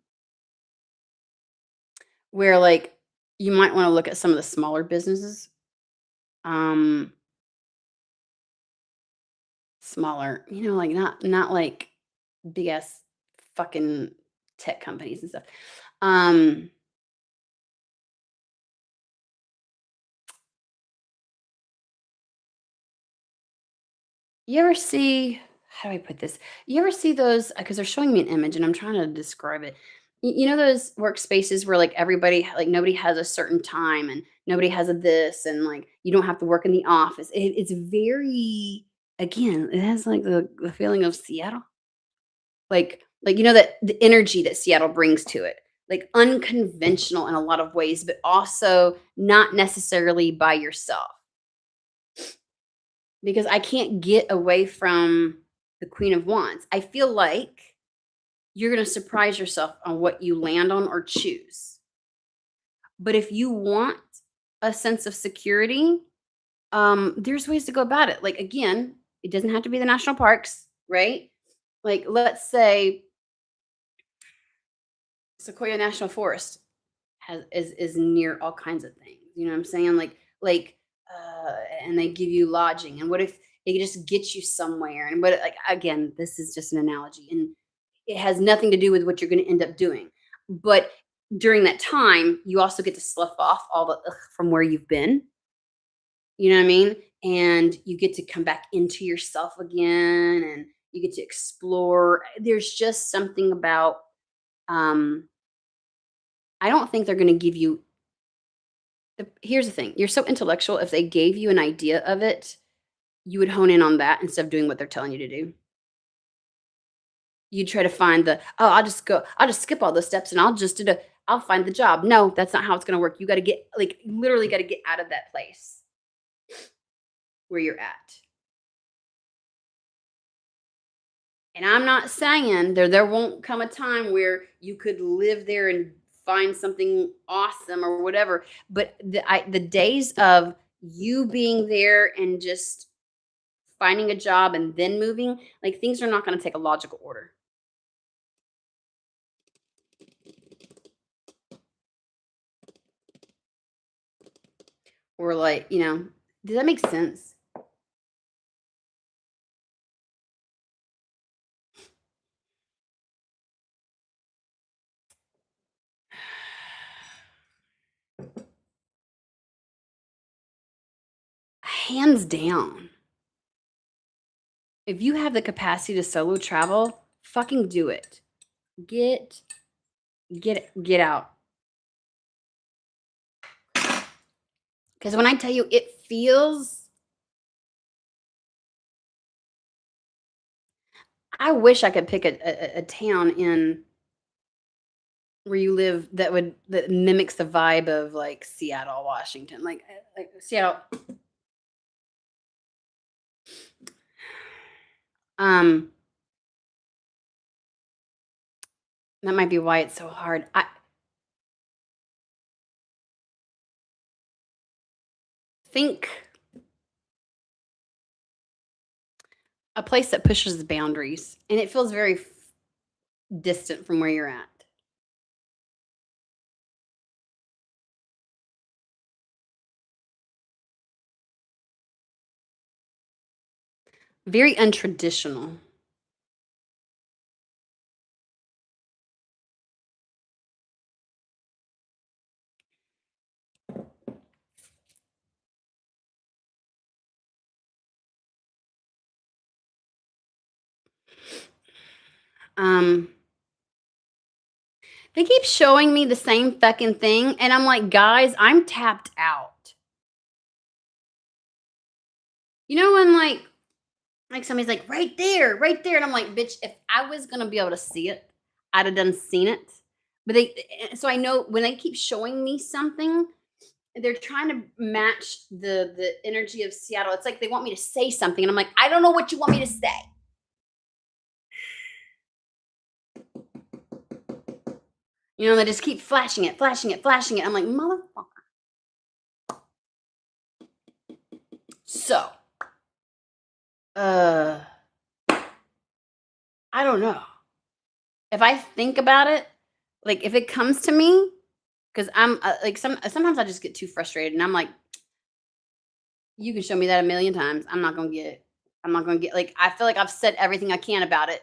where like you might want to look at some of the smaller businesses. Um, Smaller, like not like big ass fucking tech companies and stuff. Um, You ever see how do I put this? You ever see those because they're showing me an image and I'm trying to describe it. You know those workspaces where like everybody like nobody has a certain time and nobody has a this and like you don't have to work in the office. It's very again, it has like the feeling of Seattle. Like that the energy that Seattle brings to it. Like unconventional in a lot of ways, but also not necessarily by yourself because I can't get away from the Queen of Wands. I feel like you're going to surprise yourself on what you land on or choose. But if you want a sense of security, there's ways to go about it. Like again, it doesn't have to be the national parks, right? Like let's say Sequoia National Forest is near all kinds of things. You know what I'm saying? Like and they give you lodging. And what if they just get you somewhere? And what like again, this is just an analogy and it has nothing to do with what you're going to end up doing. But during that time, you also get to slough off all the ugh from where you've been. You know what I mean? And you get to come back into yourself again and you get to explore. There's just something about um I don't think they're going to give you here's the thing, you're so intellectual, if they gave you an idea of it, you would hone in on that instead of doing what they're telling you to do. You'd try to find "Oh, I'll just skip all those steps and I'll find the job." No, that's not how it's gonna work. You gotta get like, literally gotta get out of that place where you're at. And I'm not saying there won't come a time where you could live there and find something awesome or whatever, but the days of you being there and just finding a job and then moving, like, things are not gonna take a logical order. Or, like, does that make sense? Hands down. If you have the capacity to solo travel, fucking do it. Get get out. Because when I tell you it feels I wish I could pick a town in where you live that mimics the vibe of, like, Seattle, Washington, like Seattle. Um, that might be why it's so hard. I think A place that pushes the boundaries, and it feels very distant from where you're at. Very untraditional. Um, they keep showing me the same fucking thing, and I'm like, "Guys, I'm tapped out." You know when, like, somebody's like, right there," and I'm like, "Bitch, if I was gonna be able to see it, I'd have done seen it." But so I know when they keep showing me something, they're trying to match the energy of Seattle. It's like they want me to say something, and I'm like, "I don't know what you want me to say." You know, they just keep flashing it, flashing it, flashing it. I'm like, "Motherfucker." So, uh, I don't know. If I think about it, like, if it comes to me, because 'cause I'm, like, sometimes I just get too frustrated, and I'm like, "You can show me that a million times. I'm not gonna get," like, I feel like I've said everything I can about it.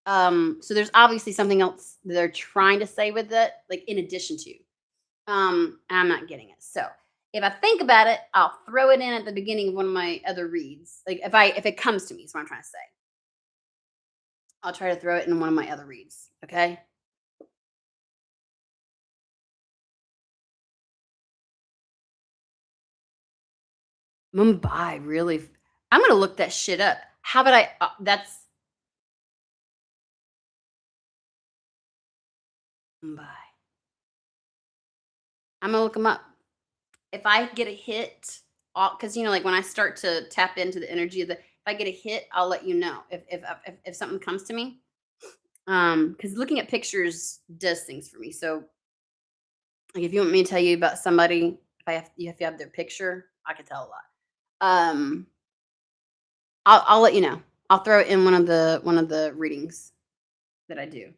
So there's obviously something else that they're trying to say with it, like, in addition to. I'm not getting it. So if I think about it, I'll throw it in at the beginning of one of my other reads. Like, if it comes to me, is what I'm trying to say. I'll try to throw it in one of my other reads. Okay. Mumbai, really? I'm gonna look that shit up. How about I? That's Mumbai. I'm gonna look them up. If I get a hit, because like when I start to tap into the energy of the, if I get a hit, I'll let you know if something comes to me. Because looking at pictures does things for me. So, like, if you want me to tell you about somebody, if you have their picture, I could tell a lot. Um, I'll let you know. I'll throw it in one of the readings that I do.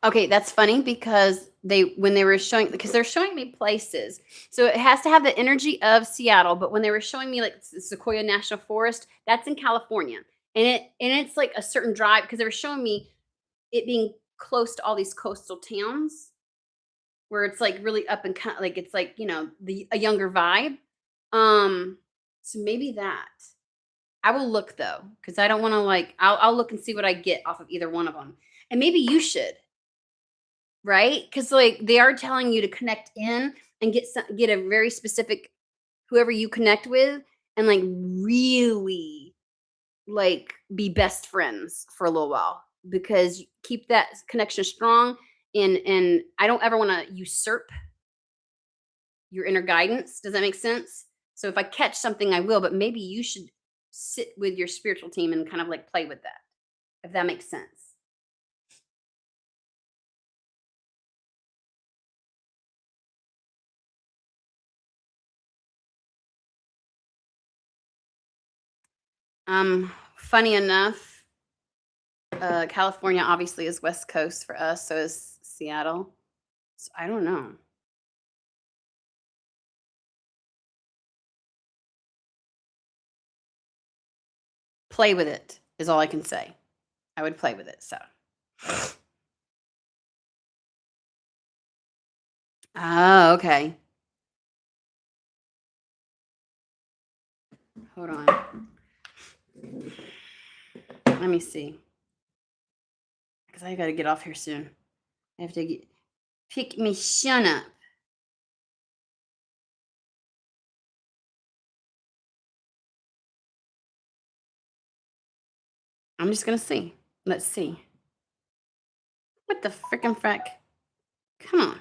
Okay, that's funny because when they were showing, because they're showing me places. So it has to have the energy of Seattle, but when they were showing me like Sequoia National Forest, that's in California. And it's like a certain drive because they were showing me it being close to all these coastal towns where it's like really up and like it's like, a younger vibe. So maybe that. I will look though, because I don't want to like I'll look and see what I get off of either one of them. And maybe you should. Right? Because like, they are telling you to connect in and get a very specific whoever you connect with and, like, really, like, be best friends for a little while because keep that connection strong, and I don't ever wanna usurp your inner guidance. Does that make sense? So if I catch something, I will, but maybe you should sit with your spiritual team and kind of, like, play with that, if that makes sense. Funny enough, California obviously is West Coast for us, so is Seattle. So I don't know. Play with it is all I can say. I would play with it. So, oh, okay. Hold on. Let me see, because I got to get off here soon. I have to pick me shun up. I'm just gonna see. Let's see. What the frickin' frack? Come on,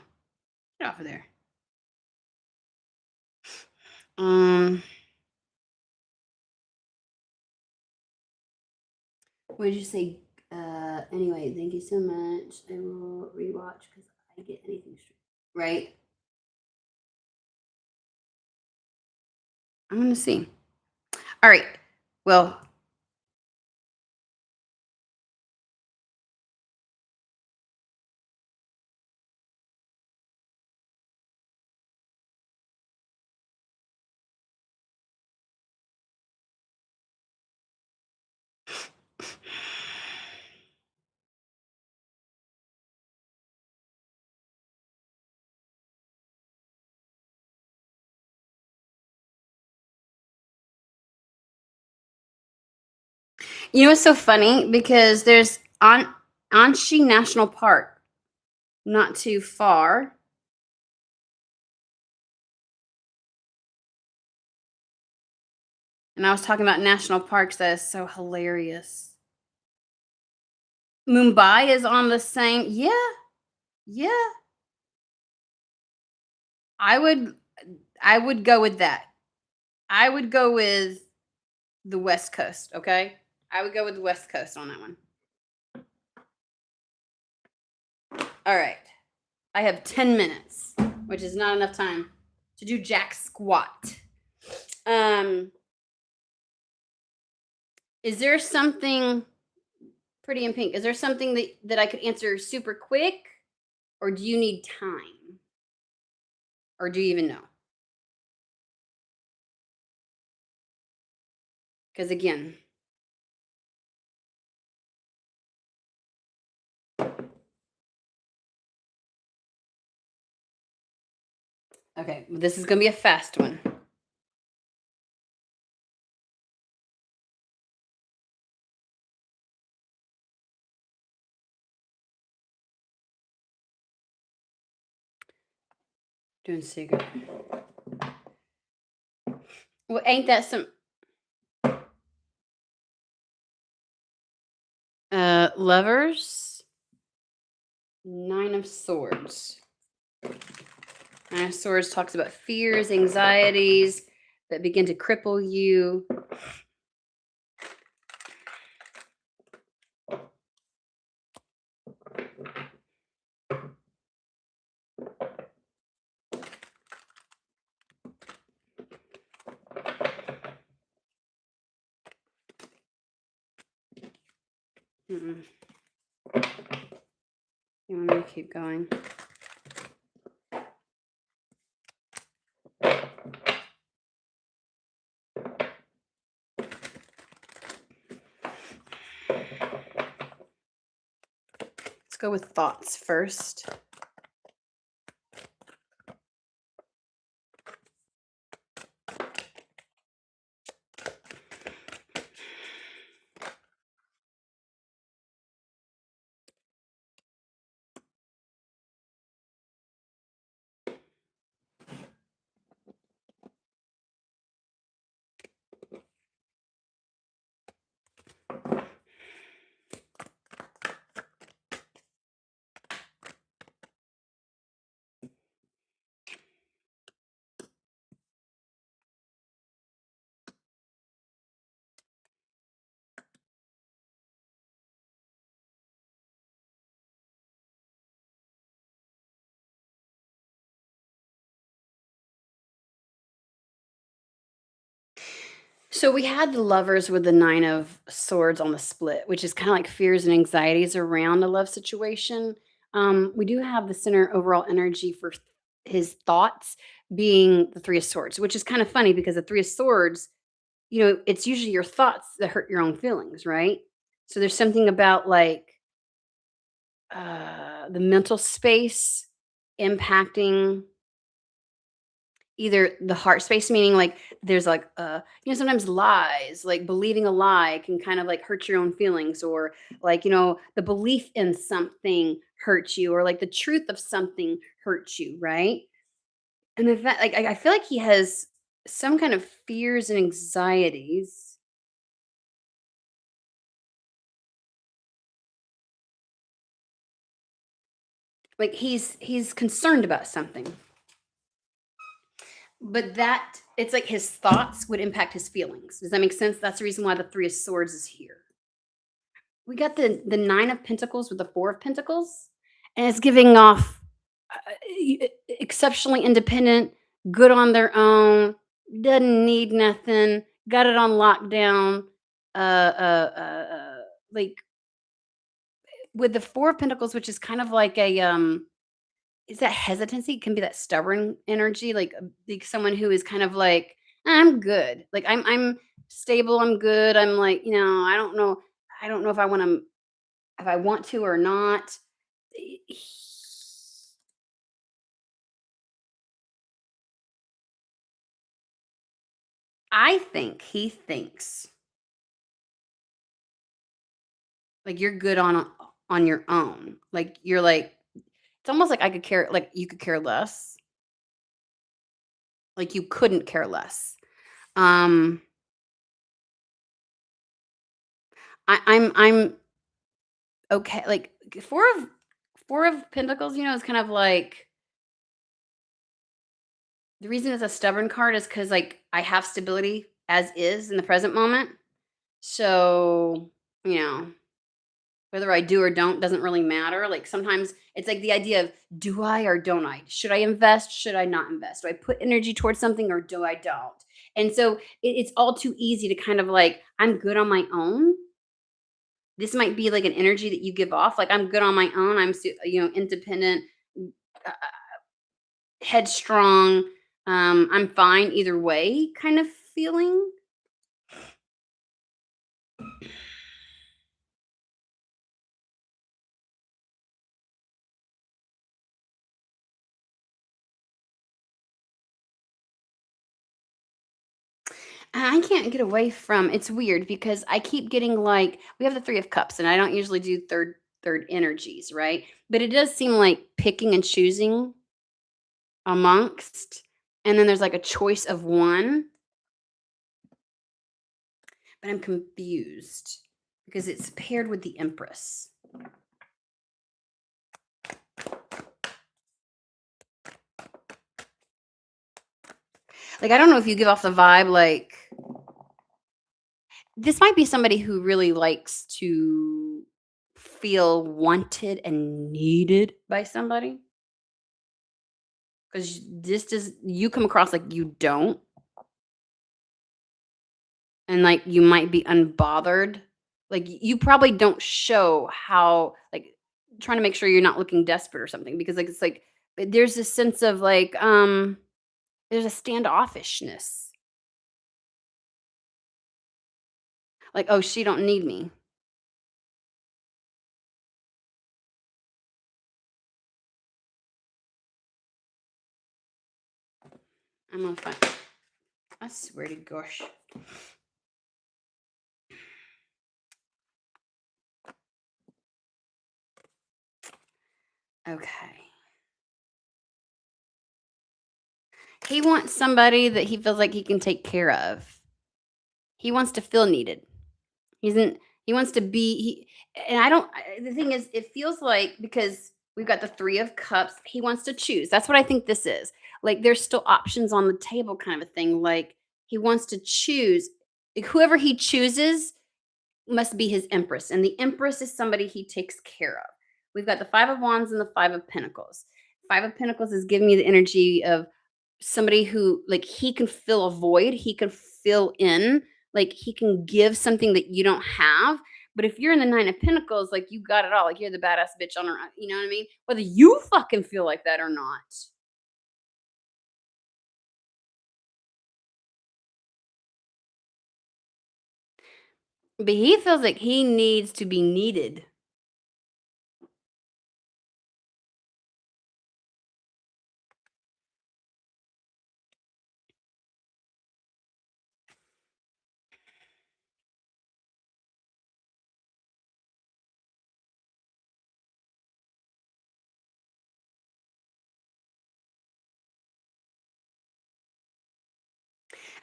get off of there. Um, what did you say? Anyway, thank you so much. I will rewatch because I get anything straight. Right? I'm gonna see. All right. Well, you know what's so funny? Because there's Anshi National Park not too far. And I was talking about national parks. That is so hilarious. Mumbai is on the same. Yeah, yeah. I would I would go with that. I would go with the West Coast, okay? I would go with the West Coast on that one. All right. I have 10 minutes, which is not enough time to do jack squat. Um, is there something pretty in pink? Is there something that I could answer super quick, or do you need time? Or do you even know? Because again, okay, this is gonna be a fast one. Doing secret. Well, ain't that some lovers? Nine of Swords. Nine of Swords talks about fears, anxieties that begin to cripple you. Mm-mm. You want me to keep going? Let's go with thoughts first. So we had the lovers with the Nine of Swords on the split, which is kind of like fears and anxieties around a love situation. We do have the center overall energy for his thoughts being the Three of Swords, which is kind of funny because the Three of Swords, it's usually your thoughts that hurt your own feelings, right? So there's something about like the mental space impacting either the heart space, meaning like there's like sometimes lies, like believing a lie can kind of like hurt your own feelings, or like the belief in something hurts you, or like the truth of something hurts you, right? And the fact, like I feel like he has some kind of fears and anxieties. Like he's concerned about something, but that it's like his thoughts would impact his feelings. Does that make sense? That's the reason why the Three of Swords is here. We got the Nine of Pentacles with the Four of Pentacles, and it's giving off exceptionally independent, good on their own. doesn't need nothing, got it on lockdown. Uh, uh, uh, uh, like with the Four of Pentacles, which is kind of like a is that hesitancy? It can be that stubborn energy, like someone who is kind of like, I'm good. Like I'm stable, I'm good. I'm like, I don't know if if I want to or not. I think he thinks like you're good on your own. Like you're like it's almost like I could care like you could care less. Like you couldn't care less. Um I'm okay. Like Four of Pentacles, is kind of like the reason it's a stubborn card is because like I have stability as is in the present moment. So, you know, whether I do or don't doesn't really matter. Like sometimes it's like the idea of do I or don't I? Should I invest? Should I not invest? Do I put energy towards something or do I don't? And so it's all too easy to kind of like, I'm good on my own. This might be like an energy that you give off. Like I'm good on my own. Independent, uh, headstrong. I'm fine either way kind of feeling. I can't get away from it's weird because I keep getting like we have the 3 of cups and I don't usually do third energies, right? But it does seem like picking and choosing amongst and then there's like a choice of one, but I'm confused because it's paired with the Empress. Like I don't know if you give off the vibe like this might be somebody who really likes to feel wanted and needed by somebody. Because this does you come across like you don't, and, like, you might be unbothered. Like, you probably don't show how like, trying to make sure you're not looking desperate or something because, like, it's like there's this sense of, like, there's a standoffishness. Like, "Oh, she don't need me." I'm gonna find I swear to gosh. Okay. He wants somebody that he feels like he can take care of. He wants to feel needed. He's in he wants to be he and I don't the thing is, it feels like because we've got the 3 of cups, he wants to choose. That's what I think this is. Like, there's still options on the table kind of a thing, like, he wants to choose. Like, whoever he chooses must be his empress, and the empress is somebody he takes care of. We've got the 5 of wands and the 5 of pentacles. 5 of pentacles is giving me the energy of somebody who like he can fill a void, he can fill in, like he can give something that you don't have. But if you're in the 9 of pentacles, like you got it all, like you're the badass bitch on her, you know what I mean? Whether you fucking feel like that or not. But he feels like he needs to be needed.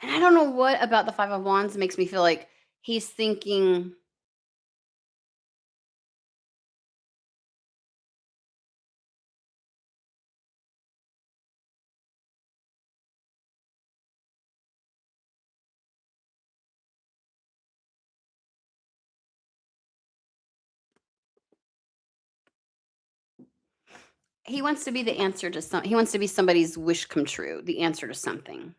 And I don't know what about the 5 of wands makes me feel like he's thinking he wants to be the answer to some he wants to be somebody's wish come true, the answer to something.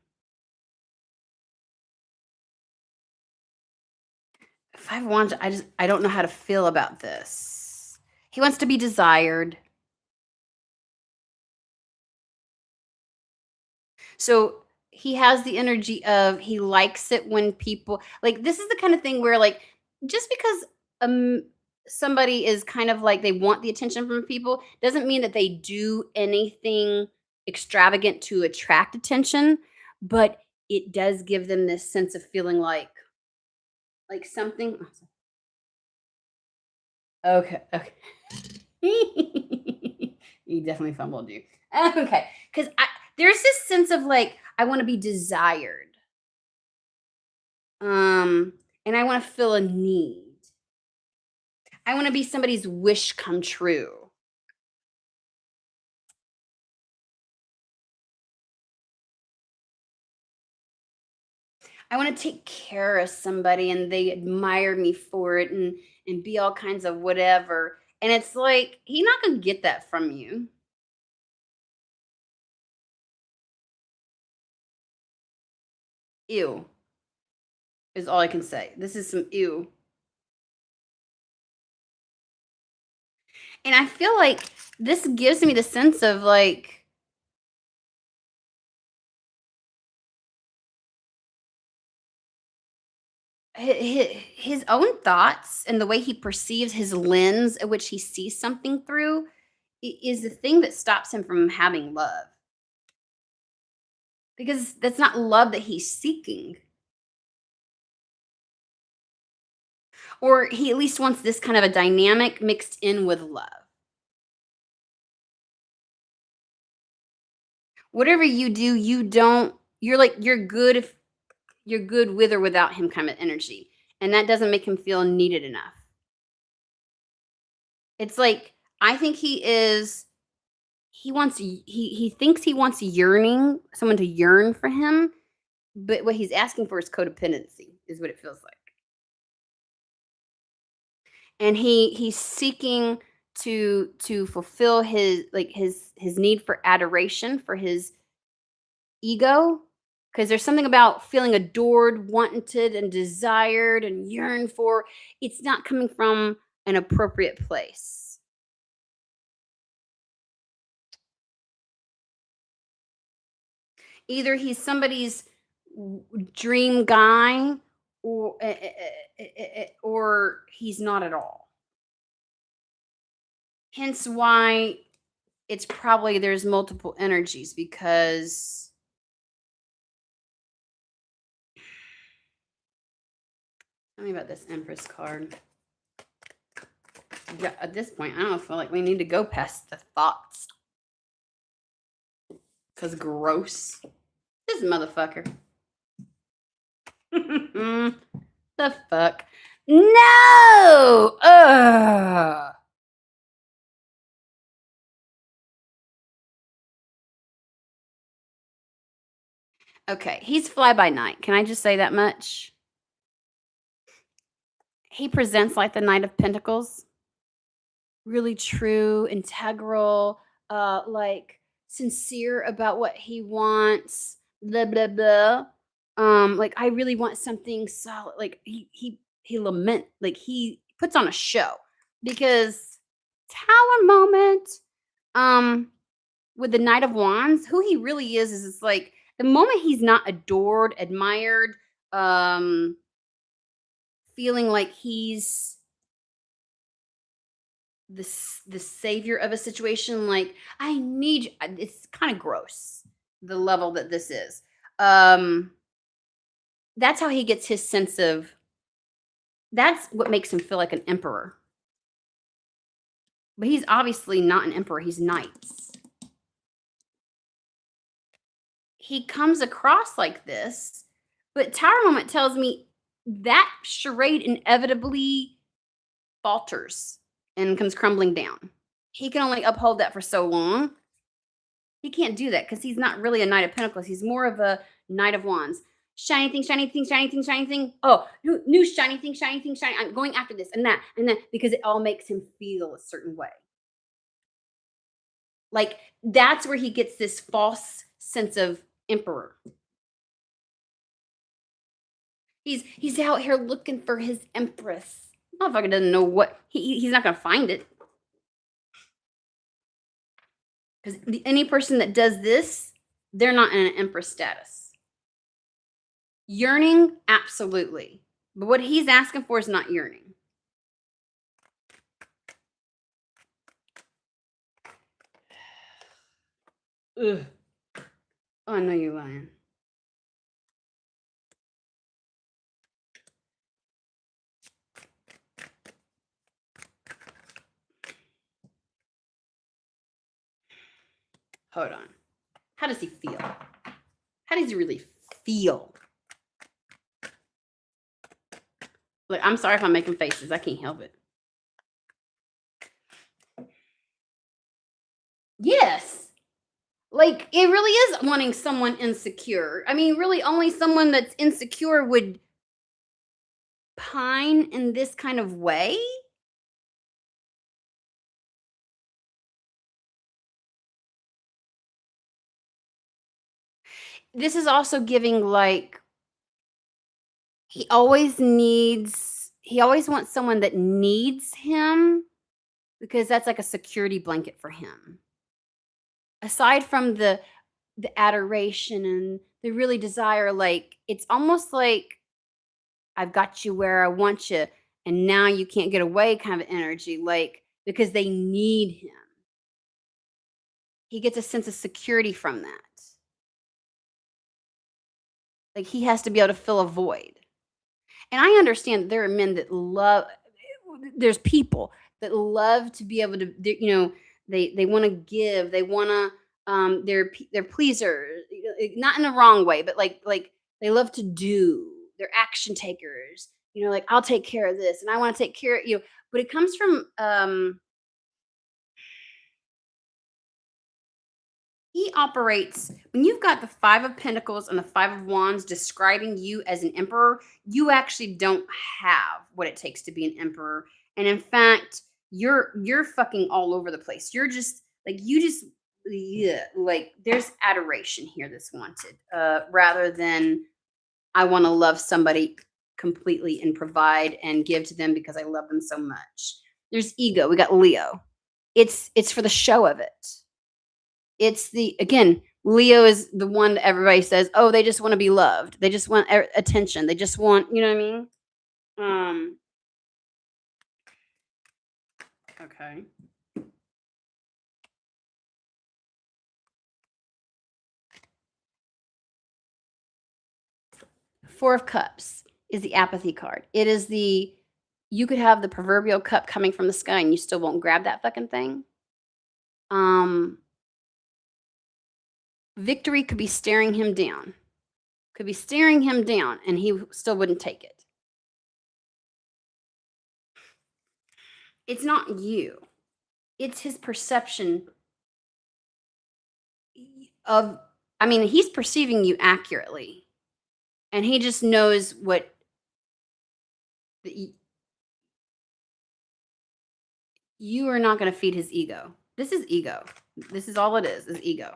5 of Wands, I don't know how to feel about this. He wants to be desired. So he has the energy of he likes it when people like this is the kind of thing where like just because um somebody is kind of like they want the attention from people doesn't mean that they do anything extravagant to attract attention, but it does give them this sense of feeling like something. Okay, okay. You definitely fumbled you. Okay, because there's this sense of like I want to be desired, and I want to fill a need. I want to be somebody's wish come true. I want to take care of somebody, and they admire me for it, and be all kinds of whatever. And it's like he's not gonna get that from you. Ew is all I can say. This is some ew. And I feel like this gives me the sense of like his own thoughts and the way he perceives his lens at which he sees something through is the thing that stops him from having love because that's not love that he's seeking, or he at least wants this kind of a dynamic mixed in with love. Whatever you do, you don't you're like you're good if you're good with or without him kind of energy, and that doesn't make him feel needed enough. It's like I think he thinks he wants yearning someone to yearn for him, but what he's asking for is codependency, is what it feels like. And he's seeking to fulfill his need for adoration for his ego, because there's something about feeling adored, wanted, and desired and yearned for. It's not coming from an appropriate place. Either he's somebody's dream guy or he's not at all. Hence why it's probably there's multiple energies because tell me about this Empress card. Yeah, at this point, I don't feel like we need to go past the thoughts. Cause gross. This motherfucker. The fuck? No! Ugh. Okay, he's fly by night. Can I just say that much? He presents like the Knight of Pentacles. Really true, integral, like sincere about what he wants, blah blah blah. Like I really want something solid. Like he lament, like he puts on a show because Tower moment. Um, with the Knight of Wands, who he really is it's like the moment he's not adored, admired, um, feeling like he's the savior of a situation, like, "I need you," it's kinda gross, the level that this is. Um, that's how he gets his sense of that's what makes him feel like an emperor. But he's obviously not an emperor, he's knights. He comes across like this, but Tower Moment tells me that charade inevitably falters and comes crumbling down. He can only uphold that for so long. He can't do that because he's not really a Knight of Pentacles. He's more of a Knight of Wands. Shiny thing, shiny thing, shiny thing, shiny thing. Oh, new shiny thing, shiny thing, shiny. I'm going after this and that because it all makes him feel a certain way. Like that's where he gets this false sense of emperor. He's out here looking for his empress. Motherfucker doesn't know what he's not gonna find it. Because any person that does this, they're not in an empress status. Yearning, absolutely. But what he's asking for is not yearning. Ugh. Oh, I know you're lying. Hold on. How does he feel? How does he really feel? Look, I'm sorry if I'm making faces. I can't help it. Yes. Like, it really is wanting someone insecure. I mean, really, only someone that's insecure would pine in this kind of way. This is also giving like he always wants someone that needs him because that's like a security blanket for him. Aside from the adoration and the really desire, like it's almost like I've got you where I want you, and now you can't get away kind of energy, like because they need him. He gets a sense of security from that. Like he has to be able to fill a void. And I understand that there are men that love there's people that love to be able to they want to give, they want to they're pleasers, not in the wrong way, but like they love to do. They're action takers. Like I'll take care of this and I want to take care of you. But it comes from he operates when you've got the 5 of Pentacles and the 5 of Wands describing you as an emperor, you actually don't have what it takes to be an emperor. And in fact, you're fucking all over the place. You're just like yeah, like there's adoration here that's wanted. Rather than I want to love somebody completely and provide and give to them because I love them so much. There's ego. We got Leo. It's for the show of it. It's again, Leo is the one that everybody says, "Oh, they just wanna be loved. They just want attention. They just want" you know what I mean? Um, okay. 4 of Cups is the apathy card. It is you could have the proverbial cup coming from the sky and you still won't grab that fucking thing. Um, Victory could be staring him down. Could be staring him down and he still wouldn't take it. It's not you. It's his perception of I mean, he's perceiving you accurately, and he just knows what you are not gonna feed his ego. This is ego. This is all it is ego.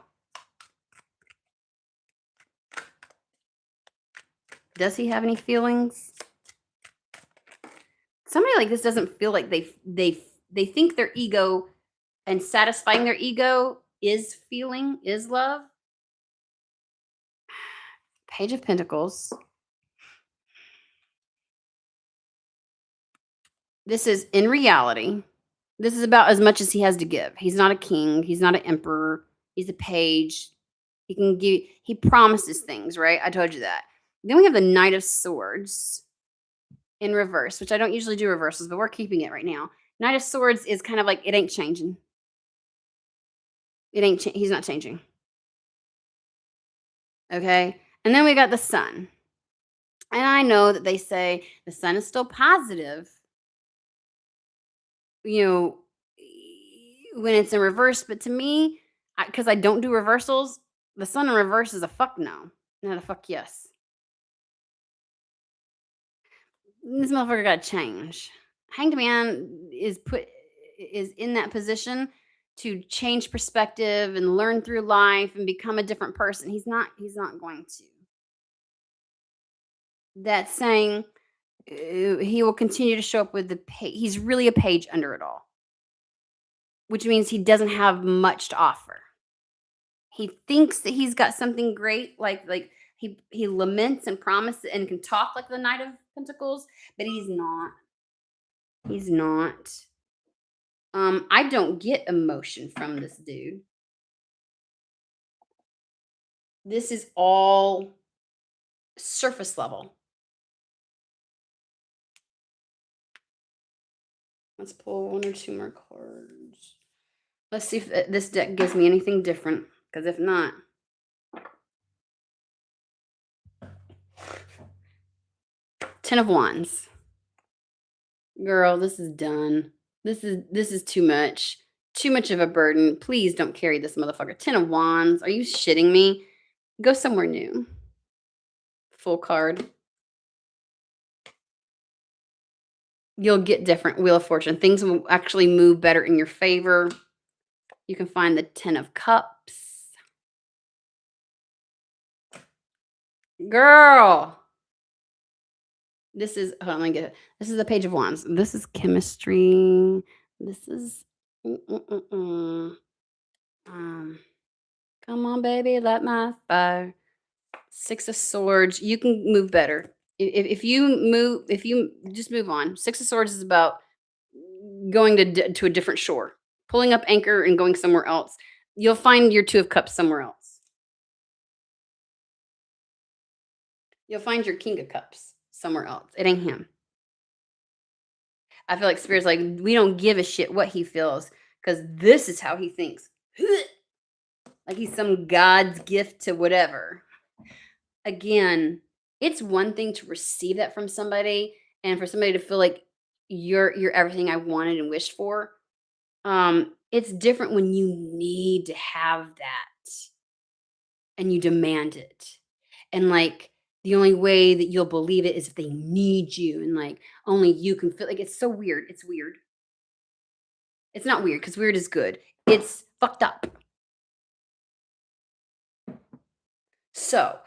Does he have any feelings? Somebody like this doesn't feel like they think their ego and satisfying their ego is feeling, is love. Page of Pentacles. This is in reality. This is about as much as he has to give. He's not a king. He's not an emperor. He's a page. He promises things, right? I told you that. Then we have the Knight of Swords in reverse, which I don't usually do reversals, but we're keeping it right now. Knight of Swords is kind of like, it ain't changing. He's not changing. Okay. And then we got the Sun. And I know that they say the Sun is still positive, when it's in reverse. But to me, because I don't do reversals, the Sun in reverse is a fuck no, not a fuck yes. This motherfucker got to change. Hanged Man is in that position to change perspective and learn through life and become a different person. He's not going to. that's saying he will continue to show up with the page. He's really a page under it all, which means he doesn't have much to offer. He thinks that he's got something great, like he laments and promises and can talk like the Knight of Pentacles, but he's not. He's not. I don't get emotion from this dude. This is all surface level. Let's pull one or two more cards. Let's see if this deck gives me anything different. Because if not, 10 of Wands. Girl, this is done. This is too much. Too much of a burden. Please don't carry this motherfucker. 10 of Wands. Are you shitting me? Go somewhere new. Full card. You'll get different. Wheel of Fortune. Things will actually move better in your favor. You can find the 10 of Cups. Girl. This is, hold on, let me get it. This is the Page of Wands. This is chemistry. This is, come on, baby, light my fire. 6 of Swords. You can move better. If you just move on. 6 of Swords is about going to a different shore, pulling up anchor and going somewhere else. You'll find your 2 of Cups somewhere else. You'll find your King of Cups somewhere else. It ain't him. I feel like Spirit's like, we don't give a shit what he feels because this is how he thinks. Like he's some God's gift to whatever. Again, it's one thing to receive that from somebody and for somebody to feel like you're everything I wanted and wished for. It's different when you need to have that and you demand it. And like the only way that you'll believe it is if they need you and like only you can feel like it's so weird. It's weird. It's not weird because weird is good. It's fucked up. So,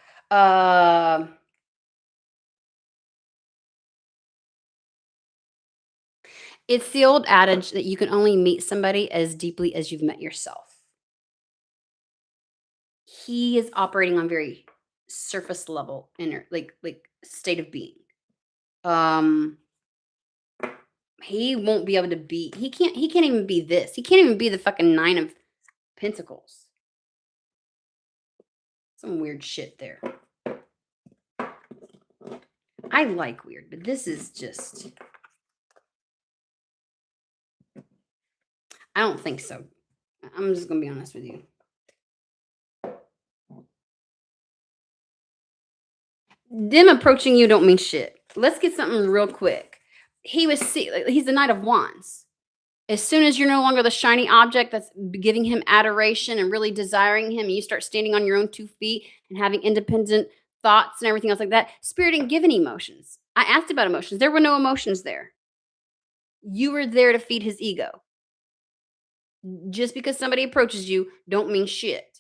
it's the old adage that you can only meet somebody as deeply as you've met yourself. He is operating on very surface level inner like state of being. Um he won't be able to be he can't even be this. He can't even be the fucking 9 of Pentacles. Some weird shit there. I like weird, but this is just I don't think so. I'm just gonna be honest with you. Them approaching you don't mean shit. Let's get something real quick. He's the Knight of Wands. As soon as you're no longer the shiny object that's giving him adoration and really desiring him, you start standing on your own 2 feet and having independent thoughts and everything else like that. Spirit didn't give any emotions. I asked about emotions. There were no emotions there. You were there to feed his ego. Just because somebody approaches you don't mean shit.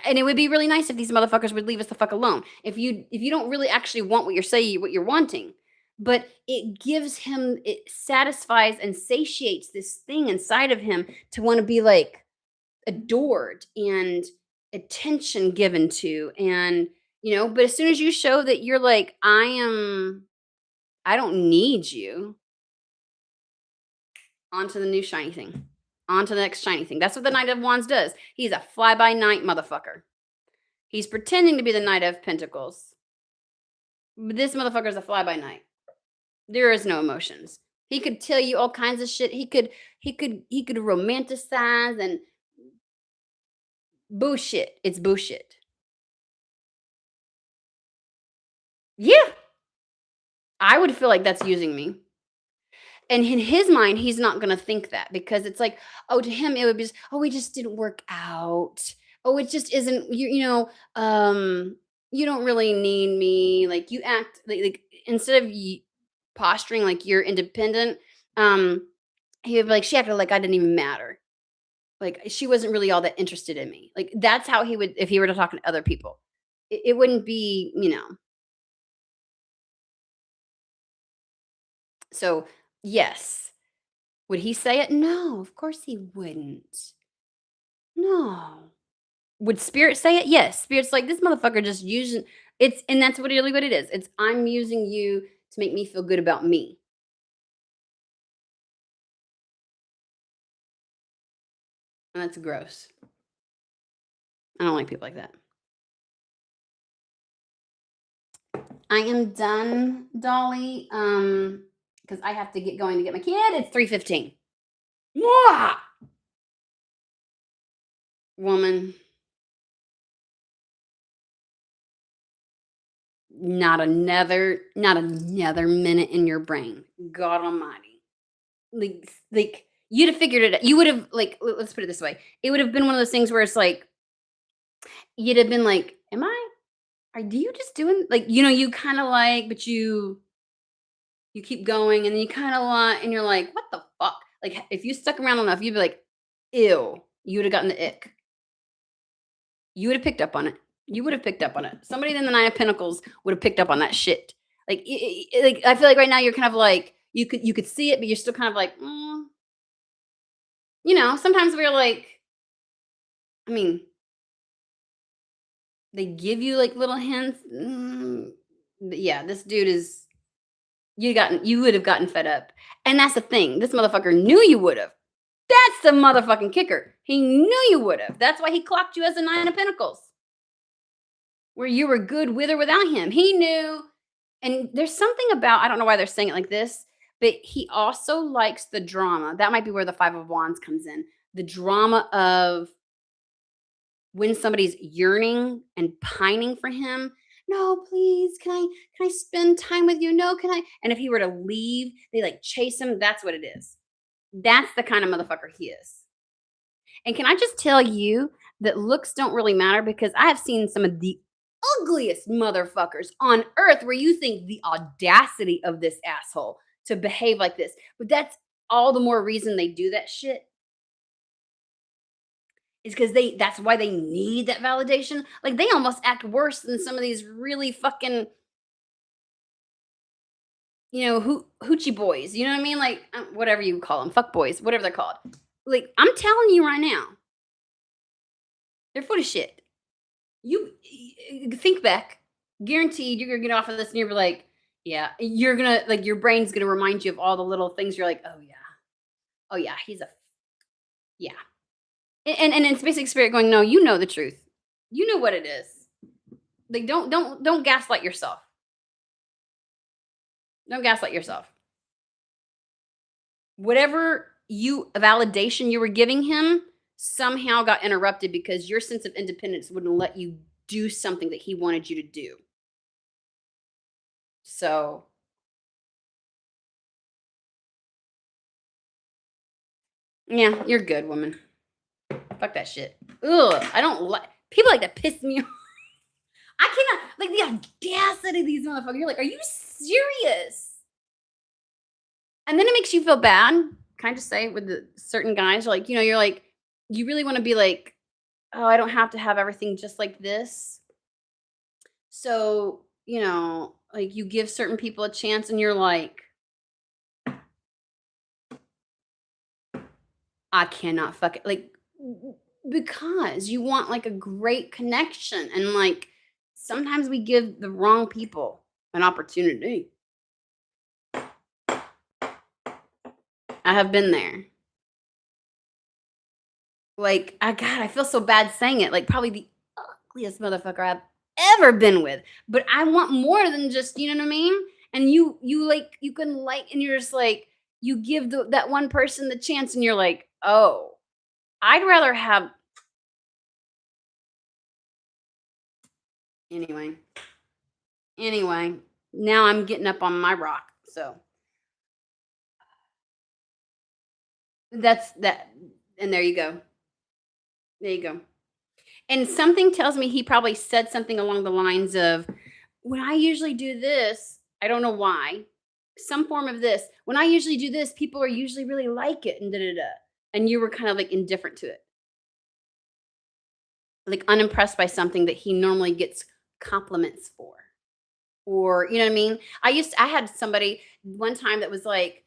And it would be really nice if these motherfuckers would leave us the fuck alone. If you don't really actually want what you're wanting, but it satisfies and satiates this thing inside of him to want to be like adored and attention given to and but as soon as you show that you're like I don't need you, on to the new shiny thing. On to the next shiny thing. That's what the Knight of Wands does. He's a fly-by-night motherfucker. He's pretending to be the Knight of Pentacles. But this motherfucker's a fly-by-night. There is no emotions. He could tell you all kinds of shit. He could romanticize and bullshit. It's bullshit. Yeah. I would feel like that's using me. And in his mind, he's not gonna think that because it's like, oh, to him, it would be just, oh, we just didn't work out. Oh, it just isn't you don't really need me. Like you act like instead of posturing like you're independent, he would be like, she acted like I didn't even matter. Like she wasn't really all that interested in me. Like that's how he would if he were to talk to other people. it wouldn't be, you know. So, yes. Would he say it? No, of course he wouldn't. No. Would spirit say it? Yes. Spirit's like, this motherfucker just using it's and that's what really what it is. It's I'm using you to make me feel good about me. And that's gross. I don't like people like that. I am done, Dolly. Because I have to get going to get my kid. It's 3:15. Mwah! Woman, not another minute in your brain. God almighty. Like you'd have figured it out. You would have like let's put it this way. It would have been one of those things where it's like you'd have been like, "Am I? Are you just doing like you kind of like, but you keep going and then you kind of like, and you're like, what the fuck? Like if you stuck around enough, you'd be like, ew. You would have gotten the ick. You would have picked up on it. You would have picked up on it. Somebody in the Nine of Pentacles would have picked up on that shit. Like, like I feel like right now you're kind of like you could see it, but you're still kind of like, sometimes we're like, I mean, they give you like little hints. But yeah, this dude is you would have gotten fed up, and that's the thing. This motherfucker knew you would have. That's the motherfucking kicker. He knew you would have. That's why he clocked you as a Nine of Pentacles, where you were good with or without him. He knew. And there's something about, I don't know why they're saying it like this, but he also likes the drama. That might be where the Five of Wands comes in. The drama of when somebody's yearning and pining for him. No, please, can I spend time with you? No, can I? And if he were to leave, they like chase him. That's what it is. That's the kind of motherfucker he is. And can I just tell you that looks don't really matter because I have seen some of the ugliest motherfuckers on earth where you think the audacity of this asshole to behave like this. But that's all the more reason they do that shit is because that's why they need that validation. Like they almost act worse than some of these really fucking, hoochie boys. You know what I mean? Like whatever you call them, fuck boys, whatever they're called. Like I'm telling you right now, they're full of shit. You think back, guaranteed you're gonna get off of this and you're like, yeah, you're gonna like your brain's gonna remind you of all the little things you're like, oh yeah, he's a yeah. And it's basic spirit going, no, you know the truth. You know what it is. Like don't gaslight yourself. Don't gaslight yourself. Whatever validation you were giving him somehow got interrupted because your sense of independence wouldn't let you do something that he wanted you to do. So, yeah, you're good, woman. Fuck that shit. Ugh, I don't like people like that piss me off. I cannot like the audacity of these motherfuckers. You're like, are you serious? And then it makes you feel bad. Can I just say with the certain guys, like, you're like, you really want to be like, oh, I don't have to have everything just like this. So, like you give certain people a chance and you're like, I cannot fuck it. Like, because you want like a great connection. And like, sometimes we give the wrong people an opportunity. I have been there. Like, I feel so bad saying it. Like, probably the ugliest motherfucker I've ever been with. But I want more than just, you know what I mean? And you like you can like and you're just like you give that one person the chance and you're like, "Oh, I'd rather have anyway. Anyway, now I'm getting up on my rock." So, that's that and there you go. There you go. And something tells me he probably said something along the lines of, "When I usually do this, I don't know why, some form of this. When I usually do this, people are usually really like it and da da da." And you were kind of like indifferent to it, like unimpressed by something that he normally gets compliments for. Or, you know what I mean? I had somebody one time that was like,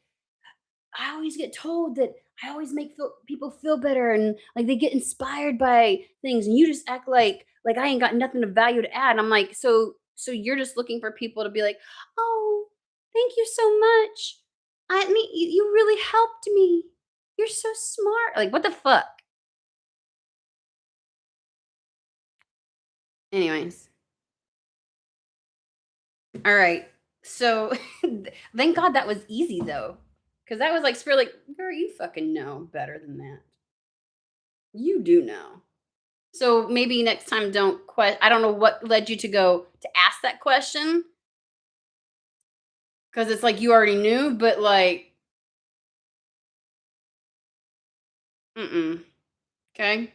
I always get told that I always make people feel better and like they get inspired by things and you just act like I ain't got nothing of value to add. And I'm like, so you're just looking for people to be like, "Oh, thank you so much. I mean, you really helped me. You're so smart." Like, what the fuck? Anyways, all right. So thank God that was easy though. Cause that was like spirit like, girl, you fucking know better than that. You do know. So maybe next time don't I don't know what led you to go to ask that question because it's like you already knew, but like, mm-mm. Okay.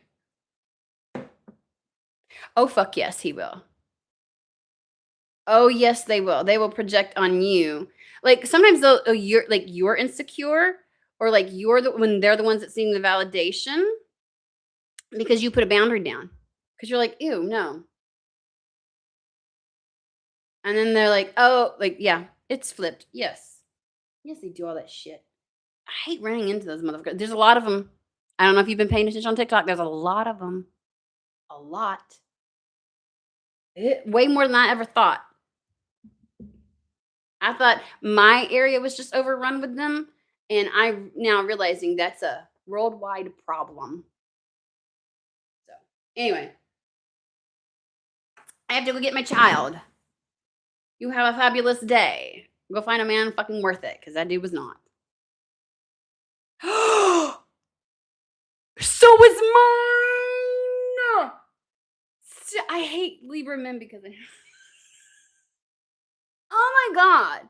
Oh fuck yes, he will. Oh yes, they will. They will project on you. Like sometimes they'll you're insecure or like you're the when they're the ones that seeing the validation because you put a boundary down. Because you're like, ew, no. And then they're like, oh, like, yeah, it's flipped. Yes. Yes, they do all that shit. I hate running into those motherfuckers. There's a lot of them. I don't know if you've been paying attention on TikTok. There's a lot of them. A lot. Way more than I ever thought. I thought my area was just overrun with them, and I'm now realizing that's a worldwide problem. So, anyway, I have to go get my child. You have a fabulous day. Go find a man fucking worth it, because that dude was not. So is mine. I hate Libra men because I oh my god.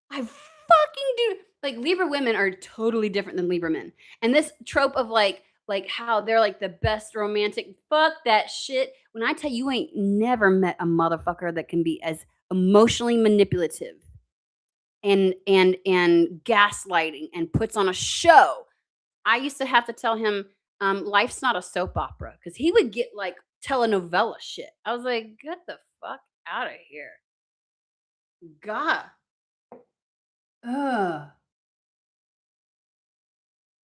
I fucking do. Like Libra women are totally different than Libra men. And this trope of like how they're like the best romantic fuck that shit. When I tell you, you ain't never met a motherfucker that can be as emotionally manipulative and gaslighting and puts on a show. I used to have to tell him life's not a soap opera because he would get like telenovela shit. I was like, get the fuck out of here. God. Ugh.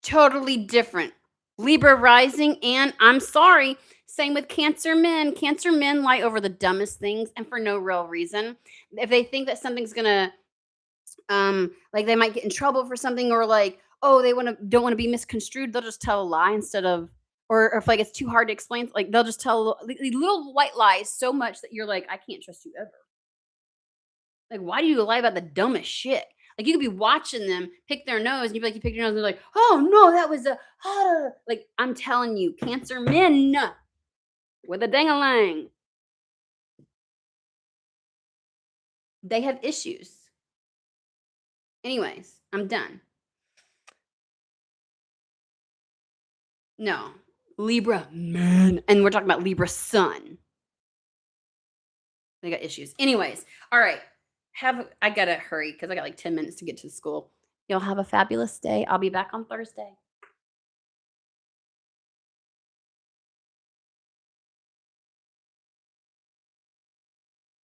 Totally different. Libra rising, and I'm sorry, same with Cancer men. Cancer men lie over the dumbest things and for no real reason. If they think that something's gonna, like they might get in trouble for something, or like, oh, they don't want to be misconstrued, they'll just tell a lie instead of, or if like it's too hard to explain, like they'll just tell little white lies so much that you're like, I can't trust you ever. Like, why do you lie about the dumbest shit? Like, you could be watching them pick their nose, and you'd be like, you pick your nose, and they're like, oh no, that was a like. I'm telling you, Cancer men with a dang-a-lang, they have issues. Anyways, I'm done. No, Libra men, and we're talking about Libra sun. They got issues. Anyways, all right. I gotta hurry because I got like 10 minutes to get to the school. Y'all have a fabulous day. I'll be back on Thursday.